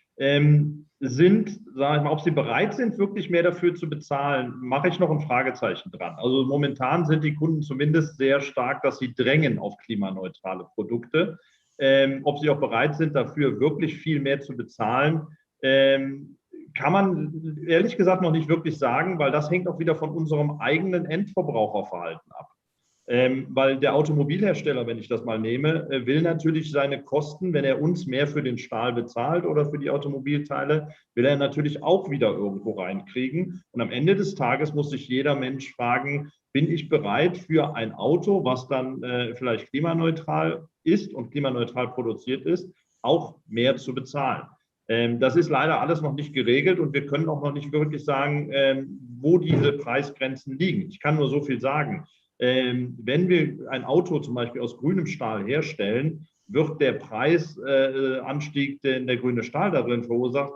sind, sage ich mal, ob sie bereit sind, wirklich mehr dafür zu bezahlen, mache ich noch ein Fragezeichen dran. Also momentan sind die Kunden zumindest sehr stark, dass sie drängen auf klimaneutrale Produkte. Ob sie auch bereit sind, dafür wirklich viel mehr zu bezahlen, kann man ehrlich gesagt noch nicht wirklich sagen, weil das hängt auch wieder von unserem eigenen Endverbraucherverhalten ab. Weil der Automobilhersteller, wenn ich das mal nehme, will natürlich seine Kosten, wenn er uns mehr für den Stahl bezahlt oder für die Automobilteile, will er natürlich auch wieder irgendwo reinkriegen. Und am Ende des Tages muss sich jeder Mensch fragen, bin ich bereit für ein Auto, was dann vielleicht klimaneutral ist und klimaneutral produziert ist, auch mehr zu bezahlen. Das ist leider alles noch nicht geregelt und wir können auch noch nicht wirklich sagen, wo diese Preisgrenzen liegen. Ich kann nur so viel sagen. Wenn wir ein Auto zum Beispiel aus grünem Stahl herstellen, wird der Preisanstieg, den der grüne Stahl darin verursacht,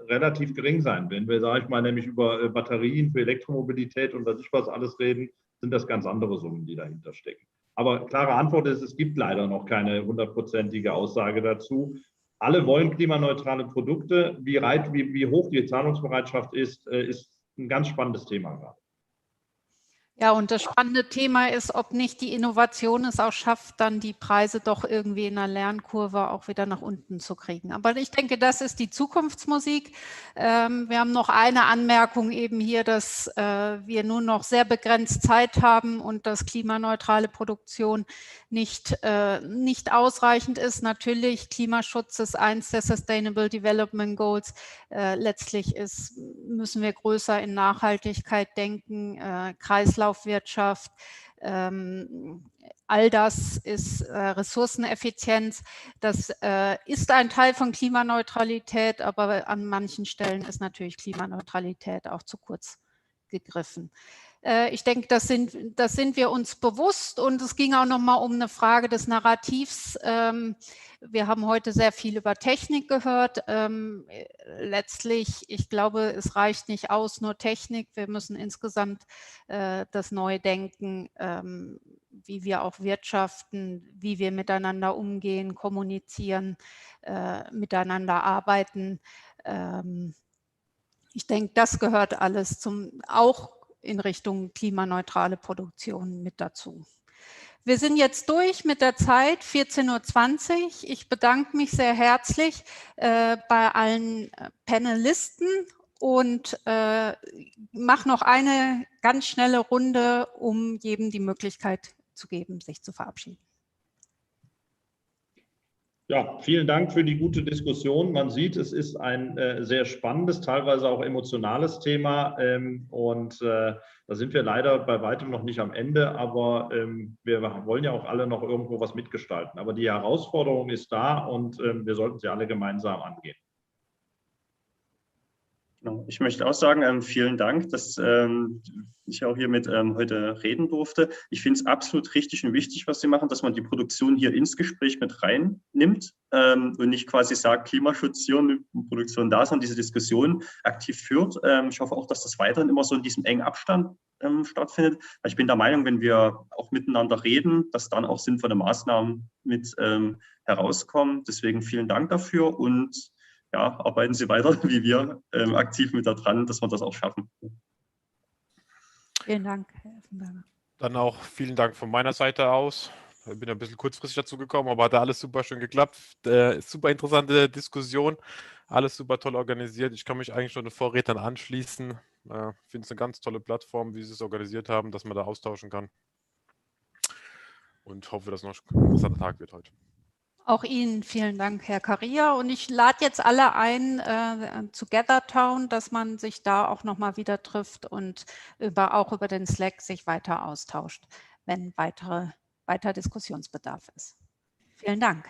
relativ gering sein. Wenn wir, sage ich mal, nämlich über Batterien für Elektromobilität und was ich was alles reden, sind das ganz andere Summen, die dahinter stecken. Aber klare Antwort ist, es gibt leider noch keine 100%ige Aussage dazu. Alle wollen klimaneutrale Produkte. Wie hoch die Zahlungsbereitschaft ist ein ganz spannendes Thema gerade. Ja, und das spannende Thema ist, ob nicht die Innovation es auch schafft, dann die Preise doch irgendwie in einer Lernkurve auch wieder nach unten zu kriegen. Aber ich denke, das ist die Zukunftsmusik. Wir haben noch eine Anmerkung eben hier, dass wir nur noch sehr begrenzt Zeit haben und dass klimaneutrale Produktion nicht ausreichend ist. Natürlich, Klimaschutz ist eins der Sustainable Development Goals. Letztlich müssen wir größer in Nachhaltigkeit denken, Kreislaufwirtschaft, all das ist Ressourceneffizienz. Das ist ein Teil von Klimaneutralität, aber an manchen Stellen ist natürlich Klimaneutralität auch zu kurz gegriffen. Ich denke, das sind wir uns bewusst und es ging auch nochmal um eine Frage des Narrativs. Wir haben heute sehr viel über Technik gehört. Letztlich, ich glaube, es reicht nicht aus, nur Technik. Wir müssen insgesamt das neu denken, wie wir auch wirtschaften, wie wir miteinander umgehen, kommunizieren, miteinander arbeiten. Ich denke, das gehört alles auch in Richtung klimaneutrale Produktion mit dazu. Wir sind jetzt durch mit der Zeit, 14:20 Uhr. Ich bedanke mich sehr herzlich bei allen Panelisten und mache noch eine ganz schnelle Runde, um jedem die Möglichkeit zu geben, sich zu verabschieden. Ja, vielen Dank für die gute Diskussion. Man sieht, es ist ein sehr spannendes, teilweise auch emotionales Thema. Da sind wir leider bei weitem noch nicht am Ende, aber wir wollen ja auch alle noch irgendwo was mitgestalten. Aber die Herausforderung ist da und wir sollten sie alle gemeinsam angehen. Genau. Ich möchte auch sagen, vielen Dank, dass ich auch hier mit heute reden durfte. Ich finde es absolut richtig und wichtig, was Sie machen, dass man die Produktion hier ins Gespräch mit reinnimmt und nicht quasi sagt, Klimaschutz hier und Produktion da, sondern diese Diskussion aktiv führt. Ich hoffe auch, dass das weiterhin immer so in diesem engen Abstand stattfindet. Weil ich bin der Meinung, wenn wir auch miteinander reden, dass dann auch sinnvolle Maßnahmen mit herauskommen. Deswegen vielen Dank dafür und ja, arbeiten Sie weiter wie wir aktiv mit da dran, dass wir das auch schaffen. Vielen Dank, Herr Effenberger. Dann auch vielen Dank von meiner Seite aus. Ich bin ein bisschen kurzfristig dazu gekommen, aber hat alles super schön geklappt. Super interessante Diskussion, alles super toll organisiert. Ich kann mich eigentlich schon den Vorrednern anschließen. Ich finde es eine ganz tolle Plattform, wie Sie es organisiert haben, dass man da austauschen kann. Und hoffe, dass es noch ein interessanter Tag wird heute. Auch Ihnen vielen Dank, Herr Karia. Und ich lade jetzt alle ein zu GatherTown, dass man sich da auch nochmal wieder trifft und auch über den Slack sich weiter austauscht, wenn weiter Diskussionsbedarf ist. Vielen Dank.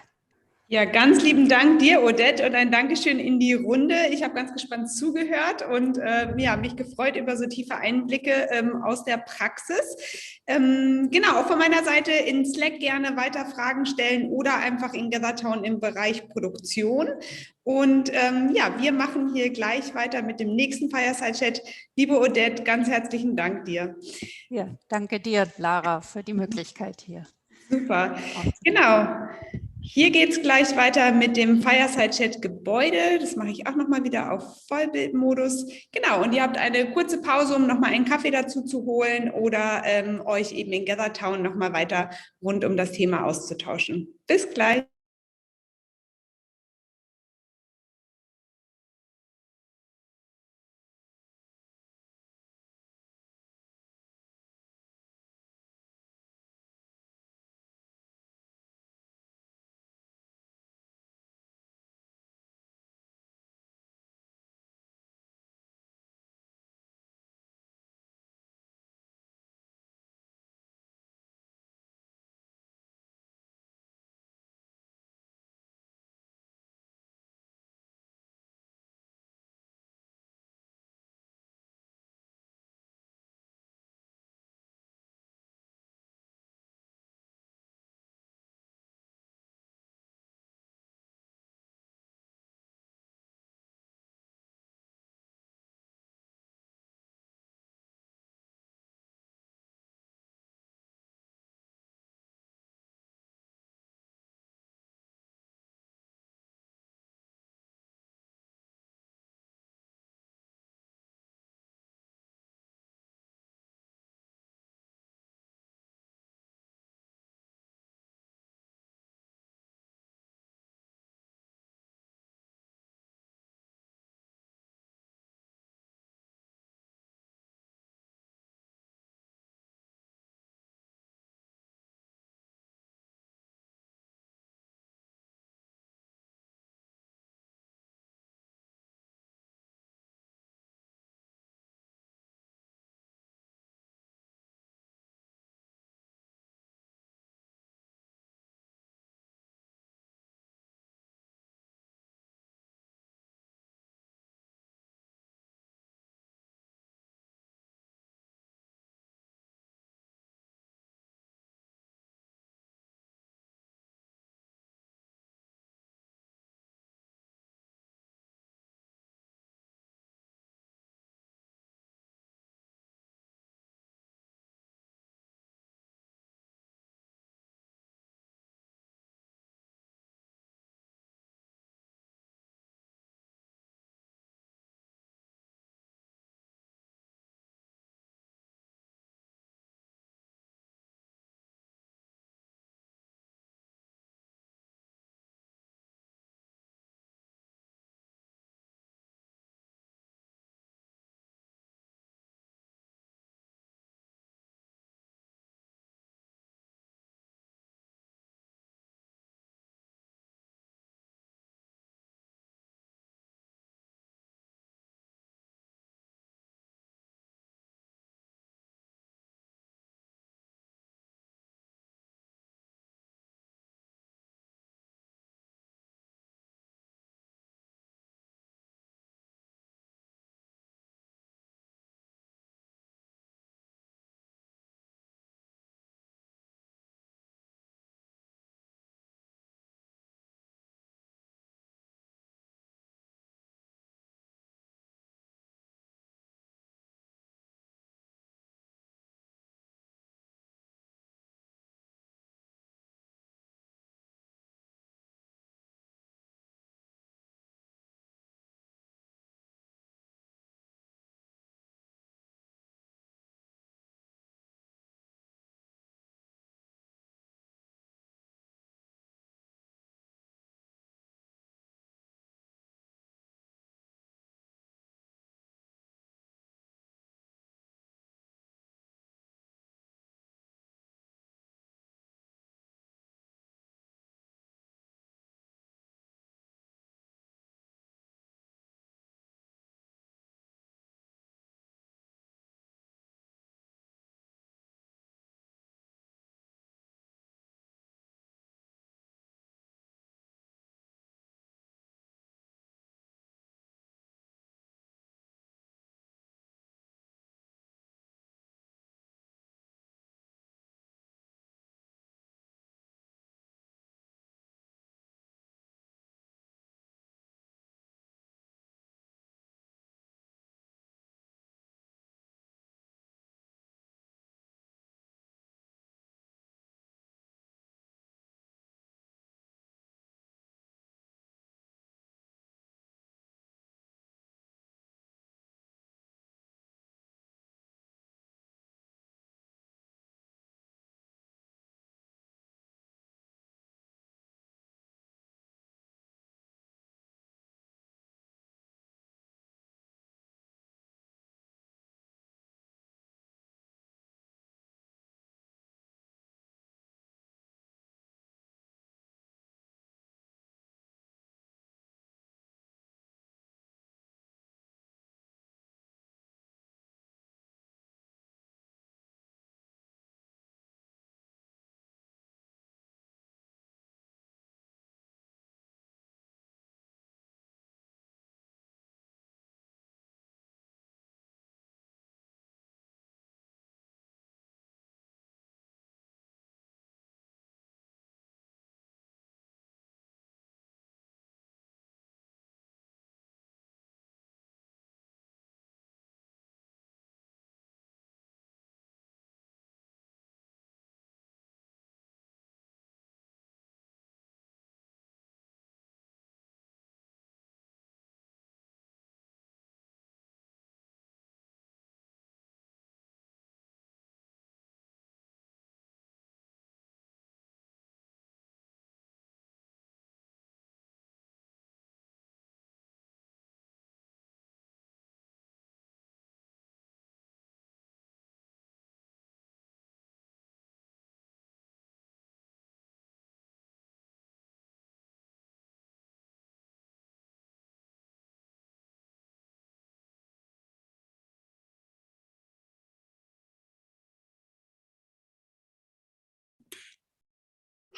Ja, ganz lieben Dank dir, Odette, und ein Dankeschön in die Runde. Ich habe ganz gespannt zugehört und ja, mich gefreut über so tiefe Einblicke aus der Praxis. Genau, auch von meiner Seite in Slack gerne weiter Fragen stellen oder einfach in GatherTown im Bereich Produktion. Und ja, wir machen hier gleich weiter mit dem nächsten Fireside-Chat. Liebe Odette, ganz herzlichen Dank dir. Ja, danke dir, Lara, für die Möglichkeit hier. Super, genau. Hier geht es gleich weiter mit dem Fireside-Chat Gebäude. Das mache ich auch nochmal wieder auf Vollbildmodus. Genau, und ihr habt eine kurze Pause, um nochmal einen Kaffee dazu zu holen oder euch eben in GatherTown nochmal weiter rund um das Thema auszutauschen. Bis gleich.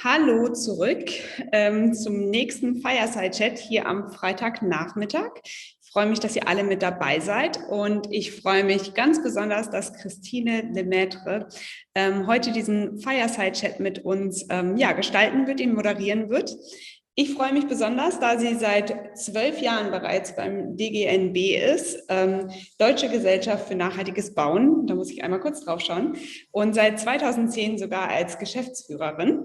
Hallo zurück zum nächsten Fireside-Chat hier am Freitagnachmittag. Ich freue mich, dass ihr alle mit dabei seid und ich freue mich ganz besonders, dass Christine Lemaitre heute diesen Fireside-Chat mit uns gestalten wird, ihn moderieren wird. Ich freue mich besonders, da sie seit 12 Jahren bereits beim DGNB ist, Deutsche Gesellschaft für nachhaltiges Bauen, da muss ich einmal kurz drauf schauen, und seit 2010 sogar als Geschäftsführerin.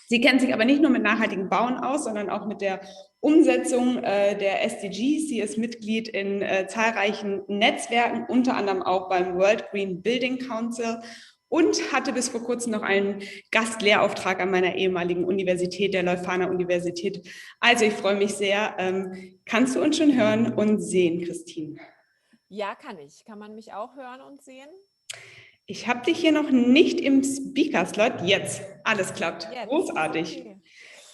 Sie kennt sich aber nicht nur mit nachhaltigem Bauen aus, sondern auch mit der Umsetzung der SDGs. Sie ist Mitglied in zahlreichen Netzwerken, unter anderem auch beim World Green Building Council und hatte bis vor kurzem noch einen Gastlehrauftrag an meiner ehemaligen Universität, der Leuphana Universität. Also ich freue mich sehr. Kannst du uns schon hören und sehen, Christine? Ja, kann ich. Kann man mich auch hören und sehen? Ich habe dich hier noch nicht im Speaker-Slot. Jetzt. Alles klappt. Jetzt. Großartig. Okay.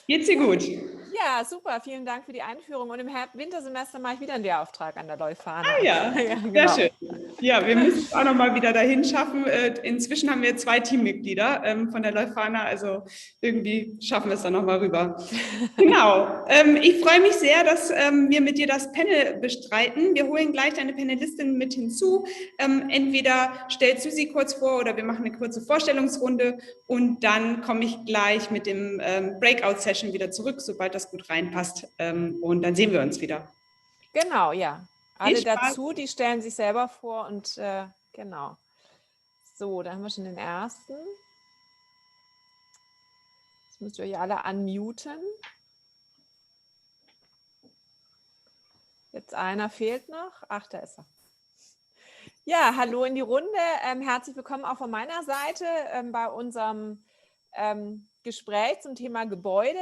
Geht's dir gut? Ja, super. Vielen Dank für die Einführung. Und im Wintersemester mache ich wieder einen Lehrauftrag an der Leuphana. Ah ja, ja, sehr genau. schön. Ja, wir müssen es auch noch mal wieder dahin schaffen. Inzwischen haben wir 2 Teammitglieder von der Leuphana, also irgendwie schaffen wir es dann noch mal rüber. Genau. Ich freue mich sehr, dass wir mit dir das Panel bestreiten. Wir holen gleich deine Panelistin mit hinzu. Entweder stellst du sie kurz vor oder wir machen eine kurze Vorstellungsrunde und dann komme ich gleich mit dem Breakout-Session wieder zurück, sobald das gut reinpasst. Und dann sehen wir uns wieder. Genau, ja. Alle dazu, die stellen sich selber vor und genau. So, da haben wir schon den ersten. Jetzt müsst ihr euch alle unmuten. Jetzt einer fehlt noch. Ach, da ist er. Ja, hallo in die Runde. Herzlich willkommen auch von meiner Seite bei unserem Gespräch zum Thema Gebäude,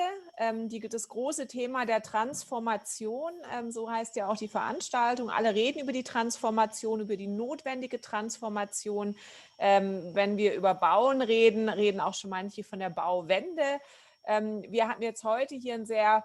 das große Thema der Transformation, so heißt ja auch die Veranstaltung. Alle reden über die Transformation, über die notwendige Transformation. Wenn wir über Bauen reden, reden auch schon manche von der Bauwende. Wir hatten jetzt heute hier ein sehr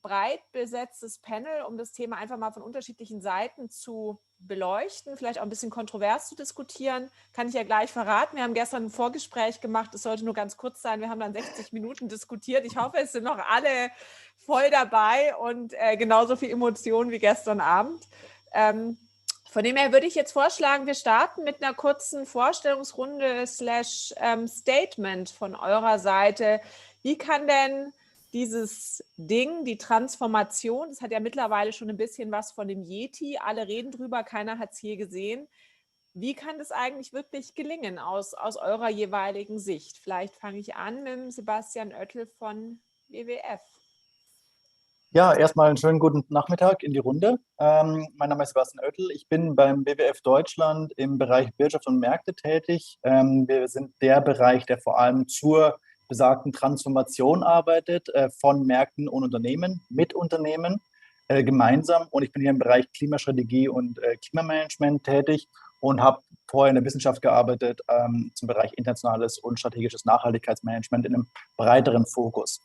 breit besetztes Panel, um das Thema einfach mal von unterschiedlichen Seiten zu beleuchten, vielleicht auch ein bisschen kontrovers zu diskutieren. Kann ich ja gleich verraten. Wir haben gestern ein Vorgespräch gemacht, es sollte nur ganz kurz sein. Wir haben dann 60 Minuten diskutiert. Ich hoffe, es sind noch alle voll dabei und genauso viel Emotionen wie gestern Abend. Von dem her würde ich jetzt vorschlagen, wir starten mit einer kurzen Vorstellungsrunde / Statement von eurer Seite. Wie kann denn dieses Ding, die Transformation, das hat ja mittlerweile schon ein bisschen was von dem Yeti, alle reden drüber, keiner hat es je gesehen. Wie kann das eigentlich wirklich gelingen aus eurer jeweiligen Sicht? Vielleicht fange ich an mit dem Sebastian Oettel von WWF. Ja, erstmal einen schönen guten Nachmittag in die Runde. Mein Name ist Sebastian Oettel. Ich bin beim WWF Deutschland im Bereich Wirtschaft und Märkte tätig. Wir sind der Bereich, der vor allem zur besagten Transformation arbeitet, von Märkten und Unternehmen, mit Unternehmen gemeinsam. Und ich bin hier im Bereich Klimastrategie und Klimamanagement tätig und habe vorher in der Wissenschaft gearbeitet zum Bereich internationales und strategisches Nachhaltigkeitsmanagement in einem breiteren Fokus.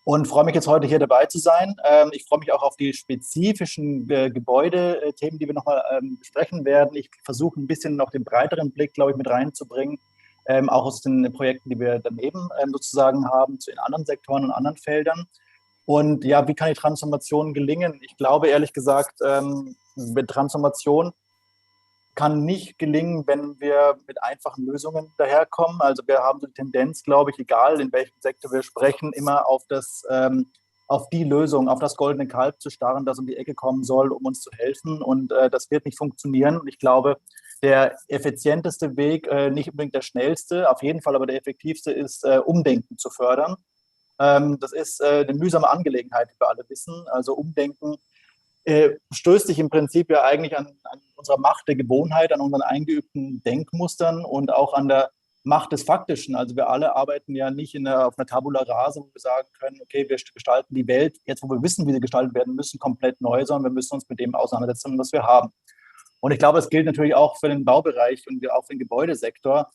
Und freue mich jetzt heute hier dabei zu sein. Ich freue mich auch auf die spezifischen Gebäudethemen, die wir nochmal besprechen werden. Ich versuche ein bisschen noch den breiteren Blick, glaube ich, mit reinzubringen. Auch aus den Projekten, die wir daneben sozusagen haben, in anderen Sektoren und anderen Feldern. Und ja, wie kann die Transformation gelingen? Ich glaube, ehrlich gesagt, Transformation kann nicht gelingen, wenn wir mit einfachen Lösungen daherkommen. Also wir haben so die Tendenz, glaube ich, egal in welchem Sektor wir sprechen, immer auf die Lösung, auf das goldene Kalb zu starren, das um die Ecke kommen soll, um uns zu helfen. Und das wird nicht funktionieren. Und ich glaube, der effizienteste Weg, nicht unbedingt der schnellste, auf jeden Fall aber der effektivste ist, Umdenken zu fördern. Das ist eine mühsame Angelegenheit, wie wir alle wissen. Also Umdenken stößt sich im Prinzip ja eigentlich an unserer Macht der Gewohnheit, an unseren eingeübten Denkmustern und auch an der Macht des Faktischen. Also wir alle arbeiten ja nicht auf einer Tabula rasa, wo wir sagen können, okay, wir gestalten die Welt, jetzt wo wir wissen, wie sie gestaltet werden müssen, komplett neu, sondern wir müssen uns mit dem auseinandersetzen, was wir haben. Und ich glaube, es gilt natürlich auch für den Baubereich und auch für den Gebäudesektor.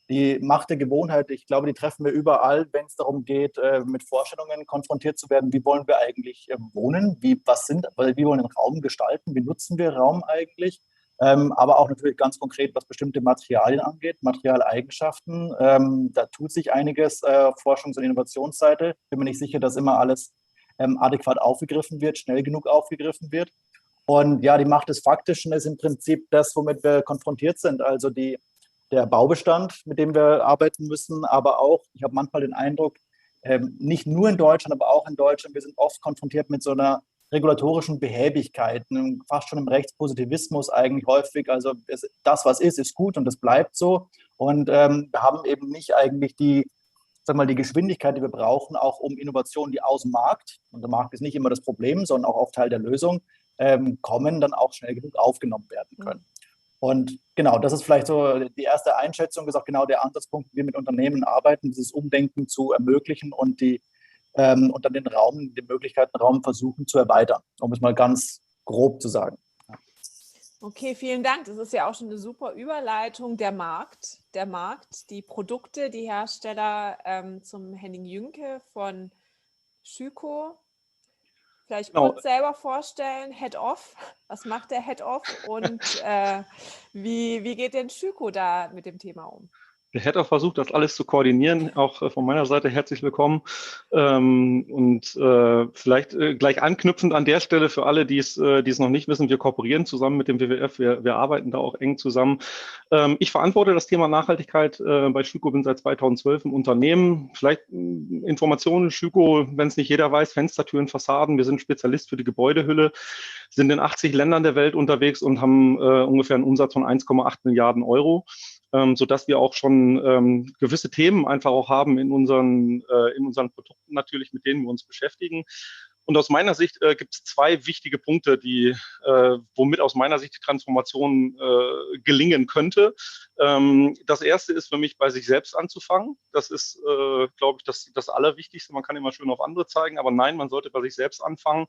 Die Macht der Gewohnheit, ich glaube, die treffen wir überall, wenn es darum geht, mit Vorstellungen konfrontiert zu werden. Wie wollen wir eigentlich wohnen? Wie wollen wir den Raum gestalten? Wie nutzen wir Raum eigentlich? aber auch natürlich ganz konkret, was bestimmte Materialien angeht, Materialeigenschaften. Da tut sich einiges Forschungs- und Innovationsseite. Bin mir nicht sicher, dass immer alles adäquat aufgegriffen wird, schnell genug aufgegriffen wird. Und ja, die Macht des Faktischen ist im Prinzip das, womit wir konfrontiert sind. Also der Baubestand, mit dem wir arbeiten müssen, aber auch, ich habe manchmal den Eindruck, nicht nur in Deutschland, aber auch in Deutschland, wir sind oft konfrontiert mit so einer regulatorischen Behäbigkeit, fast schon im Rechtspositivismus eigentlich häufig. Also das, was ist gut und das bleibt so. Und wir haben eben nicht eigentlich die Geschwindigkeit, die wir brauchen, auch um Innovationen, die aus dem Markt, und der Markt ist nicht immer das Problem, sondern auch oft Teil der Lösung, kommen, dann auch schnell genug aufgenommen werden können. Und genau, das ist vielleicht so die erste Einschätzung, ist auch genau der Ansatzpunkt, wie wir mit Unternehmen arbeiten, dieses Umdenken zu ermöglichen und dann den Möglichkeitenraum versuchen zu erweitern, um es mal ganz grob zu sagen. Okay, vielen Dank. Das ist ja auch schon eine super Überleitung. Der Markt, die Produkte, die Hersteller zum Henning Jünke von Schüco. Vielleicht kurz selber vorstellen, Head-Off. Was macht der Head-Off und wie geht denn Schüco da mit dem Thema um? Der Head-Off versucht, das alles zu koordinieren. Auch von meiner Seite herzlich willkommen. Vielleicht gleich anknüpfend an der Stelle für alle, die es noch nicht wissen, wir kooperieren zusammen mit dem WWF. Wir arbeiten da auch eng zusammen. Ich verantworte das Thema Nachhaltigkeit bei Schüco, bin seit 2012 im Unternehmen. Vielleicht Informationen, Schüco, wenn es nicht jeder weiß, Fenstertüren, Fassaden. Wir sind Spezialist für die Gebäudehülle, sind in 80 Ländern der Welt unterwegs und haben ungefähr einen Umsatz von 1,8 Milliarden Euro. Sodass wir auch schon gewisse Themen einfach auch haben in unseren Produkten natürlich, mit denen wir uns beschäftigen. Und aus meiner Sicht gibt es zwei wichtige Punkte, womit aus meiner Sicht die Transformation gelingen könnte. Das erste ist für mich, bei sich selbst anzufangen. Das ist, glaube ich, das Allerwichtigste. Man kann immer schön auf andere zeigen, aber nein, man sollte bei sich selbst anfangen.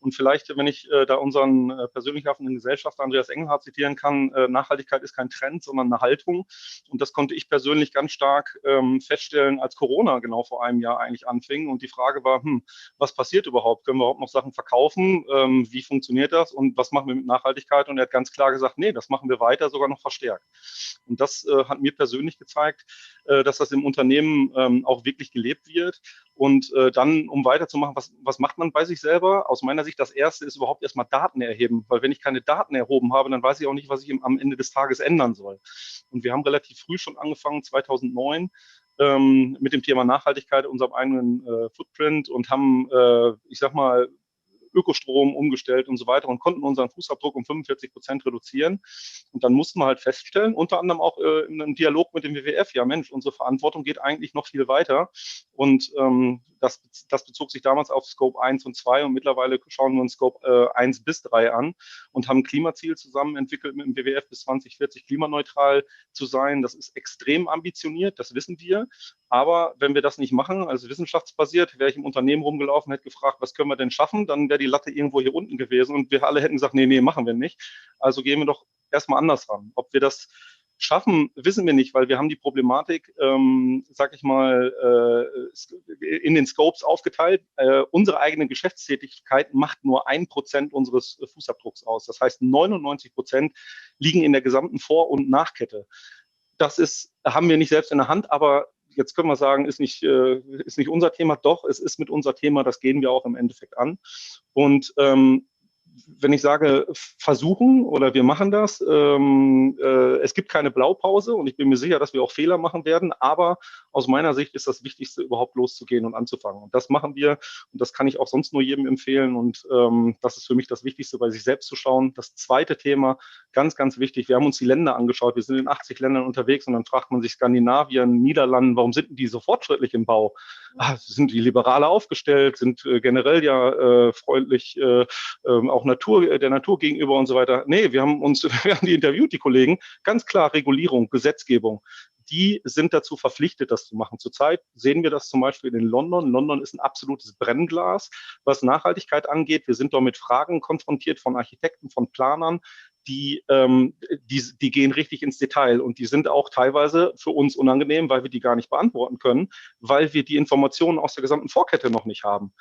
Und vielleicht, wenn ich da unseren persönlich haftenden Gesellschafter Andreas Engelhardt zitieren kann, Nachhaltigkeit ist kein Trend, sondern eine Haltung. Und das konnte ich persönlich ganz stark feststellen, als Corona genau vor einem Jahr eigentlich anfing. Und die Frage war, was passiert überhaupt? Können wir überhaupt noch Sachen verkaufen? Wie funktioniert das? Und was machen wir mit Nachhaltigkeit? Und er hat ganz klar gesagt, nee, das machen wir weiter, sogar noch verstärkt. Und das hat mir persönlich gezeigt, dass das im Unternehmen auch wirklich gelebt wird. Und dann, um weiterzumachen, was macht man bei sich selber? Aus meiner Sicht, das Erste ist überhaupt erstmal Daten erheben, weil wenn ich keine Daten erhoben habe, dann weiß ich auch nicht, was ich am Ende des Tages ändern soll. Und wir haben relativ früh schon angefangen, 2009, mit dem Thema Nachhaltigkeit, unserem eigenen Footprint und haben, Ökostrom umgestellt und so weiter und konnten unseren Fußabdruck um 45% reduzieren. Und dann mussten wir halt feststellen, unter anderem auch in einem Dialog mit dem WWF, ja Mensch, unsere Verantwortung geht eigentlich noch viel weiter. Und das bezog sich damals auf Scope 1 und 2 und mittlerweile schauen wir uns Scope 1 bis 3 an und haben ein Klimaziel zusammen entwickelt mit dem WWF bis 2040 klimaneutral zu sein. Das ist extrem ambitioniert, das wissen wir. Aber wenn wir das nicht machen, also wissenschaftsbasiert, wäre ich im Unternehmen rumgelaufen, hätte gefragt, was können wir denn schaffen, dann wäre die Latte irgendwo hier unten gewesen und wir alle hätten gesagt, nee, machen wir nicht. Also gehen wir doch erstmal anders ran. Ob wir das schaffen, wissen wir nicht, weil wir haben die Problematik, in den Scopes aufgeteilt. Unsere eigene Geschäftstätigkeit macht nur 1% unseres Fußabdrucks aus. Das heißt, 99% liegen in der gesamten Vor- und Nachkette. Haben wir nicht selbst in der Hand, aber jetzt können wir sagen, ist nicht unser Thema. Doch, es ist mit unser Thema, das gehen wir auch im Endeffekt an. Und wenn ich sage, versuchen oder wir machen das, es gibt keine Blaupause und ich bin mir sicher, dass wir auch Fehler machen werden, aber aus meiner Sicht ist das Wichtigste, überhaupt loszugehen und anzufangen. Und das machen wir und das kann ich auch sonst nur jedem empfehlen und das ist für mich das Wichtigste, bei sich selbst zu schauen. Das zweite Thema, ganz, ganz wichtig, wir haben uns die Länder angeschaut, wir sind in 80 Ländern unterwegs und dann fragt man sich Skandinavien, Niederlanden, warum sind die so fortschrittlich im Bau? Sind die liberaler aufgestellt, sind generell ja freundlich, auch der Natur gegenüber und so weiter. Nee, wir haben die interviewt, die Kollegen, ganz klar Regulierung, Gesetzgebung. Die sind dazu verpflichtet, das zu machen. Zurzeit sehen wir das zum Beispiel in London. London ist ein absolutes Brennglas, was Nachhaltigkeit angeht. Wir sind dort mit Fragen konfrontiert von Architekten, von Planern, die gehen richtig ins Detail und die sind auch teilweise für uns unangenehm, weil wir die gar nicht beantworten können, weil wir die Informationen aus der gesamten Vorkette noch nicht haben.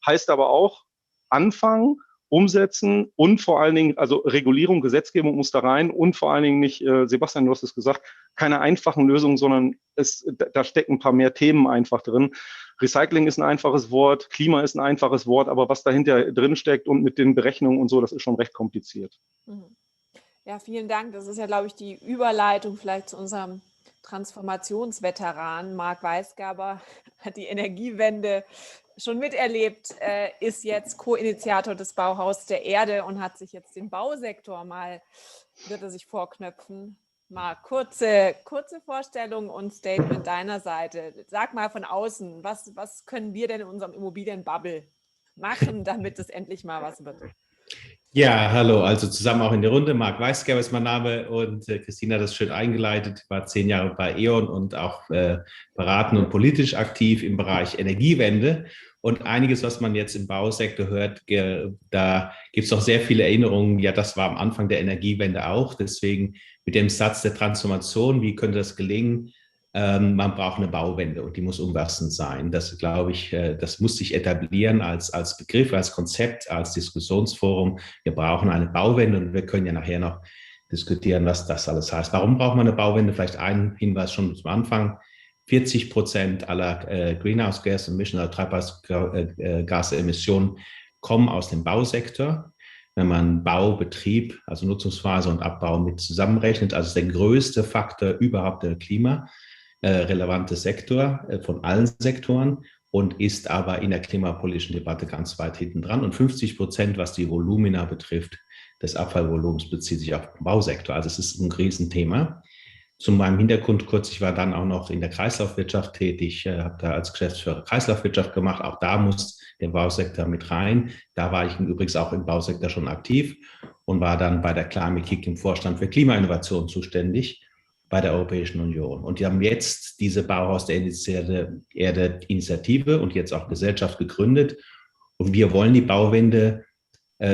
Heißt aber auch, anfangen umsetzen und vor allen Dingen, also Regulierung, Gesetzgebung muss da rein und vor allen Dingen nicht, Sebastian, du hast es gesagt, keine einfachen Lösungen, sondern da stecken ein paar mehr Themen einfach drin. Recycling ist ein einfaches Wort, Klima ist ein einfaches Wort, aber was dahinter drin steckt und mit den Berechnungen und so, das ist schon recht kompliziert. Ja, vielen Dank. Das ist ja, glaube ich, die Überleitung vielleicht zu unserem Transformationsveteran. Marc Weisgerber hat die Energiewende schon miterlebt, ist jetzt Co-Initiator des Bauhaus der Erde und hat sich jetzt den Bausektor wird er sich vorknöpfen. Marc, kurze Vorstellung und Statement deiner Seite. Sag mal von außen, was können wir denn in unserem Immobilienbubble machen, damit es endlich mal was wird? Ja, hallo, also zusammen auch in der Runde. Marc Weisgerber ist mein Name und Christina hat das schön eingeleitet, war 10 Jahre bei E.ON und auch beratend und politisch aktiv im Bereich Energiewende. Und einiges, was man jetzt im Bausektor hört, da gibt es doch sehr viele Erinnerungen. Ja, das war am Anfang der Energiewende auch. Deswegen mit dem Satz der Transformation, wie könnte das gelingen? Man braucht eine Bauwende und die muss umfassend sein. Das, glaube ich, das muss sich etablieren als Begriff, als Konzept, als Diskussionsforum. Wir brauchen eine Bauwende und wir können ja nachher noch diskutieren, was das alles heißt. Warum braucht man eine Bauwende? Vielleicht ein Hinweis schon zum Anfang. 40% aller Greenhouse Gas Emissions, also Treibhausgasemissionen, kommen aus dem Bausektor. Wenn man Bau, Betrieb, also Nutzungsphase und Abbau mit zusammenrechnet, also der größte Faktor überhaupt der klimarelevante Sektor von allen Sektoren und ist aber in der klimapolitischen Debatte ganz weit hinten dran. Und 50%, was die Volumina betrifft, des Abfallvolumens bezieht sich auf den Bausektor. Also es ist ein Riesenthema. Zu meinem Hintergrund kurz, ich war dann auch noch in der Kreislaufwirtschaft tätig, habe da als Geschäftsführer Kreislaufwirtschaft gemacht. Auch da muss der Bausektor mit rein. Da war ich übrigens auch im Bausektor schon aktiv und war dann bei der Climate Kick im Vorstand für Klimainnovation zuständig bei der Europäischen Union. Und die haben jetzt diese Bauhaus der Erde Initiative und jetzt auch Gesellschaft gegründet. Und wir wollen die Bauwende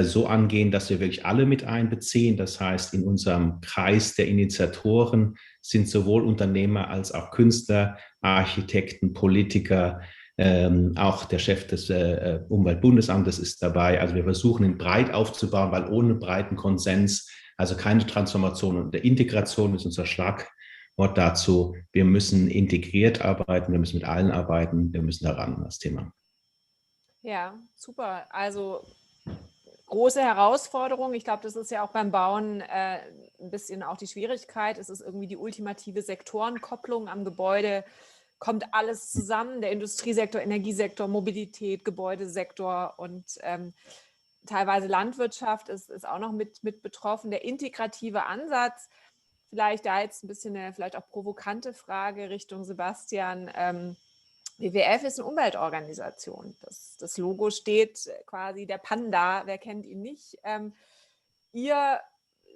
so angehen, dass wir wirklich alle mit einbeziehen. Das heißt, in unserem Kreis der Initiatoren sind sowohl Unternehmer als auch Künstler, Architekten, Politiker, auch der Chef des Umweltbundesamtes ist dabei. Also wir versuchen ihn breit aufzubauen, weil ohne breiten Konsens, also keine Transformation und der Integration ist unser Schlagwort dazu. Wir müssen integriert arbeiten, wir müssen mit allen arbeiten, wir müssen daran an das Thema. Ja, super. Also große Herausforderung. Ich glaube, das ist ja auch beim Bauen ein bisschen auch die Schwierigkeit. Es ist irgendwie die ultimative Sektorenkopplung am Gebäude. Kommt alles zusammen, der Industriesektor, Energiesektor, Mobilität, Gebäudesektor und teilweise Landwirtschaft ist auch noch mit betroffen. Der integrative Ansatz, vielleicht da jetzt ein bisschen eine vielleicht auch provokante Frage Richtung Sebastian. WWF ist eine Umweltorganisation. Das Logo steht quasi der Panda, wer kennt ihn nicht. Ihr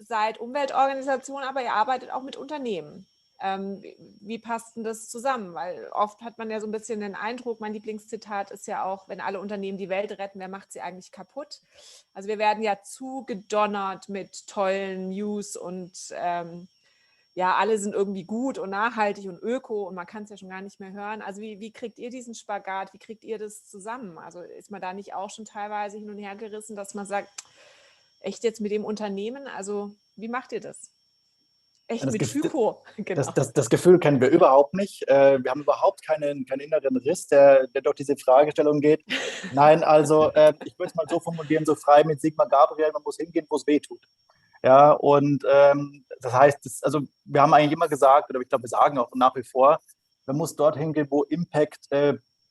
seid Umweltorganisation, aber ihr arbeitet auch mit Unternehmen. Wie passt denn das zusammen? Weil oft hat man ja so ein bisschen den Eindruck, mein Lieblingszitat ist ja auch, wenn alle Unternehmen die Welt retten, wer macht sie eigentlich kaputt? Also wir werden ja zugedonnert mit tollen News und ja, alle sind irgendwie gut und nachhaltig und öko und man kann es ja schon gar nicht mehr hören. Also wie kriegt ihr diesen Spagat? Wie kriegt ihr das zusammen? Also ist man da nicht auch schon teilweise hin und her gerissen, dass man sagt, echt jetzt mit dem Unternehmen? Also wie macht ihr das? Echt mit Schüko? Genau. Das Gefühl kennen wir überhaupt nicht. Wir haben überhaupt keinen inneren Riss, der durch diese Fragestellung geht. Nein, also ich würde es mal so formulieren, so frei mit Sigmar Gabriel, man muss hingehen, wo es weh tut. Ja, und das heißt, also wir haben eigentlich immer gesagt, oder ich glaube, wir sagen auch nach wie vor, man muss dorthin gehen, wo Impact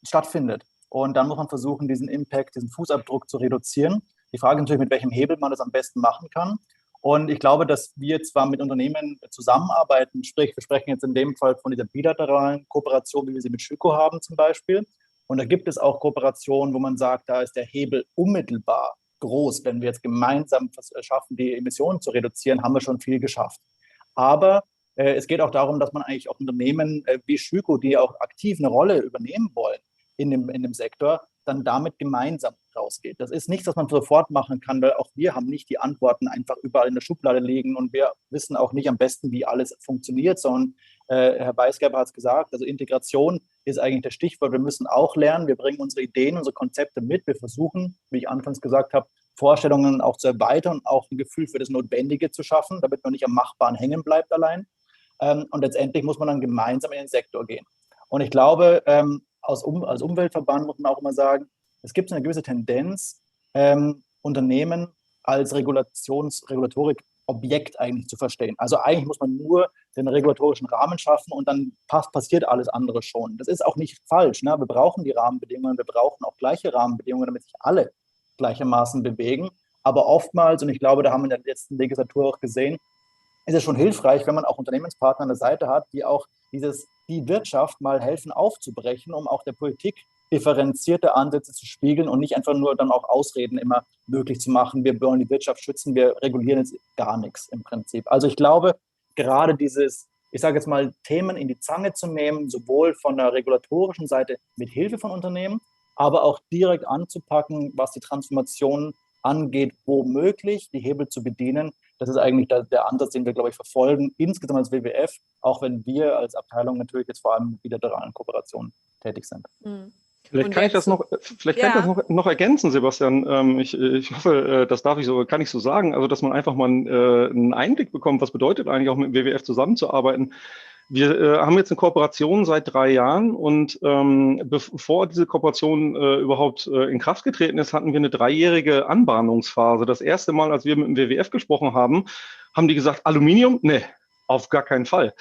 stattfindet. Und dann muss man versuchen, diesen Impact, diesen Fußabdruck zu reduzieren. Die Frage ist natürlich, mit welchem Hebel man das am besten machen kann. Und ich glaube, dass wir zwar mit Unternehmen zusammenarbeiten, sprich, wir sprechen jetzt in dem Fall von dieser bilateralen Kooperation, wie wir sie mit Schüko haben zum Beispiel. Und da gibt es auch Kooperationen, wo man sagt, da ist der Hebel unmittelbar groß. Wenn wir jetzt gemeinsam schaffen, die Emissionen zu reduzieren, haben wir schon viel geschafft. Aber es geht auch darum, dass man eigentlich auch Unternehmen wie Schüko, die auch aktiv eine Rolle übernehmen wollen in dem Sektor, dann damit gemeinsam rausgeht. Das ist nichts, was man sofort machen kann, weil auch wir haben nicht die Antworten einfach überall in der Schublade liegen und wir wissen auch nicht am besten, wie alles funktioniert, sondern Herr Weisgerber hat es gesagt, also Integration ist eigentlich das Stichwort. Wir müssen auch lernen, wir bringen unsere Ideen, unsere Konzepte mit, wir versuchen, wie ich anfangs gesagt habe, Vorstellungen auch zu erweitern und auch ein Gefühl für das Notwendige zu schaffen, damit man nicht am Machbaren hängen bleibt allein. Und letztendlich muss man dann gemeinsam in den Sektor gehen. Und ich glaube, als Umweltverband muss man auch immer sagen, es gibt eine gewisse Tendenz, Unternehmen als Regulatorik-Objekt eigentlich zu verstehen. Also eigentlich muss man nur den regulatorischen Rahmen schaffen und dann passiert alles andere schon. Das ist auch nicht falsch. Ne? Wir brauchen die Rahmenbedingungen, wir brauchen auch gleiche Rahmenbedingungen, damit sich alle gleichermaßen bewegen. Aber oftmals, und ich glaube, da haben wir in der letzten Legislatur auch gesehen, ist es schon hilfreich, wenn man auch Unternehmenspartner an der Seite hat, die auch die Wirtschaft mal helfen aufzubrechen, um auch der Politik differenzierte Ansätze zu spiegeln und nicht einfach nur dann auch Ausreden immer möglich zu machen. Wir wollen die Wirtschaft schützen, wir regulieren jetzt gar nichts im Prinzip. Also ich glaube, gerade dieses, ich sage jetzt mal, Themen in die Zange zu nehmen, sowohl von der regulatorischen Seite mit Hilfe von Unternehmen, aber auch direkt anzupacken, was die Transformation angeht, womöglich die Hebel zu bedienen. Das ist eigentlich der Ansatz, den wir, glaube ich, verfolgen, insgesamt als WWF, auch wenn wir als Abteilung natürlich jetzt vor allem mit bilateralen Kooperationen tätig sind. Mhm. Vielleicht kann ich das noch ergänzen, Sebastian. Ich hoffe, das kann ich so sagen. Also, dass man einfach mal einen Einblick bekommt, was bedeutet eigentlich auch mit dem WWF zusammenzuarbeiten. Wir haben jetzt eine Kooperation seit 3 Jahren und bevor diese Kooperation überhaupt in Kraft getreten ist, hatten wir eine 3-jährige Anbahnungsphase. Das erste Mal, als wir mit dem WWF gesprochen haben, haben die gesagt, Aluminium? Nee, auf gar keinen Fall.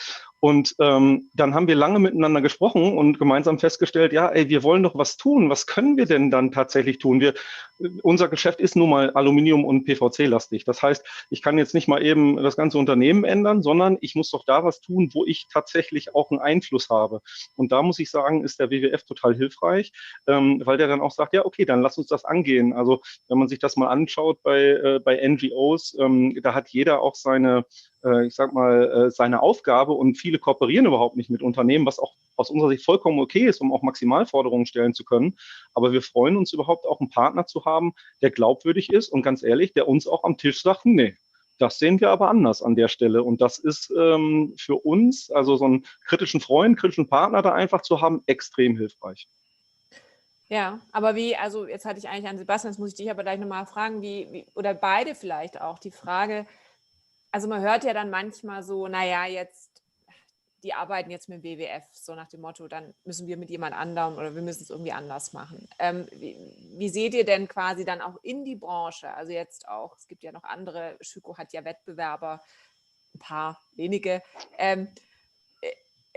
Und dann haben wir lange miteinander gesprochen und gemeinsam festgestellt, ja, ey, wir wollen doch was tun. Was können wir denn dann tatsächlich tun? Unser Geschäft ist nun mal Aluminium- und PVC-lastig. Das heißt, ich kann jetzt nicht mal eben das ganze Unternehmen ändern, sondern ich muss doch da was tun, wo ich tatsächlich auch einen Einfluss habe. Und da muss ich sagen, ist der WWF total hilfreich, weil der dann auch sagt, ja, okay, dann lass uns das angehen. Also wenn man sich das mal anschaut bei NGOs, da hat jeder auch seine Aufgabe und viele kooperieren überhaupt nicht mit Unternehmen, was auch aus unserer Sicht vollkommen okay ist, um auch Maximalforderungen stellen zu können. Aber wir freuen uns überhaupt auch einen Partner zu haben, der glaubwürdig ist und ganz ehrlich, der uns auch am Tisch sagt, nee, das sehen wir aber anders an der Stelle. Und das ist für uns, also so einen kritischen Freund, kritischen Partner da einfach zu haben, extrem hilfreich. Ja, aber also jetzt hatte ich eigentlich an Sebastian, jetzt muss ich dich aber gleich nochmal fragen, oder beide vielleicht auch, die Frage, also man hört ja dann manchmal so, naja, die arbeiten jetzt mit dem WWF, so nach dem Motto, dann müssen wir mit jemand anderem oder wir müssen es irgendwie anders machen. Wie seht ihr denn quasi dann auch in die Branche, also jetzt auch, es gibt ja noch andere, Schüco hat ja Wettbewerber, ein paar wenige,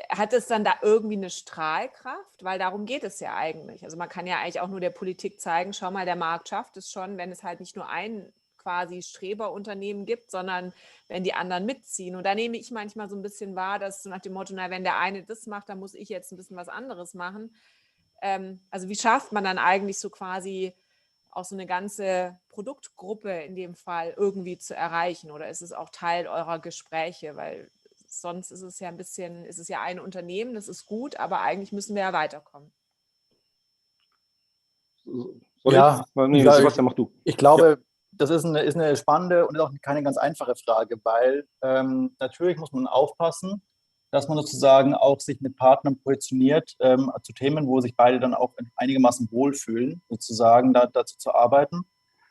hat es dann da irgendwie eine Strahlkraft? Weil darum geht es ja eigentlich. Also man kann ja eigentlich auch nur der Politik zeigen, schau mal, der Markt schafft es schon, wenn es halt nicht nur ein quasi Streberunternehmen gibt, sondern wenn die anderen mitziehen. Und da nehme ich manchmal so ein bisschen wahr, dass so nach dem Motto, na, wenn der eine das macht, dann muss ich jetzt ein bisschen was anderes machen. Also wie schafft man dann eigentlich so quasi auch so eine ganze Produktgruppe in dem Fall irgendwie zu erreichen? Oder ist es auch Teil eurer Gespräche? Weil sonst ist es ja ein Unternehmen, das ist gut, aber eigentlich müssen wir ja weiterkommen. Sebastian, mach du. Ich glaube, das ist eine spannende und auch keine ganz einfache Frage, weil natürlich muss man aufpassen, dass man sozusagen auch sich mit Partnern positioniert zu Themen, wo sich beide dann auch einigermaßen wohlfühlen, sozusagen dazu zu arbeiten.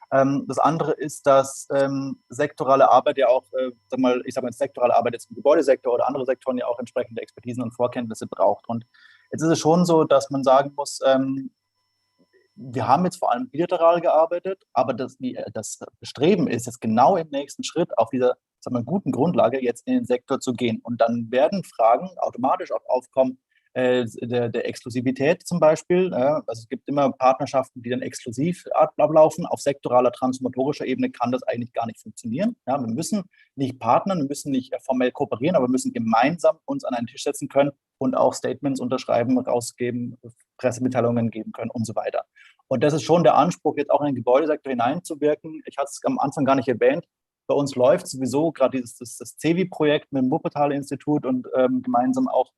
Das andere ist, dass sektorale Arbeit ja auch, sektorale Arbeit jetzt im Gebäudesektor oder andere Sektoren ja auch entsprechende Expertisen und Vorkenntnisse braucht. Und jetzt ist es schon so, dass man sagen muss, wir haben jetzt vor allem bilateral gearbeitet, aber das Bestreben ist jetzt genau im nächsten Schritt auf dieser guten Grundlage jetzt in den Sektor zu gehen. Und dann werden Fragen automatisch auch aufkommen, der Exklusivität zum Beispiel. Also es gibt immer Partnerschaften, die dann exklusiv ablaufen. Auf sektoraler, transformatorischer Ebene kann das eigentlich gar nicht funktionieren. Ja, wir müssen nicht partnern, wir müssen nicht formell kooperieren, aber wir müssen gemeinsam uns an einen Tisch setzen können und auch Statements unterschreiben, rausgeben, Pressemitteilungen geben können und so weiter. Und das ist schon der Anspruch, jetzt auch in den Gebäudesektor hineinzuwirken. Ich hatte es am Anfang gar nicht erwähnt. Bei uns läuft sowieso gerade das CEWI-Projekt mit dem Wuppertal-Institut und gemeinsam auch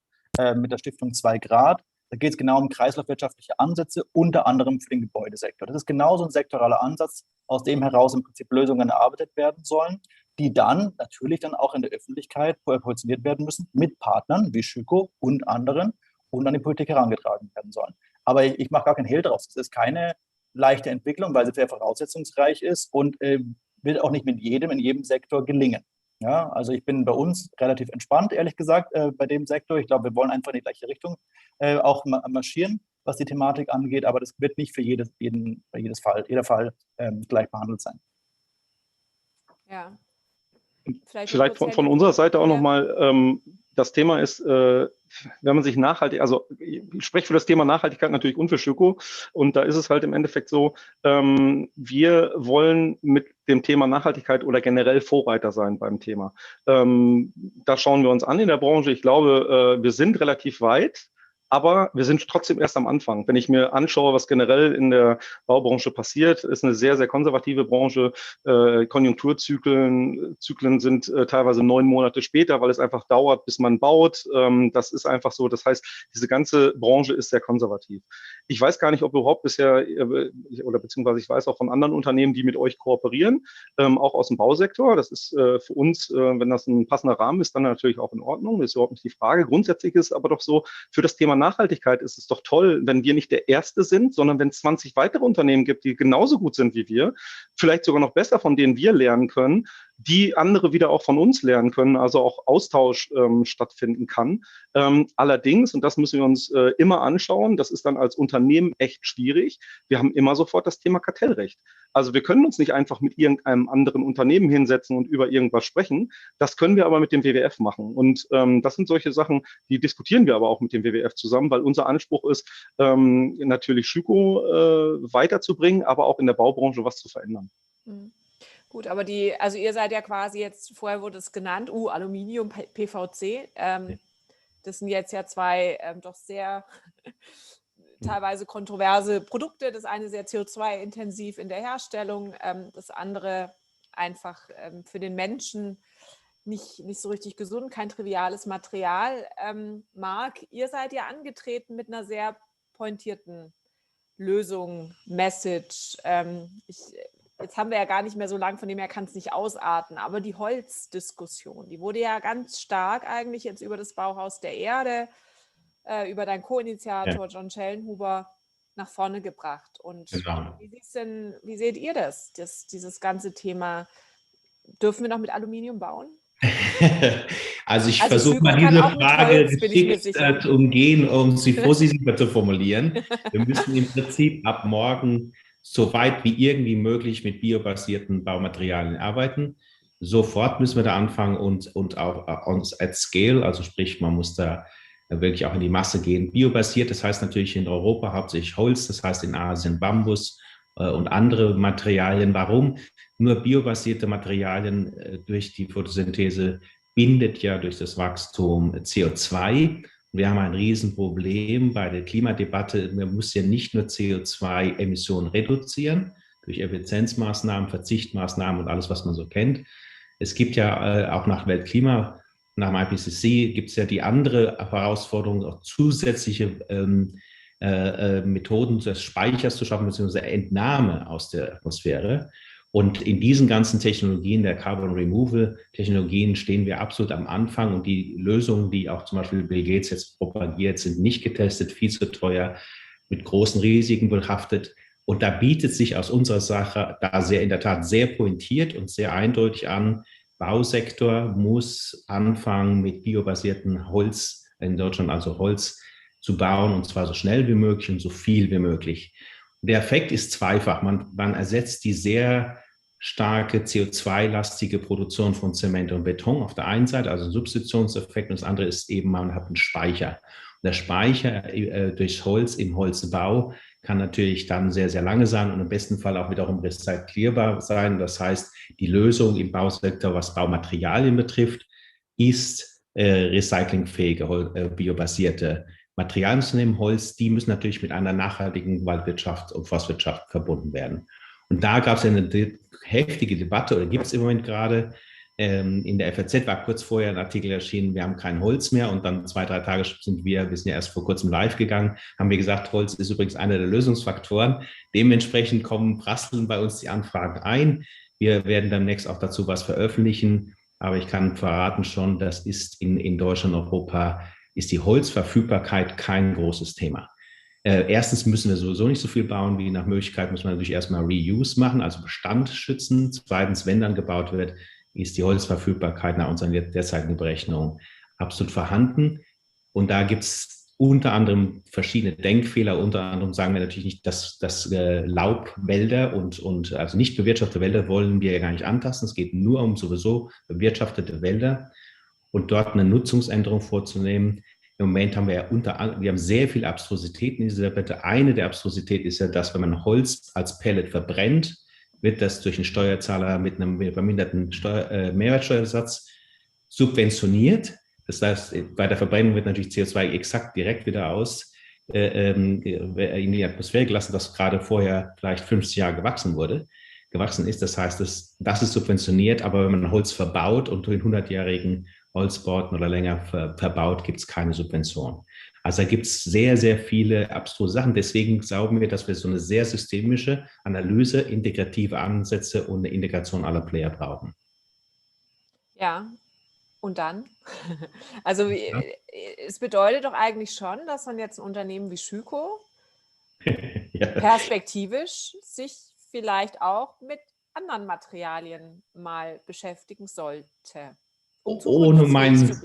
mit der Stiftung 2 Grad. Da geht es genau um kreislaufwirtschaftliche Ansätze, unter anderem für den Gebäudesektor. Das ist genauso ein sektoraler Ansatz, aus dem heraus im Prinzip Lösungen erarbeitet werden sollen, die dann natürlich dann auch in der Öffentlichkeit positioniert werden müssen mit Partnern wie Schüco und anderen und an die Politik herangetragen werden sollen. Aber ich mache gar keinen Hehl draus. Es ist keine leichte Entwicklung, weil sie sehr voraussetzungsreich ist und wird auch nicht mit jedem in jedem Sektor gelingen. Ja, also ich bin bei uns relativ entspannt, ehrlich gesagt, bei dem Sektor. Ich glaube, wir wollen einfach in die gleiche Richtung auch marschieren, was die Thematik angeht, aber das wird nicht für jeder Fall gleich behandelt sein. Ja. Vielleicht von unserer Seite auch nochmal, das Thema ist, wenn man sich nachhaltig, also ich spreche für das Thema Nachhaltigkeit natürlich und für Schüco, und da ist es halt im Endeffekt so, wir wollen mit dem Thema Nachhaltigkeit oder generell Vorreiter sein beim Thema. Da schauen wir uns an in der Branche. Ich glaube, wir sind relativ weit. Aber wir sind trotzdem erst am Anfang. Wenn ich mir anschaue, was generell in der Baubranche passiert, ist eine sehr, sehr konservative Branche. Konjunkturzyklen sind teilweise 9 Monate später, weil es einfach dauert, bis man baut. Das ist einfach so. Das heißt, diese ganze Branche ist sehr konservativ. Ich weiß gar nicht, ob überhaupt bisher, oder beziehungsweise ich weiß auch von anderen Unternehmen, die mit euch kooperieren, auch aus dem Bausektor. Das ist für uns, wenn das ein passender Rahmen ist, dann natürlich auch in Ordnung. Das ist überhaupt nicht die Frage. Grundsätzlich ist es aber doch so, für das Thema Nachhaltigkeit ist es doch toll, wenn wir nicht der Erste sind, sondern wenn es 20 weitere Unternehmen gibt, die genauso gut sind wie wir, vielleicht sogar noch besser, von denen wir lernen können, die andere wieder auch von uns lernen können, also auch Austausch stattfinden kann. Allerdings, und das müssen wir uns immer anschauen, das ist dann als Unternehmen echt schwierig, wir haben immer sofort das Thema Kartellrecht. Also wir können uns nicht einfach mit irgendeinem anderen Unternehmen hinsetzen und über irgendwas sprechen. Das können wir aber mit dem WWF machen. Und das sind solche Sachen, die diskutieren wir aber auch mit dem WWF zusammen, weil unser Anspruch ist, natürlich Schüco weiterzubringen, aber auch in der Baubranche was zu verändern. Mhm. Gut, aber also ihr seid ja quasi jetzt, vorher wurde es genannt, Aluminium, PVC. Das sind jetzt ja zwei doch sehr teilweise kontroverse Produkte. Das eine sehr CO2-intensiv in der Herstellung, das andere einfach für den Menschen nicht so richtig gesund, kein triviales Material. Marc, ihr seid ja angetreten mit einer sehr pointierten Lösung, Message. Jetzt haben wir ja gar nicht mehr so lange, von dem her kann es nicht ausarten, aber die Holzdiskussion, die wurde ja ganz stark eigentlich jetzt über das Bauhaus der Erde, über deinen Co-Initiator John Schellenhuber nach vorne gebracht. Und genau. Wie seht ihr das, dieses ganze Thema? Dürfen wir noch mit Aluminium bauen? Also ich versuche mal diese Frage geschickt zu umgehen, um sie positiver zu formulieren. Wir müssen im Prinzip ab morgen so weit wie irgendwie möglich mit biobasierten Baumaterialien arbeiten. Sofort müssen wir da anfangen und auch uns at scale, also sprich, man muss da wirklich auch in die Masse gehen. Biobasiert, das heißt natürlich in Europa hauptsächlich Holz, das heißt in Asien Bambus und andere Materialien. Warum? Nur biobasierte Materialien durch die Photosynthese bindet ja durch das Wachstum CO2. Wir haben ein Riesenproblem bei der Klimadebatte. Man muss ja nicht nur CO2-Emissionen reduzieren durch Effizienzmaßnahmen, Verzichtmaßnahmen und alles, was man so kennt. Es gibt ja auch nach Weltklima, nach dem IPCC gibt es ja die andere Herausforderung, auch zusätzliche Methoden des Speichers zu schaffen, beziehungsweise Entnahme aus der Atmosphäre. Und in diesen ganzen Technologien, der Carbon Removal Technologien, stehen wir absolut am Anfang. Und die Lösungen, die auch zum Beispiel Bill Gates jetzt propagiert, sind nicht getestet, viel zu teuer, mit großen Risiken behaftet. Und da bietet sich aus unserer Sache da in der Tat sehr pointiert und sehr eindeutig an, Bausektor muss anfangen mit biobasierten Holz in Deutschland, also Holz zu bauen, und zwar so schnell wie möglich und so viel wie möglich. Der Effekt ist zweifach. Man ersetzt die sehr starke CO2-lastige Produktion von Zement und Beton auf der einen Seite, also ein Substitutionseffekt, und das andere ist eben, man hat einen Speicher. Und der Speicher durch Holz im Holzbau kann natürlich dann sehr, sehr lange sein und im besten Fall auch wiederum recycelierbar sein. Das heißt, die Lösung im Bausektor, was Baumaterialien betrifft, ist recyclingfähige, biobasierte Materialien zu nehmen. Holz, die müssen natürlich mit einer nachhaltigen Waldwirtschaft und Forstwirtschaft verbunden werden. Und da gab es eine heftige Debatte, oder gibt es im Moment gerade. In der FAZ war kurz vorher ein Artikel erschienen, wir haben kein Holz mehr, und dann 2-3 Tage sind wir sind ja erst vor kurzem live gegangen, haben wir gesagt, Holz ist übrigens einer der Lösungsfaktoren. Dementsprechend prasseln bei uns die Anfragen ein. Wir werden demnächst auch dazu was veröffentlichen, aber ich kann verraten schon, das ist in Deutschland und Europa, ist die Holzverfügbarkeit kein großes Thema. Erstens müssen wir sowieso nicht so viel bauen, wie nach Möglichkeit muss man natürlich erstmal Reuse machen, also Bestand schützen. Zweitens, wenn dann gebaut wird, ist die Holzverfügbarkeit nach unseren derzeitigen Berechnungen absolut vorhanden. Und da gibt es unter anderem verschiedene Denkfehler. Unter anderem sagen wir natürlich nicht, dass Laubwälder und also nicht bewirtschaftete Wälder wollen wir ja gar nicht antasten. Es geht nur um sowieso bewirtschaftete Wälder und dort eine Nutzungsänderung vorzunehmen. Im Moment haben wir ja wir haben sehr viele Abstrusitäten in dieser Debatte. Eine der Abstrusitäten ist ja, dass wenn man Holz als Pellet verbrennt, wird das durch einen Steuerzahler mit einem verminderten Mehrwertsteuersatz subventioniert. Das heißt, bei der Verbrennung wird natürlich CO2 exakt direkt wieder in die Atmosphäre gelassen, das gerade vorher vielleicht 50 Jahre gewachsen ist. Das heißt, das ist subventioniert, aber wenn man Holz verbaut und durch 100-jährigen Holzbauten oder länger verbaut, gibt es keine Subvention. Also da gibt es sehr, sehr viele abstruse Sachen. Deswegen glauben wir, dass wir so eine sehr systemische Analyse, integrative Ansätze und eine Integration aller Player brauchen. Ja, und dann? Also es bedeutet doch eigentlich schon, dass man jetzt ein Unternehmen wie Schüco perspektivisch sich vielleicht auch mit anderen Materialien mal beschäftigen sollte. Ohne meinen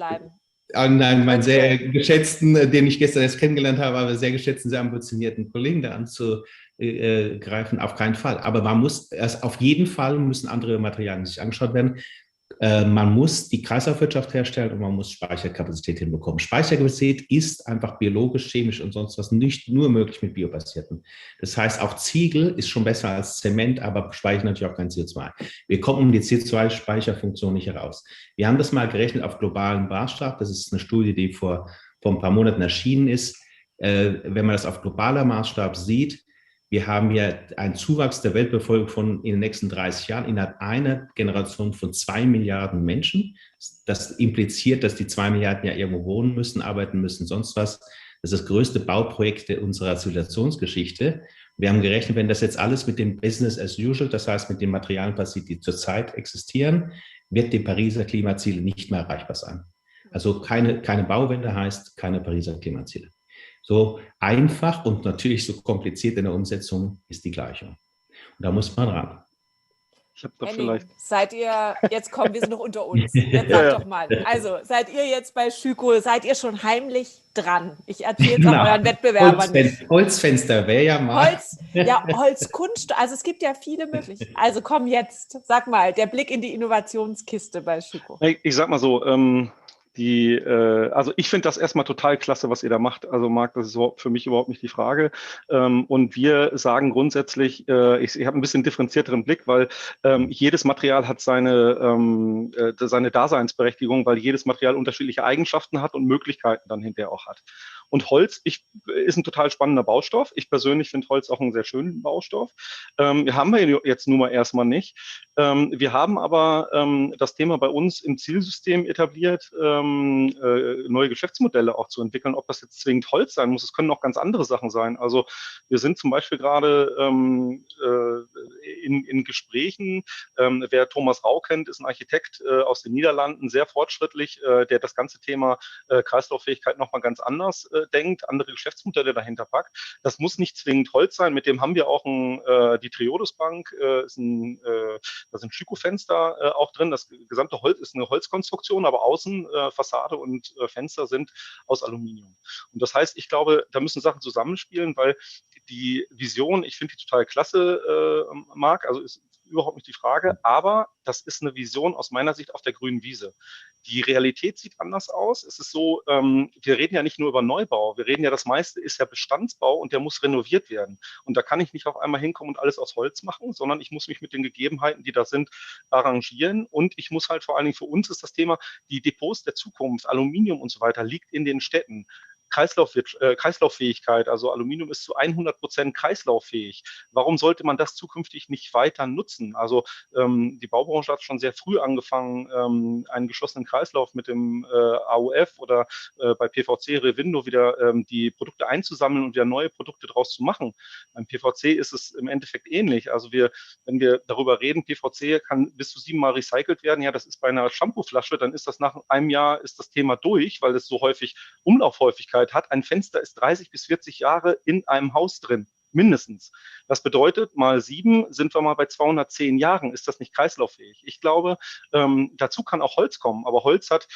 sehr geschätzten, den ich gestern erst kennengelernt habe, aber sehr geschätzten, sehr ambitionierten Kollegen da anzugreifen, auf keinen Fall. Aber auf jeden Fall müssen andere Materialien sich angeschaut werden. Man muss die Kreislaufwirtschaft herstellen und man muss Speicherkapazität hinbekommen. Speicherkapazität ist einfach biologisch, chemisch und sonst was nicht nur möglich mit biobasierten. Das heißt, auch Ziegel ist schon besser als Zement, aber speichert natürlich auch kein CO2. Wir kommen um die CO2-Speicherfunktion nicht heraus. Wir haben das mal gerechnet auf globalen Maßstab. Das ist eine Studie, die vor ein paar Monaten erschienen ist. Wenn man das auf globaler Maßstab sieht, wir haben ja einen Zuwachs der Weltbevölkerung in den nächsten 30 Jahren innerhalb einer Generation von 2 Milliarden Menschen. Das impliziert, dass die 2 Milliarden ja irgendwo wohnen müssen, arbeiten müssen, sonst was. Das ist das größte Bauprojekt unserer Zivilisationsgeschichte. Wir haben gerechnet, wenn das jetzt alles mit dem Business as usual, das heißt mit den Materialien passiert, die zurzeit existieren, wird die Pariser Klimaziele nicht mehr erreichbar sein. Also keine Bauwende heißt keine Pariser Klimaziele. So einfach und natürlich so kompliziert in der Umsetzung ist die Gleichung. Und da muss man ran. Ich habe da vielleicht. Seid ihr, jetzt kommen wir sind noch unter uns. Jetzt sag doch mal. Also, seid ihr jetzt bei Schüco, seid ihr schon heimlich dran? Ich erzähle es auch euren Wettbewerbern. Holzfenster wäre ja mal. Holzkunst, also es gibt ja viele Möglichkeiten. Also komm jetzt, sag mal, der Blick in die Innovationskiste bei Schüco. Ich sag mal so, also ich finde das erstmal total klasse, was ihr da macht. Also Marc, das ist für mich überhaupt nicht die Frage. Und wir sagen grundsätzlich, ich habe ein bisschen differenzierteren Blick, weil jedes Material hat seine Daseinsberechtigung, weil jedes Material unterschiedliche Eigenschaften hat und Möglichkeiten dann hinterher auch hat. Und Holz ist ein total spannender Baustoff. Ich persönlich finde Holz auch einen sehr schönen Baustoff. Haben wir jetzt nun mal erstmal nicht. Wir haben aber das Thema bei uns im Zielsystem etabliert, neue Geschäftsmodelle auch zu entwickeln. Ob das jetzt zwingend Holz sein muss, es können auch ganz andere Sachen sein. Also wir sind zum Beispiel gerade in Gesprächen. Wer Thomas Rau kennt, ist ein Architekt aus den Niederlanden, sehr fortschrittlich, der das ganze Thema Kreislauffähigkeit nochmal ganz anders denkt, andere Geschäftsmodelle dahinter packt. Das muss nicht zwingend Holz sein. Mit dem haben wir auch die Triodos Bank, da sind Schüco-Fenster auch drin. Das gesamte Holz ist eine Holzkonstruktion, aber außen Fassade und Fenster sind aus Aluminium. Und das heißt, ich glaube, da müssen Sachen zusammenspielen, weil die Vision, ich finde die total klasse, Marc, also ist überhaupt nicht die Frage, aber das ist eine Vision aus meiner Sicht auf der grünen Wiese. Die Realität sieht anders aus. Es ist so, wir reden ja nicht nur über Neubau, wir reden ja, das meiste ist ja Bestandsbau und der muss renoviert werden. Und da kann ich nicht auf einmal hinkommen und alles aus Holz machen, sondern ich muss mich mit den Gegebenheiten, die da sind, arrangieren. Und ich muss halt vor allen Dingen, für uns ist das Thema, die Depots der Zukunft, Aluminium und so weiter, liegt in den Städten. Kreislauffähigkeit, also Aluminium ist zu 100% kreislauffähig. Warum sollte man das zukünftig nicht weiter nutzen? Also die Baubranche hat schon sehr früh angefangen, einen geschlossenen Kreislauf mit dem AOF oder bei PVC Revindo wieder die Produkte einzusammeln und wieder neue Produkte daraus zu machen. Beim PVC ist es im Endeffekt ähnlich. Also wenn wir darüber reden, PVC kann bis zu 7-mal recycelt werden. Ja, das ist bei einer Shampooflasche, dann ist das nach einem Jahr ist das Thema durch, weil es so häufig Umlaufhäufigkeit Nachhaltigkeit hat, ein Fenster ist 30 bis 40 Jahre in einem Haus drin. Mindestens. Das bedeutet, mal 7 sind wir mal bei 210 Jahren. Ist das nicht kreislauffähig? Ich glaube, dazu kann auch Holz kommen. Aber Holz hat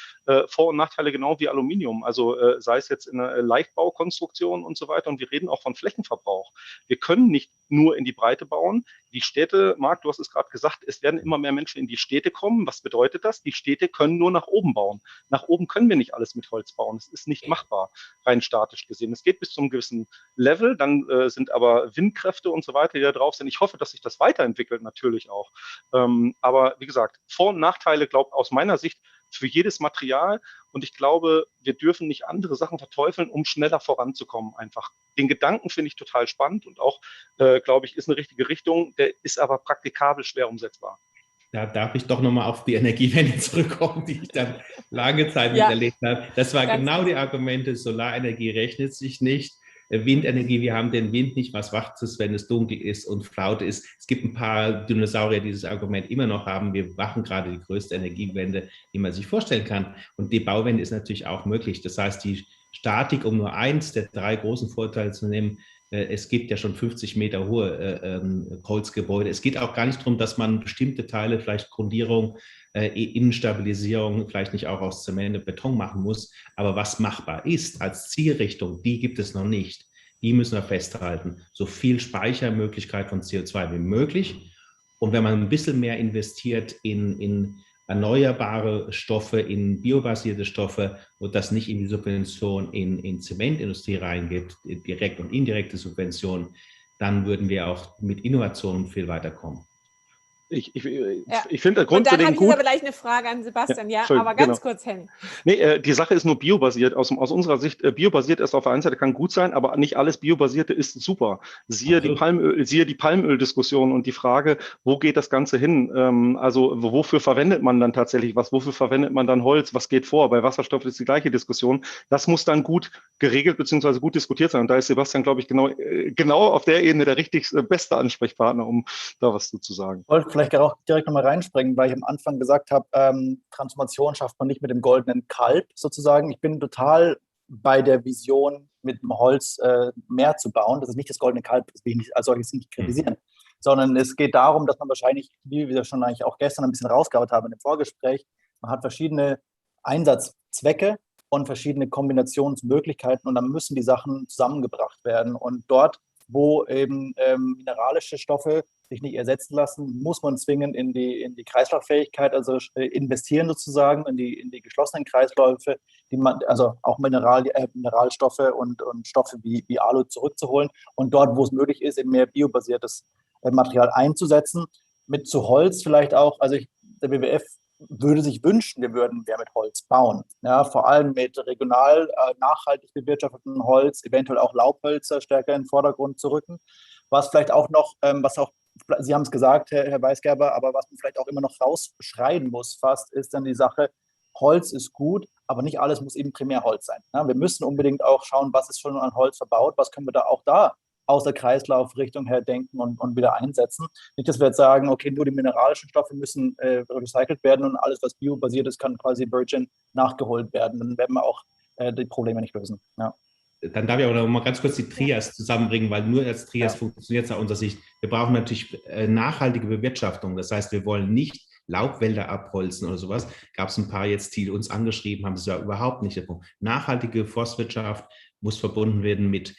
Vor- und Nachteile genau wie Aluminium. Also sei es jetzt in einer Leichtbaukonstruktion und so weiter. Und wir reden auch von Flächenverbrauch. Wir können nicht nur in die Breite bauen. Die Städte, Marc, du hast es gerade gesagt, es werden immer mehr Menschen in die Städte kommen. Was bedeutet das? Die Städte können nur nach oben bauen. Nach oben können wir nicht alles mit Holz bauen. Es ist nicht machbar, rein statisch gesehen. Es geht bis zu einem gewissen Level. Dann sind aber Windkräfte und so weiter, die da drauf sind. Ich hoffe, dass sich das weiterentwickelt, natürlich auch. Aber wie gesagt, Vor- und Nachteile, aus meiner Sicht, für jedes Material. Und ich glaube, wir dürfen nicht andere Sachen verteufeln, um schneller voranzukommen einfach. Den Gedanken finde ich total spannend und auch, glaube ich, ist eine richtige Richtung. Der ist aber praktikabel schwer umsetzbar. Da darf ich doch nochmal auf die Energiewende zurückkommen, die ich dann lange Zeit miterlebt habe. Das war genau die Argumente, Solarenergie rechnet sich nicht. Windenergie, wir haben den Wind nicht, was macht es, wenn es dunkel ist und Flaute ist. Es gibt ein paar Dinosaurier, die dieses Argument immer noch haben. Wir machen gerade die größte Energiewende, die man sich vorstellen kann. Und die Bauwende ist natürlich auch möglich. Das heißt, die Statik, um nur eins der 3 großen Vorteile zu nehmen, es gibt ja schon 50 Meter hohe Holzgebäude. Es geht auch gar nicht darum, dass man bestimmte Teile, vielleicht Grundierung, Innenstabilisierung, vielleicht nicht auch aus Zement und Beton machen muss. Aber was machbar ist als Zielrichtung, die gibt es noch nicht. Die müssen wir festhalten. So viel Speichermöglichkeit von CO2 wie möglich. Und wenn man ein bisschen mehr investiert in erneuerbare Stoffe, in biobasierte Stoffe und das nicht in die Subvention in Zementindustrie reingibt, direkt und indirekte Subventionen, dann würden wir auch mit Innovationen viel weiterkommen. Ich finde grundsätzlich gut. Und dann habe ich aber gleich eine Frage an Sebastian, aber ganz kurz, Hen. Nee, die Sache ist nur biobasiert. Aus unserer Sicht, biobasiert ist auf der einen Seite kann gut sein, aber nicht alles Biobasierte ist super. Siehe die Palmöl-Diskussion und die Frage, wo geht das Ganze hin? Also wofür verwendet man dann tatsächlich was? Wofür verwendet man dann Holz? Was geht vor? Bei Wasserstoff ist die gleiche Diskussion. Das muss dann gut geregelt bzw. gut diskutiert sein. Und da ist Sebastian, glaube ich, genau auf der Ebene der beste Ansprechpartner, um da was zu sagen. Vielleicht auch direkt nochmal reinspringen, weil ich am Anfang gesagt habe, Transformation schafft man nicht mit dem goldenen Kalb sozusagen. Ich bin total bei der Vision, mit dem Holz mehr zu bauen. Das ist nicht das goldene Kalb, das will ich nicht als solches nicht kritisieren, sondern es geht darum, dass man wahrscheinlich, wie wir schon eigentlich auch gestern ein bisschen rausgehauen haben in dem Vorgespräch, man hat verschiedene Einsatzzwecke und verschiedene Kombinationsmöglichkeiten und dann müssen die Sachen zusammengebracht werden. Und dort, wo eben mineralische Stoffe sich nicht ersetzen lassen, muss man zwingend in die Kreislauffähigkeit, also investieren sozusagen, in die geschlossenen Kreisläufe, also auch Mineralstoffe und Stoffe wie Alu zurückzuholen und dort, wo es möglich ist, eben mehr biobasiertes Material einzusetzen. Mit zu Holz vielleicht auch, also der WWF würde sich wünschen, wir würden mehr mit Holz bauen. Ja, vor allem mit regional nachhaltig bewirtschaftetem Holz, eventuell auch Laubhölzer stärker in den Vordergrund zu rücken. Was vielleicht auch noch, Sie haben es gesagt, Herr Weisgerber, aber was man vielleicht auch immer noch rausschreien muss fast, ist dann die Sache, Holz ist gut, aber nicht alles muss eben primär Holz sein. Ja, wir müssen unbedingt auch schauen, was ist schon an Holz verbaut, was können wir da aus der Kreislaufrichtung her denken und wieder einsetzen. Nicht, dass wir jetzt sagen, okay, nur die mineralischen Stoffe müssen recycelt werden und alles, was biobasiert ist, kann quasi Virgin nachgeholt werden. Dann werden wir auch die Probleme nicht lösen. Ja. Dann darf ich auch noch mal ganz kurz die Trias zusammenbringen, weil nur als Trias funktioniert es aus unserer Sicht. Wir brauchen natürlich nachhaltige Bewirtschaftung. Das heißt, wir wollen nicht Laubwälder abholzen oder sowas. Gab es ein paar jetzt, die uns angeschrieben haben, das ist ja überhaupt nicht der Punkt. Nachhaltige Forstwirtschaft muss verbunden werden mit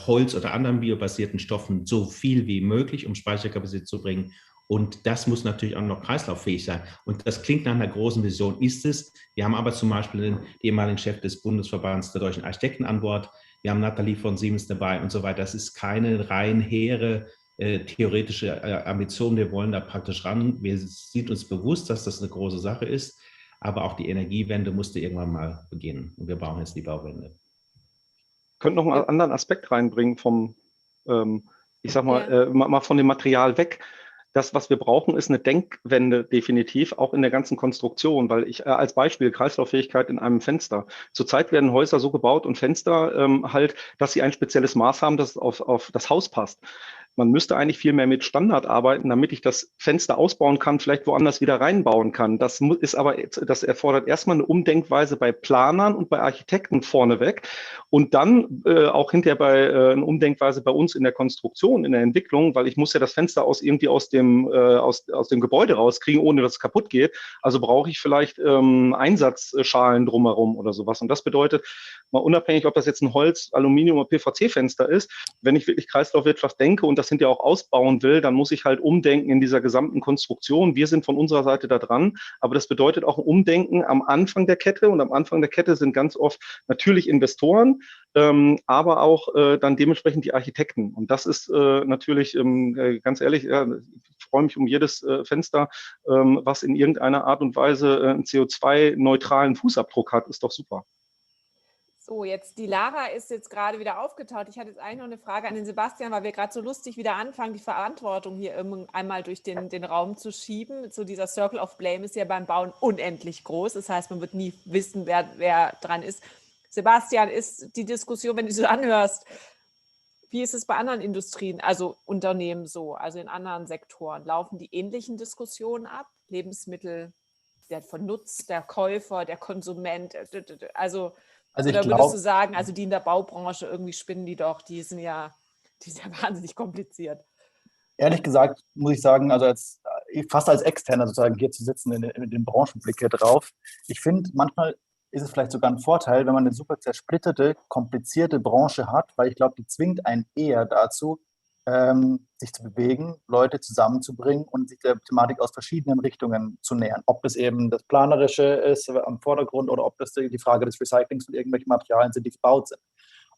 Holz oder anderen biobasierten Stoffen so viel wie möglich, um Speicherkapazität zu bringen. Und das muss natürlich auch noch kreislauffähig sein. Und das klingt nach einer großen Vision, ist es. Wir haben aber zum Beispiel den ehemaligen Chef des Bundesverbands der deutschen Architekten an Bord. Wir haben Nathalie von Siemens dabei und so weiter. Das ist keine rein hehre theoretische Ambition. Wir wollen da praktisch ran. Wir sind uns bewusst, dass das eine große Sache ist. Aber auch die Energiewende musste irgendwann mal beginnen. Und wir brauchen jetzt die Bauwende. Ich könnte noch einen anderen Aspekt reinbringen vom, ich sag mal, mal von dem Material weg. Das, was wir brauchen, ist eine Denkwende definitiv, auch in der ganzen Konstruktion, weil ich als Beispiel Kreislauffähigkeit in einem Fenster. Zurzeit werden Häuser so gebaut und Fenster dass sie ein spezielles Maß haben, das auf das Haus passt. Man müsste eigentlich viel mehr mit Standard arbeiten, damit ich das Fenster ausbauen kann, vielleicht woanders wieder reinbauen kann. Das erfordert erstmal eine Umdenkweise bei Planern und bei Architekten vorneweg und dann auch hinterher eine Umdenkweise bei uns in der Konstruktion, in der Entwicklung, weil ich muss ja das Fenster irgendwie aus dem Gebäude rauskriegen, ohne dass es kaputt geht. Also brauche ich vielleicht Einsatzschalen drumherum oder sowas. Und das bedeutet, mal unabhängig, ob das jetzt ein Holz, Aluminium oder PVC-Fenster ist, wenn ich wirklich Kreislaufwirtschaft denke und das hinterher auch ausbauen will, dann muss ich halt umdenken in dieser gesamten Konstruktion. Wir sind von unserer Seite da dran, aber das bedeutet auch ein Umdenken am Anfang der Kette und am Anfang der Kette sind ganz oft natürlich Investoren, aber auch dann dementsprechend die Architekten. Und das ist natürlich, ganz ehrlich, ich freue mich um jedes Fenster, was in irgendeiner Art und Weise einen CO2-neutralen Fußabdruck hat, ist doch super. So, jetzt die Lara ist jetzt gerade wieder aufgetaucht. Ich hatte jetzt eigentlich noch eine Frage an den Sebastian, weil wir gerade so lustig wieder anfangen, die Verantwortung hier einmal durch den Raum zu schieben. So dieser Circle of Blame ist ja beim Bauen unendlich groß. Das heißt, man wird nie wissen, wer dran ist. Sebastian, ist die Diskussion, wenn du so anhörst, wie ist es bei anderen Industrien, also Unternehmen so, also in anderen Sektoren? Laufen die ähnlichen Diskussionen ab? Lebensmittel, der Nutz, der Käufer, der Konsument, oder würdest du sagen, also die in der Baubranche, irgendwie spinnen die doch, die sind ja wahnsinnig kompliziert. Ehrlich gesagt muss ich sagen, also fast als Externer sozusagen hier zu sitzen, in den Branchenblick hier drauf, ich finde, manchmal ist es vielleicht sogar ein Vorteil, wenn man eine super zersplitterte, komplizierte Branche hat, weil ich glaube, die zwingt einen eher dazu, sich zu bewegen, Leute zusammenzubringen und sich der Thematik aus verschiedenen Richtungen zu nähern. Ob das eben das Planerische ist am Vordergrund oder ob das die Frage des Recyclings von irgendwelchen Materialien sind, die gebaut sind.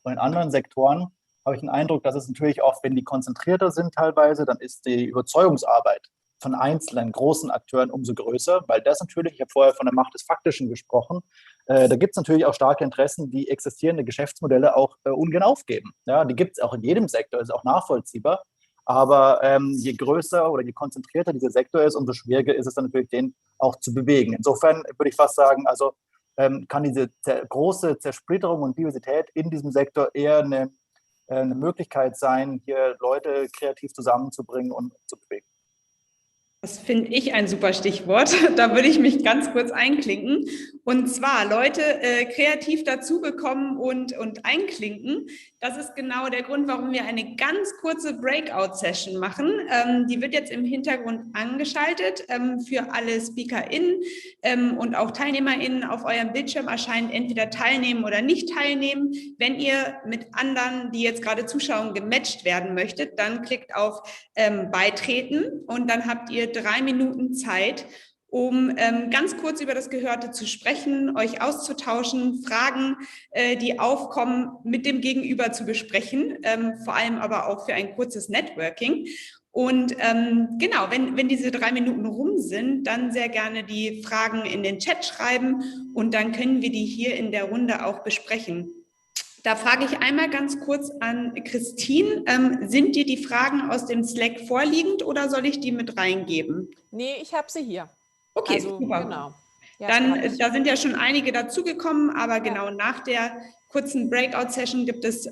Und in anderen Sektoren habe ich den Eindruck, dass es natürlich auch, wenn die konzentrierter sind teilweise, dann ist die Überzeugungsarbeit von einzelnen großen Akteuren umso größer, weil das natürlich, ich habe vorher von der Macht des Faktischen gesprochen, da gibt es natürlich auch starke Interessen, die existierende Geschäftsmodelle auch ungern aufgeben. Ja, die gibt es auch in jedem Sektor, ist auch nachvollziehbar, aber je größer oder je konzentrierter dieser Sektor ist, umso schwieriger ist es dann natürlich, den auch zu bewegen. Insofern würde ich fast sagen, also kann diese große Zersplitterung und Diversität in diesem Sektor eher eine Möglichkeit sein, hier Leute kreativ zusammenzubringen und zu bewegen. Das finde ich ein super Stichwort. Da würde ich mich ganz kurz einklinken. Und zwar Leute kreativ dazugekommen und einklinken. Das ist genau der Grund, warum wir eine ganz kurze Breakout-Session machen. Die wird jetzt im Hintergrund angeschaltet. Für alle SpeakerInnen und auch TeilnehmerInnen auf eurem Bildschirm erscheint entweder teilnehmen oder nicht teilnehmen. Wenn ihr mit anderen, die jetzt gerade zuschauen, gematcht werden möchtet, dann klickt auf Beitreten und dann habt ihr 3 Minuten Zeit, um ganz kurz über das Gehörte zu sprechen, euch auszutauschen, Fragen, die aufkommen, mit dem Gegenüber zu besprechen, vor allem aber auch für ein kurzes Networking. Und genau, wenn diese 3 Minuten rum sind, dann sehr gerne die Fragen in den Chat schreiben und dann können wir die hier in der Runde auch besprechen. Da frage ich einmal ganz kurz an Christine, sind dir die Fragen aus dem Slack vorliegend oder soll ich die mit reingeben? Nee, ich habe sie hier. Okay, also, super. Genau. Ja, dann, da sind ja schon einige dazugekommen, aber genau nach der kurzen Breakout-Session gibt es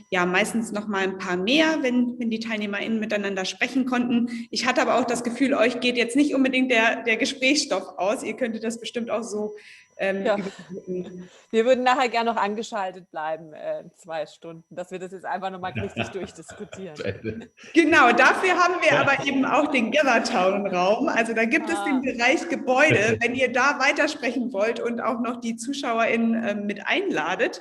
ja meistens noch mal ein paar mehr, wenn die TeilnehmerInnen miteinander sprechen konnten. Ich hatte aber auch das Gefühl, euch geht jetzt nicht unbedingt der Gesprächsstoff aus. Ihr könntet das bestimmt auch so wir würden nachher gerne noch angeschaltet bleiben, 2 Stunden, dass wir das jetzt einfach nochmal richtig durchdiskutieren. Genau, dafür haben wir aber eben auch den Gathertown-Raum. Also da gibt es den Bereich Gebäude. Wenn ihr da weitersprechen wollt und auch noch die ZuschauerInnen mit einladet,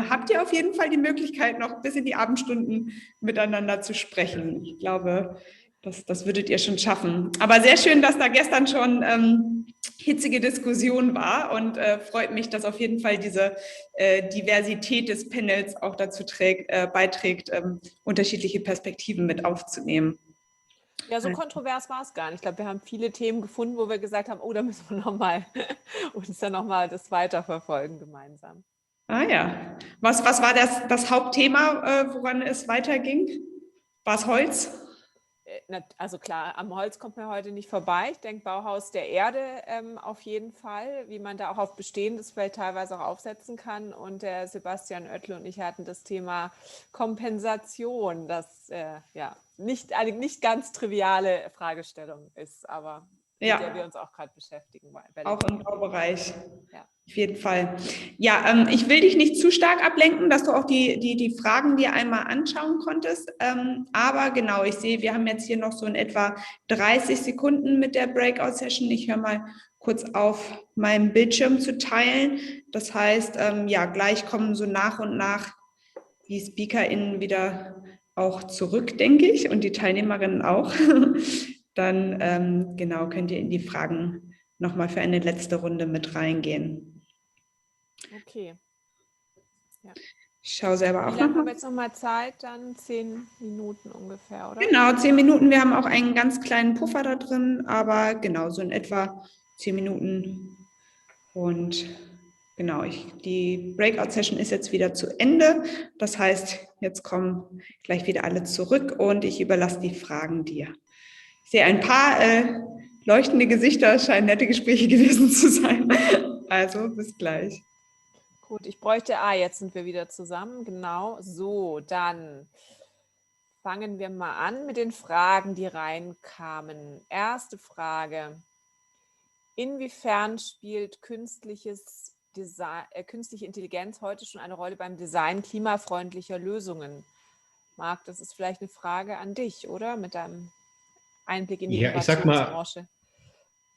habt ihr auf jeden Fall die Möglichkeit, noch bis in die Abendstunden miteinander zu sprechen. Ich glaube, das würdet ihr schon schaffen. Aber sehr schön, dass da gestern schon hitzige Diskussion war und freut mich, dass auf jeden Fall diese Diversität des Panels auch dazu beiträgt, unterschiedliche Perspektiven mit aufzunehmen. Ja, so kontrovers war es gar nicht. Ich glaube, wir haben viele Themen gefunden, wo wir gesagt haben, oh, da müssen wir uns dann nochmal das weiterverfolgen gemeinsam. Ah ja. Was war das Hauptthema, woran es weiterging? War es Holz? also klar, am Holz kommt man heute nicht vorbei. Ich denke, Bauhaus der Erde auf jeden Fall, wie man da auch auf Bestehendes vielleicht teilweise auch aufsetzen kann. Und der Sebastian Oettel und ich hatten das Thema Kompensation, das eine nicht ganz triviale Fragestellung ist, aber mit der wir uns auch gerade beschäftigen. Auch im Baubereich. Ja. Auf jeden Fall. Ja, ich will dich nicht zu stark ablenken, dass du auch die Fragen dir einmal anschauen konntest. Aber genau, ich sehe, wir haben jetzt hier noch so in etwa 30 Sekunden mit der Breakout-Session. Ich höre mal kurz auf, meinen Bildschirm zu teilen. Das heißt, gleich kommen so nach und nach die SpeakerInnen wieder auch zurück, denke ich, und die Teilnehmerinnen auch. Dann genau könnt ihr in die Fragen nochmal für eine letzte Runde mit reingehen. Okay. Ja. Ich schaue selber auch Wie lange noch haben wir jetzt nochmal Zeit? Dann 10 Minuten ungefähr, oder? Genau, 10 Minuten. Wir haben auch einen ganz kleinen Puffer da drin, aber genau, so in etwa 10 Minuten. Und genau, die Breakout-Session ist jetzt wieder zu Ende. Das heißt, jetzt kommen gleich wieder alle zurück und ich überlasse die Fragen dir. Ich sehe ein paar leuchtende Gesichter, scheinen nette Gespräche gewesen zu sein. Also bis gleich. Gut, ich bräuchte, jetzt sind wir wieder zusammen, genau. So, dann fangen wir mal an mit den Fragen, die reinkamen. Erste Frage: Inwiefern spielt künstliche Intelligenz heute schon eine Rolle beim Design klimafreundlicher Lösungen? Marc, das ist vielleicht eine Frage an dich, oder? Mit deinem Einblick in die Innovationsbranche.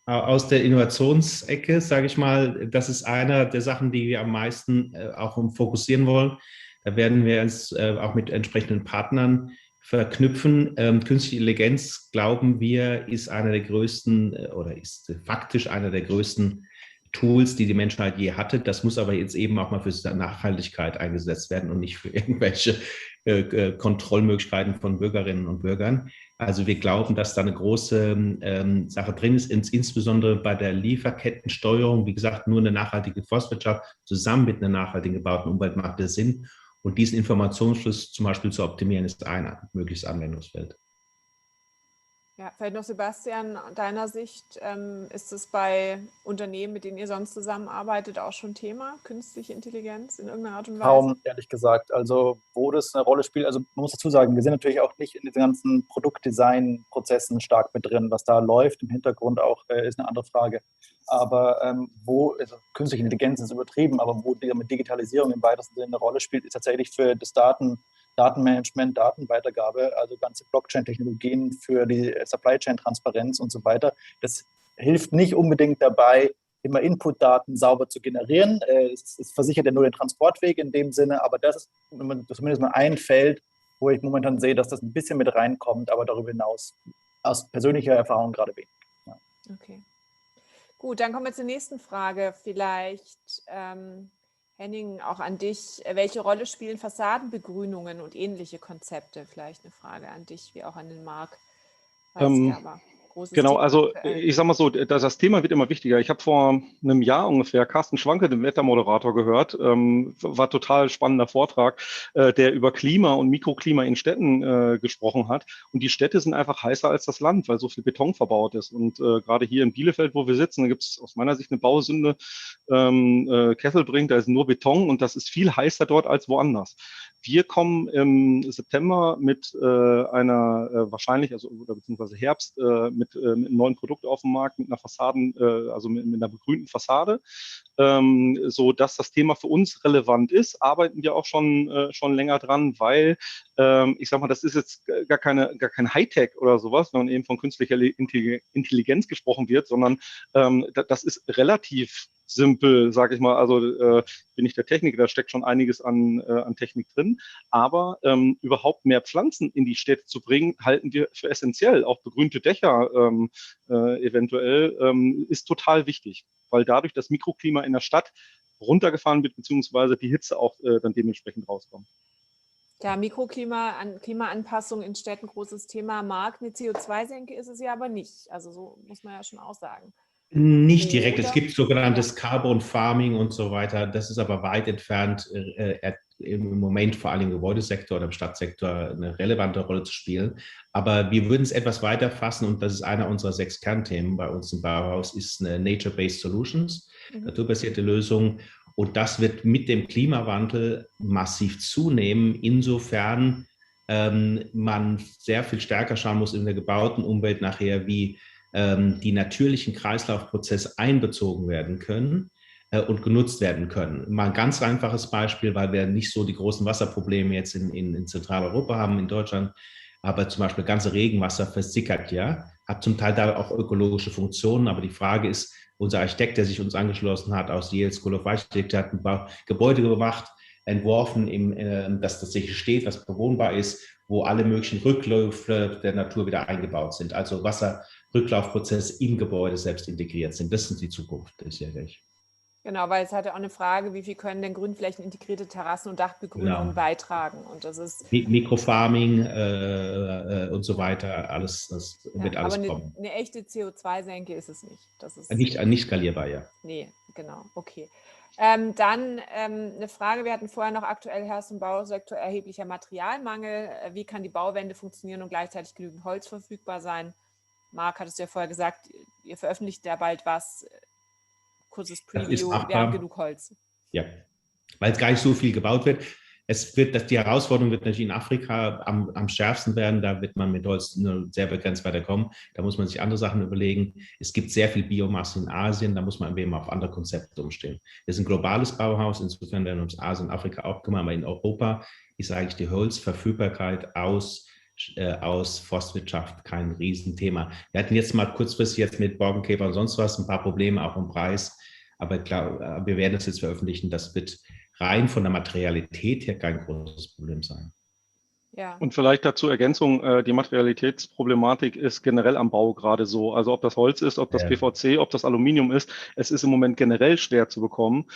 Aus der Innovationsecke, sage ich mal, das ist einer der Sachen, die wir am meisten auch fokussieren wollen. Da werden wir uns auch mit entsprechenden Partnern verknüpfen. Künstliche Intelligenz, glauben wir, ist einer der größten oder ist faktisch einer der größten Tools, die die Menschheit je hatte. Das muss aber jetzt eben auch mal für Nachhaltigkeit eingesetzt werden und nicht für irgendwelche Kontrollmöglichkeiten von Bürgerinnen und Bürgern. Also wir glauben, dass da eine große Sache drin ist, insbesondere bei der Lieferkettensteuerung. Wie gesagt, nur eine nachhaltige Forstwirtschaft zusammen mit einer nachhaltig gebauten Umwelt macht das Sinn. Und diesen Informationsfluss zum Beispiel zu optimieren, ist ein mögliches Anwendungsfeld. Ja, vielleicht noch Sebastian, deiner Sicht, ist es bei Unternehmen, mit denen ihr sonst zusammenarbeitet, auch schon Thema, künstliche Intelligenz in irgendeiner Art und Weise? Kaum, ehrlich gesagt. Also wo das eine Rolle spielt, also man muss dazu sagen, wir sind natürlich auch nicht in diesen ganzen Produktdesign-Prozessen stark mit drin. Was da läuft im Hintergrund auch, ist eine andere Frage. Aber also künstliche Intelligenz ist übertrieben, aber wo die mit Digitalisierung im weitesten Sinne eine Rolle spielt, ist tatsächlich für das Datenmanagement, Datenweitergabe, also ganze Blockchain-Technologien für die Supply-Chain-Transparenz und so weiter. Das hilft nicht unbedingt dabei, immer Input-Daten sauber zu generieren. Es versichert ja nur den Transportweg in dem Sinne, aber das ist zumindest mal ein Feld, wo ich momentan sehe, dass das ein bisschen mit reinkommt, aber darüber hinaus aus persönlicher Erfahrung gerade wenig. Ja. Okay. Gut, dann kommen wir zur nächsten Frage. Vielleicht Henning, auch an dich. Welche Rolle spielen Fassadenbegrünungen und ähnliche Konzepte? Vielleicht eine Frage an dich, wie auch an den Marc. Genau, also ich sage mal so, das Thema wird immer wichtiger. Ich habe vor einem Jahr ungefähr Carsten Schwanke, den Wettermoderator, gehört. War total spannender Vortrag, der über Klima und Mikroklima in Städten gesprochen hat. Und die Städte sind einfach heißer als das Land, weil so viel Beton verbaut ist. Und gerade hier in Bielefeld, wo wir sitzen, da gibt es aus meiner Sicht eine Bausünde. Kesselbrink, da ist nur Beton und das ist viel heißer dort als woanders. Wir kommen im September mit einer wahrscheinlich, also oder beziehungsweise Herbst, mit einem neuen Produkt auf dem Markt, mit einer Fassaden, also mit einer begrünten Fassade, so dass das Thema für uns relevant ist, arbeiten wir auch schon länger dran, weil ich sag mal, das ist jetzt gar kein Hightech oder sowas, wenn man eben von künstlicher Intelligenz gesprochen wird, sondern das ist relativ simpel, sage ich mal. Also bin ich der Techniker, da steckt schon einiges an Technik drin. Aber überhaupt mehr Pflanzen in die Städte zu bringen, halten wir für essentiell. Auch begrünte Dächer eventuell ist total wichtig, weil dadurch das Mikroklima in der Stadt runtergefahren wird, beziehungsweise die Hitze auch dann dementsprechend rauskommt. Ja, Klimaanpassung in Städten, großes Thema. Marc, eine CO2-Senke ist es ja aber nicht. Also so muss man ja schon auch sagen. Nicht direkt. Es gibt sogenanntes Carbon Farming und so weiter. Das ist aber weit entfernt im Moment vor allem im Gebäudesektor oder im Stadtsektor eine relevante Rolle zu spielen. Aber wir würden es etwas weiter fassen und das ist einer unserer 6 Kernthemen bei uns im Bauhaus, ist eine Nature-Based Solutions, naturbasierte Lösungen. Und das wird mit dem Klimawandel massiv zunehmen, insofern man sehr viel stärker schauen muss in der gebauten Umwelt nachher, wie die natürlichen Kreislaufprozesse einbezogen werden können und genutzt werden können. Mal ein ganz einfaches Beispiel, weil wir nicht so die großen Wasserprobleme jetzt in Zentraleuropa haben, in Deutschland, aber zum Beispiel ganze Regenwasser versickert ja, hat zum Teil da auch ökologische Funktionen, aber die Frage ist, unser Architekt, der sich uns angeschlossen hat aus Yale School of Architecture, hat ein Gebäude gemacht, entworfen, dass das sicher steht, was bewohnbar ist, wo alle möglichen Rückläufe der Natur wieder eingebaut sind, also Wasserrücklaufprozesse im Gebäude selbst integriert sind. Das ist die Zukunft, sicherlich. Genau, weil es hatte auch eine Frage, wie viel können denn Grünflächen, integrierte Terrassen und Dachbegrünungen beitragen? Und das ist Mikrofarming und so weiter, alles, das wird alles aber kommen. Eine echte CO2-Senke ist es nicht. Das ist nicht skalierbar, ja. Nee, genau, okay. Dann eine Frage, wir hatten vorher noch, aktuell herrscht im Bausektor erheblicher Materialmangel. Wie kann die Bauwende funktionieren und gleichzeitig genügend Holz verfügbar sein? Marc, hattest du ja vorher gesagt, ihr veröffentlicht ja bald was. Kurzes Preview, wir haben genug Holz. Ja, weil es gar nicht so viel gebaut wird. Die Herausforderung wird natürlich in Afrika am schärfsten werden. Da wird man mit Holz nur sehr begrenzt weiterkommen. Da muss man sich andere Sachen überlegen. Es gibt sehr viel Biomasse in Asien. Da muss man eben auf andere Konzepte umstellen. Wir sind ein globales Bauhaus. Insofern werden uns Asien und Afrika auch kümmern. Aber in Europa ist eigentlich die Holzverfügbarkeit aus Forstwirtschaft kein Riesenthema. Wir hatten jetzt mal kurzfristig jetzt mit Borkenkäfer und sonst was ein paar Probleme, auch im Preis. Aber klar, wir werden es jetzt veröffentlichen. Das wird rein von der Materialität her kein großes Problem sein. Ja. Und vielleicht dazu Ergänzung, die Materialitätsproblematik ist generell am Bau gerade so. Also ob das Holz ist, ob das PVC, ob das Aluminium ist, es ist im Moment generell schwer zu bekommen.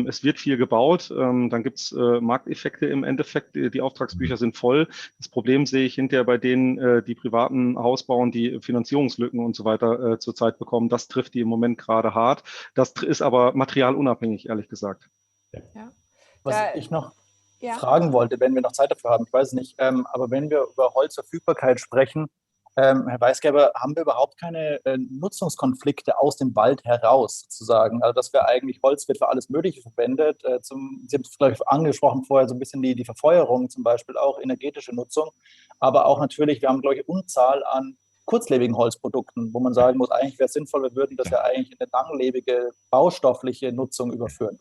Es wird viel gebaut, dann gibt es Markteffekte im Endeffekt, die Auftragsbücher sind voll. Das Problem sehe ich hinterher bei denen, die privaten Hausbauen, die Finanzierungslücken und so weiter zurzeit bekommen. Das trifft die im Moment gerade hart. Das ist aber materialunabhängig, ehrlich gesagt. Ja. Was ich noch fragen wollte, wenn wir noch Zeit dafür haben, ich weiß es nicht, aber wenn wir über Holzverfügbarkeit sprechen, Herr Weisgerber, haben wir überhaupt keine Nutzungskonflikte aus dem Wald heraus sozusagen? Also dass wir eigentlich, Holz wird für alles Mögliche verwendet. Sie haben es, glaube ich, angesprochen vorher, so ein bisschen die Verfeuerung zum Beispiel, auch energetische Nutzung, aber auch natürlich, wir haben, glaube ich, Unzahl an kurzlebigen Holzprodukten, wo man sagen muss, eigentlich wäre es sinnvoll, wir würden das ja eigentlich in eine langlebige, baustoffliche Nutzung überführen.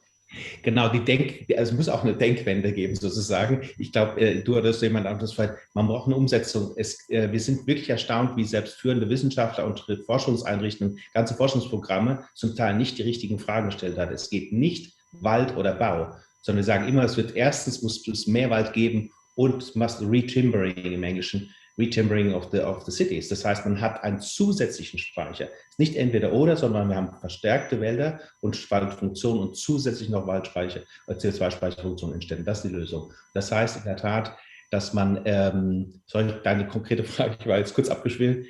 Genau, es muss auch eine Denkwende geben, sozusagen. Ich glaube, du oder so jemand anderes, man braucht eine Umsetzung. Wir sind wirklich erstaunt, wie selbst führende Wissenschaftler und Forschungseinrichtungen, ganze Forschungsprogramme zum Teil nicht die richtigen Fragen gestellt haben. Es geht nicht Wald oder Bau, sondern wir sagen immer, muss es mehr Wald geben und Retimbering im Englischen, Retimbering of the cities. Das heißt, man hat einen zusätzlichen Speicher. Es ist nicht entweder oder, sondern wir haben verstärkte Wälder und Waldfunktionen und zusätzlich noch Waldspeicher, CO2-Speicherfunktionen entstehen. Das ist die Lösung. Das heißt in der Tat, dass man, deine konkrete Frage, ich war jetzt kurz abgeschwillt,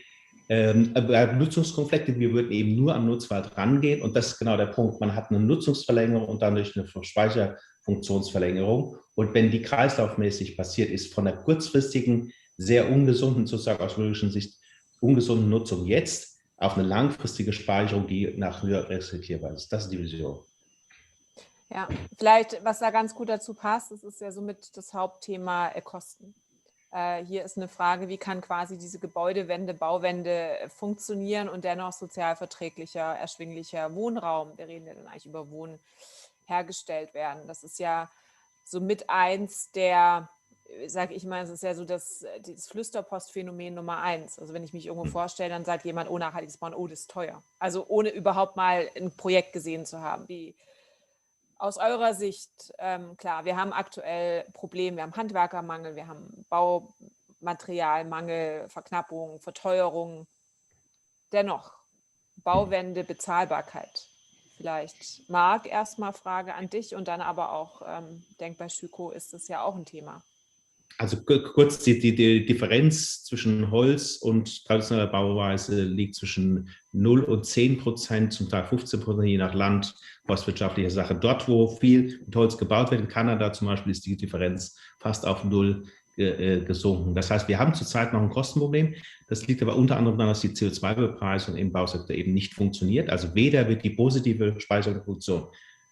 Nutzungskonflikte, wir würden eben nur am Nutzwald rangehen und das ist genau der Punkt. Man hat eine Nutzungsverlängerung und dadurch eine Speicherfunktionsverlängerung und wenn die kreislaufmäßig passiert ist, von der kurzfristigen sehr ungesunden, sozusagen aus biologischer Sicht, ungesunden Nutzung jetzt auf eine langfristige Speicherung, die nach höher rezyklierbar ist. Das ist die Vision. Ja, vielleicht, was da ganz gut dazu passt, das ist ja somit das Hauptthema Kosten. Hier ist eine Frage, wie kann quasi diese Gebäudewende, Bauwende funktionieren und dennoch sozialverträglicher, erschwinglicher Wohnraum, wir reden ja dann eigentlich über Wohnen, hergestellt werden. Das ist ja somit eins der, sage ich mal, es ist ja so das Flüsterpostphänomen Nummer 1. Also wenn ich mich irgendwo vorstelle, dann sagt jemand, oh, nachhaltiges Bauen, oh, das ist teuer. Also ohne überhaupt mal ein Projekt gesehen zu haben. Wie aus eurer Sicht, klar, wir haben aktuell Probleme, wir haben Handwerkermangel, wir haben Baumaterialmangel, Verknappung, Verteuerung. Dennoch, Bauwende, Bezahlbarkeit. Vielleicht, Marc, erstmal Frage an dich und dann aber auch, denk bei Schüco ist das ja auch ein Thema. Also kurz, die Differenz zwischen Holz und traditioneller Bauweise liegt zwischen 0 und 10%, zum Teil 15%, je nach Land, forstwirtschaftliche Sache. Dort, wo viel mit Holz gebaut wird, in Kanada zum Beispiel, ist die Differenz fast auf 0 gesunken. Das heißt, wir haben zurzeit noch ein Kostenproblem. Das liegt aber unter anderem daran, dass die CO2-Bepreisung im Bausektor eben nicht funktioniert. Also weder wird die positive Speicherproduktion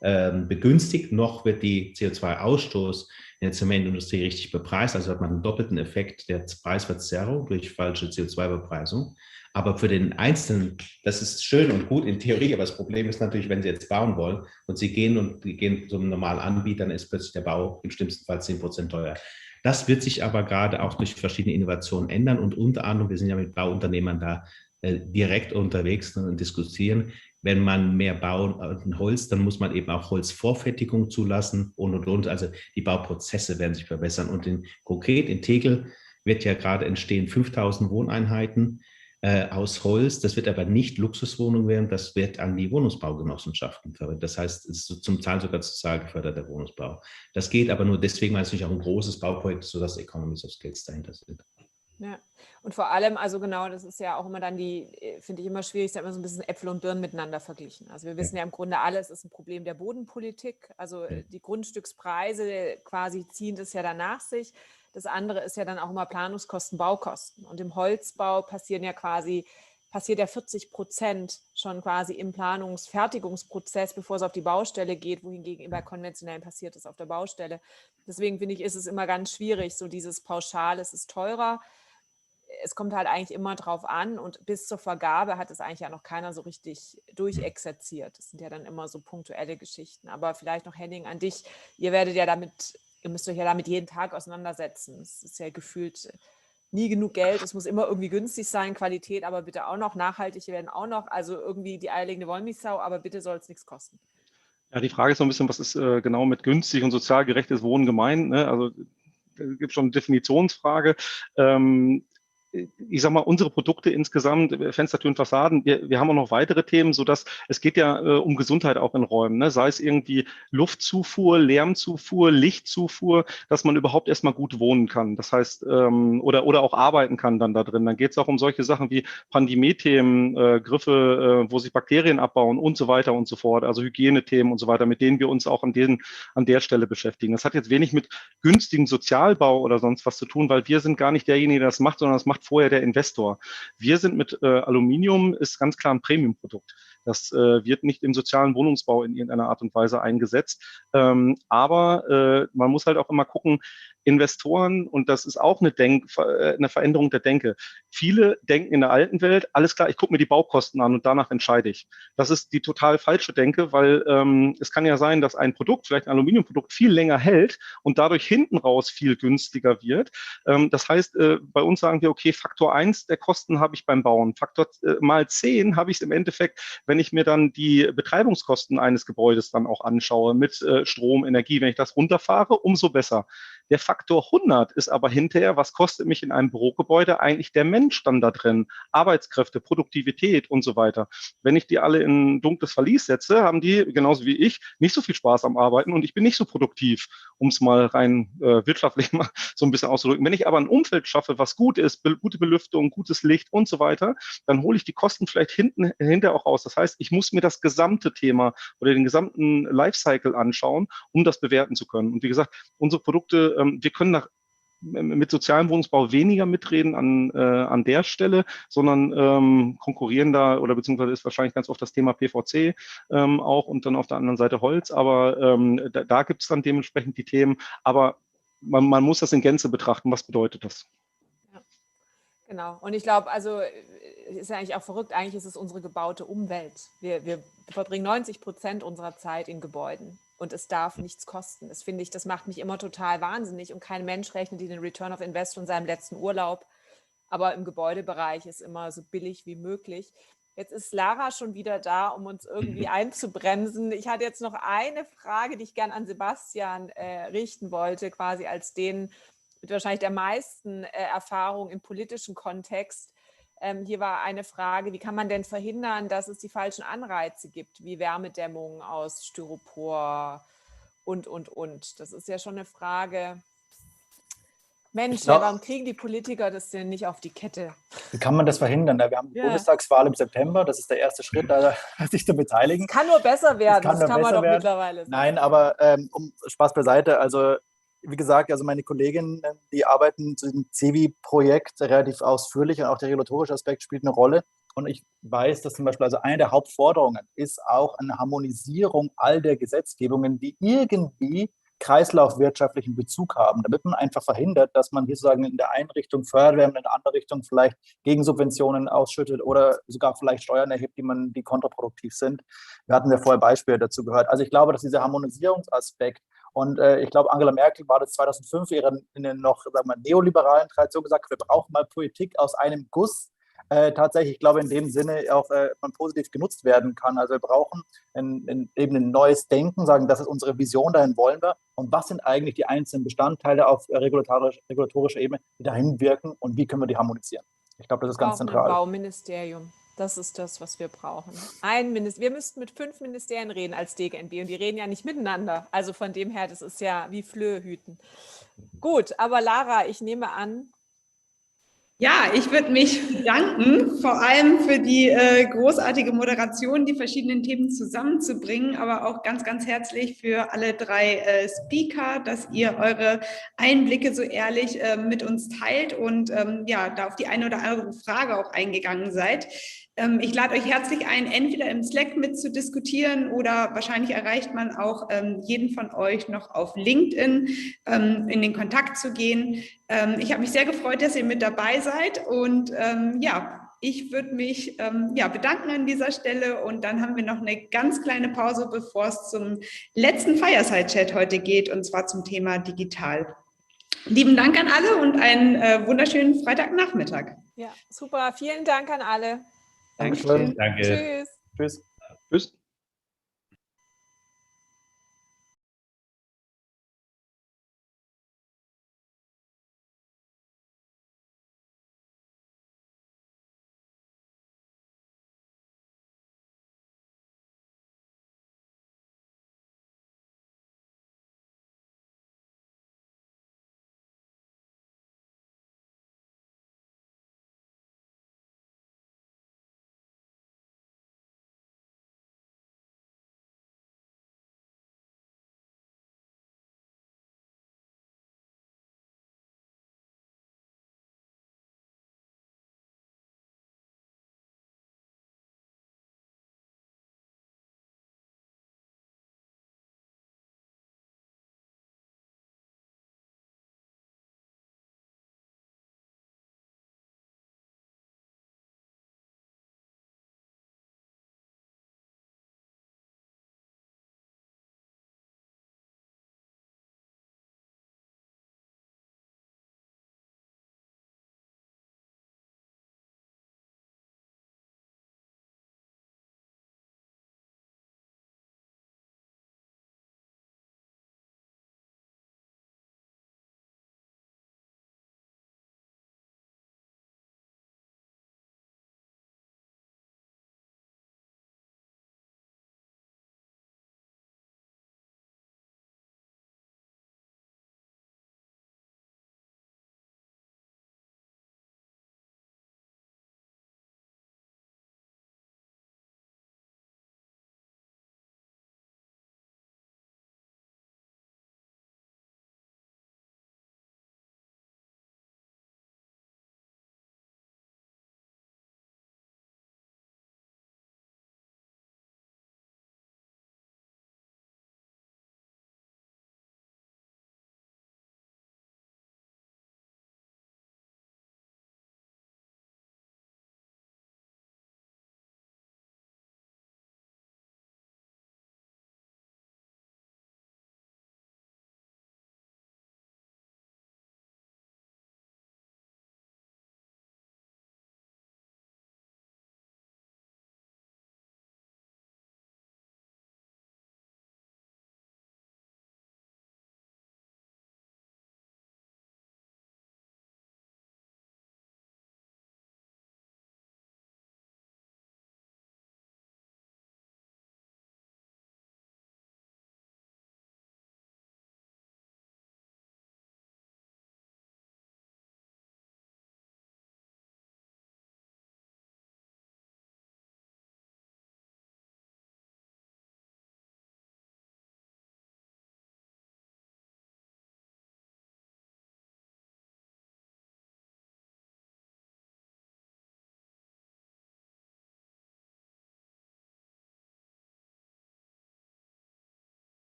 begünstigt, noch wird die CO2-Ausstoß in der Zementindustrie richtig bepreist. Also hat man einen doppelten Effekt der Preisverzerrung durch falsche CO2-Bepreisung. Aber für den Einzelnen, das ist schön und gut in Theorie, aber das Problem ist natürlich, wenn Sie jetzt bauen wollen und Sie gehen zu einem normalen Anbieter, dann ist plötzlich der Bau im schlimmsten Fall 10% teurer. Das wird sich aber gerade auch durch verschiedene Innovationen ändern und unter anderem, wir sind ja mit Bauunternehmern da direkt unterwegs und diskutieren. Wenn man mehr baut in Holz, dann muss man eben auch Holzvorfertigung zulassen und. Also die Bauprozesse werden sich verbessern. Und konkret in Tegel wird ja gerade entstehen 5000 Wohneinheiten aus Holz. Das wird aber nicht Luxuswohnungen werden, das wird an die Wohnungsbaugenossenschaften verwendet. Das heißt, es ist zum Teil sogar sozial geförderter Wohnungsbau. Das geht aber nur deswegen, weil es natürlich auch ein großes Bauprojekt ist, sodass Economies of Scale dahinter sind. Ja, und vor allem, also genau, das ist ja auch immer dann finde ich immer schwierig, da immer so ein bisschen Äpfel und Birnen miteinander verglichen. Also wir wissen ja im Grunde alle, es ist ein Problem der Bodenpolitik. Also die Grundstückspreise quasi ziehen das ja dann nach sich. Das andere ist ja dann auch immer Planungskosten, Baukosten. Und im Holzbau passiert ja 40% schon quasi im Planungsfertigungsprozess, bevor es auf die Baustelle geht, wohingegen bei konventionellen passiert es auf der Baustelle. Deswegen finde ich, ist es immer ganz schwierig, so dieses Pauschal, es ist teurer. Es kommt halt eigentlich immer drauf an und bis zur Vergabe hat es eigentlich ja noch keiner so richtig durchexerziert. Das sind ja dann immer so punktuelle Geschichten. Aber vielleicht noch, Henning, an dich. Ihr müsst euch ja damit jeden Tag auseinandersetzen. Es ist ja gefühlt nie genug Geld. Es muss immer irgendwie günstig sein, Qualität, aber bitte auch noch, nachhaltig werden auch noch. Also irgendwie die eierlegende Wollmilchsau, aber bitte soll es nichts kosten. Ja, die Frage ist so ein bisschen, was ist genau mit günstig und sozial gerechtes Wohnen gemeint? Ne? Also da gibt es schon eine Definitionsfrage. Ich sag mal, unsere Produkte insgesamt, Fenstertüren, Fassaden, wir haben auch noch weitere Themen, sodass es geht ja um Gesundheit auch in Räumen, ne? Sei es irgendwie Luftzufuhr, Lärmzufuhr, Lichtzufuhr, dass man überhaupt erstmal gut wohnen kann. Das heißt, oder auch arbeiten kann dann da drin. Dann geht es auch um solche Sachen wie Pandemie-Themen, Griffe, wo sich Bakterien abbauen und so weiter und so fort, also Hygienethemen und so weiter, mit denen wir uns auch an der Stelle beschäftigen. Das hat jetzt wenig mit günstigem Sozialbau oder sonst was zu tun, weil wir sind gar nicht derjenige, der das macht, sondern das macht vorher der Investor. Wir sind mit Aluminium, ist ganz klar ein Premium-Produkt. Das wird nicht im sozialen Wohnungsbau in irgendeiner Art und Weise eingesetzt. Aber man muss halt auch immer gucken, Investoren, und das ist auch eine Veränderung der Denke. Viele denken in der alten Welt, alles klar, ich gucke mir die Baukosten an und danach entscheide ich. Das ist die total falsche Denke, weil es kann ja sein, dass ein Produkt, vielleicht ein Aluminiumprodukt, viel länger hält und dadurch hinten raus viel günstiger wird. Das heißt, bei uns sagen wir, okay, Faktor 1 der Kosten habe ich beim Bauen. Faktor mal 10 habe ich es im Endeffekt, wenn ich mir dann die Betreibungskosten eines Gebäudes dann auch anschaue mit Strom, Energie. Wenn ich das runterfahre, umso besser. Der Faktor 100 ist aber hinterher, was kostet mich in einem Bürogebäude eigentlich der Mensch dann da drin? Arbeitskräfte, Produktivität und so weiter. Wenn ich die alle in ein dunkles Verlies setze, haben die, genauso wie ich, nicht so viel Spaß am Arbeiten und ich bin nicht so produktiv, um es mal rein wirtschaftlich mal so ein bisschen auszudrücken. Wenn ich aber ein Umfeld schaffe, was gut ist, gute Belüftung, gutes Licht und so weiter, dann hole ich die Kosten vielleicht hinterher auch raus. Das heißt, ich muss mir das gesamte Thema oder den gesamten Lifecycle anschauen, um das bewerten zu können. Und wie gesagt, unsere Produkte, wir können mit sozialem Wohnungsbau weniger mitreden an der Stelle, sondern konkurrieren da oder beziehungsweise ist wahrscheinlich ganz oft das Thema PVC auch und dann auf der anderen Seite Holz. Aber da gibt es dann dementsprechend die Themen. Aber man muss das in Gänze betrachten. Was bedeutet das? Ja, genau. Und ich glaube, also ist ja eigentlich auch verrückt, eigentlich ist es unsere gebaute Umwelt. Wir verbringen 90% unserer Zeit in Gebäuden. Und es darf nichts kosten. Das finde ich, das macht mich immer total wahnsinnig. Und kein Mensch rechnet den Return of Invest von seinem letzten Urlaub. Aber im Gebäudebereich ist immer so billig wie möglich. Jetzt ist Lara schon wieder da, um uns irgendwie einzubremsen. Ich hatte jetzt noch eine Frage, die ich gern an Sebastian richten wollte, quasi als den mit wahrscheinlich der meisten Erfahrung im politischen Kontext. Hier war eine Frage, wie kann man denn verhindern, dass es die falschen Anreize gibt, wie Wärmedämmung aus Styropor und. Das ist ja schon eine Frage, Mensch, ja, warum kriegen die Politiker das denn nicht auf die Kette? Wie kann man das verhindern? Wir haben die Bundestagswahl im September, das ist der erste Schritt, sich zu beteiligen. Es kann nur besser werden, das kann man doch werden. Mittlerweile sagen. Nein, aber um Spaß beiseite, also wie gesagt, also meine Kolleginnen, die arbeiten zu diesem CEWI-Projekt relativ ausführlich und auch der regulatorische Aspekt spielt eine Rolle. Und ich weiß, dass zum Beispiel also eine der Hauptforderungen ist auch eine Harmonisierung all der Gesetzgebungen, die irgendwie kreislaufwirtschaftlichen Bezug haben, damit man einfach verhindert, dass man hier sozusagen in der einen Richtung Förderwärme, in der anderen Richtung vielleicht Gegensubventionen ausschüttet oder sogar vielleicht Steuern erhebt, die kontraproduktiv sind. Wir hatten ja vorher Beispiele dazu gehört. Also ich glaube, dass dieser Harmonisierungsaspekt und ich glaube, Angela Merkel war das 2005 in den noch sagen wir, neoliberalen Tradition gesagt, wir brauchen mal Politik aus einem Guss. Tatsächlich, ich glaube, in dem Sinne auch man positiv genutzt werden kann. Also wir brauchen eben ein neues Denken, sagen, das ist unsere Vision, dahin wollen wir. Und was sind eigentlich die einzelnen Bestandteile auf regulatorischer Ebene, die dahin wirken und wie können wir die harmonisieren? Ich glaube, das ist ganz zentral. Ein Bauministerium. Das ist das, was wir brauchen. Wir müssten mit 5 Ministerien reden als DGNB und die reden ja nicht miteinander. Also von dem her, das ist ja wie Flöhe hüten. Gut, aber Lara, ich nehme an, ja, ich würde mich bedanken, vor allem für die großartige Moderation, die verschiedenen Themen zusammenzubringen, aber auch ganz, ganz herzlich für alle 3 Speaker, dass ihr eure Einblicke so ehrlich mit uns teilt und ja, da auf die eine oder andere Frage auch eingegangen seid. Ich lade euch herzlich ein, entweder im Slack mitzudiskutieren oder wahrscheinlich erreicht man auch jeden von euch noch auf LinkedIn in den Kontakt zu gehen. Ich habe mich sehr gefreut, dass ihr mit dabei seid und ja, ich würde mich bedanken an dieser Stelle und dann haben wir noch eine ganz kleine Pause, bevor es zum letzten Fireside-Chat heute geht und zwar zum Thema Digital. Lieben Dank an alle und einen wunderschönen Freitagnachmittag. Ja, super. Vielen Dank an alle. Dankeschön. Danke. Tschüss. Tschüss. Tschüss.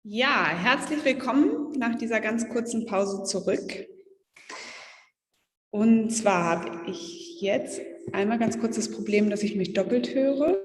Ja, herzlich willkommen nach dieser ganz kurzen Pause zurück. Und zwar habe ich jetzt einmal ganz kurz das Problem, dass ich mich doppelt höre.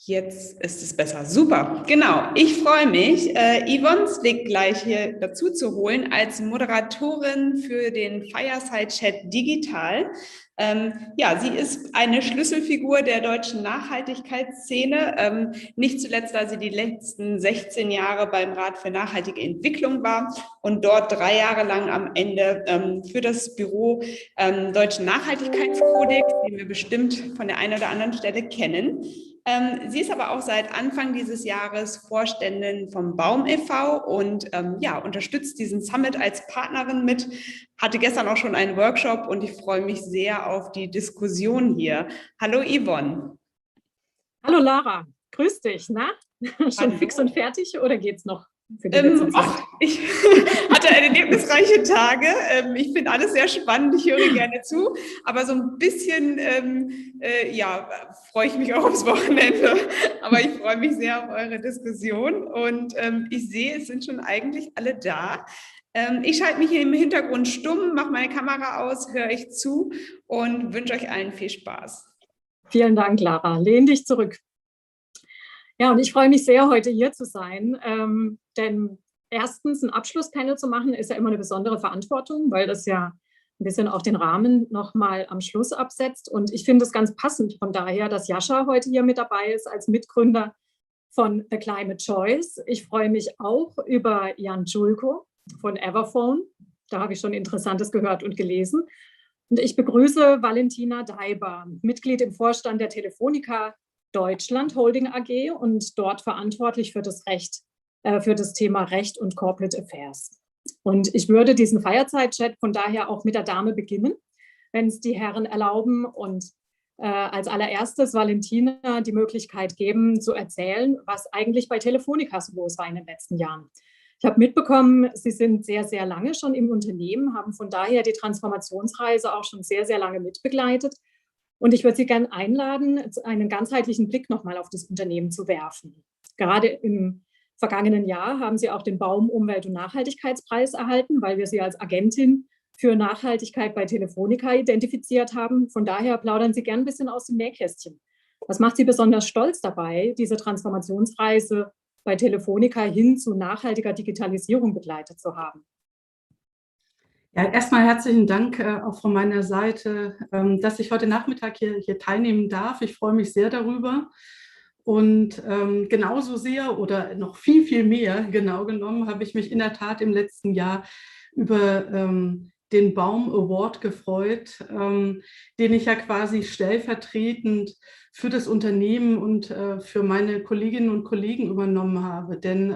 Jetzt ist es besser. Super, genau. Ich freue mich, Yvonne Zwick gleich hier dazu zu holen als Moderatorin für den Fireside-Chat Digital. Ja, sie ist eine Schlüsselfigur der deutschen Nachhaltigkeitsszene, nicht zuletzt, da sie die letzten 16 Jahre beim Rat für nachhaltige Entwicklung war und dort 3 Jahre lang am Ende für das Büro Deutschen Nachhaltigkeitskodex, den wir bestimmt von der einen oder anderen Stelle kennen. Sie ist aber auch seit Anfang dieses Jahres Vorständin vom Baum e.V. und ja, unterstützt diesen Summit als Partnerin mit, hatte gestern auch schon einen Workshop und ich freue mich sehr auf die Diskussion hier. Hallo Yvonne. Hallo Lara, grüß dich. Na? Schon fix und fertig oder geht's noch? Für die letzte Zeit? Ich hatte erlebnisreiche Tage. Ich finde alles sehr spannend. Ich höre gerne zu. Aber so ein bisschen ja, freue ich mich auch aufs Wochenende. Aber ich freue mich sehr auf eure Diskussion. Und ich sehe, es sind schon eigentlich alle da. Ich schalte mich hier im Hintergrund stumm, mache meine Kamera aus, höre euch zu und wünsche euch allen viel Spaß. Vielen Dank, Lara. Lehn dich zurück. Ja, und ich freue mich sehr, heute hier zu sein, denn erstens ein Abschlusspanel zu machen, ist ja immer eine besondere Verantwortung, weil das ja ein bisschen auch den Rahmen nochmal am Schluss absetzt. Und ich finde es ganz passend von daher, dass Jascha heute hier mit dabei ist als Mitgründer von The Climate Choice. Ich freue mich auch über Jan Julko von Everphone. Da habe ich schon Interessantes gehört und gelesen. Und ich begrüße Valentina Daiber, Mitglied im Vorstand der Telefonica Deutschland Holding AG und dort verantwortlich für das Recht, für das Thema Recht und Corporate Affairs. Und ich würde diesen Fireside-Chat von daher auch mit der Dame beginnen, wenn es die Herren erlauben und als allererstes Valentina die Möglichkeit geben, zu erzählen, was eigentlich bei Telefonica so los war in den letzten Jahren. Ich habe mitbekommen, Sie sind sehr, sehr lange schon im Unternehmen, haben von daher die Transformationsreise auch schon sehr, sehr lange mitbegleitet. Und ich würde Sie gerne einladen, einen ganzheitlichen Blick nochmal auf das Unternehmen zu werfen. Gerade im vergangenen Jahr haben Sie auch den Baum Umwelt- und Nachhaltigkeitspreis erhalten, weil wir Sie als Agentin für Nachhaltigkeit bei Telefonica identifiziert haben. Von daher plaudern Sie gerne ein bisschen aus dem Nähkästchen. Was macht Sie besonders stolz dabei, diese Transformationsreise bei Telefonica hin zu nachhaltiger Digitalisierung begleitet zu haben? Ja, erstmal herzlichen Dank auch von meiner Seite, dass ich heute Nachmittag hier teilnehmen darf. Ich freue mich sehr darüber. Und genauso sehr oder noch viel, viel mehr, genau genommen, habe ich mich in der Tat im letzten Jahr über den Baum Award gefreut, den ich ja quasi stellvertretend für das Unternehmen und für meine Kolleginnen und Kollegen übernommen habe. Denn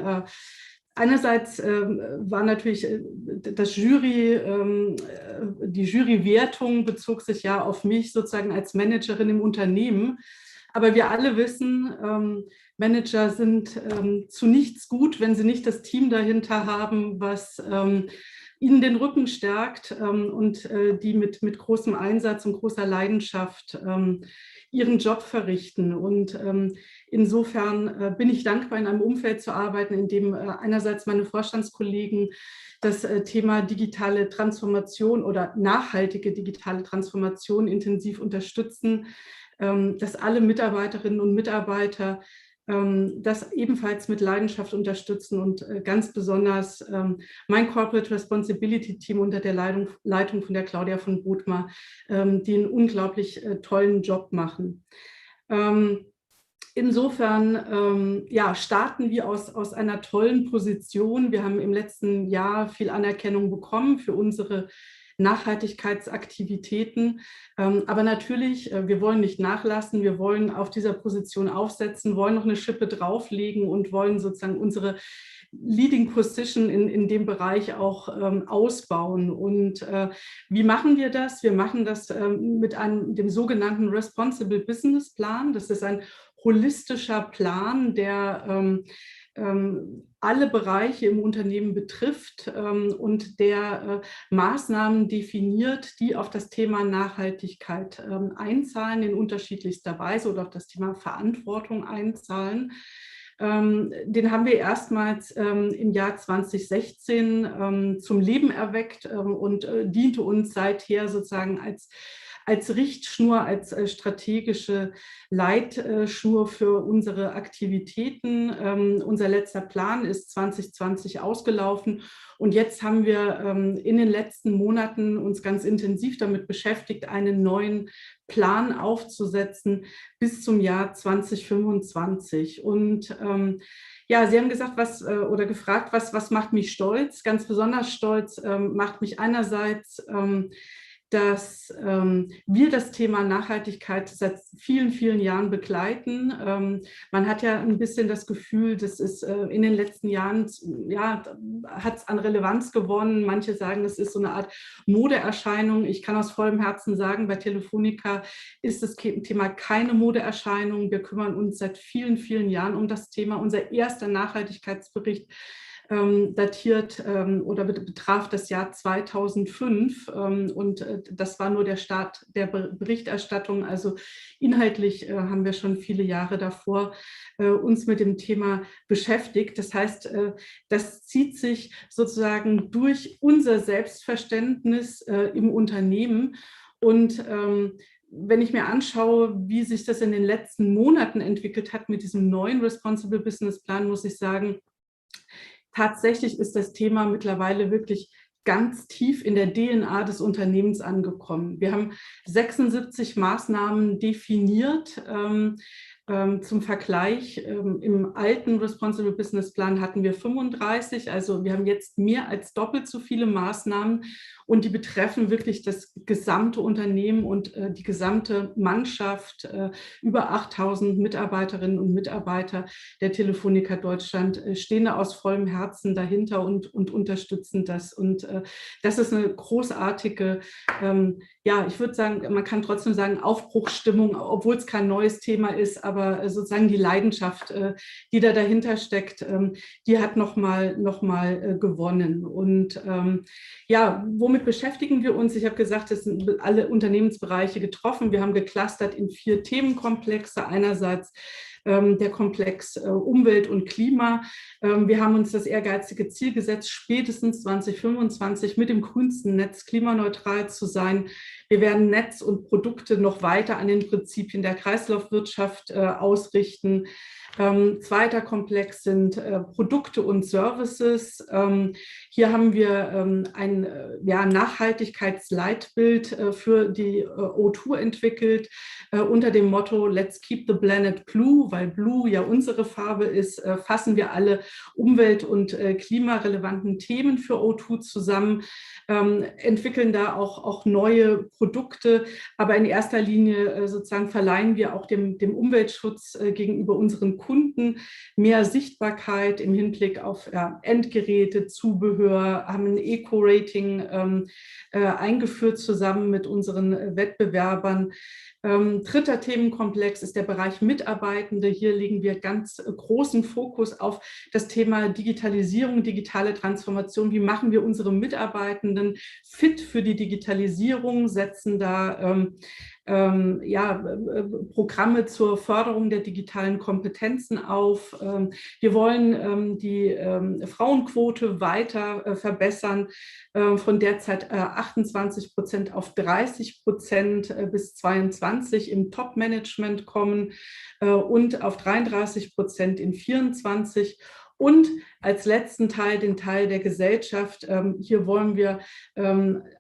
einerseits war natürlich die Jurywertung bezog sich ja auf mich sozusagen als Managerin im Unternehmen. Aber wir alle wissen, Manager sind zu nichts gut, wenn sie nicht das Team dahinter haben, was ihnen den Rücken stärkt und die mit großem Einsatz und großer Leidenschaft ihren Job verrichten. Und insofern bin ich dankbar, in einem Umfeld zu arbeiten, in dem einerseits meine Vorstandskollegen das Thema digitale Transformation oder nachhaltige digitale Transformation intensiv unterstützen, dass alle Mitarbeiterinnen und Mitarbeiter das ebenfalls mit Leidenschaft unterstützen und ganz besonders mein Corporate Responsibility Team unter der Leitung von der Claudia von Bothmer, die einen unglaublich tollen Job machen. Insofern ja, starten wir aus einer tollen Position. Wir haben im letzten Jahr viel Anerkennung bekommen für unsere Nachhaltigkeitsaktivitäten. Aber natürlich, wir wollen nicht nachlassen, wir wollen auf dieser Position aufsetzen, wollen noch eine Schippe drauflegen und wollen sozusagen unsere Leading Position in dem Bereich auch ausbauen. Und wie machen wir das? Wir machen das mit dem sogenannten Responsible Business Plan. Das ist ein holistischer Plan, der alle Bereiche im Unternehmen betrifft und der Maßnahmen definiert, die auf das Thema Nachhaltigkeit einzahlen in unterschiedlichster Weise oder auf das Thema Verantwortung einzahlen. Den haben wir erstmals im Jahr 2016 zum Leben erweckt und diente uns seither sozusagen als Richtschnur, als strategische Leitschnur für unsere Aktivitäten. Unser letzter Plan ist 2020 ausgelaufen und jetzt haben wir in den letzten Monaten uns ganz intensiv damit beschäftigt, einen neuen Plan aufzusetzen bis zum Jahr 2025. Und ja, Sie haben gesagt, gefragt, was macht mich stolz? Ganz besonders stolz macht mich einerseits, dass wir das Thema Nachhaltigkeit seit vielen, vielen Jahren begleiten. Man hat ja ein bisschen das Gefühl, das ist in den letzten Jahren, ja, hat es an Relevanz gewonnen. Manche sagen, es ist so eine Art Modeerscheinung. Ich kann aus vollem Herzen sagen, bei Telefonica ist das Thema keine Modeerscheinung. Wir kümmern uns seit vielen, vielen Jahren um das Thema. Unser erster Nachhaltigkeitsbericht datiert oder betraf das Jahr 2005 und das war nur der Start der Berichterstattung. Also inhaltlich haben wir schon viele Jahre davor uns mit dem Thema beschäftigt. Das heißt, das zieht sich sozusagen durch unser Selbstverständnis im Unternehmen und wenn ich mir anschaue, wie sich das in den letzten Monaten entwickelt hat mit diesem neuen Responsible Business Plan, muss ich sagen, tatsächlich ist das Thema mittlerweile wirklich ganz tief in der DNA des Unternehmens angekommen. Wir haben 76 Maßnahmen definiert. Zum Vergleich, im alten Responsible Business Plan hatten wir 35, also wir haben jetzt mehr als doppelt so viele Maßnahmen und die betreffen wirklich das gesamte Unternehmen und die gesamte Mannschaft, über 8.000 Mitarbeiterinnen und Mitarbeiter der Telefonica Deutschland stehen da aus vollem Herzen dahinter und unterstützen das. Und das ist eine großartige, ja, ich würde sagen, man kann trotzdem sagen, Aufbruchsstimmung, obwohl es kein neues Thema ist, aber sozusagen die Leidenschaft, die da dahinter steckt, die hat noch mal gewonnen. Und ja, womit beschäftigen wir uns? Ich habe gesagt, es sind alle Unternehmensbereiche getroffen. Wir haben geclustert in 4 Themenkomplexe. Einerseits der Komplex Umwelt und Klima. Wir haben uns das ehrgeizige Ziel gesetzt, spätestens 2025 mit dem grünsten Netz klimaneutral zu sein. Wir werden Netz und Produkte noch weiter an den Prinzipien der Kreislaufwirtschaft ausrichten. Zweiter Komplex sind Produkte und Services. Hier haben wir ein Nachhaltigkeitsleitbild für die O2 entwickelt unter dem Motto Let's keep the planet blue, weil Blue ja unsere Farbe ist, fassen wir alle umwelt- und klimarelevanten Themen für O2 zusammen, entwickeln da auch neue Produkte, aber in erster Linie sozusagen verleihen wir auch dem Umweltschutz gegenüber unseren Kunden mehr Sichtbarkeit im Hinblick auf Endgeräte, Zubehör, haben ein Eco-Rating eingeführt zusammen mit unseren Wettbewerbern. Dritter Themenkomplex ist der Bereich Mitarbeitende. Hier legen wir ganz großen Fokus auf das Thema Digitalisierung, digitale Transformation. Wie machen wir unsere Mitarbeitenden fit für die Digitalisierung, setzen da Programme zur Förderung der digitalen Kompetenzen auf. Wir wollen die Frauenquote weiter verbessern, von derzeit 28% auf 30% bis 22 im Top-Management kommen und auf 33% in 24. Und als letzten Teil, den Teil der Gesellschaft, hier wollen wir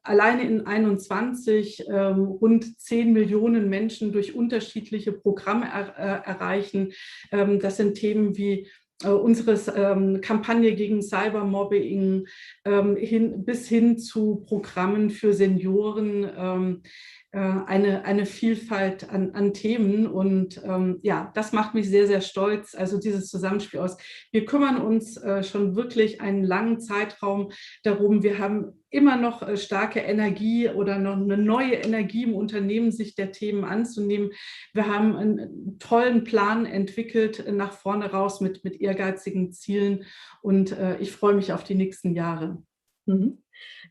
alleine in 21 rund 10 Millionen Menschen durch unterschiedliche Programme erreichen. Das sind Themen wie unsere Kampagne gegen Cybermobbing bis hin zu Programmen für Senioren, eine Vielfalt an Themen und ja, das macht mich sehr, sehr stolz, also dieses Zusammenspiel aus. Wir kümmern uns schon wirklich einen langen Zeitraum darum, wir haben immer noch starke Energie oder noch eine neue Energie im Unternehmen, sich der Themen anzunehmen. Wir haben einen tollen Plan entwickelt, nach vorne raus mit ehrgeizigen Zielen und ich freue mich auf die nächsten Jahre.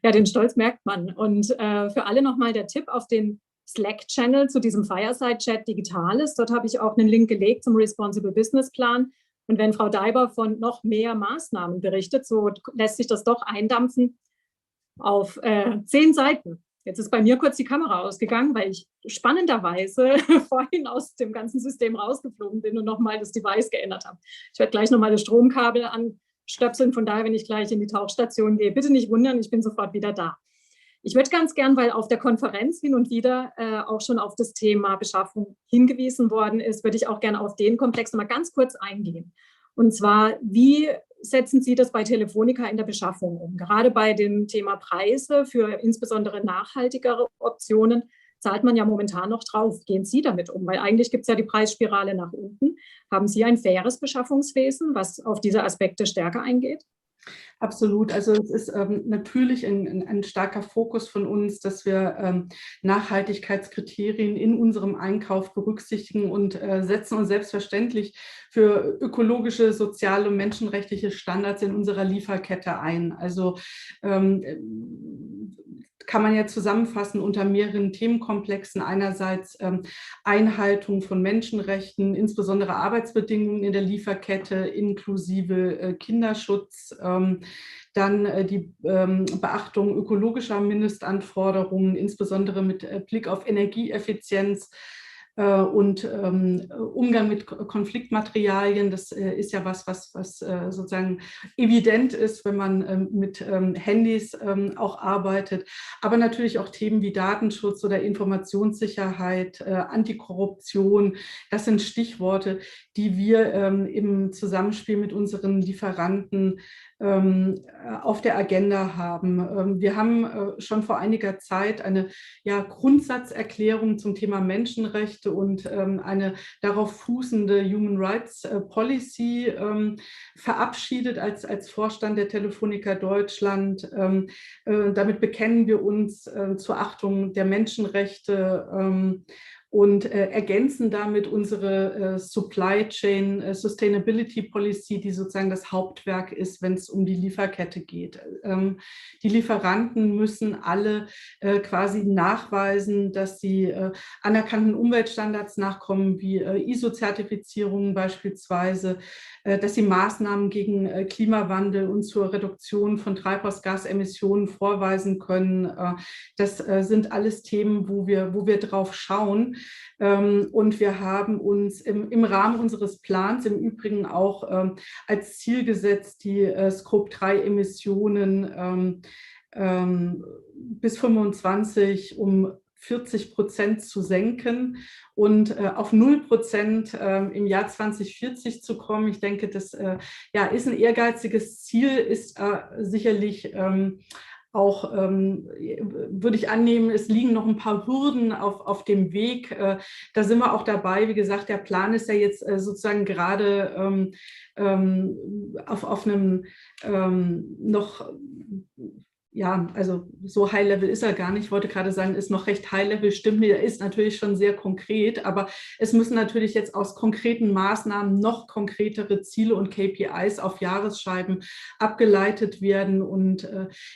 Ja, den Stolz merkt man. Und für alle nochmal der Tipp auf den Slack-Channel zu diesem Fireside-Chat Digitales. Dort habe ich auch einen Link gelegt zum Responsible Business Plan. Und wenn Frau Daiber von noch mehr Maßnahmen berichtet, so lässt sich das doch eindampfen auf 10 Seiten. Jetzt ist bei mir kurz die Kamera ausgegangen, weil ich spannenderweise vorhin aus dem ganzen System rausgeflogen bin und nochmal das Device geändert habe. Ich werde gleich nochmal das Stromkabel anstöpseln, von daher, wenn ich gleich in die Tauchstation gehe, bitte nicht wundern, ich bin sofort wieder da. Ich würde ganz gern, weil auf der Konferenz hin und wieder auch schon auf das Thema Beschaffung hingewiesen worden ist, würde ich auch gerne auf den Komplex nochmal ganz kurz eingehen. Und zwar, wie setzen Sie das bei Telefonica in der Beschaffung um? Gerade bei dem Thema Preise für insbesondere nachhaltigere Optionen zahlt man ja momentan noch drauf. Gehen Sie damit um? Weil eigentlich gibt es ja die Preisspirale nach unten. Haben Sie ein faires Beschaffungswesen, was auf diese Aspekte stärker eingeht? Absolut. Also es ist natürlich ein starker Fokus von uns, dass wir Nachhaltigkeitskriterien in unserem Einkauf berücksichtigen und setzen uns selbstverständlich für ökologische, soziale und menschenrechtliche Standards in unserer Lieferkette ein. Also kann man ja zusammenfassen unter mehreren Themenkomplexen. Einerseits Einhaltung von Menschenrechten, insbesondere Arbeitsbedingungen in der Lieferkette, inklusive Kinderschutz, dann die Beachtung ökologischer Mindestanforderungen, insbesondere mit Blick auf Energieeffizienz, und Umgang mit Konfliktmaterialien. Das ist ja was sozusagen evident ist, wenn man mit Handys auch arbeitet, aber natürlich auch Themen wie Datenschutz oder Informationssicherheit, Antikorruption. Das sind Stichworte, die wir im Zusammenspiel mit unseren Lieferanten auf der Agenda haben. Wir haben schon vor einiger Zeit eine Grundsatzerklärung zum Thema Menschenrechte und eine darauf fußende Human Rights Policy verabschiedet als Vorstand der Telefonica Deutschland. Damit bekennen wir uns zur Achtung der Menschenrechte und ergänzen damit unsere Supply Chain Sustainability Policy, die sozusagen das Hauptwerk ist, wenn es um die Lieferkette geht. Die Lieferanten müssen alle quasi nachweisen, dass sie anerkannten Umweltstandards nachkommen, wie ISO-Zertifizierungen beispielsweise, dass sie Maßnahmen gegen Klimawandel und zur Reduktion von Treibhausgasemissionen vorweisen können. Das sind alles Themen, wo wir drauf schauen. Und wir haben uns im Rahmen unseres Plans im Übrigen auch als Ziel gesetzt, die Scope-3-Emissionen bis 2025 um 40% zu senken und auf 0% im Jahr 2040 zu kommen. Ich denke, das ist ein ehrgeiziges Ziel, ist sicherlich auch, würde ich annehmen, es liegen noch ein paar Hürden auf dem Weg. Da sind wir auch dabei. Wie gesagt, der Plan ist ja jetzt sozusagen gerade auf einem noch, also so High-Level ist er gar nicht. Ich wollte gerade sagen, ist noch recht High-Level, stimmt, er ist natürlich schon sehr konkret, aber es müssen natürlich jetzt aus konkreten Maßnahmen noch konkretere Ziele und KPIs auf Jahresscheiben abgeleitet werden. Und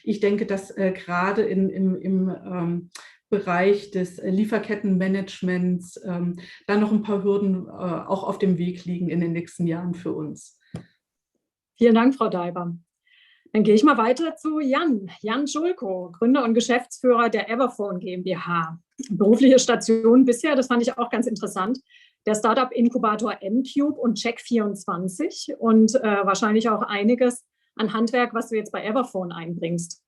ich denke, dass gerade im Bereich des Lieferkettenmanagements da noch ein paar Hürden auch auf dem Weg liegen in den nächsten Jahren für uns. Vielen Dank, Frau Daiber. Dann gehe ich mal weiter zu Jan Schulko, Gründer und Geschäftsführer der Everphone GmbH. Berufliche Station bisher, das fand ich auch ganz interessant, der Startup-Inkubator mCube und Check24 und wahrscheinlich auch einiges an Handwerk, was du jetzt bei Everphone einbringst.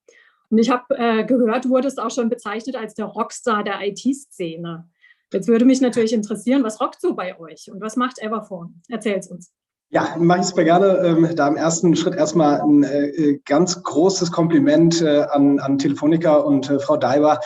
Und ich habe gehört, du wurdest auch schon bezeichnet als der Rockstar der IT-Szene. Jetzt würde mich natürlich interessieren, was rockt so bei euch und was macht Everphone? Erzähl's uns. Ja, mache ich super gerne. Da im ersten Schritt erstmal ein ganz großes Kompliment an Telefonica und Frau Daiber.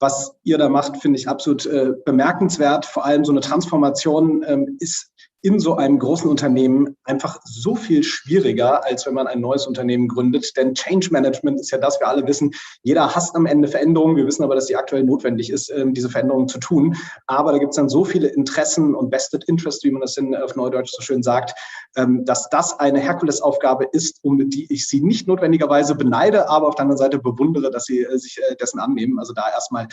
Was ihr da macht, finde ich absolut bemerkenswert. Vor allem so eine Transformation ist in so einem großen Unternehmen einfach so viel schwieriger, als wenn man ein neues Unternehmen gründet. Denn Change Management ist ja das, wir alle wissen, jeder hasst am Ende Veränderungen. Wir wissen aber, dass sie aktuell notwendig ist, diese Veränderungen zu tun. Aber da gibt es dann so viele Interessen und Vested Interest, wie man das auf Neudeutsch so schön sagt, dass das eine Herkulesaufgabe ist, um die ich sie nicht notwendigerweise beneide, aber auf der anderen Seite bewundere, dass sie sich dessen annehmen. Also da erstmal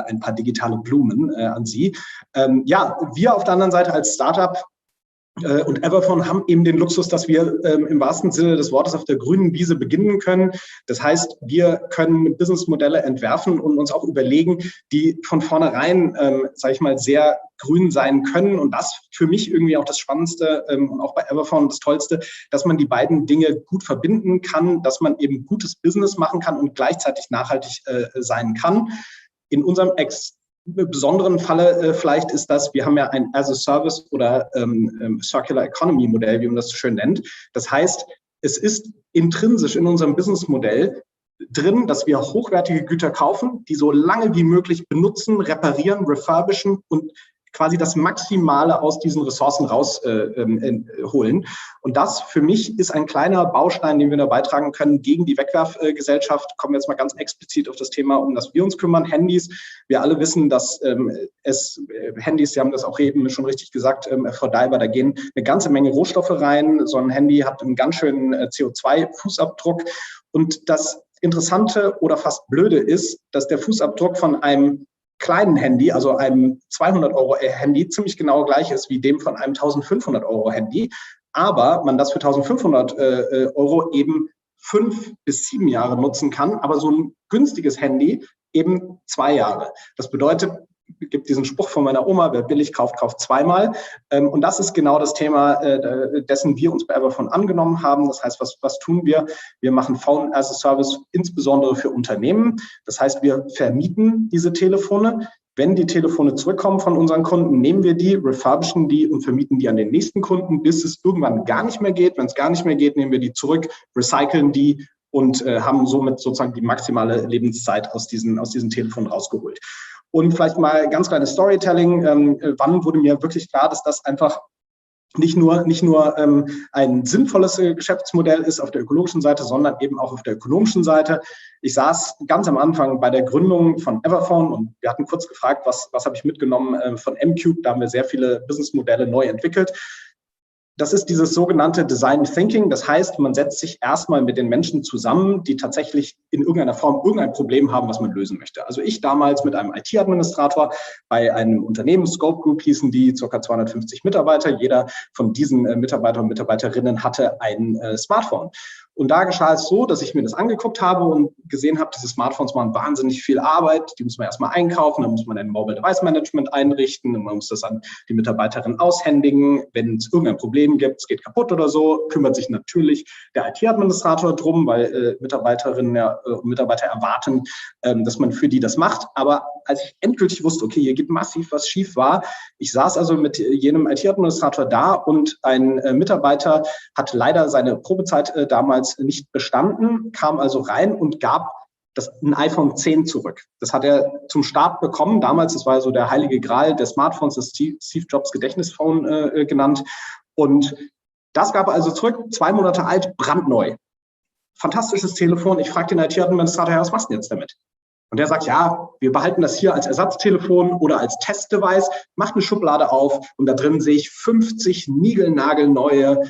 ein paar digitale Blumen an Sie. Wir auf der anderen Seite als Startup und Everphone haben eben den Luxus, dass wir im wahrsten Sinne des Wortes auf der grünen Wiese beginnen können. Das heißt, wir können Businessmodelle entwerfen und uns auch überlegen, die von vornherein, sage ich mal, sehr grün sein können. Und das für mich irgendwie auch das Spannendste und auch bei Everphone das Tollste, dass man die beiden Dinge gut verbinden kann, dass man eben gutes Business machen kann und gleichzeitig nachhaltig sein kann. In unserem besonderen Falle vielleicht ist das, wir haben ja ein As-a-Service oder Circular Economy Modell, wie man das so schön nennt. Das heißt, es ist intrinsisch in unserem Businessmodell drin, dass wir hochwertige Güter kaufen, die so lange wie möglich benutzen, reparieren, refurbischen und quasi das Maximale aus diesen Ressourcen rausholen. Und das für mich ist ein kleiner Baustein, den wir da beitragen können gegen die Wegwerfgesellschaft. Kommen wir jetzt mal ganz explizit auf das Thema, um das wir uns kümmern, Handys. Wir alle wissen, dass Handys, Sie haben das auch eben schon richtig gesagt, Frau Daiber, da gehen eine ganze Menge Rohstoffe rein. So ein Handy hat einen ganz schönen CO2-Fußabdruck. Und das Interessante oder fast Blöde ist, dass der Fußabdruck von einem kleinen Handy, also einem 200-Euro-Handy, ziemlich genau gleich ist wie dem von einem 1.500-Euro-Handy. Aber man das für 1.500 Euro eben 5 bis 7 Jahre nutzen kann, aber so ein günstiges Handy eben 2 Jahre. Das bedeutet, es gibt diesen Spruch von meiner Oma, wer billig kauft, kauft zweimal. Und das ist genau das Thema, dessen wir uns bei Everphone angenommen haben. Das heißt, was tun wir? Wir machen Phone as a Service insbesondere für Unternehmen. Das heißt, wir vermieten diese Telefone. Wenn die Telefone zurückkommen von unseren Kunden, nehmen wir die, refurbischen die und vermieten die an den nächsten Kunden, bis es irgendwann gar nicht mehr geht. Wenn es gar nicht mehr geht, nehmen wir die zurück, recyceln die und haben somit sozusagen die maximale Lebenszeit aus diesen Telefonen rausgeholt. Und vielleicht mal ganz kleines Storytelling. Wann wurde mir wirklich klar, dass das einfach nicht nur ein sinnvolles Geschäftsmodell ist auf der ökologischen Seite, sondern eben auch auf der ökonomischen Seite. Ich saß ganz am Anfang bei der Gründung von Everphone und wir hatten kurz gefragt, was habe ich mitgenommen von M-Cube. Da haben wir sehr viele Businessmodelle neu entwickelt. Das ist dieses sogenannte Design Thinking. Das heißt, man setzt sich erstmal mit den Menschen zusammen, die tatsächlich in irgendeiner Form irgendein Problem haben, was man lösen möchte. Also ich damals mit einem IT-Administrator bei einem Unternehmen, Scope Group hießen die, ca. 250 Mitarbeiter. Jeder von diesen Mitarbeitern und Mitarbeiterinnen hatte ein Smartphone. Und da geschah es so, dass ich mir das angeguckt habe und gesehen habe, diese Smartphones machen wahnsinnig viel Arbeit. Die muss man erstmal einkaufen, dann muss man ein Mobile Device Management einrichten und man muss das an die Mitarbeiterin aushändigen. Wenn es irgendein Problem gibt, es geht kaputt oder so, kümmert sich natürlich der IT-Administrator drum, weil Mitarbeiterinnen und Mitarbeiter erwarten, dass man für die das macht. Aber als ich endgültig wusste, okay, hier geht massiv was schief war, ich saß also mit jenem IT-Administrator da und ein Mitarbeiter hat leider seine Probezeit damals nicht bestanden, kam also rein und gab ein iPhone 10 zurück. Das hat er zum Start bekommen. Damals, das war so der heilige Gral der Smartphones, das Steve Jobs Gedächtnisphone genannt. Und das gab er also zurück, 2 Monate alt, brandneu. Fantastisches Telefon. Ich frage den IT-Administrator, was machst du denn jetzt damit? Und der sagt, ja, wir behalten das hier als Ersatztelefon oder als Testdevice, macht eine Schublade auf und da drin sehe ich 50 niegelnagelneue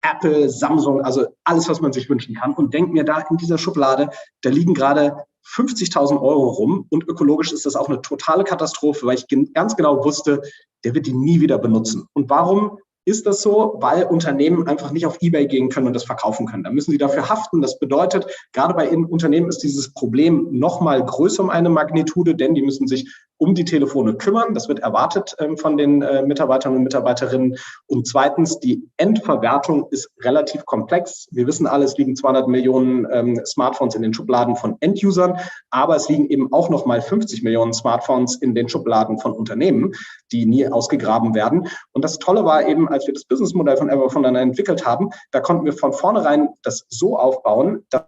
Apple, Samsung, also alles, was man sich wünschen kann. Und denkt mir, da in dieser Schublade, da liegen gerade 50.000 Euro rum. Und ökologisch ist das auch eine totale Katastrophe, weil ich ganz genau wusste, der wird die nie wieder benutzen. Und warum ist das so? Weil Unternehmen einfach nicht auf eBay gehen können und das verkaufen können. Da müssen sie dafür haften. Das bedeutet, gerade bei Unternehmen ist dieses Problem noch mal größer um eine Magnitude, denn die müssen sich um die Telefone kümmern. Das wird erwartet von den Mitarbeitern und Mitarbeiterinnen. Und zweitens, die Endverwertung ist relativ komplex. Wir wissen alle, es liegen 200 Millionen Smartphones in den Schubladen von Endusern, aber es liegen eben auch noch mal 50 Millionen Smartphones in den Schubladen von Unternehmen, die nie ausgegraben werden. Und das Tolle war eben, als wir das Businessmodell von Everphone dann entwickelt haben, da konnten wir von vornherein das so aufbauen, dass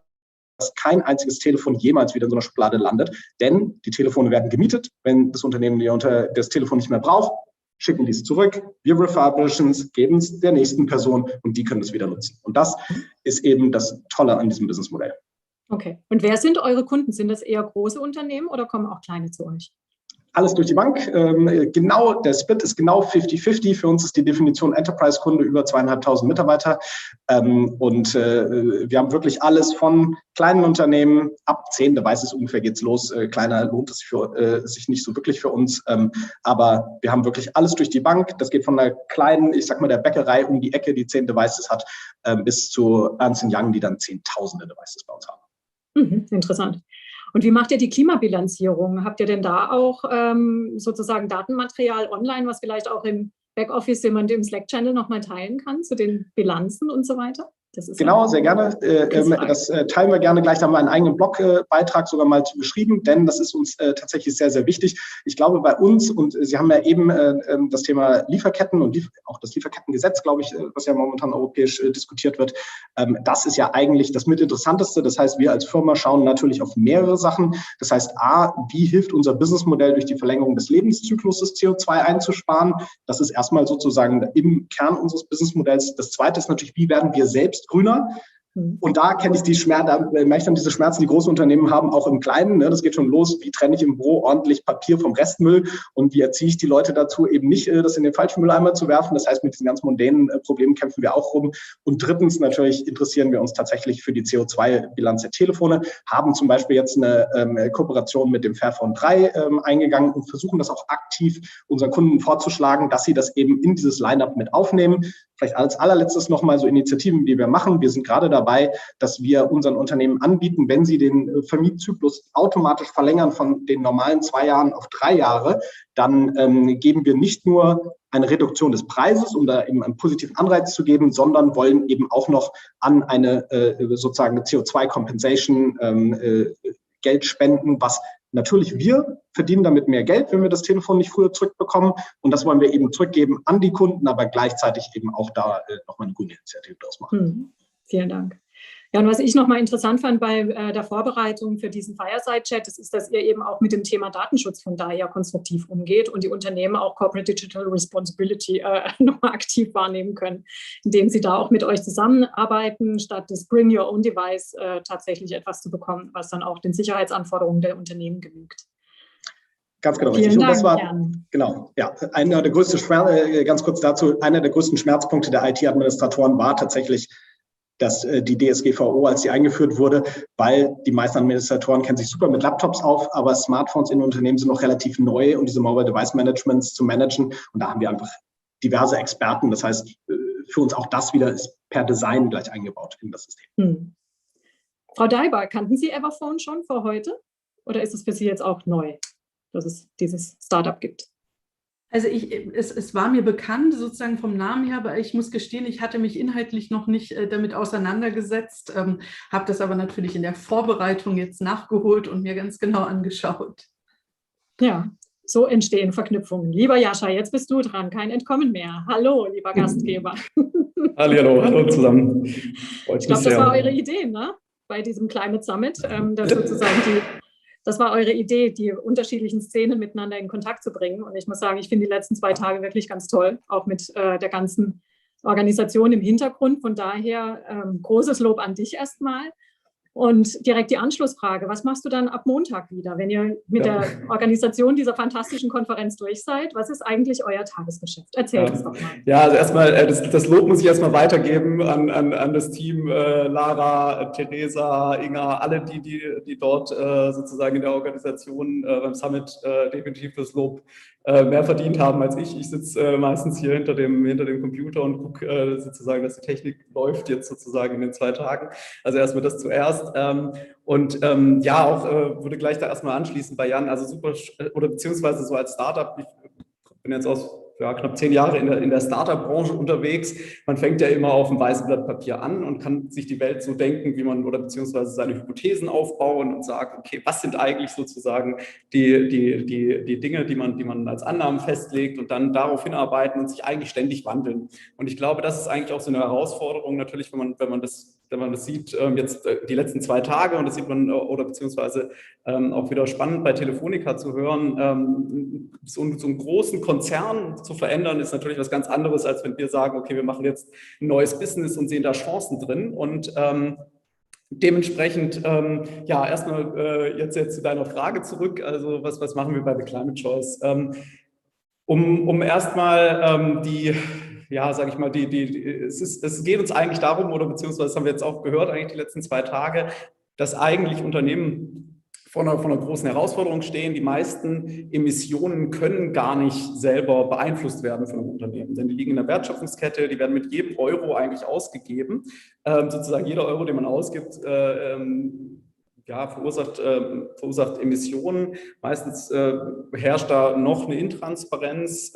kein einziges Telefon jemals wieder in so einer Schublade landet. Denn die Telefone werden gemietet. Wenn das Unternehmen das Telefon nicht mehr braucht, schicken die es zurück. Wir refurbischen es, geben es der nächsten Person und die können es wieder nutzen. Und das ist eben das Tolle an diesem Businessmodell. Okay. Und wer sind eure Kunden? Sind das eher große Unternehmen oder kommen auch kleine zu euch? alles durch die Bank. Genau, der Split ist genau 50-50. Für uns ist die Definition Enterprise-Kunde über 2.500 Mitarbeiter. Wir haben wirklich alles von kleinen Unternehmen, ab 10 Devices ungefähr geht's los. Kleiner lohnt es sich nicht so wirklich für uns. Aber wir haben wirklich alles durch die Bank. Das geht von einer kleinen, ich sag mal, der Bäckerei um die Ecke, die 10 Devices hat, bis zu Ernst & Young, die dann Zehntausende Devices bei uns haben. Interessant. Und wie macht ihr die Klimabilanzierung? Habt ihr denn da auch sozusagen Datenmaterial online, was vielleicht auch im Backoffice jemand im Slack-Channel nochmal teilen kann zu den Bilanzen und so weiter? Genau, sehr gerne. Das teilen wir gerne gleich. Da haben wir einen eigenen Blogbeitrag sogar mal zu geschrieben, denn das ist uns tatsächlich sehr, sehr wichtig. Ich glaube, bei uns, und Sie haben ja eben das Thema Lieferketten und auch das Lieferkettengesetz, glaube ich, was ja momentan europäisch diskutiert wird, das ist ja eigentlich das mitinteressanteste. Das heißt, wir als Firma schauen natürlich auf mehrere Sachen. Das heißt, A, wie hilft unser Businessmodell durch die Verlängerung des Lebenszykluses CO2 einzusparen? Das ist erstmal sozusagen im Kern unseres Businessmodells. Das Zweite ist natürlich, wie werden wir selbst grüner? Und da kenne ich diese Schmerzen, die große Unternehmen haben, auch im Kleinen. Das geht schon los. Wie trenne ich im Büro ordentlich Papier vom Restmüll? Und wie erziehe ich die Leute dazu, eben nicht das in den falschen Mülleimer zu werfen? Das heißt, mit diesen ganz mondänen Problemen kämpfen wir auch rum. Und drittens natürlich interessieren wir uns tatsächlich für die CO2-Bilanz der Telefone, haben zum Beispiel jetzt eine Kooperation mit dem Fairphone 3 eingegangen und versuchen das auch aktiv unseren Kunden vorzuschlagen, dass sie das eben in dieses Line-up mit aufnehmen. Vielleicht als allerletztes nochmal so Initiativen, die wir machen. Wir sind gerade dabei, dass wir unseren Unternehmen anbieten, wenn sie den Vermietzyklus automatisch verlängern von den normalen 2 Jahren auf 3 Jahre, dann geben wir nicht nur eine Reduktion des Preises, um da eben einen positiven Anreiz zu geben, sondern wollen eben auch noch an eine sozusagen CO2-Compensation Geld spenden, was natürlich wir verdienen damit mehr Geld, wenn wir das Telefon nicht früher zurückbekommen. Und das wollen wir eben zurückgeben an die Kunden, aber gleichzeitig eben auch da nochmal eine grüne Initiative draus machen. Vielen Dank. Ja, und was ich nochmal interessant fand bei der Vorbereitung für diesen Fireside-Chat, ist, dass ihr eben auch mit dem Thema Datenschutz von daher konstruktiv umgeht und die Unternehmen auch Corporate Digital Responsibility nochmal aktiv wahrnehmen können, indem sie da auch mit euch zusammenarbeiten, statt das Bring Your Own Device tatsächlich etwas zu bekommen, was dann auch den Sicherheitsanforderungen der Unternehmen genügt. Ganz genau. Vielen Dank, das war, genau, ja, einer der größten, ganz kurz dazu, einer der größten Schmerzpunkte der IT-Administratoren war tatsächlich, dass die DSGVO, als sie eingeführt wurde, weil die meisten Administratoren kennen sich super mit Laptops auf, aber Smartphones in Unternehmen sind noch relativ neu, um diese Mobile Device Managements zu managen. Und da haben wir einfach diverse Experten. Das heißt, für uns auch das wieder ist per Design gleich eingebaut in das System. Frau Daiber, kannten Sie Everphone schon vor heute? Oder ist es für Sie jetzt auch neu, dass es dieses Startup gibt? Also es war mir bekannt, sozusagen vom Namen her, aber ich muss gestehen, ich hatte mich inhaltlich noch nicht damit auseinandergesetzt, habe das aber natürlich in der Vorbereitung jetzt nachgeholt und mir ganz genau angeschaut. Ja, so entstehen Verknüpfungen. Lieber Jascha, jetzt bist du dran, kein Entkommen mehr. Hallo, lieber Gastgeber. Hallo zusammen. Ich glaube, das war eure Idee, ne? Bei diesem Climate Summit, dass sozusagen das war eure Idee, die unterschiedlichen Szenen miteinander in Kontakt zu bringen. Und ich muss sagen, ich finde die letzten 2 Tage wirklich ganz toll, auch mit der ganzen Organisation im Hintergrund. Von daher großes Lob an dich erstmal. Und direkt die Anschlussfrage, was machst du dann ab Montag wieder, wenn ihr mit der Organisation dieser fantastischen Konferenz durch seid? Was ist eigentlich euer Tagesgeschäft? Erzählt es doch mal. Ja, also erstmal, das Lob muss ich erstmal weitergeben an das Team, Lara, Theresa, Inga, alle, die dort sozusagen in der Organisation beim Summit definitiv das Lob mehr verdient haben als ich. Ich sitze meistens hier hinter dem Computer und gucke sozusagen, dass die Technik läuft jetzt sozusagen in den 2 Tagen. Also erstmal das zuerst. Ja, auch würde gleich da erstmal anschließen bei Jan, also super, oder beziehungsweise so als Startup, ich bin jetzt aus knapp 10 Jahre in der Startup-Branche unterwegs. Man fängt ja immer auf einem weißen Blatt Papier an und kann sich die Welt so denken, wie man, oder beziehungsweise seine Hypothesen aufbauen und sagen, okay, was sind eigentlich sozusagen die Dinge, die man als Annahmen festlegt und dann darauf hinarbeiten und sich eigentlich ständig wandeln. Und ich glaube, das ist eigentlich auch so eine Herausforderung natürlich, wenn man das sieht, jetzt die letzten 2 Tage, und das sieht man, oder beziehungsweise auch wieder spannend bei Telefonica zu hören, so einen großen Konzern zu verändern, ist natürlich was ganz anderes, als wenn wir sagen, okay, wir machen jetzt ein neues Business und sehen da Chancen drin. Und Dementsprechend, ja, erstmal jetzt zu deiner Frage zurück. Also was machen wir bei The Climate Choice? Um erstmal ja, sage ich mal, es geht uns eigentlich darum, oder beziehungsweise das haben wir jetzt auch gehört, eigentlich die letzten 2 Tage, dass eigentlich Unternehmen vor einer großen Herausforderung stehen. Die meisten Emissionen können gar nicht selber beeinflusst werden von einem Unternehmen, denn die liegen in der Wertschöpfungskette, die werden mit jedem Euro eigentlich ausgegeben. Sozusagen jeder Euro, den man ausgibt, ja, verursacht Emissionen. Meistens herrscht da noch eine Intransparenz.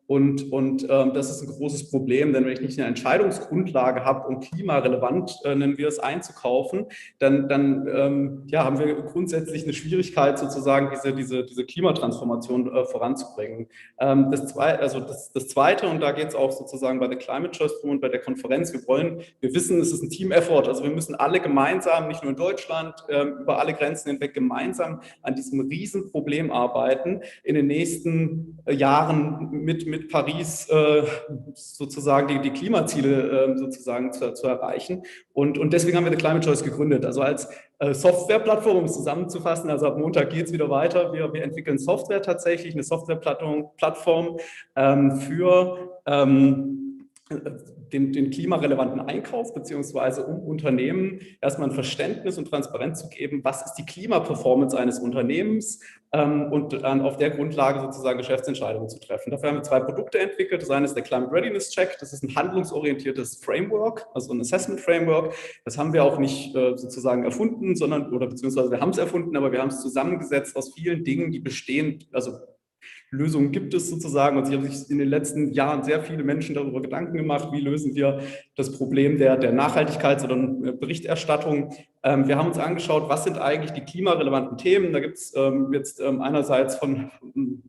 Und das ist ein großes Problem, denn wenn ich nicht eine Entscheidungsgrundlage habe, um klimarelevant, nennen wir es, einzukaufen, dann ja, haben wir grundsätzlich eine Schwierigkeit, sozusagen diese Klimatransformation voranzubringen. Das Zweite, und da geht es auch sozusagen bei der Climate Choice drum und bei der Konferenz, wir wissen, es ist ein Team-Effort, also wir müssen alle gemeinsam, nicht nur in Deutschland, über alle Grenzen hinweg gemeinsam an diesem Riesenproblem arbeiten, in den nächsten Jahren mit Paris sozusagen die Klimaziele sozusagen zu erreichen. Und deswegen haben wir The Climate Choice gegründet. Also als Softwareplattform, um es zusammenzufassen, also ab Montag geht es wieder weiter. Wir entwickeln Software tatsächlich, eine Softwareplattform für den klimarelevanten Einkauf, beziehungsweise um Unternehmen erstmal ein Verständnis und Transparenz zu geben, was ist die Klimaperformance eines Unternehmens, und dann auf der Grundlage sozusagen Geschäftsentscheidungen zu treffen. Dafür haben wir 2 Produkte entwickelt. Das eine ist der Climate Readiness Check. Das ist ein handlungsorientiertes Framework, also ein Assessment Framework. Das haben wir auch nicht sozusagen erfunden, beziehungsweise wir haben es erfunden, aber wir haben es zusammengesetzt aus vielen Dingen, die bestehen, also Lösungen gibt es sozusagen, und sich haben sich in den letzten Jahren sehr viele Menschen darüber Gedanken gemacht, wie lösen wir das Problem der Nachhaltigkeits- oder Berichterstattung. Wir haben uns angeschaut, was sind eigentlich die klimarelevanten Themen. Da gibt es jetzt einerseits von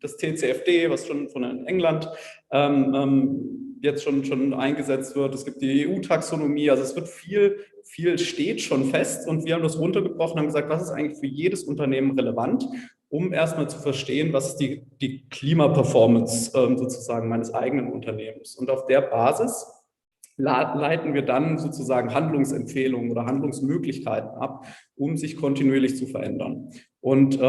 das TCFD, was schon von England jetzt schon eingesetzt wird. Es gibt die EU-Taxonomie, also es wird viel steht schon fest, und wir haben das runtergebrochen und haben gesagt, was ist eigentlich für jedes Unternehmen relevant, um erstmal zu verstehen, was ist die Klimaperformance sozusagen meines eigenen Unternehmens. Und auf der Basis leiten wir dann sozusagen Handlungsempfehlungen oder Handlungsmöglichkeiten ab, um sich kontinuierlich zu verändern. Und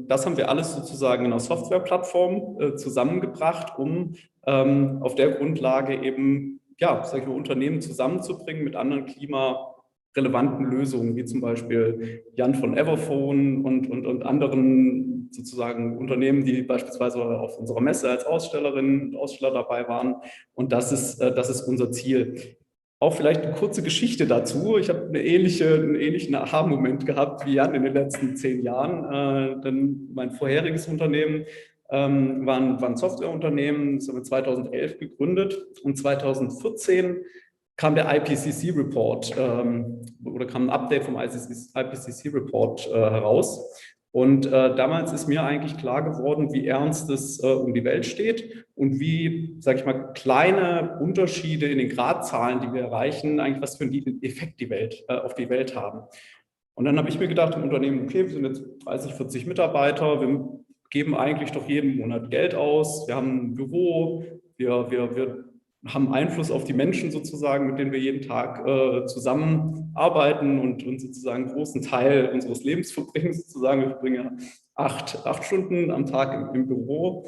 das haben wir alles sozusagen in einer Softwareplattform zusammengebracht, um auf der Grundlage eben, ja, sag ich mal, Unternehmen zusammenzubringen mit anderen klimarelevanten Lösungen, wie zum Beispiel Jan von Everphone und anderen sozusagen Unternehmen, die beispielsweise auf unserer Messe als Ausstellerinnen und Aussteller dabei waren. Und das ist unser Ziel. Auch vielleicht eine kurze Geschichte dazu. Ich habe einen ähnlichen Aha-Moment gehabt wie Jan in den letzten 10 Jahren. Denn mein vorheriges Unternehmen war ein Softwareunternehmen, das haben wir 2011 gegründet, und 2014 kam der IPCC-Report oder kam ein Update vom IPCC-Report heraus. Und damals ist mir eigentlich klar geworden, wie ernst es um die Welt steht und wie, sage ich mal, kleine Unterschiede in den Gradzahlen, die wir erreichen, eigentlich was für einen Effekt auf die Welt haben. Und dann habe ich mir gedacht im Unternehmen, okay, wir sind jetzt 30, 40 Mitarbeiter, wir geben eigentlich doch jeden Monat Geld aus, wir haben ein Büro, wir haben Einfluss auf die Menschen sozusagen, mit denen wir jeden Tag zusammenarbeiten und sozusagen einen großen Teil unseres Lebens verbringen. Sozusagen, wir verbringen 8 Stunden am Tag im Büro.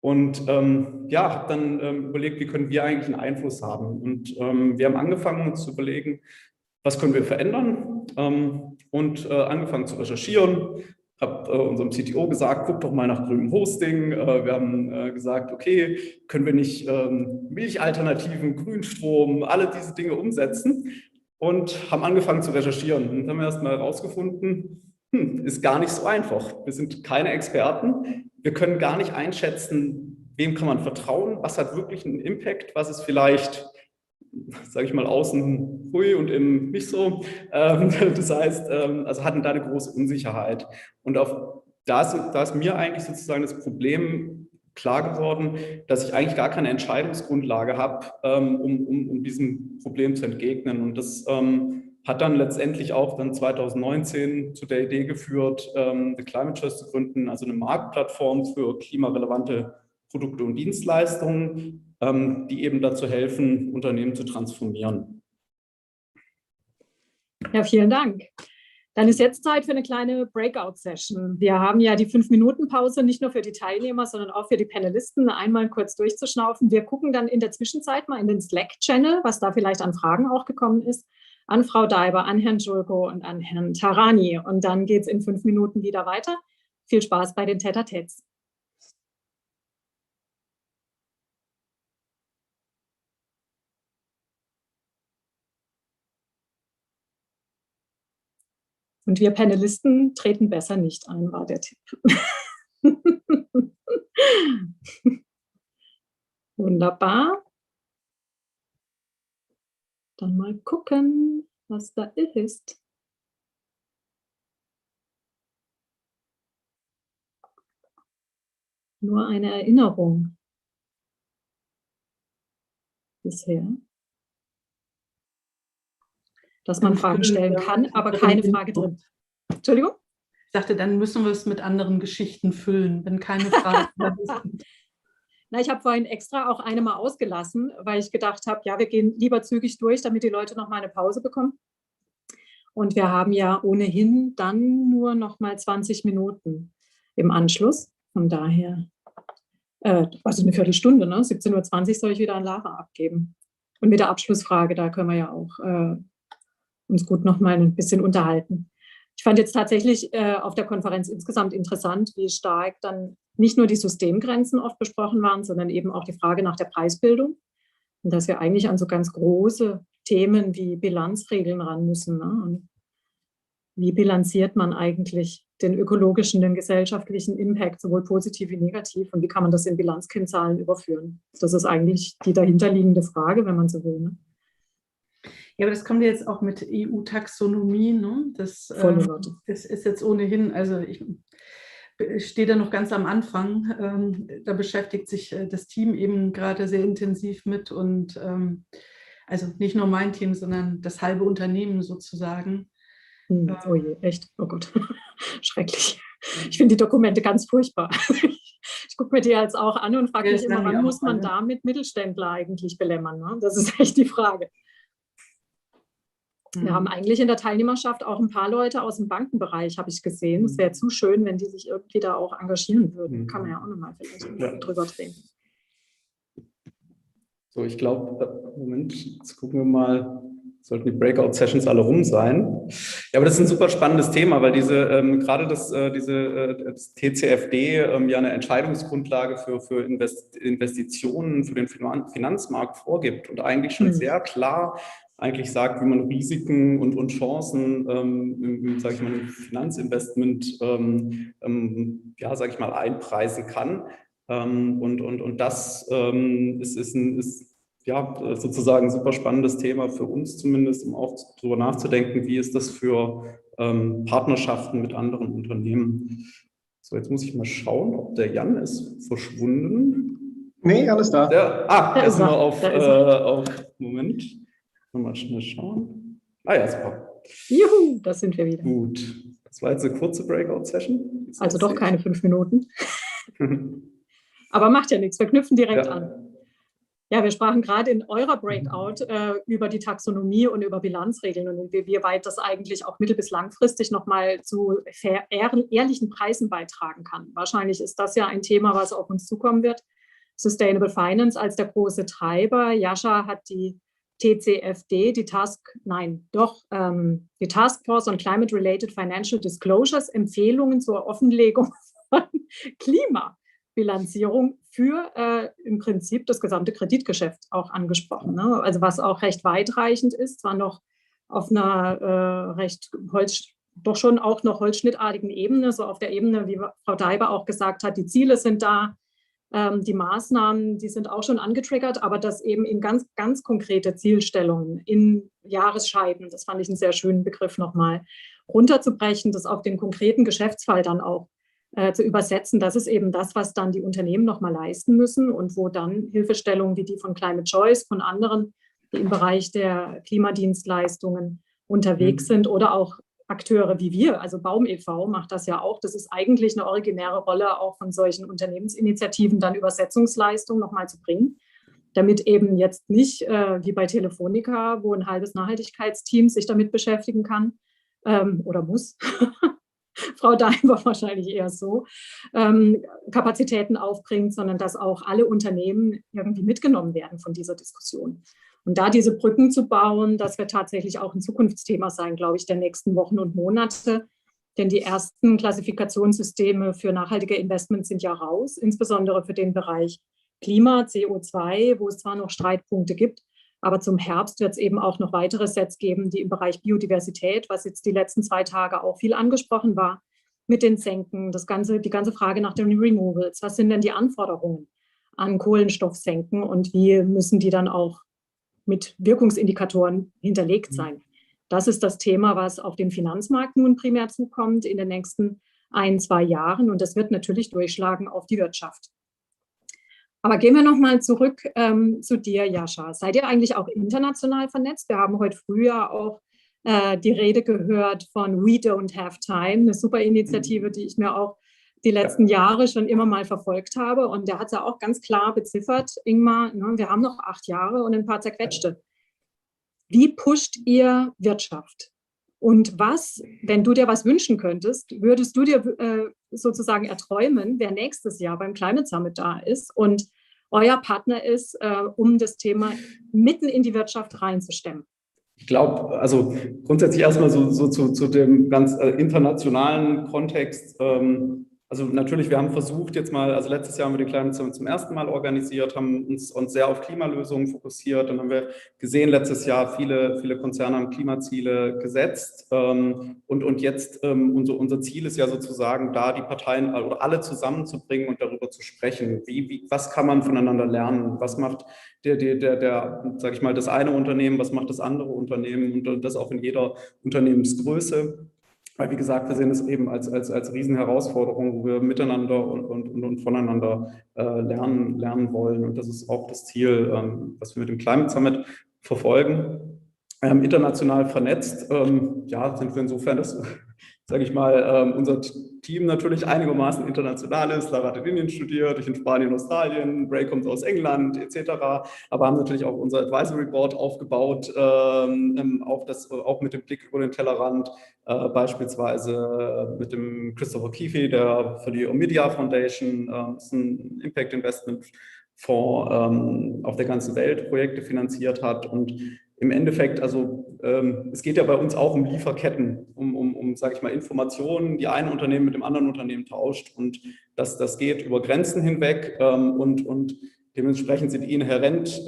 Und ja, habe dann überlegt, wie können wir eigentlich einen Einfluss haben. Und wir haben angefangen, uns zu überlegen, was können wir verändern, und angefangen zu recherchieren. Habe unserem CTO gesagt, guck doch mal nach grünem Hosting. Wir haben gesagt, okay, können wir nicht Milchalternativen, Grünstrom, alle diese Dinge umsetzen, und haben angefangen zu recherchieren. Und haben erst mal herausgefunden, ist gar nicht so einfach. Wir sind keine Experten. Wir können gar nicht einschätzen, wem kann man vertrauen, was hat wirklich einen Impact, was ist vielleicht, sage ich mal, außen hui und innen nicht so. Das heißt, also hatten da eine große Unsicherheit. Und da ist mir eigentlich sozusagen das Problem klar geworden, dass ich eigentlich gar keine Entscheidungsgrundlage habe, um diesem Problem zu entgegnen. Und das hat dann letztendlich auch dann 2019 zu der Idee geführt, The Climate Choice zu gründen, also eine Marktplattform für klimarelevante Produkte und Dienstleistungen, die eben dazu helfen, Unternehmen zu transformieren. Ja, vielen Dank. Dann ist jetzt Zeit für eine kleine Breakout-Session. Wir haben ja die 5-Minuten-Pause nicht nur für die Teilnehmer, sondern auch für die Panelisten, einmal kurz durchzuschnaufen. Wir gucken dann in der Zwischenzeit mal in den Slack-Channel, was da vielleicht an Fragen auch gekommen ist, an Frau Daiber, an Herrn Julko und an Herrn Tarani. Und dann geht es in 5 Minuten wieder weiter. Viel Spaß bei den Tête-à-Têtes. Und wir Panelisten treten besser nicht ein, war der Tipp. Wunderbar. Dann mal gucken, was da ist. Nur eine Erinnerung bisher, dass man Fragen stellen kann, aber keine Frage drin. Entschuldigung? Ich dachte, dann müssen wir es mit anderen Geschichten füllen, wenn keine Frage drin ist. Na, ich habe vorhin extra auch eine mal ausgelassen, weil ich gedacht habe, ja, wir gehen lieber zügig durch, damit die Leute noch mal eine Pause bekommen. Und wir haben ja ohnehin dann nur noch mal 20 Minuten im Anschluss. Von daher, also eine Viertelstunde, ne? 17:20 Uhr soll ich wieder an Lara abgeben. Und mit der Abschlussfrage, da können wir ja auch uns gut noch mal ein bisschen unterhalten. Ich fand jetzt tatsächlich auf der Konferenz insgesamt interessant, wie stark dann nicht nur die Systemgrenzen oft besprochen waren, sondern eben auch die Frage nach der Preisbildung. Und dass wir eigentlich an so ganz große Themen wie Bilanzregeln ran müssen. Ne? Und wie bilanziert man eigentlich den ökologischen, den gesellschaftlichen Impact, sowohl positiv wie negativ? Und wie kann man das in Bilanzkennzahlen überführen? Das ist eigentlich die dahinterliegende Frage, wenn man so will. Ne? Ja, aber das kommt jetzt auch mit EU-Taxonomie. Ne? Das ist jetzt ohnehin, also ich stehe da noch ganz am Anfang. Da beschäftigt sich das Team eben gerade sehr intensiv mit und also nicht nur mein Team, sondern das halbe Unternehmen sozusagen. Oh je, echt? Oh Gott, schrecklich. Ich finde die Dokumente ganz furchtbar. Ich gucke mir die jetzt auch an und frage mich immer, wann muss man damit Mittelständler eigentlich belämmern? Ne? Das ist echt die Frage. Wir haben eigentlich in der Teilnehmerschaft auch ein paar Leute aus dem Bankenbereich, habe ich gesehen. Es wäre zu schön, wenn die sich irgendwie da auch engagieren würden. Kann man ja auch nochmal vielleicht drüber drehen. So, ich glaube, Moment, jetzt gucken wir mal, sollten die Breakout-Sessions alle rum sein. Ja, aber das ist ein super spannendes Thema, weil gerade das TCFD ja eine Entscheidungsgrundlage für Investitionen für den Finanzmarkt vorgibt und eigentlich schon sehr klar eigentlich sagt, wie man Risiken und Chancen sage ich mal, im Finanzinvestment sage ich mal, einpreisen kann. Und das ist sozusagen ein super spannendes Thema für uns zumindest, um auch darüber nachzudenken, wie ist das für Partnerschaften mit anderen Unternehmen. So, jetzt muss ich mal schauen, ob der Jan ist verschwunden. Nee, alles da. Er ist nur auf Moment. Mal schnell schauen. Ja, super. Juhu, da sind wir wieder. Gut. Das war jetzt eine kurze Breakout-Session. Also doch keine 5 Minuten. Aber macht ja nichts, wir knüpfen direkt an. Ja, wir sprachen gerade in eurer Breakout über die Taxonomie und über Bilanzregeln und wie weit das eigentlich auch mittel- bis langfristig nochmal zu ehrlichen Preisen beitragen kann. Wahrscheinlich ist das ja ein Thema, was auf uns zukommen wird. Sustainable Finance als der große Treiber. Jascha hat die TCFD, die Task Force on Climate-Related Financial Disclosures, Empfehlungen zur Offenlegung von Klimabilanzierung für im Prinzip das gesamte Kreditgeschäft auch angesprochen. Ne? Also was auch recht weitreichend ist, zwar noch auf einer doch schon auch noch holzschnittartigen Ebene, so auf der Ebene, wie Frau Daiber auch gesagt hat, die Ziele sind da, die Maßnahmen, die sind auch schon angetriggert, aber das eben in ganz, ganz konkrete Zielstellungen, in Jahresscheiben, das fand ich einen sehr schönen Begriff nochmal, runterzubrechen, das auf den konkreten Geschäftsfall dann auch zu übersetzen. Das ist eben das, was dann die Unternehmen nochmal leisten müssen und wo dann Hilfestellungen wie die von Climate Choice, von anderen, die im Bereich der Klimadienstleistungen unterwegs sind oder auch Akteure wie wir, also Baum e.V. macht das ja auch. Das ist eigentlich eine originäre Rolle auch von solchen Unternehmensinitiativen, dann Übersetzungsleistungen nochmal zu bringen. damit eben jetzt nicht wie bei Telefonica, wo ein halbes Nachhaltigkeitsteam sich damit beschäftigen kann oder muss. Frau Daiber wahrscheinlich eher so, Kapazitäten aufbringt, sondern dass auch alle Unternehmen irgendwie mitgenommen werden von dieser Diskussion. Und da diese Brücken zu bauen, das wird tatsächlich auch ein Zukunftsthema sein, glaube ich, der nächsten Wochen und Monate. Denn die ersten Klassifikationssysteme für nachhaltige Investments sind ja raus, insbesondere für den Bereich Klima, CO2, wo es zwar noch Streitpunkte gibt, aber zum Herbst wird es eben auch noch weitere Sets geben, die im Bereich Biodiversität, was jetzt die letzten 2 Tage auch viel angesprochen war, mit den Senken, die ganze Frage nach den Removals. Was sind denn die Anforderungen an Kohlenstoffsenken und wie müssen die dann auch mit Wirkungsindikatoren hinterlegt sein? Das ist das Thema, was auf den Finanzmarkt nun primär zukommt in den nächsten 1-2 Jahren. Und das wird natürlich durchschlagen auf die Wirtschaft. Aber gehen wir nochmal zurück zu dir, Jascha. Seid ihr eigentlich auch international vernetzt? Wir haben heute früh ja auch die Rede gehört von We Don't Have Time, eine super Initiative, die ich mir auch die letzten Jahre schon immer mal verfolgt habe. Und der hat es ja auch ganz klar beziffert, Ingmar, ne, wir haben noch 8 Jahre und ein paar zerquetschte. Wie pusht ihr Wirtschaft? Und was, wenn du dir was wünschen könntest, würdest du dir sozusagen erträumen, wer nächstes Jahr beim Climate Summit da ist und euer Partner ist, um das Thema mitten in die Wirtschaft reinzustemmen? Ich glaube, also grundsätzlich erstmal so zu dem ganz internationalen Kontext. Also natürlich, wir haben versucht jetzt mal, also letztes Jahr haben wir den Climate Summit zum ersten Mal organisiert, haben uns sehr auf Klimalösungen fokussiert. Dann haben wir gesehen, letztes Jahr viele Konzerne haben Klimaziele gesetzt. Und jetzt unser Ziel ist ja sozusagen, da die Parteien oder alle zusammenzubringen und darüber zu sprechen. Was kann man voneinander lernen? Was macht sag ich mal, das eine Unternehmen, was macht das andere Unternehmen? Und das auch in jeder Unternehmensgröße. Weil, wie gesagt, wir sehen es eben als Riesenherausforderung, wo wir miteinander und voneinander lernen wollen. Und das ist auch das Ziel, was wir mit dem Climate Summit verfolgen. International vernetzt, ja, sind wir insofern, dass, sage ich mal, unser Team natürlich einigermaßen international ist. Lara hat in Indien studiert, ich in Spanien, Australien, Ray kommt aus England etc. Aber haben natürlich auch unser Advisory Board aufgebaut, auch mit dem Blick über den Tellerrand, beispielsweise mit dem Christopher Keefe, der für die Omidyar Foundation, ist ein Impact Investment Fonds, auf der ganzen Welt Projekte finanziert hat. Und im Endeffekt, also es geht ja bei uns auch um Lieferketten, um sage ich mal, Informationen, die ein Unternehmen mit dem anderen Unternehmen tauscht. Und das geht über Grenzen hinweg und dementsprechend sind die inhärent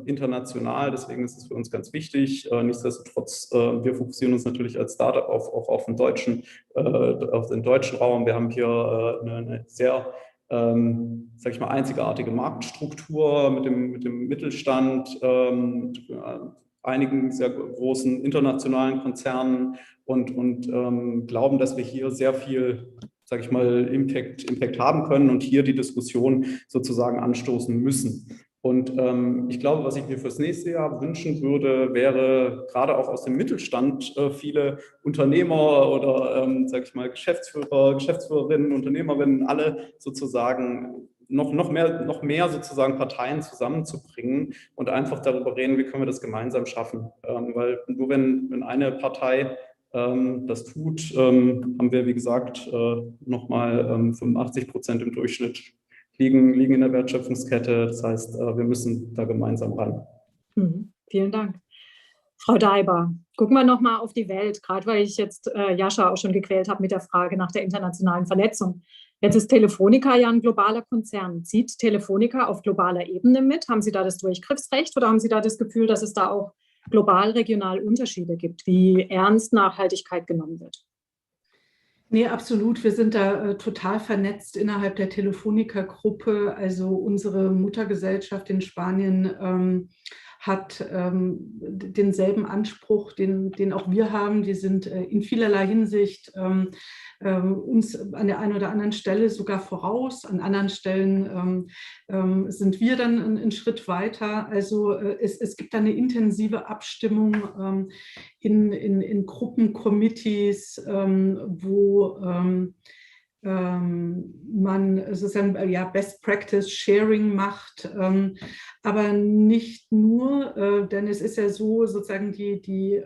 international. Deswegen ist es für uns ganz wichtig. Nichtsdestotrotz, wir fokussieren uns natürlich als Startup auf den deutschen Raum. Wir haben hier eine sehr sage ich mal, einzigartige Marktstruktur mit dem Mittelstand, einigen sehr großen internationalen Konzernen und glauben, dass wir hier sehr viel, sage ich mal, Impact haben können und hier die Diskussion sozusagen anstoßen müssen. Und ich glaube, was ich mir fürs nächste Jahr wünschen würde, wäre gerade auch aus dem Mittelstand viele Unternehmer oder, sage ich mal, Geschäftsführer, Geschäftsführerinnen, Unternehmerinnen, alle sozusagen noch mehr sozusagen Parteien zusammenzubringen und einfach darüber reden, wie können wir das gemeinsam schaffen. Weil nur wenn eine Partei das tut, haben wir, wie gesagt, nochmal 85% im Durchschnitt liegen in der Wertschöpfungskette. Das heißt, wir müssen da gemeinsam ran. Vielen Dank. Frau Daiber, gucken wir nochmal auf die Welt, gerade weil ich jetzt Jascha auch schon gequält habe mit der Frage nach der internationalen Vernetzung. Jetzt ist Telefonica ja ein globaler Konzern. Zieht Telefonica auf globaler Ebene mit? Haben Sie da das Durchgriffsrecht oder haben Sie da das Gefühl, dass es da auch global, regional Unterschiede gibt, wie ernst Nachhaltigkeit genommen wird? Nee, absolut. Wir sind da total vernetzt innerhalb der Telefonica-Gruppe. Also unsere Muttergesellschaft in Spanien hat denselben Anspruch, den auch wir haben. Die sind in vielerlei Hinsicht uns an der einen oder anderen Stelle sogar voraus. An anderen Stellen sind wir dann einen Schritt weiter. Also es gibt da eine intensive Abstimmung in Gruppen, Committees, wo man sozusagen Best Practice Sharing macht, aber nicht nur, denn es ist ja so, sozusagen die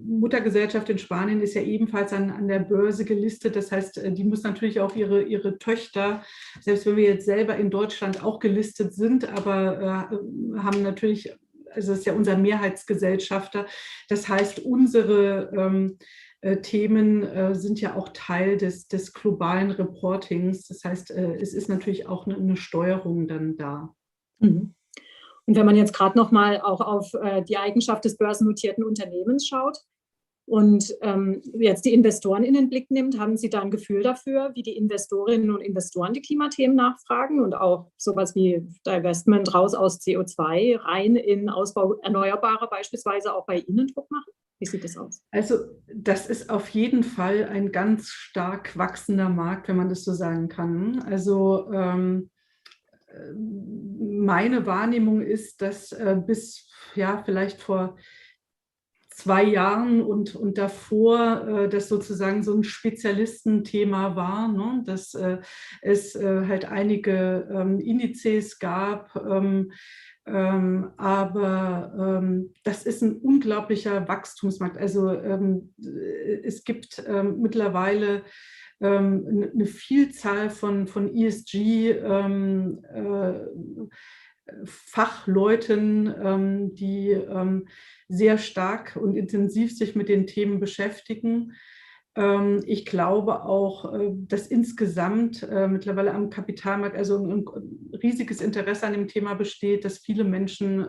Muttergesellschaft in Spanien ist ja ebenfalls an der Börse gelistet. Das heißt, die muss natürlich auch ihre Töchter, selbst wenn wir jetzt selber in Deutschland auch gelistet sind, aber haben natürlich, also es ist ja unser Mehrheitsgesellschafter. Das heißt, unsere Themen sind ja auch Teil des globalen Reportings. Das heißt, es ist natürlich auch eine Steuerung dann da. Mhm. Und wenn man jetzt gerade noch mal auch auf die Eigenschaft des börsennotierten Unternehmens schaut und jetzt die Investoren in den Blick nimmt, haben Sie da ein Gefühl dafür, wie die Investorinnen und Investoren die Klimathemen nachfragen und auch sowas wie Divestment raus aus CO2 rein in Ausbau Erneuerbarer beispielsweise auch bei Ihnen Druck machen? Wie sieht das aus? Also das ist auf jeden Fall ein ganz stark wachsender Markt, wenn man das so sagen kann. Also meine Wahrnehmung ist, dass bis vielleicht vor 2 Jahren und davor das sozusagen so ein Spezialistenthema war, ne? Dass es halt einige Indizes gab, aber das ist ein unglaublicher Wachstumsmarkt. Also es gibt mittlerweile eine Vielzahl von ESG-Fachleuten, die sehr stark und intensiv sich mit den Themen beschäftigen. Ich glaube auch, dass insgesamt mittlerweile am Kapitalmarkt also ein riesiges Interesse an dem Thema besteht, dass viele Menschen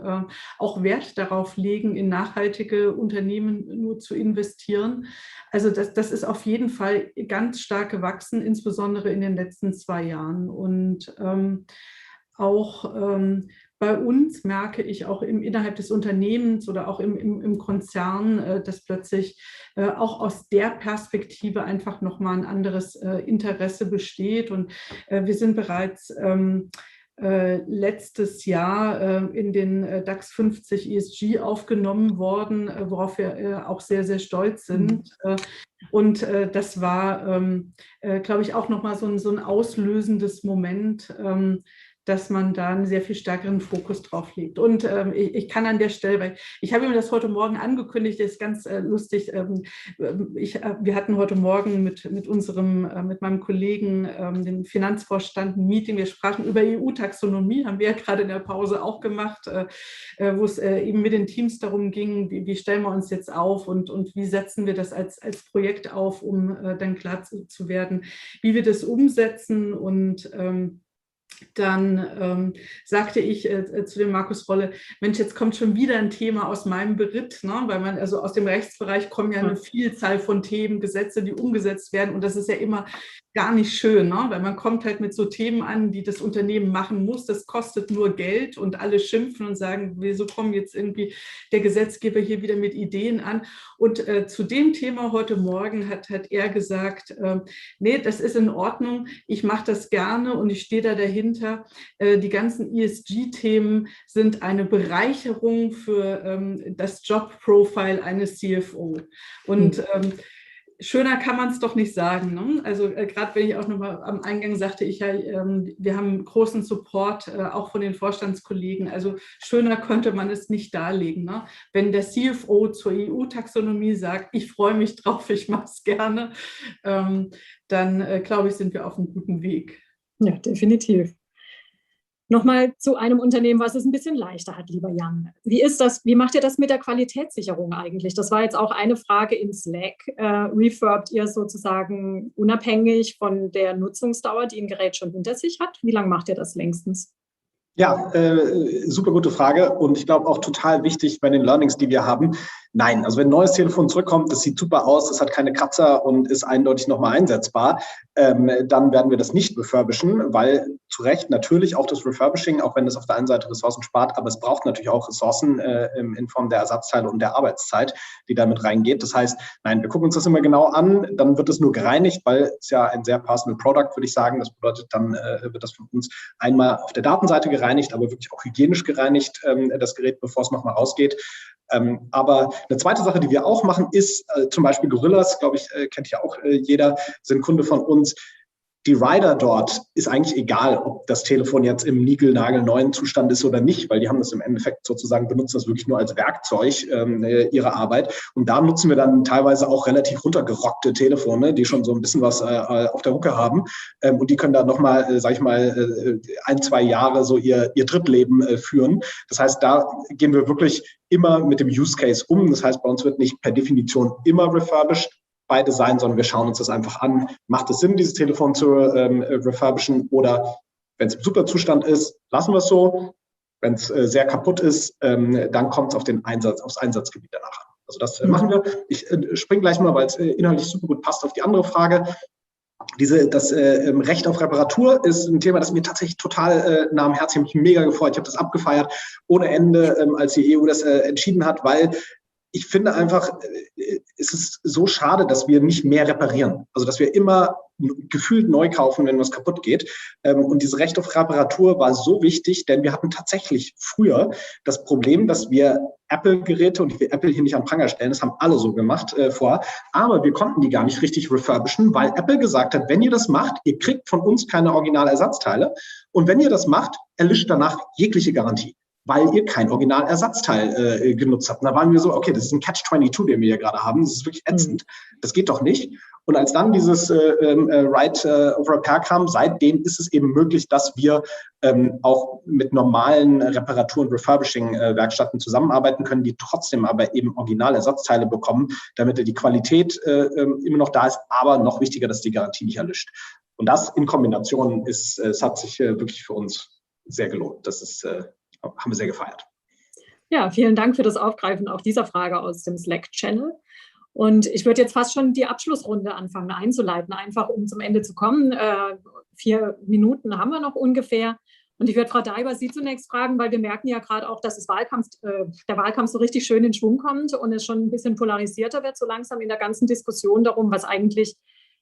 auch Wert darauf legen, in nachhaltige Unternehmen nur zu investieren. Also das ist auf jeden Fall ganz stark gewachsen, insbesondere in den letzten 2 Jahren. Und auch bei uns merke ich auch innerhalb des Unternehmens oder auch im Konzern, dass plötzlich auch aus der Perspektive einfach nochmal ein anderes Interesse besteht. Und wir sind bereits letztes Jahr in den DAX 50 ESG aufgenommen worden, worauf wir auch sehr, sehr stolz sind. Und das war, glaube ich, auch nochmal so ein auslösendes Moment, dass man da einen sehr viel stärkeren Fokus drauf legt. Und ich kann an der Stelle, weil ich habe mir das heute Morgen angekündigt, das ist ganz lustig, wir hatten heute Morgen mit meinem Kollegen, dem Finanzvorstand, ein Meeting, wir sprachen über EU-Taxonomie, haben wir ja gerade in der Pause auch gemacht, wo es eben mit den Teams darum ging, wie stellen wir uns jetzt auf und wie setzen wir das als Projekt auf, um dann klar zu werden, wie wir das umsetzen. Und dann sagte ich zu dem Markus Rolle, Mensch, jetzt kommt schon wieder ein Thema aus meinem Beritt, ne? Weil man, also aus dem Rechtsbereich kommen ja eine Vielzahl von Themen, Gesetze, die umgesetzt werden, und das ist ja immer gar nicht schön, ne? Weil man kommt halt mit so Themen an, die das Unternehmen machen muss, das kostet nur Geld und alle schimpfen und sagen, wieso kommen jetzt irgendwie der Gesetzgeber hier wieder mit Ideen an? Und zu dem Thema heute Morgen hat er gesagt, nee, das ist in Ordnung, ich mache das gerne und ich stehe da dahinter. Die ganzen ESG-Themen sind eine Bereicherung für das Job-Profile eines CFO. Und schöner kann man es doch nicht sagen, ne? Also gerade wenn ich auch nochmal am Eingang sagte, wir haben großen Support auch von den Vorstandskollegen. Also schöner könnte man es nicht darlegen, ne? Wenn der CFO zur EU-Taxonomie sagt, ich freue mich drauf, ich mache es gerne, dann glaube ich, sind wir auf einem guten Weg. Ja, definitiv. Nochmal zu einem Unternehmen, was es ein bisschen leichter hat, lieber Jan. Wie ist das? Wie macht ihr das mit der Qualitätssicherung eigentlich? Das war jetzt auch eine Frage in Slack. Refurbt ihr sozusagen unabhängig von der Nutzungsdauer, die ein Gerät schon hinter sich hat? Wie lange macht ihr das längstens? Ja, super gute Frage und ich glaube auch total wichtig bei den Learnings, die wir haben. Nein, also wenn ein neues Telefon zurückkommt, das sieht super aus, das hat keine Kratzer und ist eindeutig nochmal einsetzbar, dann werden wir das nicht refurbischen, weil zu Recht natürlich auch das Refurbishing, auch wenn es auf der einen Seite Ressourcen spart, aber es braucht natürlich auch Ressourcen in Form der Ersatzteile und der Arbeitszeit, die damit reingeht. Das heißt, nein, wir gucken uns das immer genau an, dann wird es nur gereinigt, weil es ja ein sehr personal Product, würde ich sagen. Das bedeutet, dann wird das von uns einmal auf der Datenseite gereinigt, aber wirklich auch hygienisch gereinigt, das Gerät, bevor es nochmal rausgeht. Aber eine zweite Sache, die wir auch machen, ist zum Beispiel Gorillas, glaube ich, kennt ja auch jeder, sind Kunde von uns. Die Rider dort ist eigentlich egal, ob das Telefon jetzt im niegelnagelneuen Zustand ist oder nicht, weil die haben das im Endeffekt sozusagen, benutzen das wirklich nur als Werkzeug ihrer Arbeit. Und da nutzen wir dann teilweise auch relativ runtergerockte Telefone, die schon so ein bisschen was auf der Hucke haben. Und die können dann nochmal, sag ich mal, 1-2 Jahre so ihr Drittleben führen. Das heißt, da gehen wir wirklich immer mit dem Use Case um. Das heißt, bei uns wird nicht per Definition immer refurbished beide sein, sondern wir schauen uns das einfach an. Macht es Sinn, dieses Telefon zu refurbischen, oder wenn es im Superzustand ist, lassen wir es so. Wenn es sehr kaputt ist, dann kommt es auf den aufs Einsatzgebiet danach an. Also das machen wir. Ich springe gleich mal, weil es inhaltlich super gut passt, auf die andere Frage. Das Recht auf Reparatur ist ein Thema, das mir tatsächlich total nah am Herzen, ich habe mich mega gefreut. Ich habe das abgefeiert ohne Ende, als die EU das entschieden hat, weil ich finde einfach, es ist so schade, dass wir nicht mehr reparieren. Also, dass wir immer gefühlt neu kaufen, wenn was kaputt geht. Und dieses Recht auf Reparatur war so wichtig, denn wir hatten tatsächlich früher das Problem, dass wir Apple-Geräte, und ich will Apple hier nicht an Pranger stellen, das haben alle so gemacht aber wir konnten die gar nicht richtig refurbischen, weil Apple gesagt hat, wenn ihr das macht, ihr kriegt von uns keine Originalersatzteile. Und wenn ihr das macht, erlischt danach jegliche Garantie, weil ihr kein Originalersatzteil genutzt habt. Und da waren wir so, okay, das ist ein Catch-22, den wir hier gerade haben. Das ist wirklich ätzend. Das geht doch nicht. Und als dann dieses Right of Repair kam, seitdem ist es eben möglich, dass wir auch mit normalen Reparatur- und Refurbishing-Werkstätten zusammenarbeiten können, die trotzdem aber eben Originalersatzteile bekommen, damit die Qualität immer noch da ist, aber noch wichtiger, dass die Garantie nicht erlischt. Und das in Kombination es hat sich wirklich für uns sehr gelohnt. Das ist haben wir sehr gefeiert. Ja, vielen Dank für das Aufgreifen auch dieser Frage aus dem Slack-Channel. Und ich würde jetzt fast schon die Abschlussrunde anfangen einzuleiten, einfach um zum Ende zu kommen. 4 Minuten haben wir noch ungefähr. Und ich würde Frau Daiber Sie zunächst fragen, weil wir merken ja gerade auch, dass der Wahlkampf so richtig schön in Schwung kommt und es schon ein bisschen polarisierter wird, so langsam in der ganzen Diskussion darum, was eigentlich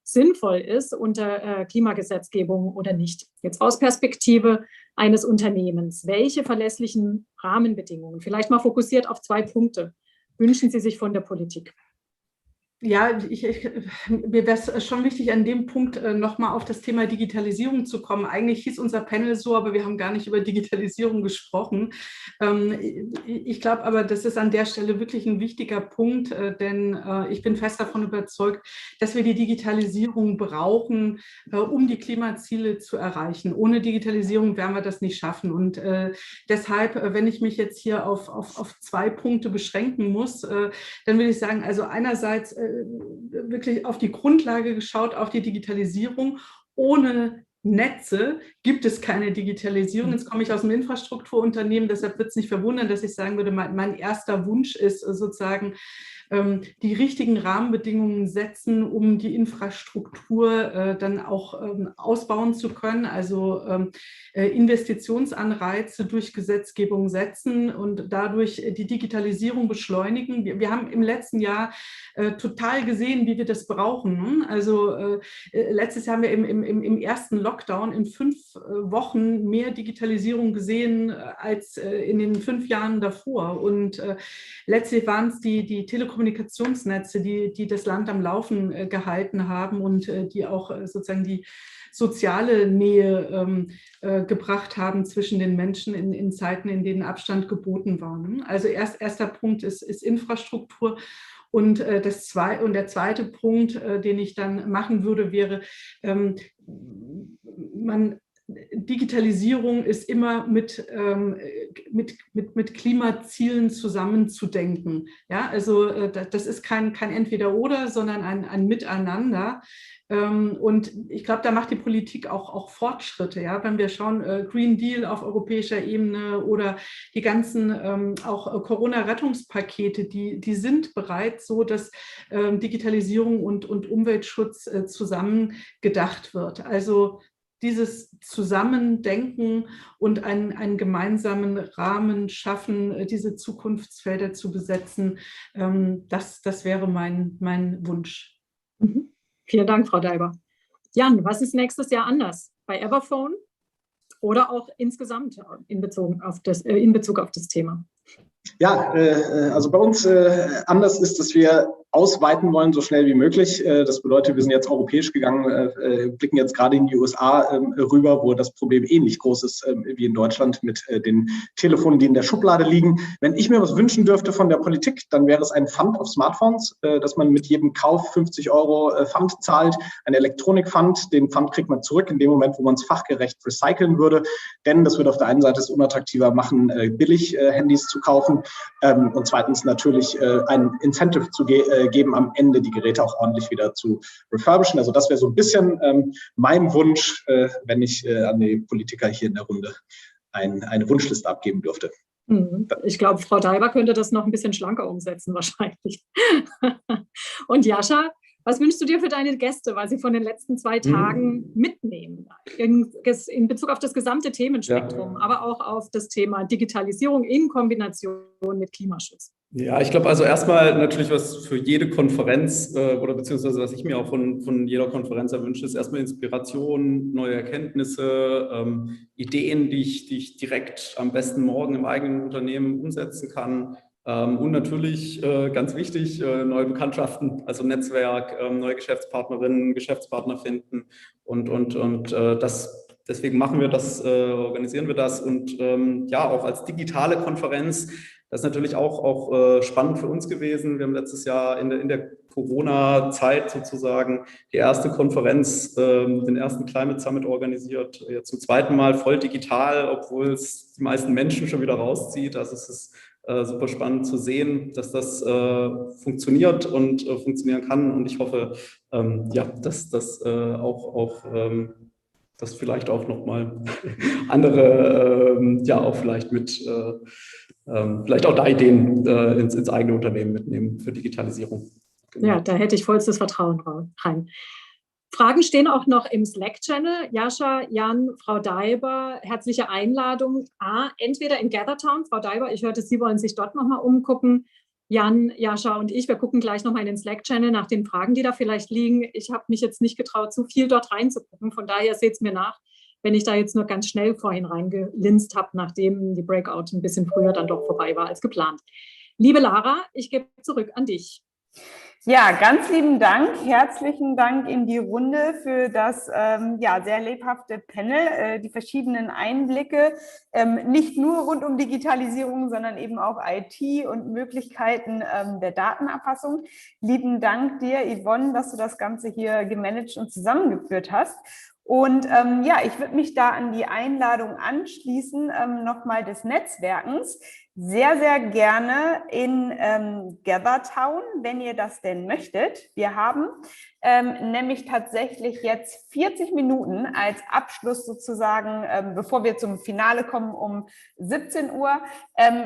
sinnvoll ist unter Klimagesetzgebung oder nicht. Jetzt aus Perspektive eines Unternehmens. Welche verlässlichen Rahmenbedingungen, vielleicht mal fokussiert auf 2 Punkte, wünschen Sie sich von der Politik? Ja, mir wäre es schon wichtig, an dem Punkt nochmal auf das Thema Digitalisierung zu kommen. Eigentlich hieß unser Panel so, aber wir haben gar nicht über Digitalisierung gesprochen. Ich glaube aber, das ist an der Stelle wirklich ein wichtiger Punkt, denn ich bin fest davon überzeugt, dass wir die Digitalisierung brauchen, um die Klimaziele zu erreichen. Ohne Digitalisierung werden wir das nicht schaffen. Und deshalb, wenn ich mich jetzt hier auf 2 Punkte beschränken muss, dann würde ich sagen, also einerseits wirklich auf die Grundlage geschaut, auf die Digitalisierung. Ohne Netze gibt es keine Digitalisierung. Jetzt komme ich aus dem Infrastrukturunternehmen, deshalb wird es nicht verwundern, dass ich sagen würde, mein erster Wunsch ist sozusagen, die richtigen Rahmenbedingungen setzen, um die Infrastruktur dann auch ausbauen zu können, also Investitionsanreize durch Gesetzgebung setzen und dadurch die Digitalisierung beschleunigen. Wir haben im letzten Jahr total gesehen, wie wir das brauchen. Also letztes Jahr haben wir im ersten Lockdown in 5 Wochen mehr Digitalisierung gesehen als in den 5 Jahren davor. Und letztlich waren es die Telekommunikationsnetze, die das Land am Laufen gehalten haben und die auch sozusagen die soziale Nähe gebracht haben zwischen den Menschen in Zeiten, in denen Abstand geboten war. Also erster Punkt ist Infrastruktur. Und der zweite Punkt, den ich dann machen würde, wäre, Digitalisierung ist immer mit Klimazielen zusammenzudenken. Ja, also das ist kein Entweder-Oder, sondern ein Miteinander. Und ich glaube, da macht die Politik auch Fortschritte. Ja? Wenn wir schauen, Green Deal auf europäischer Ebene oder die ganzen auch Corona-Rettungspakete, die sind bereits so, dass Digitalisierung und Umweltschutz zusammen gedacht wird. Also dieses Zusammendenken und einen gemeinsamen Rahmen schaffen, diese Zukunftsfelder zu besetzen, das wäre mein Wunsch. Mhm. Vielen Dank, Frau Daiber. Jan, was ist nächstes Jahr anders bei Everphone oder auch insgesamt in Bezug auf das Thema? Ja, also bei uns anders ist, dass wir ausweiten wollen, so schnell wie möglich. Das bedeutet, wir sind jetzt europäisch gegangen, blicken jetzt gerade in die USA rüber, wo das Problem ähnlich groß ist wie in Deutschland mit den Telefonen, die in der Schublade liegen. Wenn ich mir was wünschen dürfte von der Politik, dann wäre es ein Pfand auf Smartphones, dass man mit jedem Kauf 50 € Pfand zahlt, ein Elektronikpfand. Den Pfand kriegt man zurück in dem Moment, wo man es fachgerecht recyceln würde. Denn das würde auf der einen Seite es unattraktiver machen, billig Handys zu kaufen. Und zweitens natürlich ein Incentive zu geben, am Ende die Geräte auch ordentlich wieder zu refurbischen. Also das wäre so ein bisschen mein Wunsch, wenn ich an die Politiker hier in der Runde eine Wunschliste abgeben dürfte. Ich glaube, Frau Daiber könnte das noch ein bisschen schlanker umsetzen wahrscheinlich. Und Jascha, was wünschst du dir für deine Gäste, was sie von den letzten 2 Tagen mitnehmen? In Bezug auf das gesamte Themenspektrum, aber auch auf das Thema Digitalisierung in Kombination mit Klimaschutz. Ja, ich glaube also erstmal natürlich, was für jede Konferenz oder beziehungsweise was ich mir auch von jeder Konferenz erwünsche, ist erstmal Inspiration, neue Erkenntnisse, Ideen, die ich direkt am besten morgen im eigenen Unternehmen umsetzen kann. Und natürlich, ganz wichtig, neue Bekanntschaften, also Netzwerk, neue Geschäftspartnerinnen, Geschäftspartner finden und deswegen machen wir das, organisieren wir das und ja, auch als digitale Konferenz. Das ist natürlich auch spannend für uns gewesen. Wir haben letztes Jahr in der Corona-Zeit sozusagen die erste Konferenz, den ersten Climate Summit organisiert, jetzt zum 2. Mal voll digital, obwohl es die meisten Menschen schon wieder rauszieht. Also es ist super spannend zu sehen, dass das funktioniert und funktionieren kann. Und ich hoffe, ja, dass das dass vielleicht auch nochmal andere, ja, auch vielleicht mit vielleicht auch da Ideen ins eigene Unternehmen mitnehmen für Digitalisierung. Genau. Ja, da hätte ich vollstes Vertrauen rein. Fragen stehen auch noch im Slack-Channel. Jascha, Jan, Frau Daiber, herzliche Einladung. Entweder in GatherTown, Frau Daiber, ich hörte, Sie wollen sich dort nochmal umgucken. Jan, Jascha und ich, wir gucken gleich nochmal in den Slack-Channel nach den Fragen, die da vielleicht liegen. Ich habe mich jetzt nicht getraut, zu viel dort reinzugucken. Von daher seht es mir nach, wenn ich da jetzt nur ganz schnell vorhin reingelinst habe, nachdem die Breakout ein bisschen früher dann doch vorbei war als geplant. Liebe Lara, ich gebe zurück an dich. Ja, ganz lieben Dank. Herzlichen Dank in die Runde für das ja, sehr lebhafte Panel, die verschiedenen Einblicke, nicht nur rund um Digitalisierung, sondern eben auch IT und Möglichkeiten der Datenerfassung. Lieben Dank dir, Yvonne, dass du das Ganze hier gemanagt und zusammengeführt hast. Und ja, ich würde mich da an die Einladung anschließen, nochmal des Netzwerkens. Sehr, sehr gerne in GatherTown, wenn ihr das denn möchtet. Wir haben nämlich tatsächlich jetzt 40 Minuten als Abschluss sozusagen, bevor wir zum Finale kommen um 17 Uhr,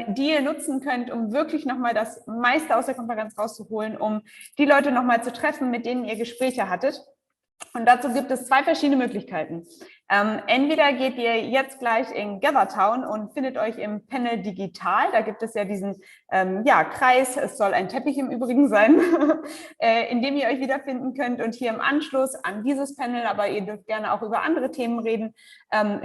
die ihr nutzen könnt, um wirklich nochmal das meiste aus der Konferenz rauszuholen, um die Leute nochmal zu treffen, mit denen ihr Gespräche hattet. Und dazu gibt es 2 verschiedene Möglichkeiten. Entweder geht ihr jetzt gleich in GatherTown und findet euch im Panel digital. Da gibt es ja diesen ja, Kreis, es soll ein Teppich im Übrigen sein, in dem ihr euch wiederfinden könnt und hier im Anschluss an dieses Panel, aber ihr dürft gerne auch über andere Themen reden,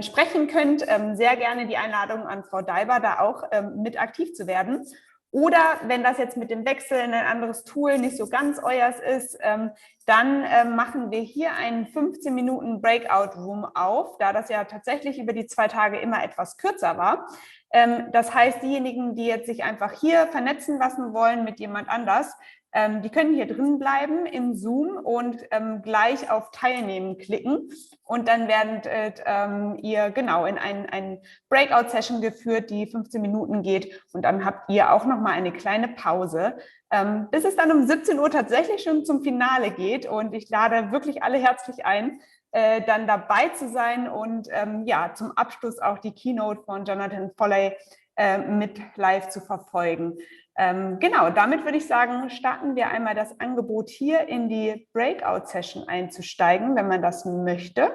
sprechen könnt. Sehr gerne die Einladung an Frau Daiber, da auch mit aktiv zu werden. Oder wenn das jetzt mit dem Wechsel in ein anderes Tool nicht so ganz euers ist, dann machen wir hier einen 15 Minuten Breakout Room auf, da das ja tatsächlich über die 2 Tage immer etwas kürzer war. Das heißt, diejenigen, die jetzt sich einfach hier vernetzen lassen wollen mit jemand anders, die können hier drin bleiben im Zoom und gleich auf Teilnehmen klicken und dann werdet ihr genau in ein Breakout-Session geführt, die 15 Minuten geht und dann habt ihr auch nochmal eine kleine Pause, bis es dann um 17 Uhr tatsächlich schon zum Finale geht und ich lade wirklich alle herzlich ein, dann dabei zu sein und ja, zum Abschluss auch die Keynote von Jonathan Foley mit live zu verfolgen. Genau, damit würde ich sagen, starten wir einmal das Angebot hier in die Breakout-Session einzusteigen, wenn man das möchte.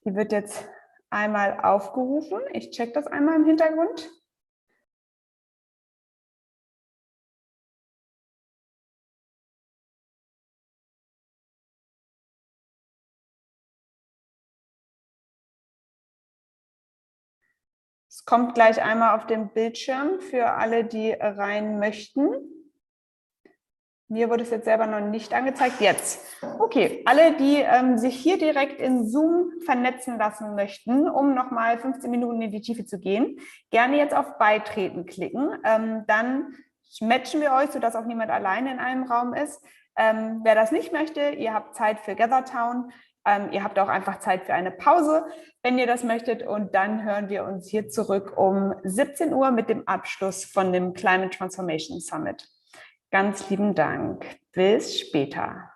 Die wird jetzt einmal aufgerufen. Ich check das einmal im Hintergrund. Es kommt gleich einmal auf dem Bildschirm für alle, die rein möchten. Mir wurde es jetzt selber noch nicht angezeigt. Jetzt. Okay, alle, die sich hier direkt in Zoom vernetzen lassen möchten, um nochmal 15 Minuten in die Tiefe zu gehen, gerne jetzt auf Beitreten klicken. Dann matchen wir euch, sodass auch niemand alleine in einem Raum ist. Wer das nicht möchte, ihr habt Zeit für GatherTown. Ihr habt auch einfach Zeit für eine Pause, wenn ihr das möchtet. Und dann hören wir uns hier zurück um 17 Uhr mit dem Abschluss von dem Climate Transformation Summit. Ganz lieben Dank. Bis später.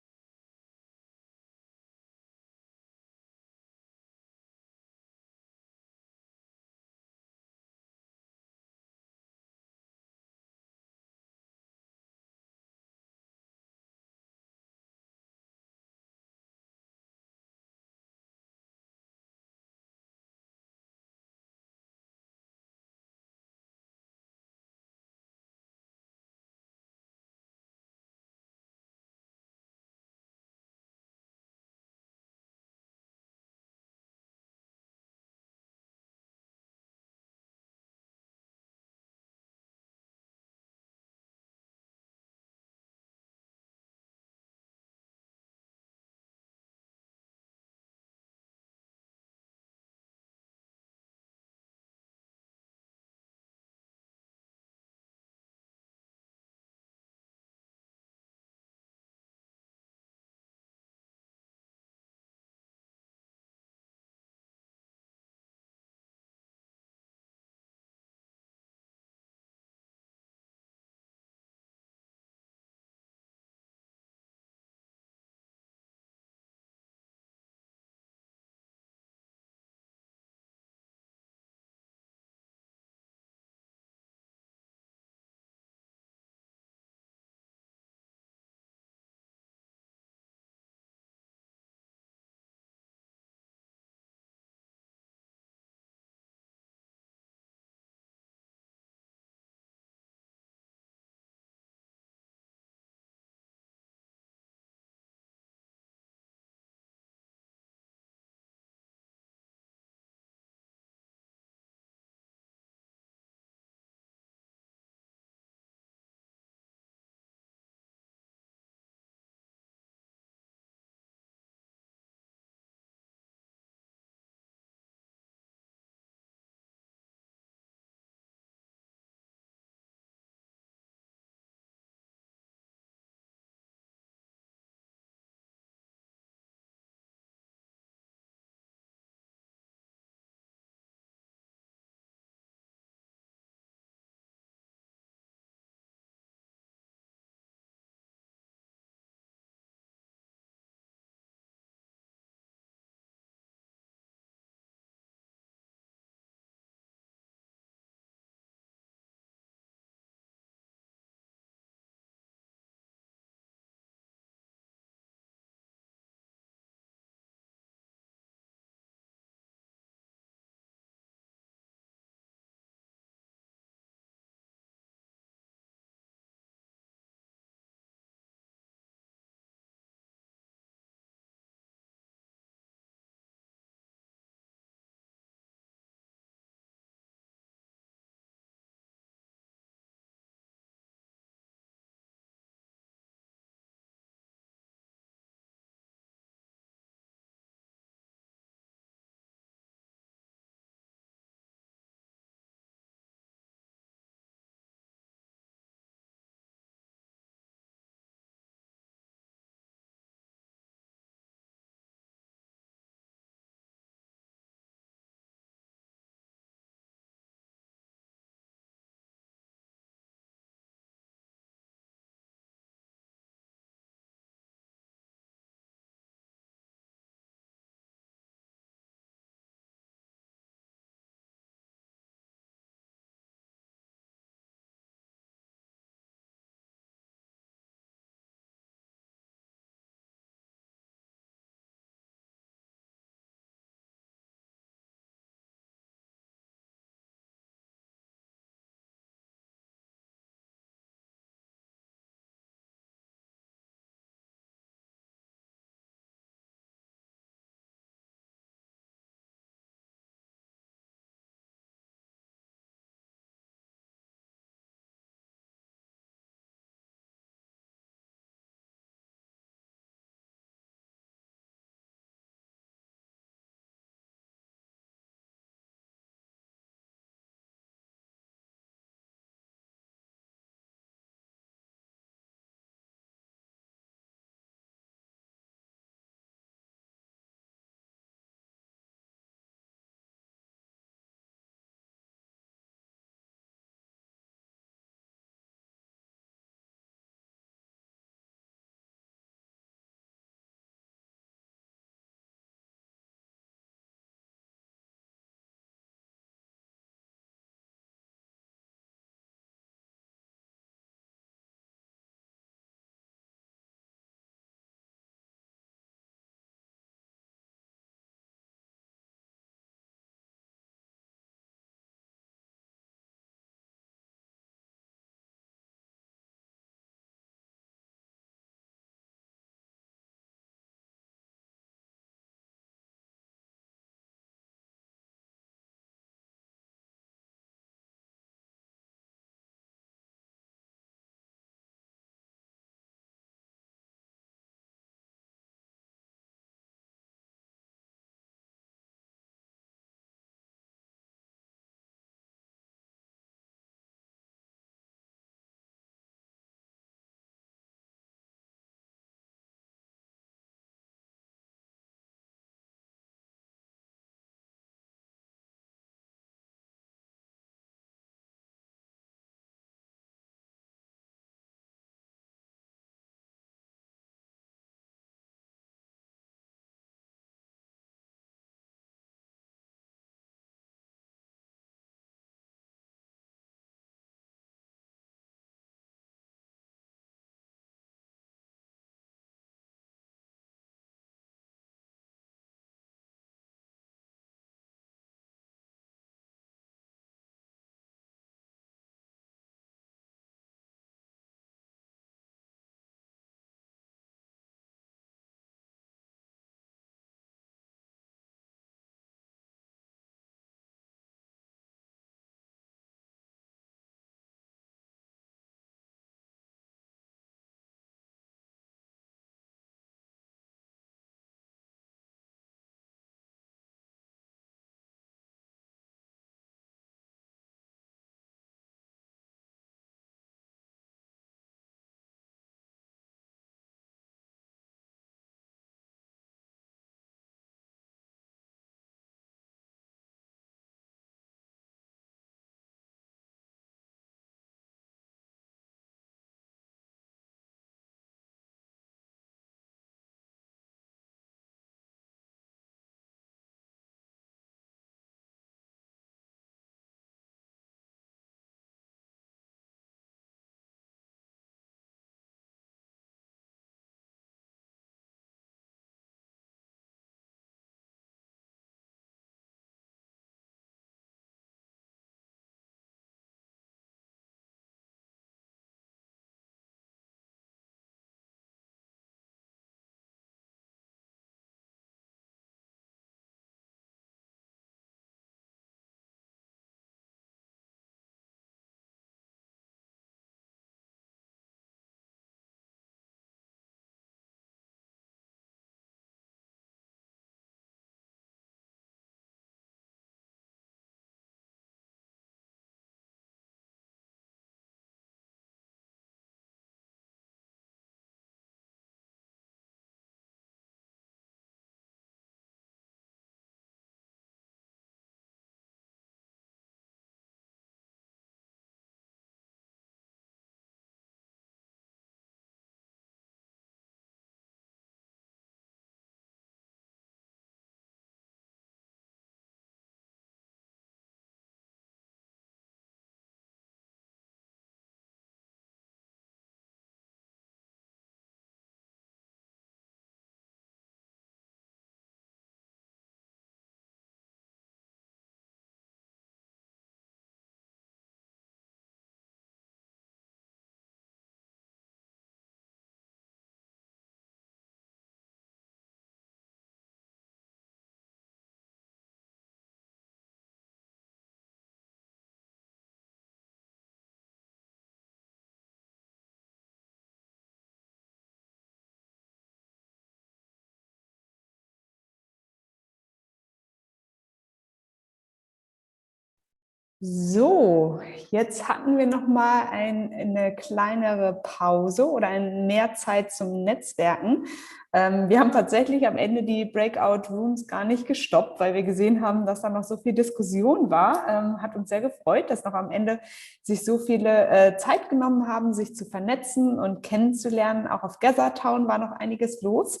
So, jetzt hatten wir noch mal eine kleinere Pause oder mehr Zeit zum Netzwerken. Wir haben tatsächlich am Ende die Breakout Rooms gar nicht gestoppt, weil wir gesehen haben, dass da noch so viel Diskussion war. Hat uns sehr gefreut, dass noch am Ende sich so viele Zeit genommen haben, sich zu vernetzen und kennenzulernen. Auch auf Gathertown war noch einiges los.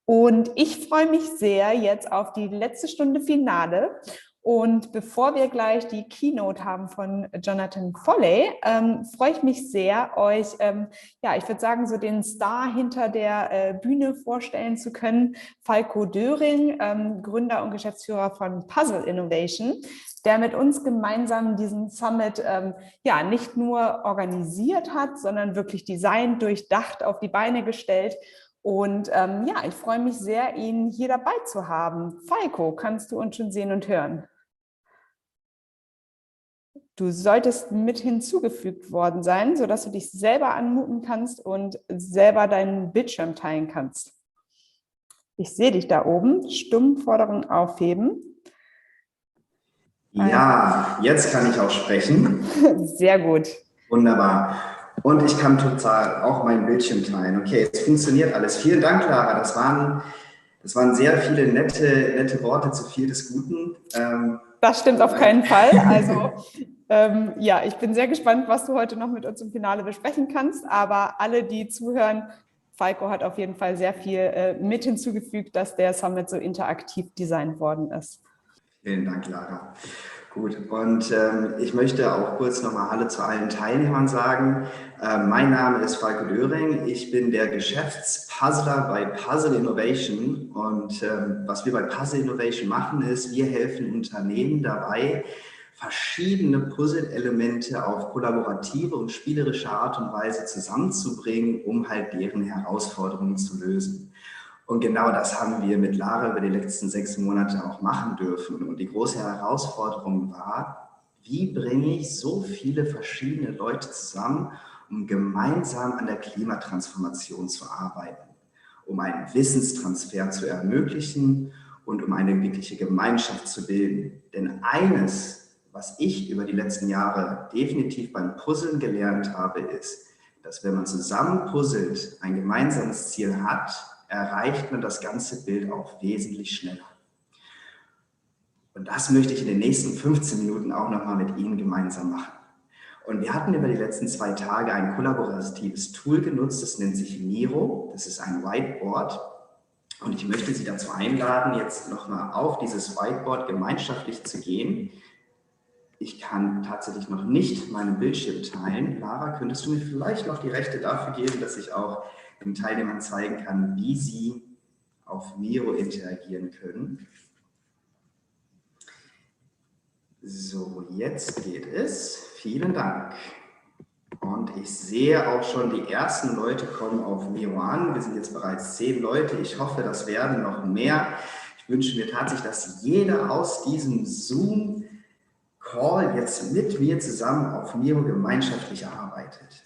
Und ich freue mich sehr jetzt auf die letzte Stunde Finale. Und bevor wir gleich die Keynote haben von Jonathan Foley, freue ich mich sehr, euch, ich würde sagen, so den Star hinter der Bühne vorstellen zu können. Falko Döring, Gründer und Geschäftsführer von Puzzle Innovation, der mit uns gemeinsam diesen Summit nicht nur organisiert hat, sondern wirklich designt, durchdacht, auf die Beine gestellt. Und ich freue mich sehr, ihn hier dabei zu haben. Falko, kannst du uns schon sehen und hören? Du solltest mit hinzugefügt worden sein, sodass du dich selber anmuten kannst und selber deinen Bildschirm teilen kannst. Ich sehe dich da oben. Stummforderung aufheben. Ja, jetzt kann ich auch sprechen. Sehr gut. Wunderbar. Und ich kann total auch meinen Bildschirm teilen. Okay, es funktioniert alles. Vielen Dank, Lara. Das waren sehr viele nette Worte zu viel des Guten. Das stimmt auf keinen Fall. Also ich bin sehr gespannt, was du heute noch mit uns im Finale besprechen kannst. Aber alle, die zuhören, Falko hat auf jeden Fall sehr viel mit hinzugefügt, dass der Summit so interaktiv designt worden ist. Vielen Dank, Lara. Gut, und ich möchte auch kurz nochmal Hallo zu allen Teilnehmern sagen. Mein Name ist Falko Döring, ich bin der Geschäftspuzzler bei Puzzle Innovation und was wir bei Puzzle Innovation machen ist, wir helfen Unternehmen dabei, verschiedene Puzzle-Elemente auf kollaborative und spielerische Art und Weise zusammenzubringen, um halt deren Herausforderungen zu lösen. Und genau das haben wir mit Lara über die letzten 6 Monate auch machen dürfen. Und die große Herausforderung war, wie bringe ich so viele verschiedene Leute zusammen, um gemeinsam an der Klimatransformation zu arbeiten, um einen Wissenstransfer zu ermöglichen und um eine wirkliche Gemeinschaft zu bilden. Denn eines, was ich über die letzten Jahre definitiv beim Puzzeln gelernt habe, ist, dass wenn man zusammen puzzelt, ein gemeinsames Ziel hat, erreicht man das ganze Bild auch wesentlich schneller. Und das möchte ich in den nächsten 15 Minuten auch nochmal mit Ihnen gemeinsam machen. Und wir hatten über die letzten 2 Tage ein kollaboratives Tool genutzt, das nennt sich Miro. Das ist ein Whiteboard. Und ich möchte Sie dazu einladen, jetzt nochmal auf dieses Whiteboard gemeinschaftlich zu gehen. Ich kann tatsächlich noch nicht meinen Bildschirm teilen. Lara, könntest du mir vielleicht noch die Rechte dafür geben, dass ich auch den Teilnehmern zeigen kann, wie sie auf Miro interagieren können. So, jetzt geht es. Vielen Dank. Und ich sehe auch schon, die ersten Leute kommen auf Miro an. Wir sind jetzt bereits 10 Leute. Ich hoffe, das werden noch mehr. Ich wünsche mir tatsächlich, dass jeder aus diesem Zoom-Call jetzt mit mir zusammen auf Miro gemeinschaftlich arbeitet.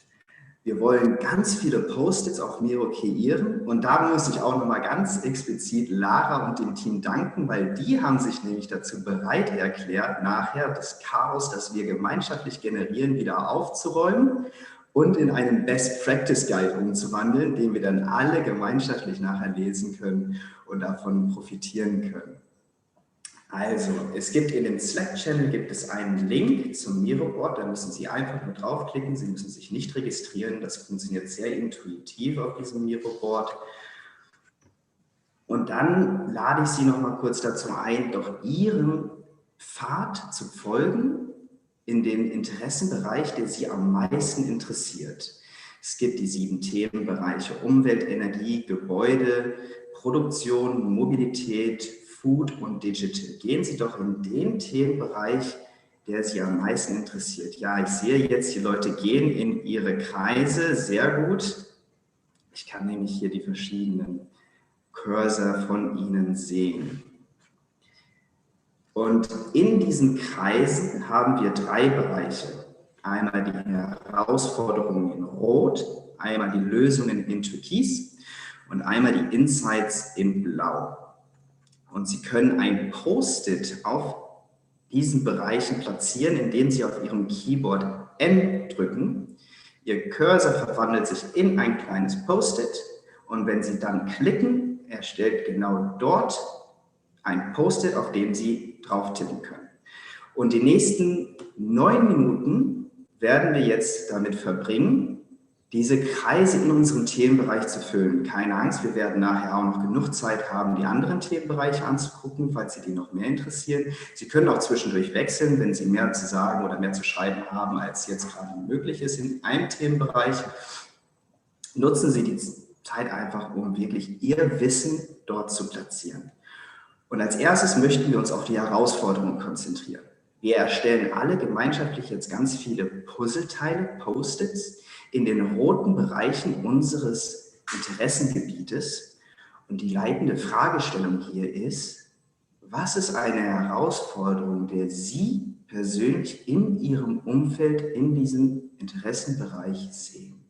Wir wollen ganz viele Post-its auf Miro kreieren und da muss ich auch nochmal ganz explizit Lara und dem Team danken, weil die haben sich nämlich dazu bereit erklärt, nachher das Chaos, das wir gemeinschaftlich generieren, wieder aufzuräumen und in einen Best-Practice-Guide umzuwandeln, den wir dann alle gemeinschaftlich nachher lesen können und davon profitieren können. Also, es gibt in dem Slack-Channel einen Link zum Miro-Board, da müssen Sie einfach nur draufklicken, Sie müssen sich nicht registrieren, das funktioniert sehr intuitiv auf diesem Miro-Board. Und dann lade ich Sie noch mal kurz dazu ein, doch Ihrem Pfad zu folgen in den Interessenbereich, der Sie am meisten interessiert. Es gibt die 7 Themenbereiche Umwelt, Energie, Gebäude, Produktion, Mobilität, Food und Digital. Gehen Sie doch in den Themenbereich, der Sie am meisten interessiert. Ja, ich sehe jetzt, die Leute gehen in ihre Kreise, sehr gut. Ich kann nämlich hier die verschiedenen Cursor von Ihnen sehen. Und in diesen Kreisen haben wir 3 Bereiche. Einmal die Herausforderungen in Rot, einmal die Lösungen in Türkis und einmal die Insights in Blau. Und Sie können ein Post-it auf diesen Bereichen platzieren, indem Sie auf Ihrem Keyboard N drücken. Ihr Cursor verwandelt sich in ein kleines Post-it und wenn Sie dann klicken, erstellt genau dort ein Post-it, auf dem Sie drauf tippen können. Und die nächsten 9 Minuten werden wir jetzt damit verbringen, diese Kreise in unserem Themenbereich zu füllen. Keine Angst, wir werden nachher auch noch genug Zeit haben, die anderen Themenbereiche anzugucken, falls Sie die noch mehr interessieren. Sie können auch zwischendurch wechseln, wenn Sie mehr zu sagen oder mehr zu schreiben haben, als jetzt gerade möglich ist in einem Themenbereich. Nutzen Sie die Zeit einfach, um wirklich Ihr Wissen dort zu platzieren. Und als erstes möchten wir uns auf die Herausforderungen konzentrieren. Wir erstellen alle gemeinschaftlich jetzt ganz viele Puzzleteile, Post-its, in den roten Bereichen unseres Interessengebietes. Und die leitende Fragestellung hier ist, was ist eine Herausforderung, der Sie persönlich in Ihrem Umfeld, in diesem Interessenbereich sehen?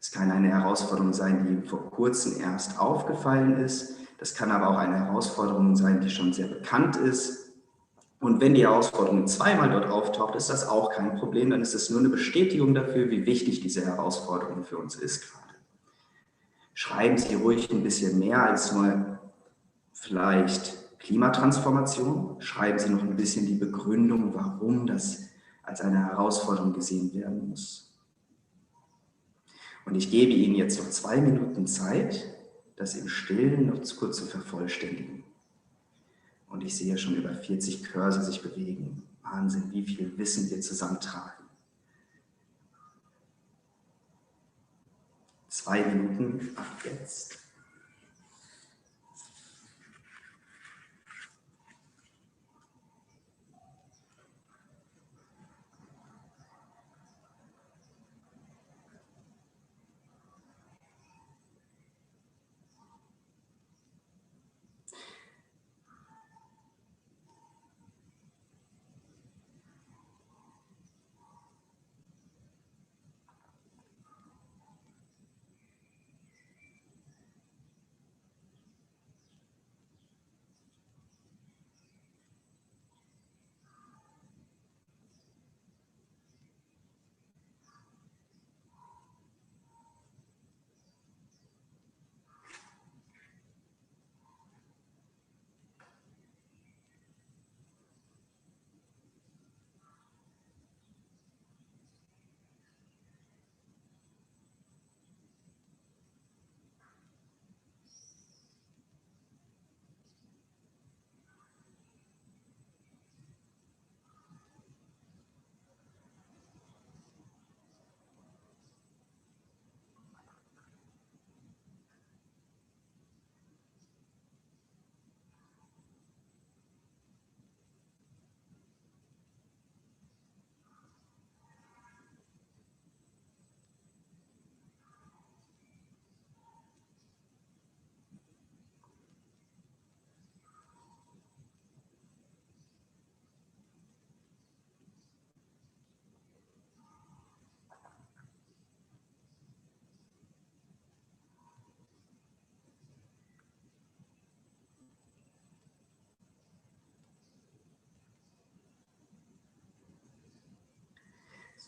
Es kann eine Herausforderung sein, die Ihnen vor kurzem erst aufgefallen ist. Das kann aber auch eine Herausforderung sein, die schon sehr bekannt ist. Und wenn die Herausforderung zweimal dort auftaucht, ist das auch kein Problem. Dann ist es nur eine Bestätigung dafür, wie wichtig diese Herausforderung für uns ist gerade. Schreiben Sie ruhig ein bisschen mehr als nur vielleicht Klimatransformation. Schreiben Sie noch ein bisschen die Begründung, warum das als eine Herausforderung gesehen werden muss. Und ich gebe Ihnen jetzt noch 2 Minuten Zeit, das im Stillen noch kurz zu vervollständigen. Und ich sehe schon über 40 Cursor sich bewegen. Wahnsinn, wie viel Wissen wir zusammentragen. 2 Minuten ab jetzt.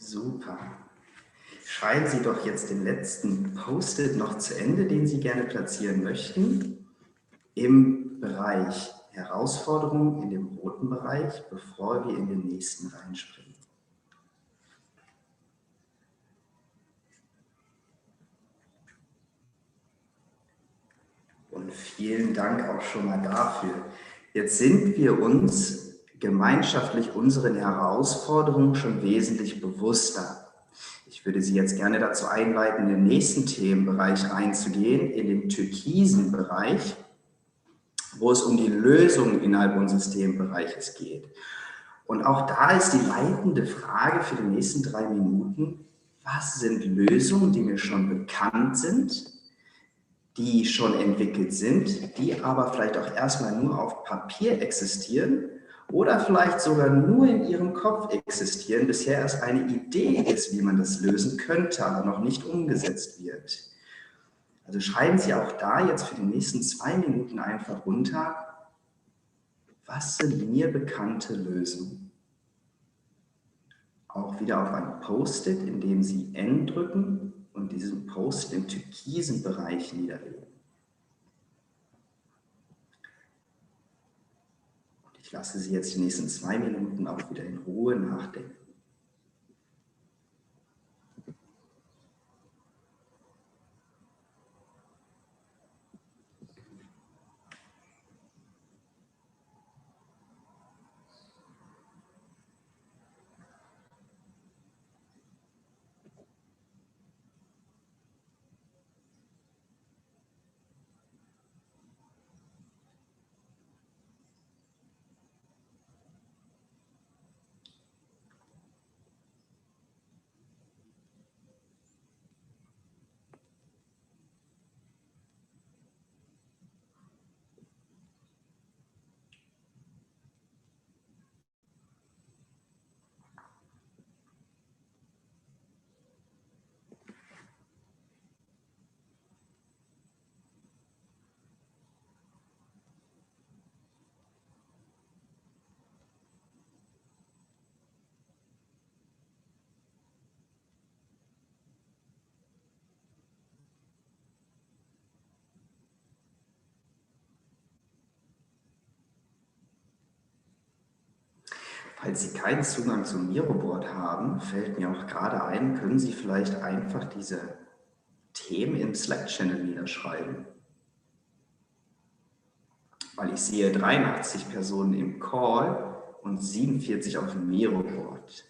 Super. Schreiben Sie doch jetzt den letzten Post-it noch zu Ende, den Sie gerne platzieren möchten, im Bereich Herausforderungen, in dem roten Bereich, bevor wir in den nächsten reinspringen. Und vielen Dank auch schon mal dafür. Jetzt sind wir uns gemeinschaftlich unseren Herausforderungen schon wesentlich bewusster. Ich würde Sie jetzt gerne dazu einleiten, in den nächsten Themenbereich reinzugehen, in den türkisen Bereich, wo es um die Lösungen innerhalb unseres Themenbereiches geht. Und auch da ist die leitende Frage für die nächsten 3 Minuten, was sind Lösungen, die mir schon bekannt sind, die schon entwickelt sind, die aber vielleicht auch erstmal nur auf Papier existieren oder vielleicht sogar nur in Ihrem Kopf existieren, bisher erst eine Idee ist, wie man das lösen könnte, aber noch nicht umgesetzt wird. Also schreiben Sie auch da jetzt für die nächsten 2 Minuten einfach runter, Was sind mir bekannte Lösungen? Auch wieder auf ein Post-it, indem Sie N drücken und diesen Post im türkisen Bereich niederlegen. Und ich lasse Sie jetzt die nächsten 2 Minuten auch wieder in Ruhe nachdenken. Falls Sie keinen Zugang zum Miroboard haben, fällt mir auch gerade ein, können Sie vielleicht einfach diese Themen im Slack-Channel niederschreiben. Weil ich sehe 83 Personen im Call und 47 auf dem Miroboard.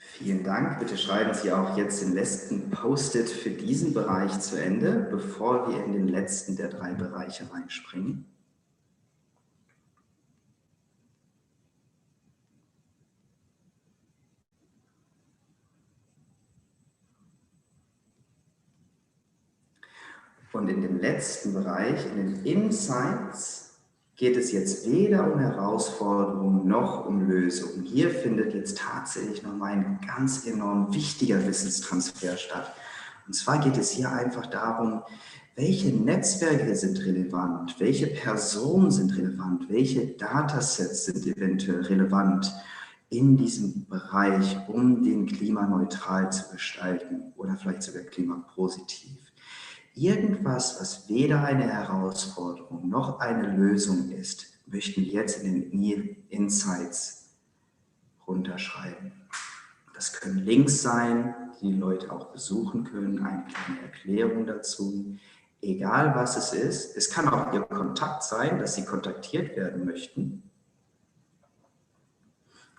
Vielen Dank. Bitte schreiben Sie auch jetzt den letzten Post-it für diesen Bereich zu Ende, bevor wir in den letzten der 3 Bereiche reinspringen. Und in dem letzten Bereich, in den Insights, geht es jetzt weder um Herausforderungen noch um Lösungen. Hier findet jetzt tatsächlich nochmal ein ganz enorm wichtiger Wissenstransfer statt. Und zwar geht es hier einfach darum, welche Netzwerke sind relevant, welche Personen sind relevant, welche Datasets sind eventuell relevant in diesem Bereich, um den klimaneutral zu gestalten oder vielleicht sogar klimapositiv. Irgendwas, was weder eine Herausforderung noch eine Lösung ist, möchten wir jetzt in den Insights runterschreiben. Das können Links sein, die Leute auch besuchen können, eine kleine Erklärung dazu. Egal was es ist, es kann auch Ihr Kontakt sein, dass Sie kontaktiert werden möchten,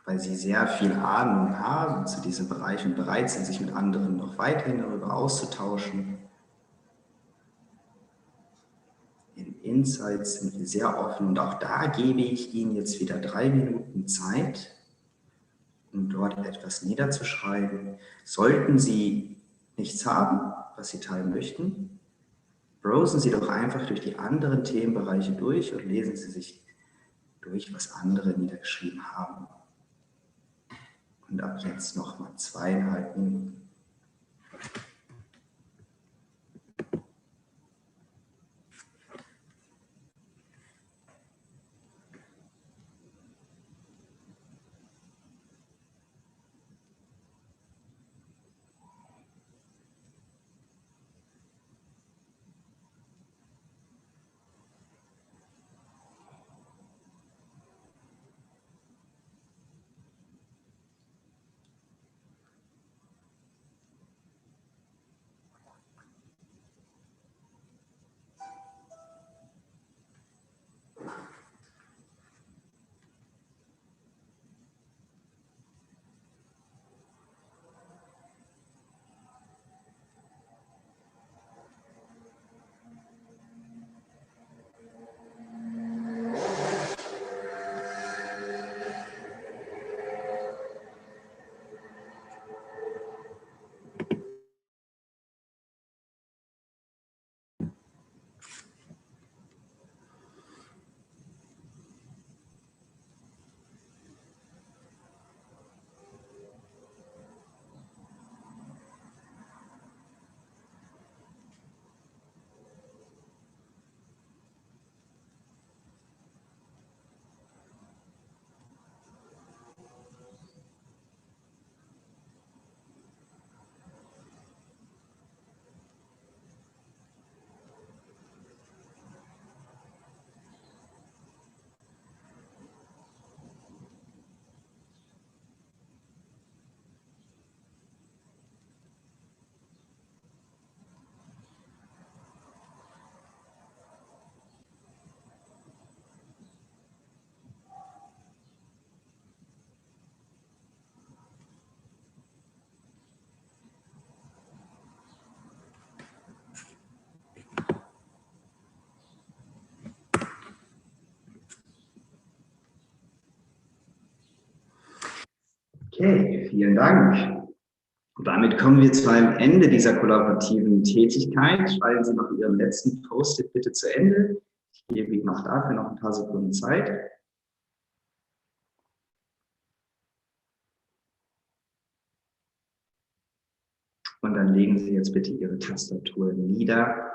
weil Sie sehr viel Ahnung haben zu diesem Bereich und bereit sind, sich mit anderen noch weiterhin darüber auszutauschen. In Insights sind wir sehr offen und auch da gebe ich Ihnen jetzt wieder 3 Minuten Zeit, um dort etwas niederzuschreiben. Sollten Sie nichts haben, was Sie teilen möchten, browsen Sie doch einfach durch die anderen Themenbereiche durch und lesen Sie sich durch, was andere niedergeschrieben haben. Und ab jetzt nochmal 2,5 Minuten. Okay, vielen Dank. Und damit kommen wir zu einem Ende dieser kollaborativen Tätigkeit. Schreiben Sie noch Ihren letzten Post-it bitte zu Ende. Ich gebe Ihnen auch dafür noch ein paar Sekunden Zeit. Und dann legen Sie jetzt bitte Ihre Tastatur nieder.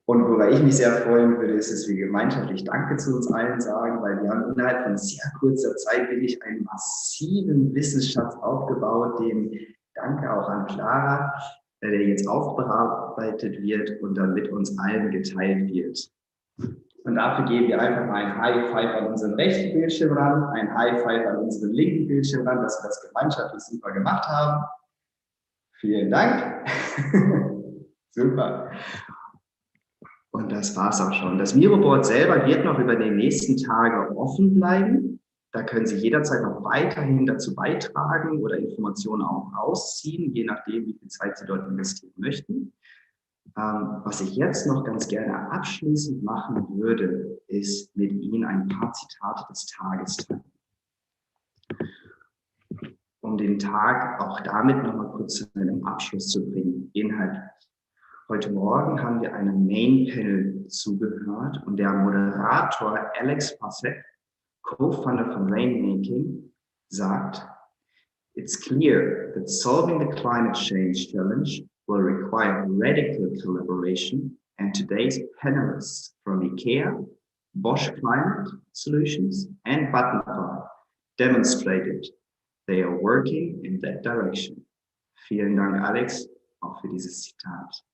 Und worüber ich mich sehr freuen würde, ist, dass wir gemeinschaftlich Danke zu uns allen sagen, weil wir haben innerhalb von sehr kurzer Zeit wirklich einen massiven Wissensschatz aufgebaut, den Danke auch an Clara, der jetzt aufbearbeitet wird und dann mit uns allen geteilt wird. Und dafür geben wir einfach mal ein High Five an unseren rechten Bildschirmrand, ein High Five an unseren linken Bildschirmrand, dass wir das gemeinschaftlich super gemacht haben. Vielen Dank. Super. Und das war's auch schon. Das Miroboard selber wird noch über die nächsten Tage offen bleiben. Da können Sie jederzeit noch weiterhin dazu beitragen oder Informationen auch rausziehen, je nachdem, wie viel Zeit Sie dort investieren möchten. Was ich jetzt noch ganz gerne abschließend machen würde, ist mit Ihnen ein paar Zitate des Tages teilen. Um den Tag auch damit nochmal kurz zu einem Abschluss zu bringen, inhaltlich. Heute Morgen haben wir einem Main-Panel zugehört und der Moderator Alex Pasek, Co-Founder von Rainmaking, sagt, "It's clear that solving the climate change challenge will require radical collaboration, and today's panelists from IKEA, Bosch Climate Solutions and Vattenfall demonstrated they are working in that direction." Vielen Dank, Alex, auch für dieses Zitat.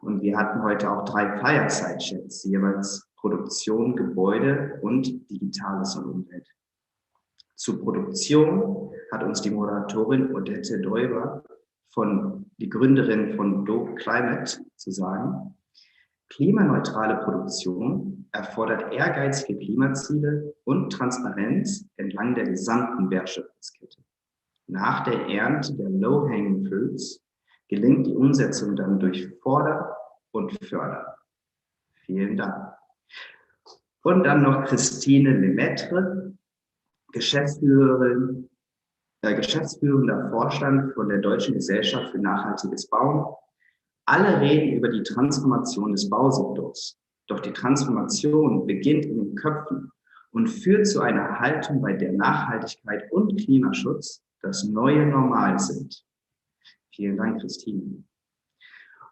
Und wir hatten heute auch 3 Fireside-Chats, jeweils Produktion, Gebäude und Digitales und Umwelt. Zur Produktion hat uns die Moderatorin Odette Deuber, die Gründerin von Dope Climate, zu sagen, klimaneutrale Produktion erfordert ehrgeizige Klimaziele und Transparenz entlang der gesamten Wertschöpfungskette. Nach der Ernte der Low-Hanging Fruits gelingt die Umsetzung dann durch Fordern und Fördern. Vielen Dank. Und dann noch Christine Lemaitre, geschäftsführender Vorstand von der Deutschen Gesellschaft für nachhaltiges Bauen. Alle reden über die Transformation des Bausektors. Doch die Transformation beginnt in den Köpfen und führt zu einer Haltung, bei der Nachhaltigkeit und Klimaschutz das neue Normal sind. Vielen Dank, Christine.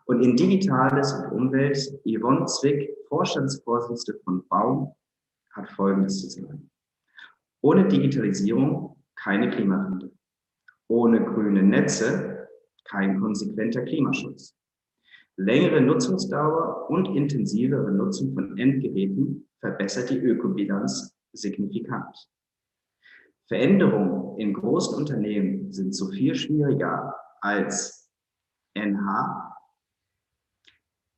Und in Digitales und Umwelt, Yvonne Zwick, Vorstandsvorsitzende von Baum, hat Folgendes zu sagen. Ohne Digitalisierung keine Klimawende. Ohne grüne Netze kein konsequenter Klimaschutz. Längere Nutzungsdauer und intensivere Nutzung von Endgeräten verbessert die Ökobilanz signifikant. Veränderungen in großen Unternehmen sind so viel schwieriger als NH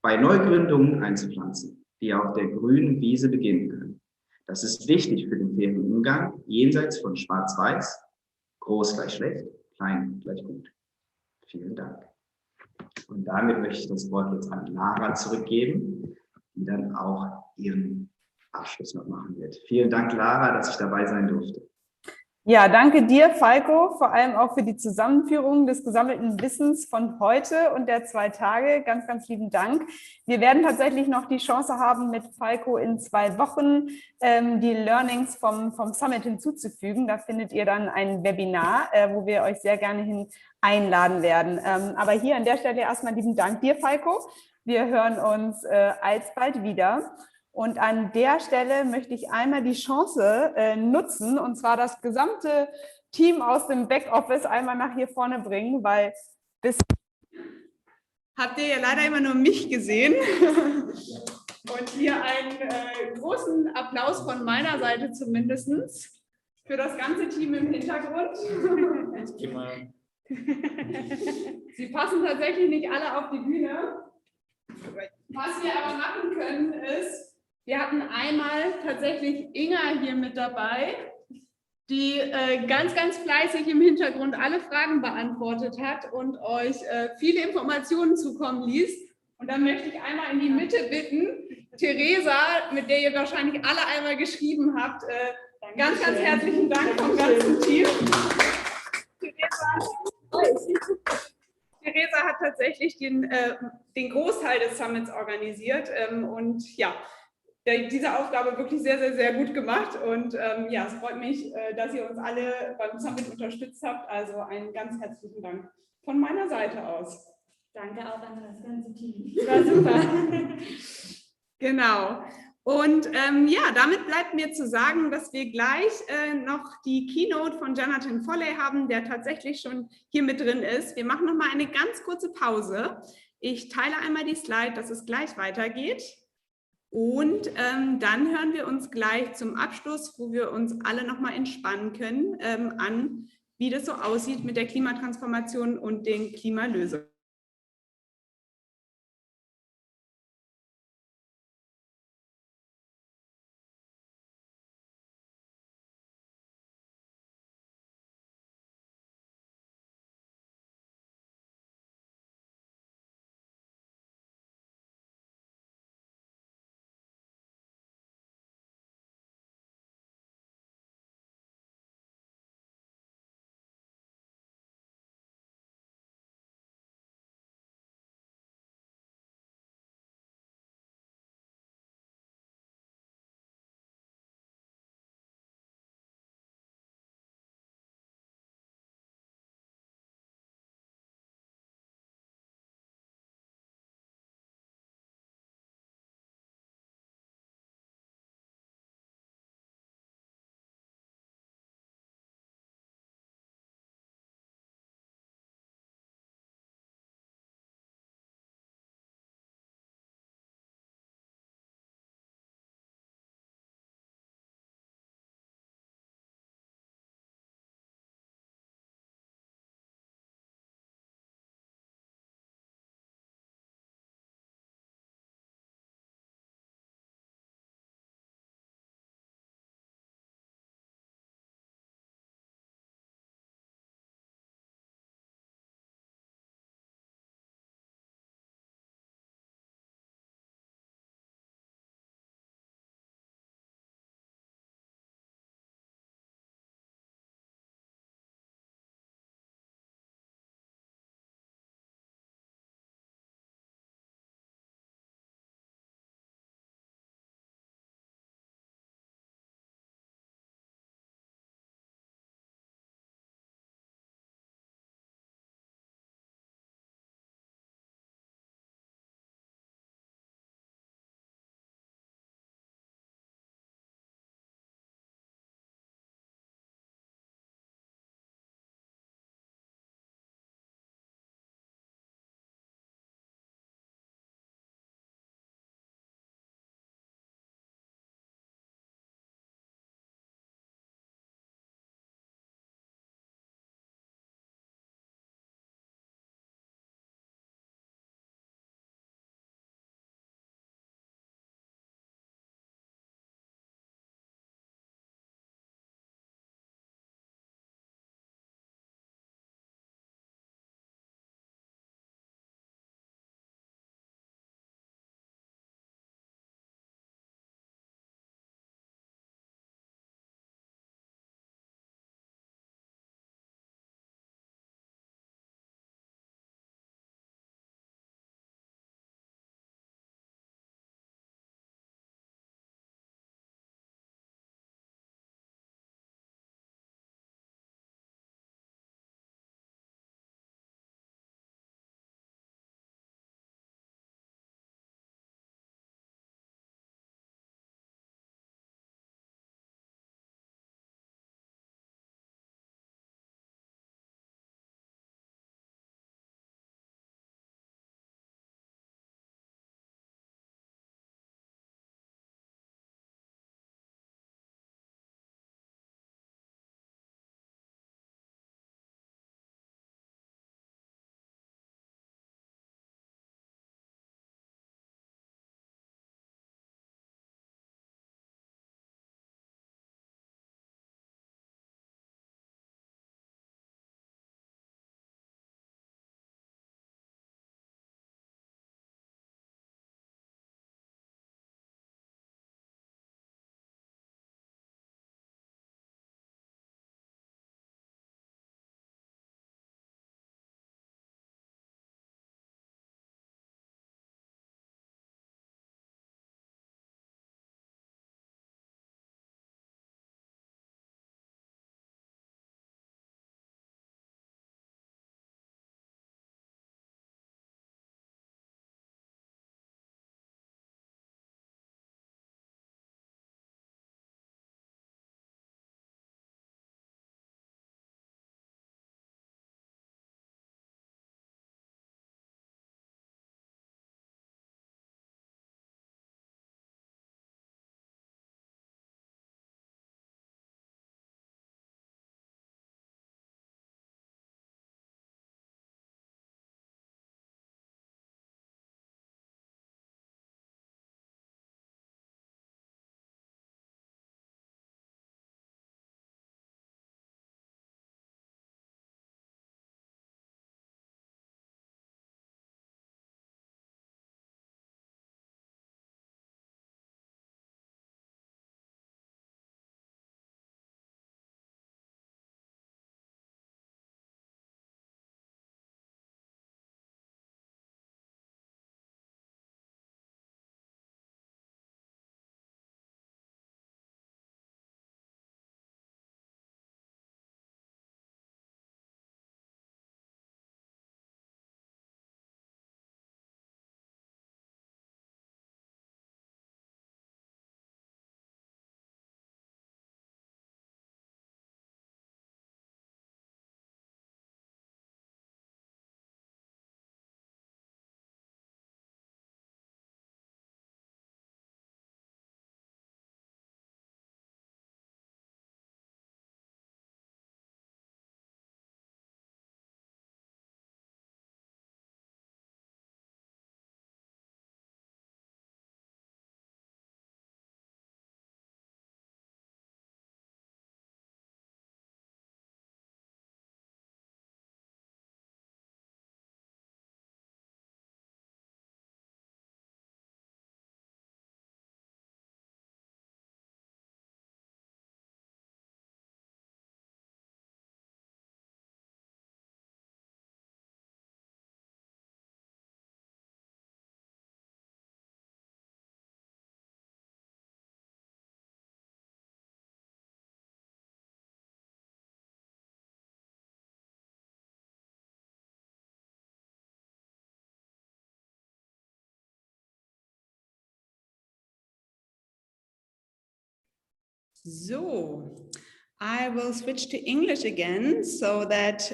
bei Neugründungen einzupflanzen, die auf der grünen Wiese beginnen können. Das ist wichtig für den fairen Umgang jenseits von Schwarz-Weiß, groß gleich schlecht, klein gleich gut. Vielen Dank. Und damit möchte ich das Wort jetzt an Lara zurückgeben, die dann auch ihren Abschluss noch machen wird. Vielen Dank, Lara, dass ich dabei sein durfte. Ja, danke dir, Falco, vor allem auch für die Zusammenführung des gesammelten Wissens von heute und der 2 Tage. Ganz, ganz lieben Dank. Wir werden tatsächlich noch die Chance haben, mit Falco in 2 Wochen die Learnings vom Summit hinzuzufügen. Da findet ihr dann ein Webinar, wo wir euch sehr gerne hin einladen werden. Aber hier an der Stelle erstmal lieben Dank dir, Falco. Wir hören uns alsbald wieder. Und an der Stelle möchte ich einmal die Chance nutzen, und zwar das gesamte Team aus dem Backoffice einmal nach hier vorne bringen, weil bis habt ihr ja leider immer nur mich gesehen. Und hier einen großen Applaus von meiner Seite zumindest für das ganze Team im Hintergrund. Sie passen tatsächlich nicht alle auf die Bühne. Was wir aber machen können ist, wir hatten einmal tatsächlich Inga hier mit dabei, die ganz, ganz fleißig im Hintergrund alle Fragen beantwortet hat und euch viele Informationen zukommen ließ. Und dann möchte ich einmal in die Mitte bitten, Theresa, mit der ihr wahrscheinlich alle einmal geschrieben habt, Ganz, ganz herzlichen Dank vom ganzen Team. Theresa hat tatsächlich den Großteil des Summits organisiert und ja, diese Aufgabe wirklich sehr, sehr, sehr gut gemacht und ja, es freut mich, dass ihr uns alle beim Summit unterstützt habt, also einen ganz herzlichen Dank von meiner Seite aus. Danke auch an das ganze Team. War super. Genau. Und ja, damit bleibt mir zu sagen, dass wir gleich noch die Keynote von Jonathan Foley haben, der tatsächlich schon hier mit drin ist. Wir machen noch mal eine ganz kurze Pause. Ich teile einmal die Slide, dass es gleich weitergeht. Und dann hören wir uns gleich zum Abschluss, wo wir uns alle noch mal entspannen können, an, wie das so aussieht mit der Klimatransformation und den Klimalösungen. So, I will switch to English again so that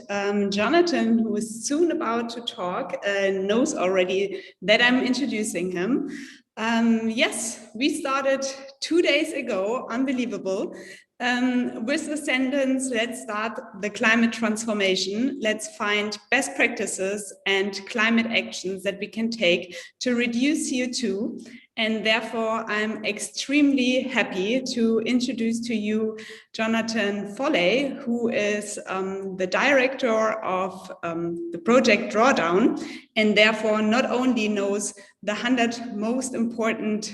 Jonathan, who is soon about to talk, knows already that I'm introducing him. Yes, we started 2 days ago, unbelievable, with the sentence, let's start the climate transformation. Let's find best practices and climate actions that we can take to reduce CO2. And therefore, I'm extremely happy to introduce to you Jonathan Foley, who is the director of the project Drawdown, and therefore not only knows the 100 most important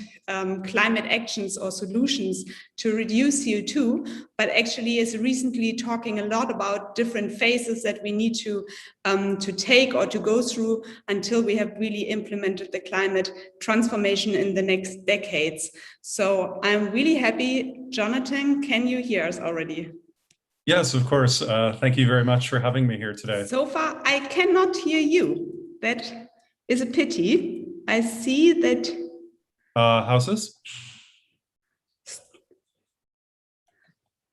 climate actions or solutions to reduce CO2, but actually is recently talking a lot about different phases that we need to take or to go through until we have really implemented the climate transformation in the next decades. So I'm really happy. Jonathan, can you hear us already? Yes, of course. Thank you very much for having me here today. So far, I cannot hear you. That is a pity. I see that. How's this?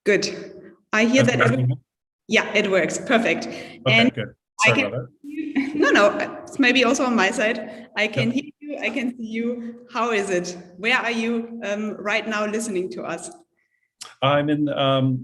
Good. I hear that. Yeah, it works. Perfect. Okay, and good. Sorry about that. No, it's maybe also on my side. I can hear you. I can see you. How is it? Where are you right now listening to us? I'm in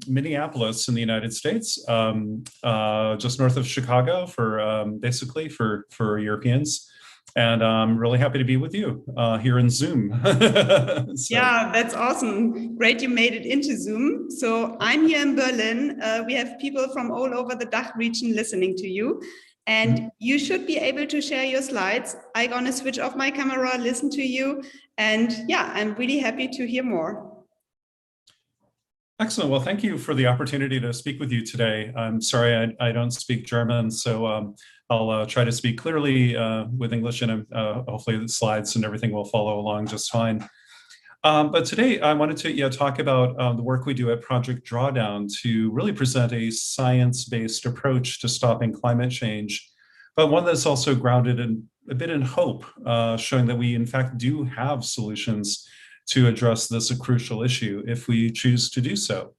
Minneapolis in the United States, just north of Chicago for basically for Europeans. And I'm really happy to be with you here in Zoom. So. Yeah, that's awesome. Great you made it into Zoom. So I'm here in Berlin. We have people from all over the DACH region listening to you. And you should be able to share your slides. I'm going to switch off my camera, listen to you. And yeah, I'm really happy to hear more. Excellent. Well, thank you for the opportunity to speak with you today. I'm sorry I don't speak German, so I'll try to speak clearly with English, and hopefully the slides and everything will follow along just fine. But today I wanted to talk about the work we do at Project Drawdown to really present a science-based approach to stopping climate change, but one that's also grounded in a bit in hope, showing that we in fact do have solutions to address this a crucial issue if we choose to do so.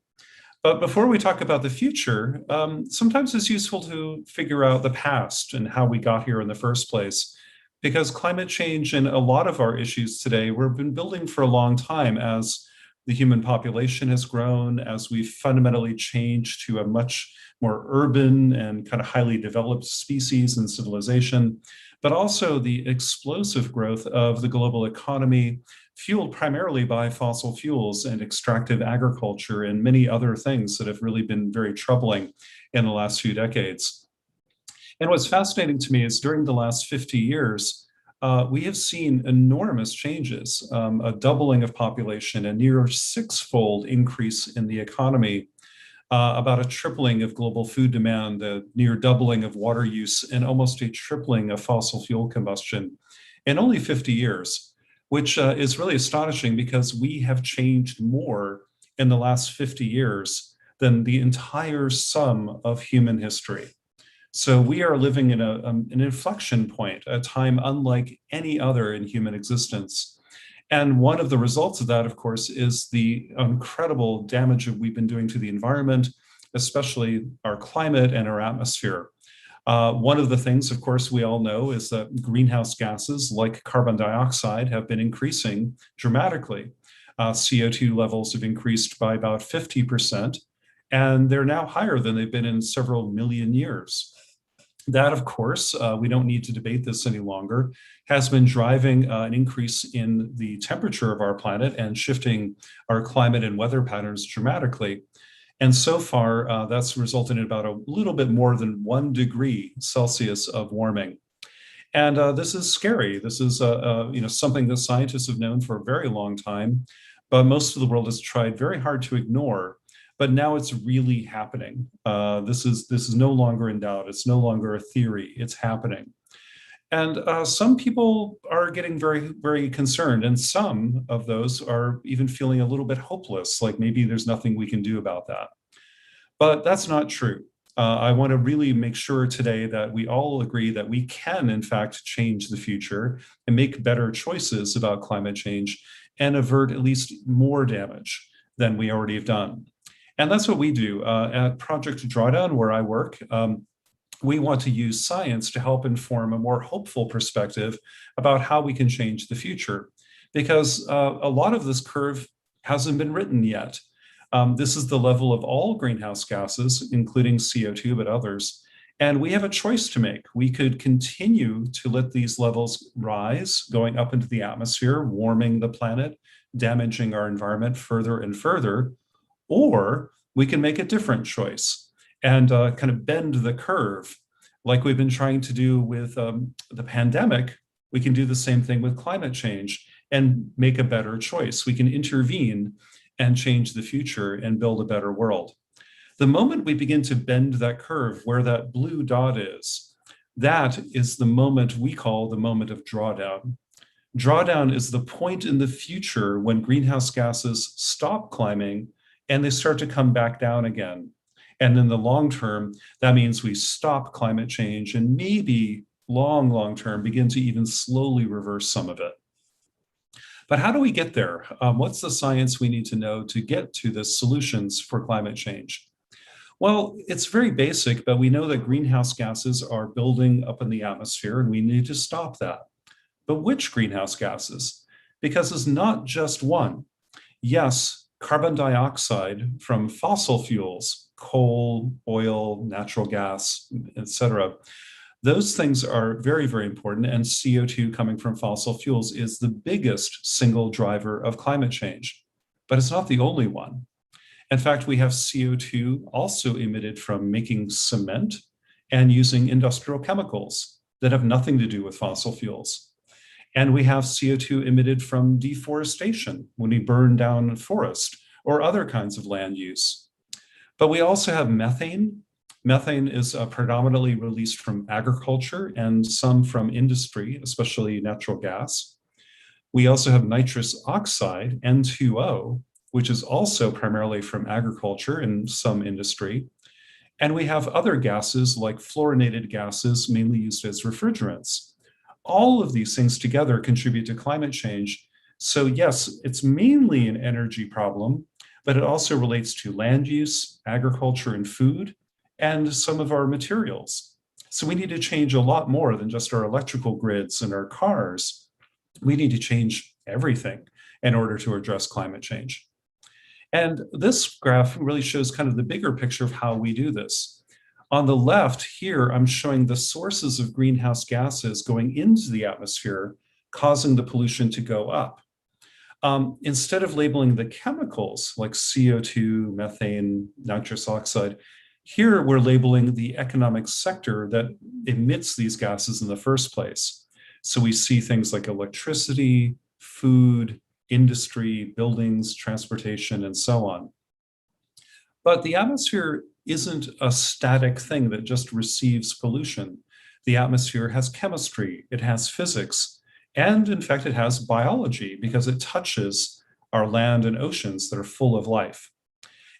But before we talk about the future, sometimes it's useful to figure out the past and how we got here in the first place, because climate change and a lot of our issues today, we've been building for a long time as the human population has grown, as we've fundamentally changed to a much more urban and kind of highly developed species and civilization, but also the explosive growth of the global economy, fueled primarily by fossil fuels and extractive agriculture and many other things that have really been very troubling in the last few decades. And what's fascinating to me is during the last 50 years, we have seen enormous changes, a doubling of population, a near six-fold increase in the economy, about a tripling of global food demand, a near doubling of water use, and almost a tripling of fossil fuel combustion in only 50 years, which is really astonishing because we have changed more in the last 50 years than the entire sum of human history. So we are living in an inflection point, a time unlike any other in human existence. And one of the results of that, of course, is the incredible damage that we've been doing to the environment, especially our climate and our atmosphere. One of the things, of course, we all know is that greenhouse gases like carbon dioxide have been increasing dramatically. CO2 levels have increased by about 50%, and they're now higher than they've been in several million years. That, of course, we don't need to debate this any longer, has been driving an increase in the temperature of our planet and shifting our climate and weather patterns dramatically. And so far, that's resulted in about a little bit more than 1 degree Celsius of warming. And this is scary. This is something that scientists have known for a very long time, but most of the world has tried very hard to ignore. But now it's really happening. This is no longer in doubt. It's no longer a theory. It's happening. And some people are getting very, very concerned, and some of those are even feeling a little bit hopeless, like maybe there's nothing we can do about that. But that's not true. I want to really make sure today that we all agree that we can, in fact, change the future and make better choices about climate change and avert at least more damage than we already have done. And that's what we do at Project Drawdown, where I work. We want to use science to help inform a more hopeful perspective about how we can change the future, because a lot of this curve hasn't been written yet. This is the level of all greenhouse gases, including CO2, but others. And we have a choice to make. We could continue to let these levels rise, going up into the atmosphere, warming the planet, damaging our environment further and further, or we can make a different choice and kind of bend the curve. Like we've been trying to do with the pandemic, we can do the same thing with climate change and make a better choice. We can intervene and change the future and build a better world. The moment we begin to bend that curve where that blue dot is, that is the moment we call the moment of drawdown. Drawdown is the point in the future when greenhouse gases stop climbing and they start to come back down again. And in the long term, that means we stop climate change and maybe long term begin to even slowly reverse some of it. But how do we get there? What's the science we need to know to get to the solutions for climate change? Well, it's very basic, but we know that greenhouse gases are building up in the atmosphere and we need to stop that. But which greenhouse gases? Because it's not just one. Yes, carbon dioxide from fossil fuels, coal, oil, natural gas, etc. Those things are very, very important, and CO2 coming from fossil fuels is the biggest single driver of climate change, but it's not the only one. In fact, we have CO2 also emitted from making cement and using industrial chemicals that have nothing to do with fossil fuels. And we have CO2 emitted from deforestation when we burn down forest or other kinds of land use. But we also have methane. Methane is predominantly released from agriculture and some from industry, especially natural gas. We also have nitrous oxide, N2O, which is also primarily from agriculture and some industry. And we have other gases like fluorinated gases, mainly used as refrigerants. All of these things together contribute to climate change. So yes, it's mainly an energy problem, but it also relates to land use, agriculture and food, and some of our materials. So we need to change a lot more than just our electrical grids and our cars. We need to change everything in order to address climate change. And this graph really shows kind of the bigger picture of how we do this. On the left here, I'm showing the sources of greenhouse gases going into the atmosphere, causing the pollution to go up. Instead of labeling the chemicals like CO2, methane, nitrous oxide, here we're labeling the economic sector that emits these gases in the first place. So we see things like electricity, food, industry, buildings, transportation, and so on. But the atmosphere isn't a static thing that just receives pollution. The atmosphere has chemistry, it has physics, and in fact, it has biology because it touches our land and oceans that are full of life.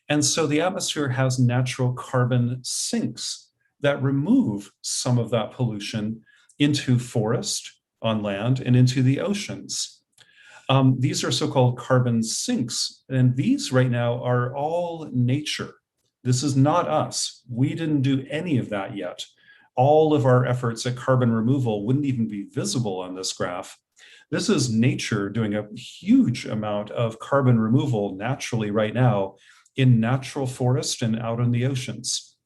And so the atmosphere has natural carbon sinks that remove some of that pollution into forest on land and into the oceans. These are so-called carbon sinks, and these right now are all nature. This is not us. We didn't do any of that yet. All of our efforts at carbon removal wouldn't even be visible on this graph. This is nature doing a huge amount of carbon removal naturally right now in natural forest and out in the oceans.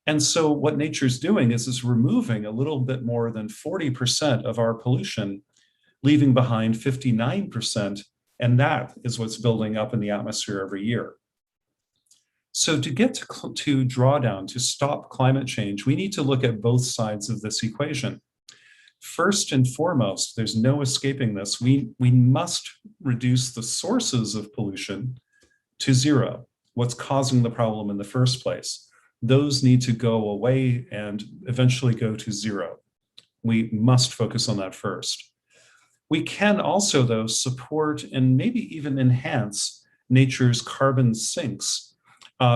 And so what nature's doing is it's removing a little bit more than 40% of our pollution, leaving behind 59%, and that is what's building up in the atmosphere every year. So to get to drawdown, to stop climate change, we need to look at both sides of this equation. First and foremost, there's no escaping this. We must reduce the sources of pollution to zero, what's causing the problem in the first place. Those need to go away and eventually go to zero. We must focus on that first. We can also, though, support and maybe even enhance nature's carbon sinks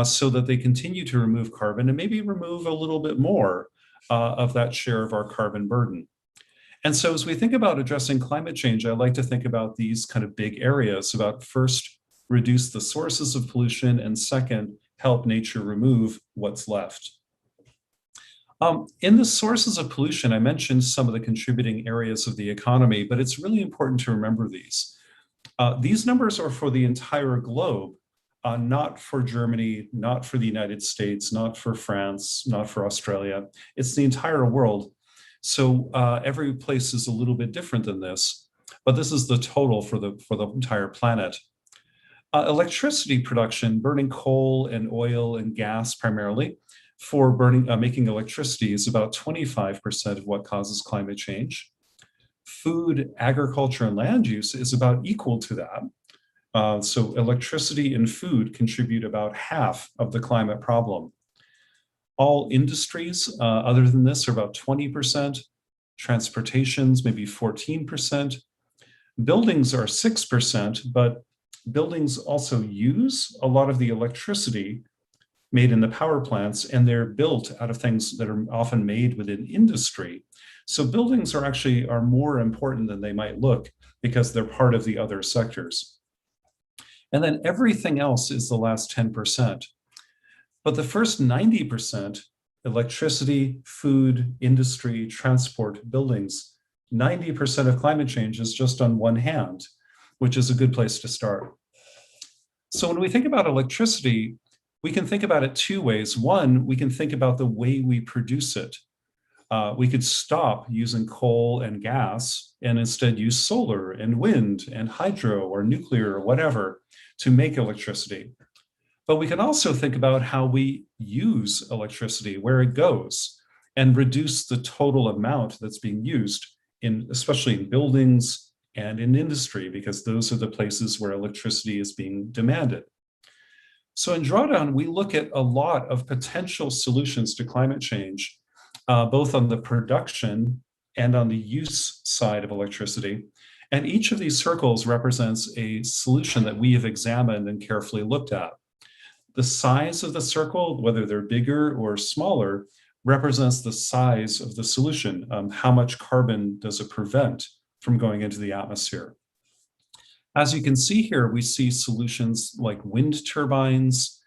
so that they continue to remove carbon and maybe remove a little bit more of that share of our carbon burden. And so as we think about addressing climate change, I like to think about these kind of big areas, about first reduce the sources of pollution, and second, help nature remove what's left. In the sources of pollution, I mentioned some of the contributing areas of the economy, but it's really important to remember these. These numbers are for the entire globe, not for Germany, not for the United States, not for France, not for Australia. It's the entire world. So every place is a little bit different than this, but this is the total for the entire planet. Electricity production, burning coal and oil and gas primarily, for making electricity is about 25% of what causes climate change. Food, agriculture, and land use is about equal to that. So electricity and food contribute about half of the climate problem. All industries other than this are about 20%. Transportations, maybe 14%. Buildings are 6%, but buildings also use a lot of the electricity made in the power plants, and they're built out of things that are often made within industry. So buildings are more important than they might look because they're part of the other sectors. And then everything else is the last 10%. But the first 90%, electricity, food, industry, transport, buildings, 90% of climate change is just on one hand, which is a good place to start. So when we think about electricity, we can think about it two ways. One, we can think about the way we produce it. We could stop using coal and gas and instead use solar and wind and hydro or nuclear or whatever to make electricity. But we can also think about how we use electricity, where it goes, and reduce the total amount that's being used, especially in buildings and in industry, because those are the places where electricity is being demanded. So in Drawdown, we look at a lot of potential solutions to climate change, both on the production and on the use side of electricity. And each of these circles represents a solution that we have examined and carefully looked at. The size of the circle, whether they're bigger or smaller, represents the size of the solution. How much carbon does it prevent from going into the atmosphere? As you can see here, we see solutions like wind turbines,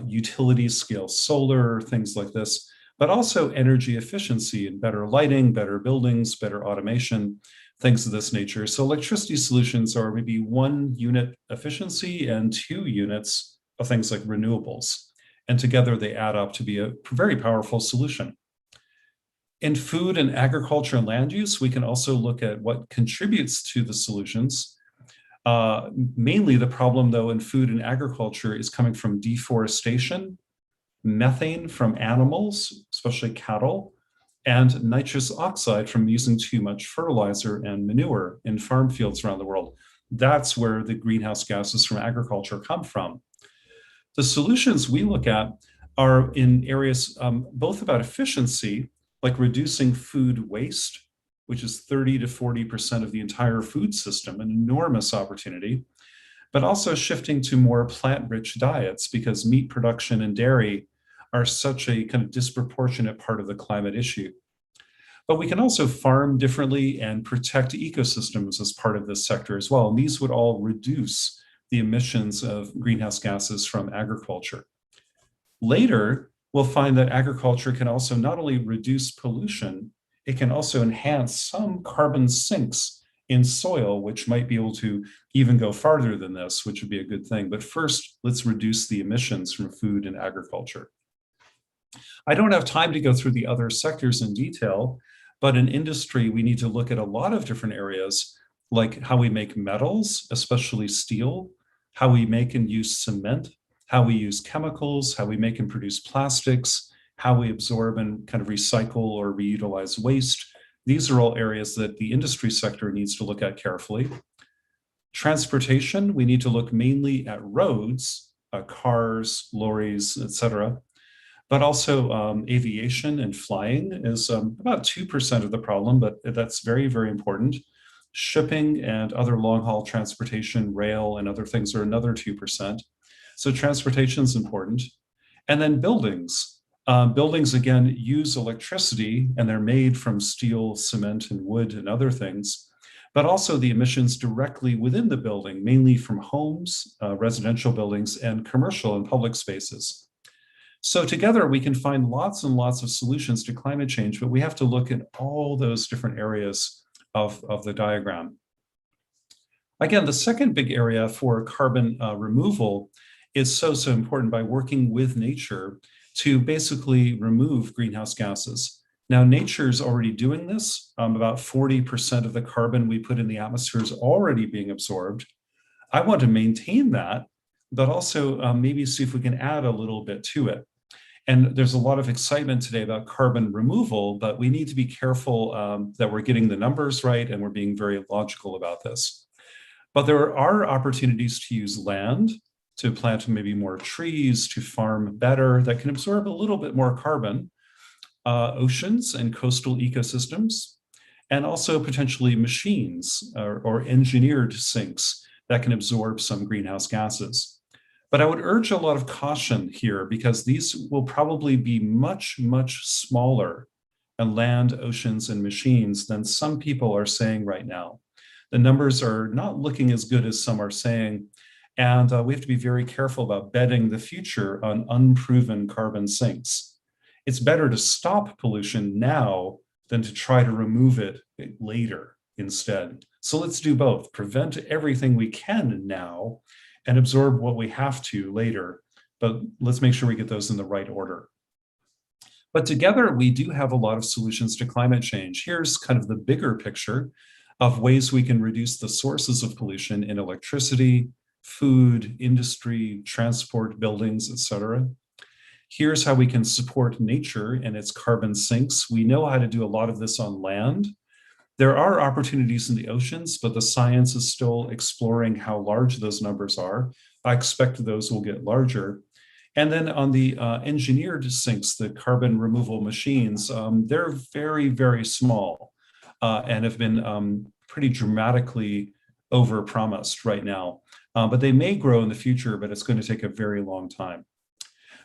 utility scale solar, things like this, but also energy efficiency and better lighting, better buildings, better automation, things of this nature. So electricity solutions are maybe 1 unit efficiency and 2 units of things like renewables. And together they add up to be a very powerful solution. In food and agriculture and land use, we can also look at what contributes to the solutions. Mainly the problem, though, in food and agriculture is coming from deforestation, methane from animals, especially cattle, and nitrous oxide from using too much fertilizer and manure in farm fields around the world. That's where the greenhouse gases from agriculture come from. The solutions we look at are in areas both about efficiency, like reducing food waste, which is 30 to 40% of the entire food system, an enormous opportunity, but also shifting to more plant-rich diets because meat production and dairy are such a kind of disproportionate part of the climate issue. But we can also farm differently and protect ecosystems as part of this sector as well. And these would all reduce the emissions of greenhouse gases from agriculture. Later, we'll find that agriculture can also not only reduce pollution, it can also enhance some carbon sinks in soil, which might be able to even go farther than this, which would be a good thing. But first, let's reduce the emissions from food and agriculture. I don't have time to go through the other sectors in detail, but in industry, we need to look at a lot of different areas, like how we make metals, especially steel, how we make and use cement, how we use chemicals, how we make and produce plastics, how we absorb and kind of recycle or reutilize waste. These are all areas that the industry sector needs to look at carefully. Transportation, we need to look mainly at roads, cars, lorries, etc. But also aviation and flying is about 2% of the problem, but that's very, very important. Shipping and other long-haul transportation, rail and other things are another 2%. So transportation is important. And then buildings. Buildings, again, use electricity and they're made from steel, cement, and wood and other things. but also the emissions directly within the building, mainly from homes, residential buildings, and commercial and public spaces. So together we can find lots and lots of solutions to climate change, but we have to look at all those different areas of the diagram. Again, the second big area for carbon removal is so important by working with nature to basically remove greenhouse gases. Now, nature is already doing this. About 40% of the carbon we put in the atmosphere is already being absorbed. I want to maintain that, but also maybe see if we can add a little bit to it. And there's a lot of excitement today about carbon removal, but we need to be careful that we're getting the numbers right and we're being very logical about this. But there are opportunities to use land, to plant maybe more trees, to farm better, that can absorb a little bit more carbon. Oceans and coastal ecosystems, and also potentially machines or engineered sinks that can absorb some greenhouse gases. But I would urge a lot of caution here because these will probably be much, much smaller in land, oceans, and machines than some people are saying right now. The numbers are not looking as good as some are saying, and we have to be very careful about betting the future on unproven carbon sinks. It's better to stop pollution now than to try to remove it later instead. So let's do both. Prevent everything we can now and absorb what we have to later. But let's make sure we get those in the right order. But together, we do have a lot of solutions to climate change. Here's kind of the bigger picture of ways we can reduce the sources of pollution in electricity, food, industry, transport, buildings, etc. Here's how we can support nature and its carbon sinks. We know how to do a lot of this on land. There are opportunities in the oceans, but the science is still exploring how large those numbers are. I expect those will get larger. And then on the engineered sinks, the carbon removal machines, they're very, very small and have been pretty dramatically overpromised right now. But they may grow in the future, but it's going to take a very long time.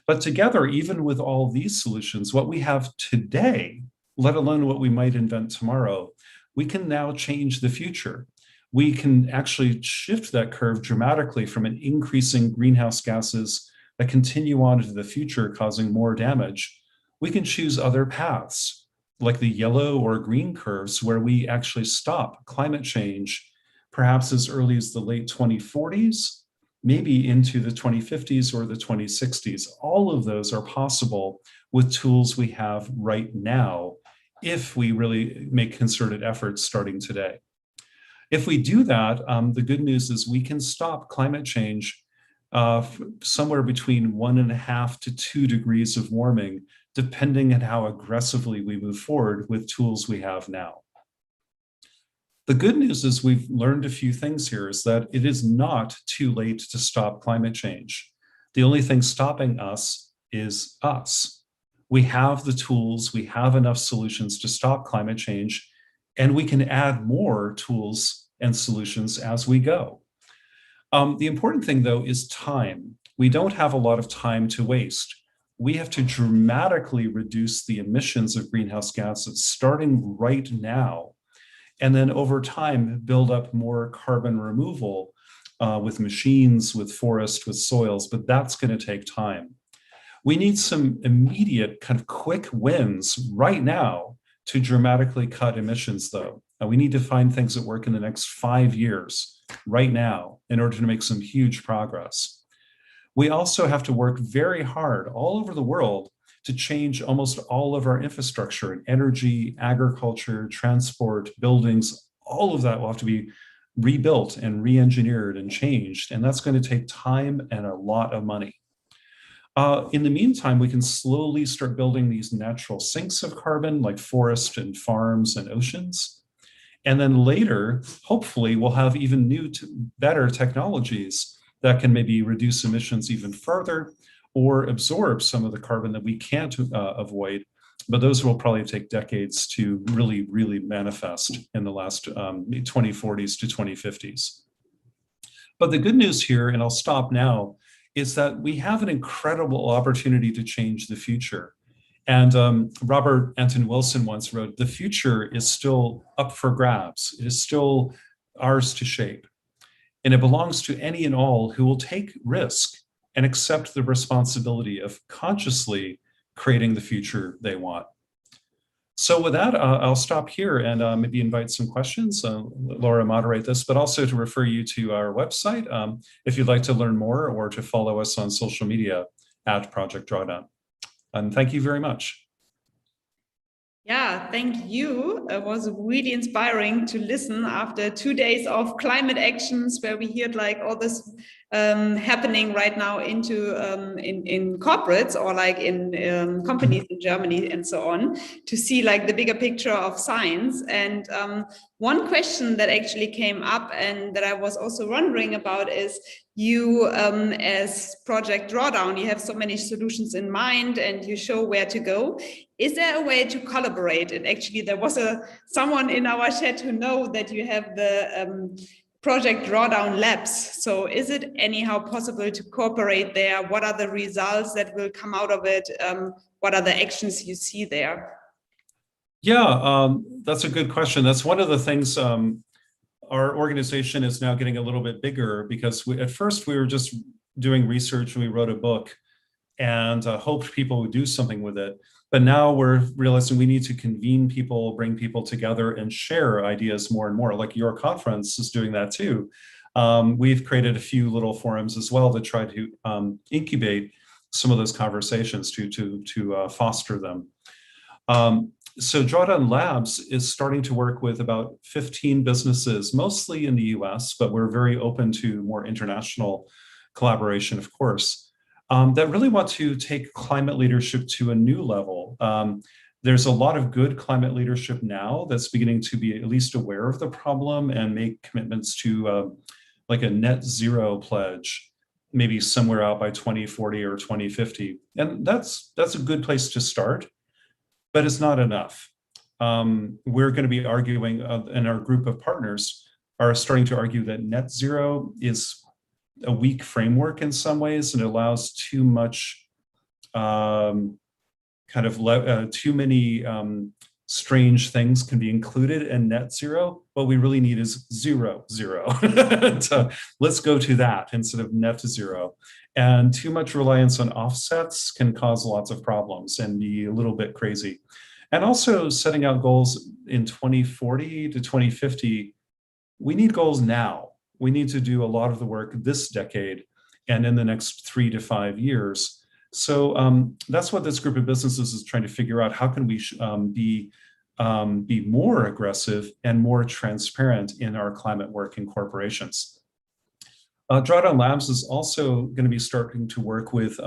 But together, even with all these solutions, what we have today, let alone what we might invent tomorrow, we can now change the future. We can actually shift that curve dramatically from an increasing greenhouse gases that continue on into the future, causing more damage. We can choose other paths, like the yellow or green curves, where we actually stop climate change, perhaps as early as the late 2040s, maybe into the 2050s or the 2060s. All of those are possible with tools we have right now, if we really make concerted efforts starting today. If we do that, the good news is we can stop climate change somewhere between 1.5 to 2 degrees of warming, depending on how aggressively we move forward with tools we have now. The good news is we've learned a few things here, is that it is not too late to stop climate change. The only thing stopping us is us. We have the tools, we have enough solutions to stop climate change, and we can add more tools and solutions as we go. The important thing, though, is time. We don't have a lot of time to waste. We have to dramatically reduce the emissions of greenhouse gases starting right now, and then over time, build up more carbon removal with machines, with forest, with soils, but that's going to take time. We need some immediate kind of quick wins right now to dramatically cut emissions, though. We need to find things that work in the next 5 years right now in order to make some huge progress. We also have to work very hard all over the world to change almost all of our infrastructure and energy, agriculture, transport, buildings. All of that will have to be rebuilt and re-engineered and changed, and that's going to take time and a lot of money. In the meantime, we can slowly start building these natural sinks of carbon like forests and farms and oceans. And then later, hopefully, we'll have even new, better technologies that can maybe reduce emissions even further or absorb some of the carbon that we can't avoid. But those will probably take decades to really, really manifest in the last 2040s to 2050s. But the good news here, and I'll stop now, is that we have an incredible opportunity to change the future. And Robert Anton Wilson once wrote, "The future is still up for grabs. It is still ours to shape. And it belongs to any and all who will take risk and accept the responsibility of consciously creating the future they want." So with that, I'll stop here and maybe invite some questions. Laura, moderate this, but also to refer you to our website if you'd like to learn more or to follow us on social media at Project Drawdown. And thank you very much. Yeah, thank you. It was really inspiring to listen after 2 days of climate actions where we heard like all this happening right now into in corporates or like in companies in Germany and so on, to see like the bigger picture of science. And one question that actually came up and that I was also wondering about is, you as Project Drawdown, you have so many solutions in mind and you show where to go. Is there a way to collaborate? And actually there was someone in our chat who know that you have the Project Drawdown Labs. So is it anyhow possible to cooperate there? What are the results that will come out of it? What are the actions you see there? Yeah, that's a good question. That's one of the things. Our organization is now getting a little bit bigger because at first we were just doing research and we wrote a book and hoped people would do something with it. But now we're realizing we need to convene people, bring people together and share ideas more and more. Like your conference is doing that too. We've created a few little forums as well to try to incubate some of those conversations to foster them. So Drawdown Labs is starting to work with about 15 businesses, mostly in the US, but we're very open to more international collaboration, of course, that really want to take climate leadership to a new level. There's a lot of good climate leadership now that's beginning to be at least aware of the problem and make commitments to like a net zero pledge, maybe somewhere out by 2040 or 2050. And that's a good place to start. But it's not enough. We're going to be arguing, and our group of partners are starting to argue that net zero is a weak framework in some ways, and it allows too much, too many strange things can be included in net zero. What we really need is zero. So let's go to that instead of net zero. And too much reliance on offsets can cause lots of problems and be a little bit crazy. And also setting out goals in 2040 to 2050, we need goals now. We need to do a lot of the work this decade and in the next 3 to 5 years. So that's what this group of businesses is trying to figure out. How can we be more aggressive and more transparent in our climate work in corporations? Drawdown Labs is also going to be starting to work with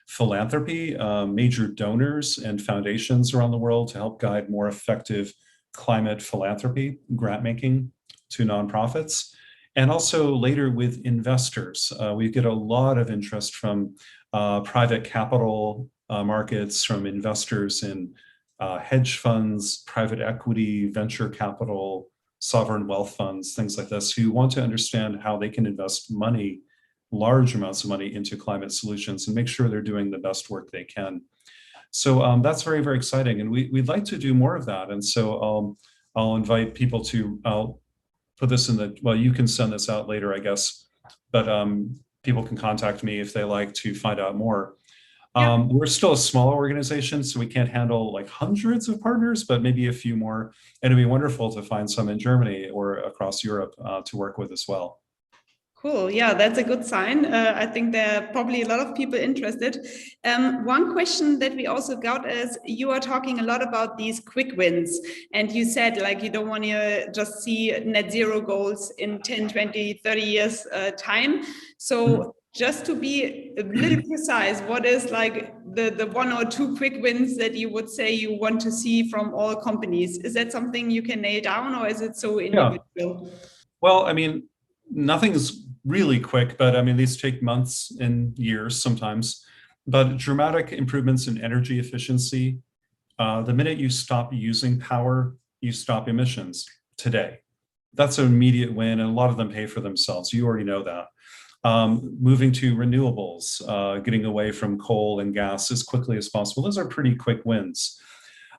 philanthropy, major donors and foundations around the world to help guide more effective climate philanthropy, grant making to nonprofits, and also later with investors. We get a lot of interest from private capital markets, from investors in hedge funds, private equity, venture capital, sovereign wealth funds, things like this, who want to understand how they can invest money, large amounts of money, into climate solutions and make sure they're doing the best work they can. So that's very, very exciting. And we'd like to do more of that. And so I'll invite people to, I'll put this in the, well, you can send this out later, I guess, but people can contact me if they like to find out more. We're still a small organization, so we can't handle like hundreds of partners, but maybe a few more. And it'd be wonderful to find some in Germany or across Europe to work with as well. Cool. Yeah, that's a good sign. I think there are probably a lot of people interested. One question that we also got is, you are talking a lot about these quick wins. And you said like you don't want to just see net zero goals in 10, 20, 30 years time. So just to be a little precise, what is like the 1 or 2 quick wins that you would say you want to see from all companies? Is that something you can nail down, or is it so individual? Yeah. Well, I mean, nothing's really quick, but I mean, these take months and years sometimes. But dramatic improvements in energy efficiency, the minute you stop using power, you stop emissions today. That's an immediate win, and a lot of them pay for themselves. You already know that. moving to renewables, getting away from coal and gas as quickly as possible. Those are pretty quick wins.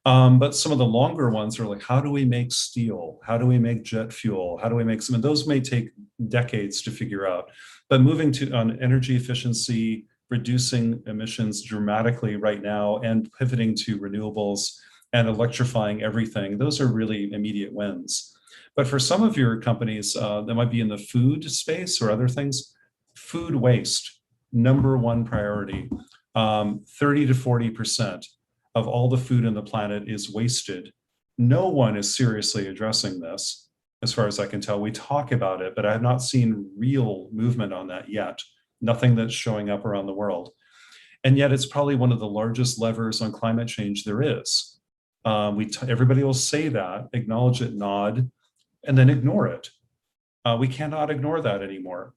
But some of the longer ones are like, how do we make steel? How do we make jet fuel? How do we make some? And those may take decades to figure out. But moving to on energy efficiency, reducing emissions dramatically right now, and pivoting to renewables and electrifying everything, those are really immediate wins. But for some of your companies that might be in the food space or other things, food waste, #1 priority. 30 to 40% of all the food on the planet is wasted. No one is seriously addressing this, as far as I can tell. We talk about it, but I have not seen real movement on that yet. Nothing that's showing up around the world. And yet it's probably one of the largest levers on climate change there is. Everybody will say that, acknowledge it, nod, and then ignore it. We cannot ignore that anymore.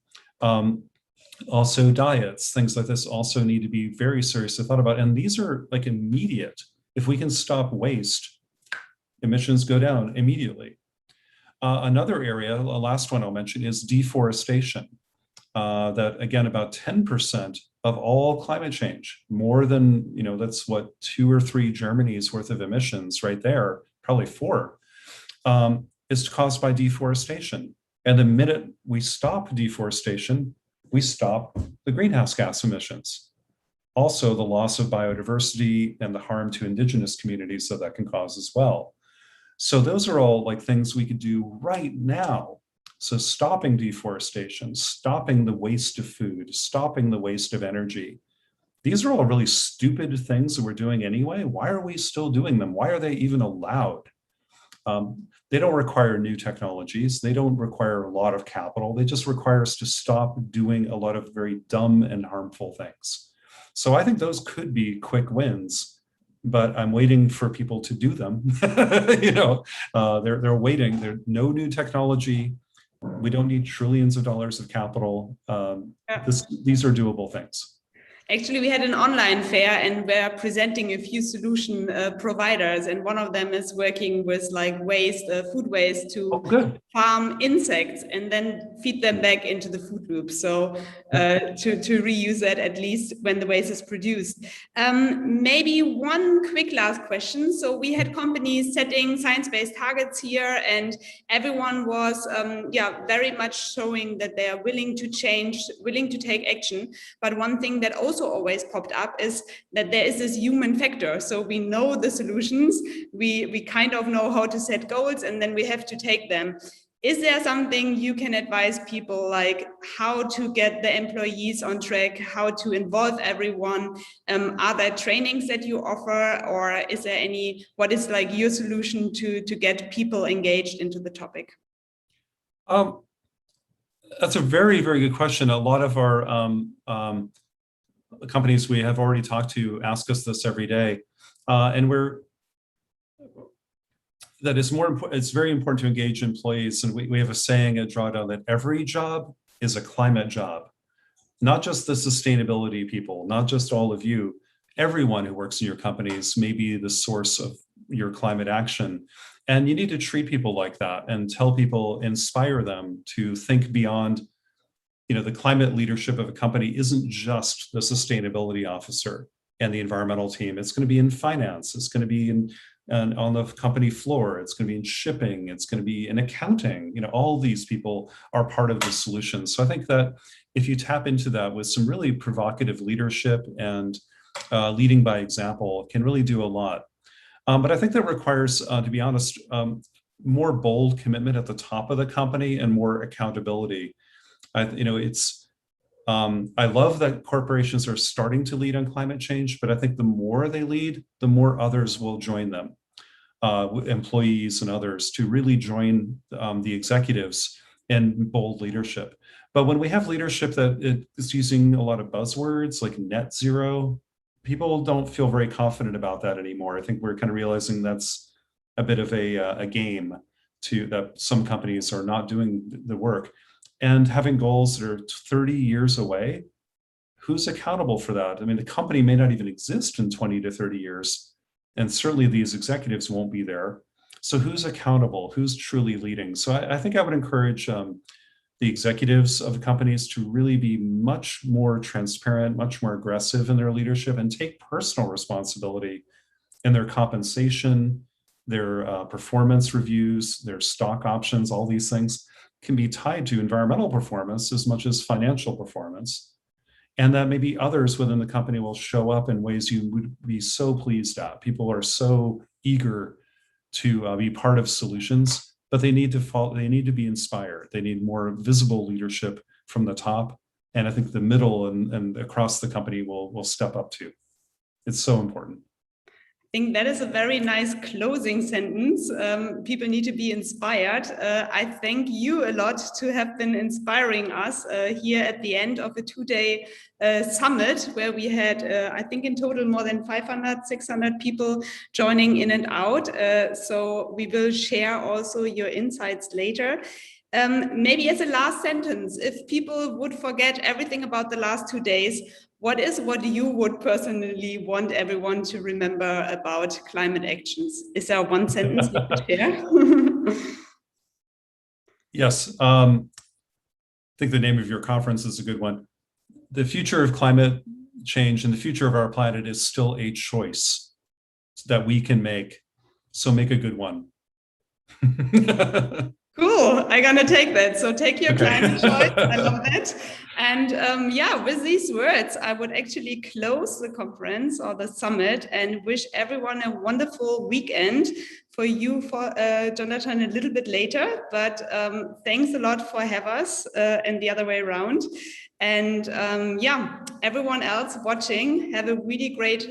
Also diets, things like this also need to be very seriously thought about. And these are like immediate. If we can stop waste, emissions go down immediately. Another area, the last one I'll mention, is deforestation. That again, about 10% of all climate change, more than, that's what 2 or 3 Germany's worth of emissions right there, probably 4, is caused by deforestation. And the minute we stop deforestation, we stop the greenhouse gas emissions. Also, the loss of biodiversity and the harm to indigenous communities that can cause as well. So those are all like things we could do right now. So stopping deforestation, stopping the waste of food, stopping the waste of energy. These are all really stupid things that we're doing anyway. Why are we still doing them? Why are they even allowed? They don't require new technologies. They don't require a lot of capital. They just require us to stop doing a lot of very dumb and harmful things. So I think those could be quick wins, but I'm waiting for people to do them. They're waiting. There's no new technology. We don't need trillions of dollars of capital. These are doable things. Actually, we had an online fair and we're presenting a few solution providers, and one of them is working with like waste, food waste to farm insects and then feed them back into the food loop. So to reuse that at least when the waste is produced. Maybe one quick last question. So we had companies setting science-based targets here, and everyone was very much showing that they are willing to change, willing to take action. But one thing that also always popped up is that there is this human factor. So we know the solutions, we kind of know how to set goals, and then we have to take them. Is there something you can advise people, like how to get the employees on track, how to involve everyone? Are there trainings that you offer, or is there what is like your solution to get people engaged into the topic? That's a very, very good question. A lot of our companies we have already talked to ask us this every day, and it's very important to engage employees. And we have a saying at Drawdown that every job is a climate job, not just the sustainability people, not just all of you. Everyone who works in your companies may be the source of your climate action. And you need to treat people like that and tell people, inspire them to think beyond. The climate leadership of a company isn't just the sustainability officer and the environmental team. It's going to be in finance. It's going to be on the company floor. It's going to be in shipping. It's going to be in accounting. All these people are part of the solution. So I think that if you tap into that with some really provocative leadership and leading by example, can really do a lot. But I think that requires, to be honest, more bold commitment at the top of the company and more accountability. I love that corporations are starting to lead on climate change, but I think the more they lead, the more others will join them, employees and others, to really join the executives in bold leadership. But when we have leadership that is using a lot of buzzwords like net zero, people don't feel very confident about that anymore. I think we're kind of realizing that's a bit of a game that some companies are not doing the work. And having goals that are 30 years away, who's accountable for that? I mean, the company may not even exist in 20 to 30 years, and certainly these executives won't be there. So who's accountable? Who's truly leading? So I think I would encourage the the executives of the companies to really be much more transparent, much more aggressive in their leadership, and take personal responsibility in their compensation, their performance reviews, their stock options. All these things can be tied to environmental performance as much as financial performance. And that maybe others within the company will show up in ways you would be so pleased at. People are so eager to be part of solutions, but they need to be inspired. They need more visible leadership from the top. And I think the middle and across the company will step up too. It's so important. I think that is a very nice closing sentence. People need to be inspired. I thank you a lot to have been inspiring us here at the end of a 2-day summit where we had, I think in total, more than 500, 600 people joining in and out. So we will share also your insights later. Maybe as a last sentence, if people would forget everything about the last 2 days, what you would personally want everyone to remember about climate actions? Is there one sentence you could share? Yes, I think the name of your conference is a good one. The future of climate change and the future of our planet is still a choice that we can make. So make a good one. Cool, I'm gonna take that. So take your climate choice, I love that. And yeah, with these words, I would actually close the conference or the summit and wish everyone a wonderful weekend. For you, Jonathan, a little bit later, but thanks a lot for having us and the other way around. And yeah, everyone else watching, have a really great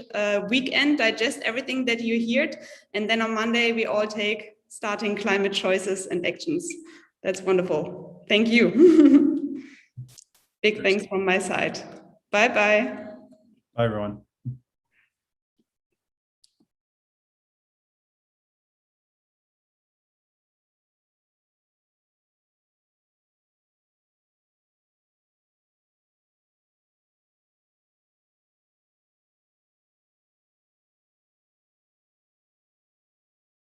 weekend, digest everything that you heard. And then on Monday, we all take starting climate choices and actions. That's wonderful. Thank you. Big thanks from my side. Bye-bye. Bye, everyone.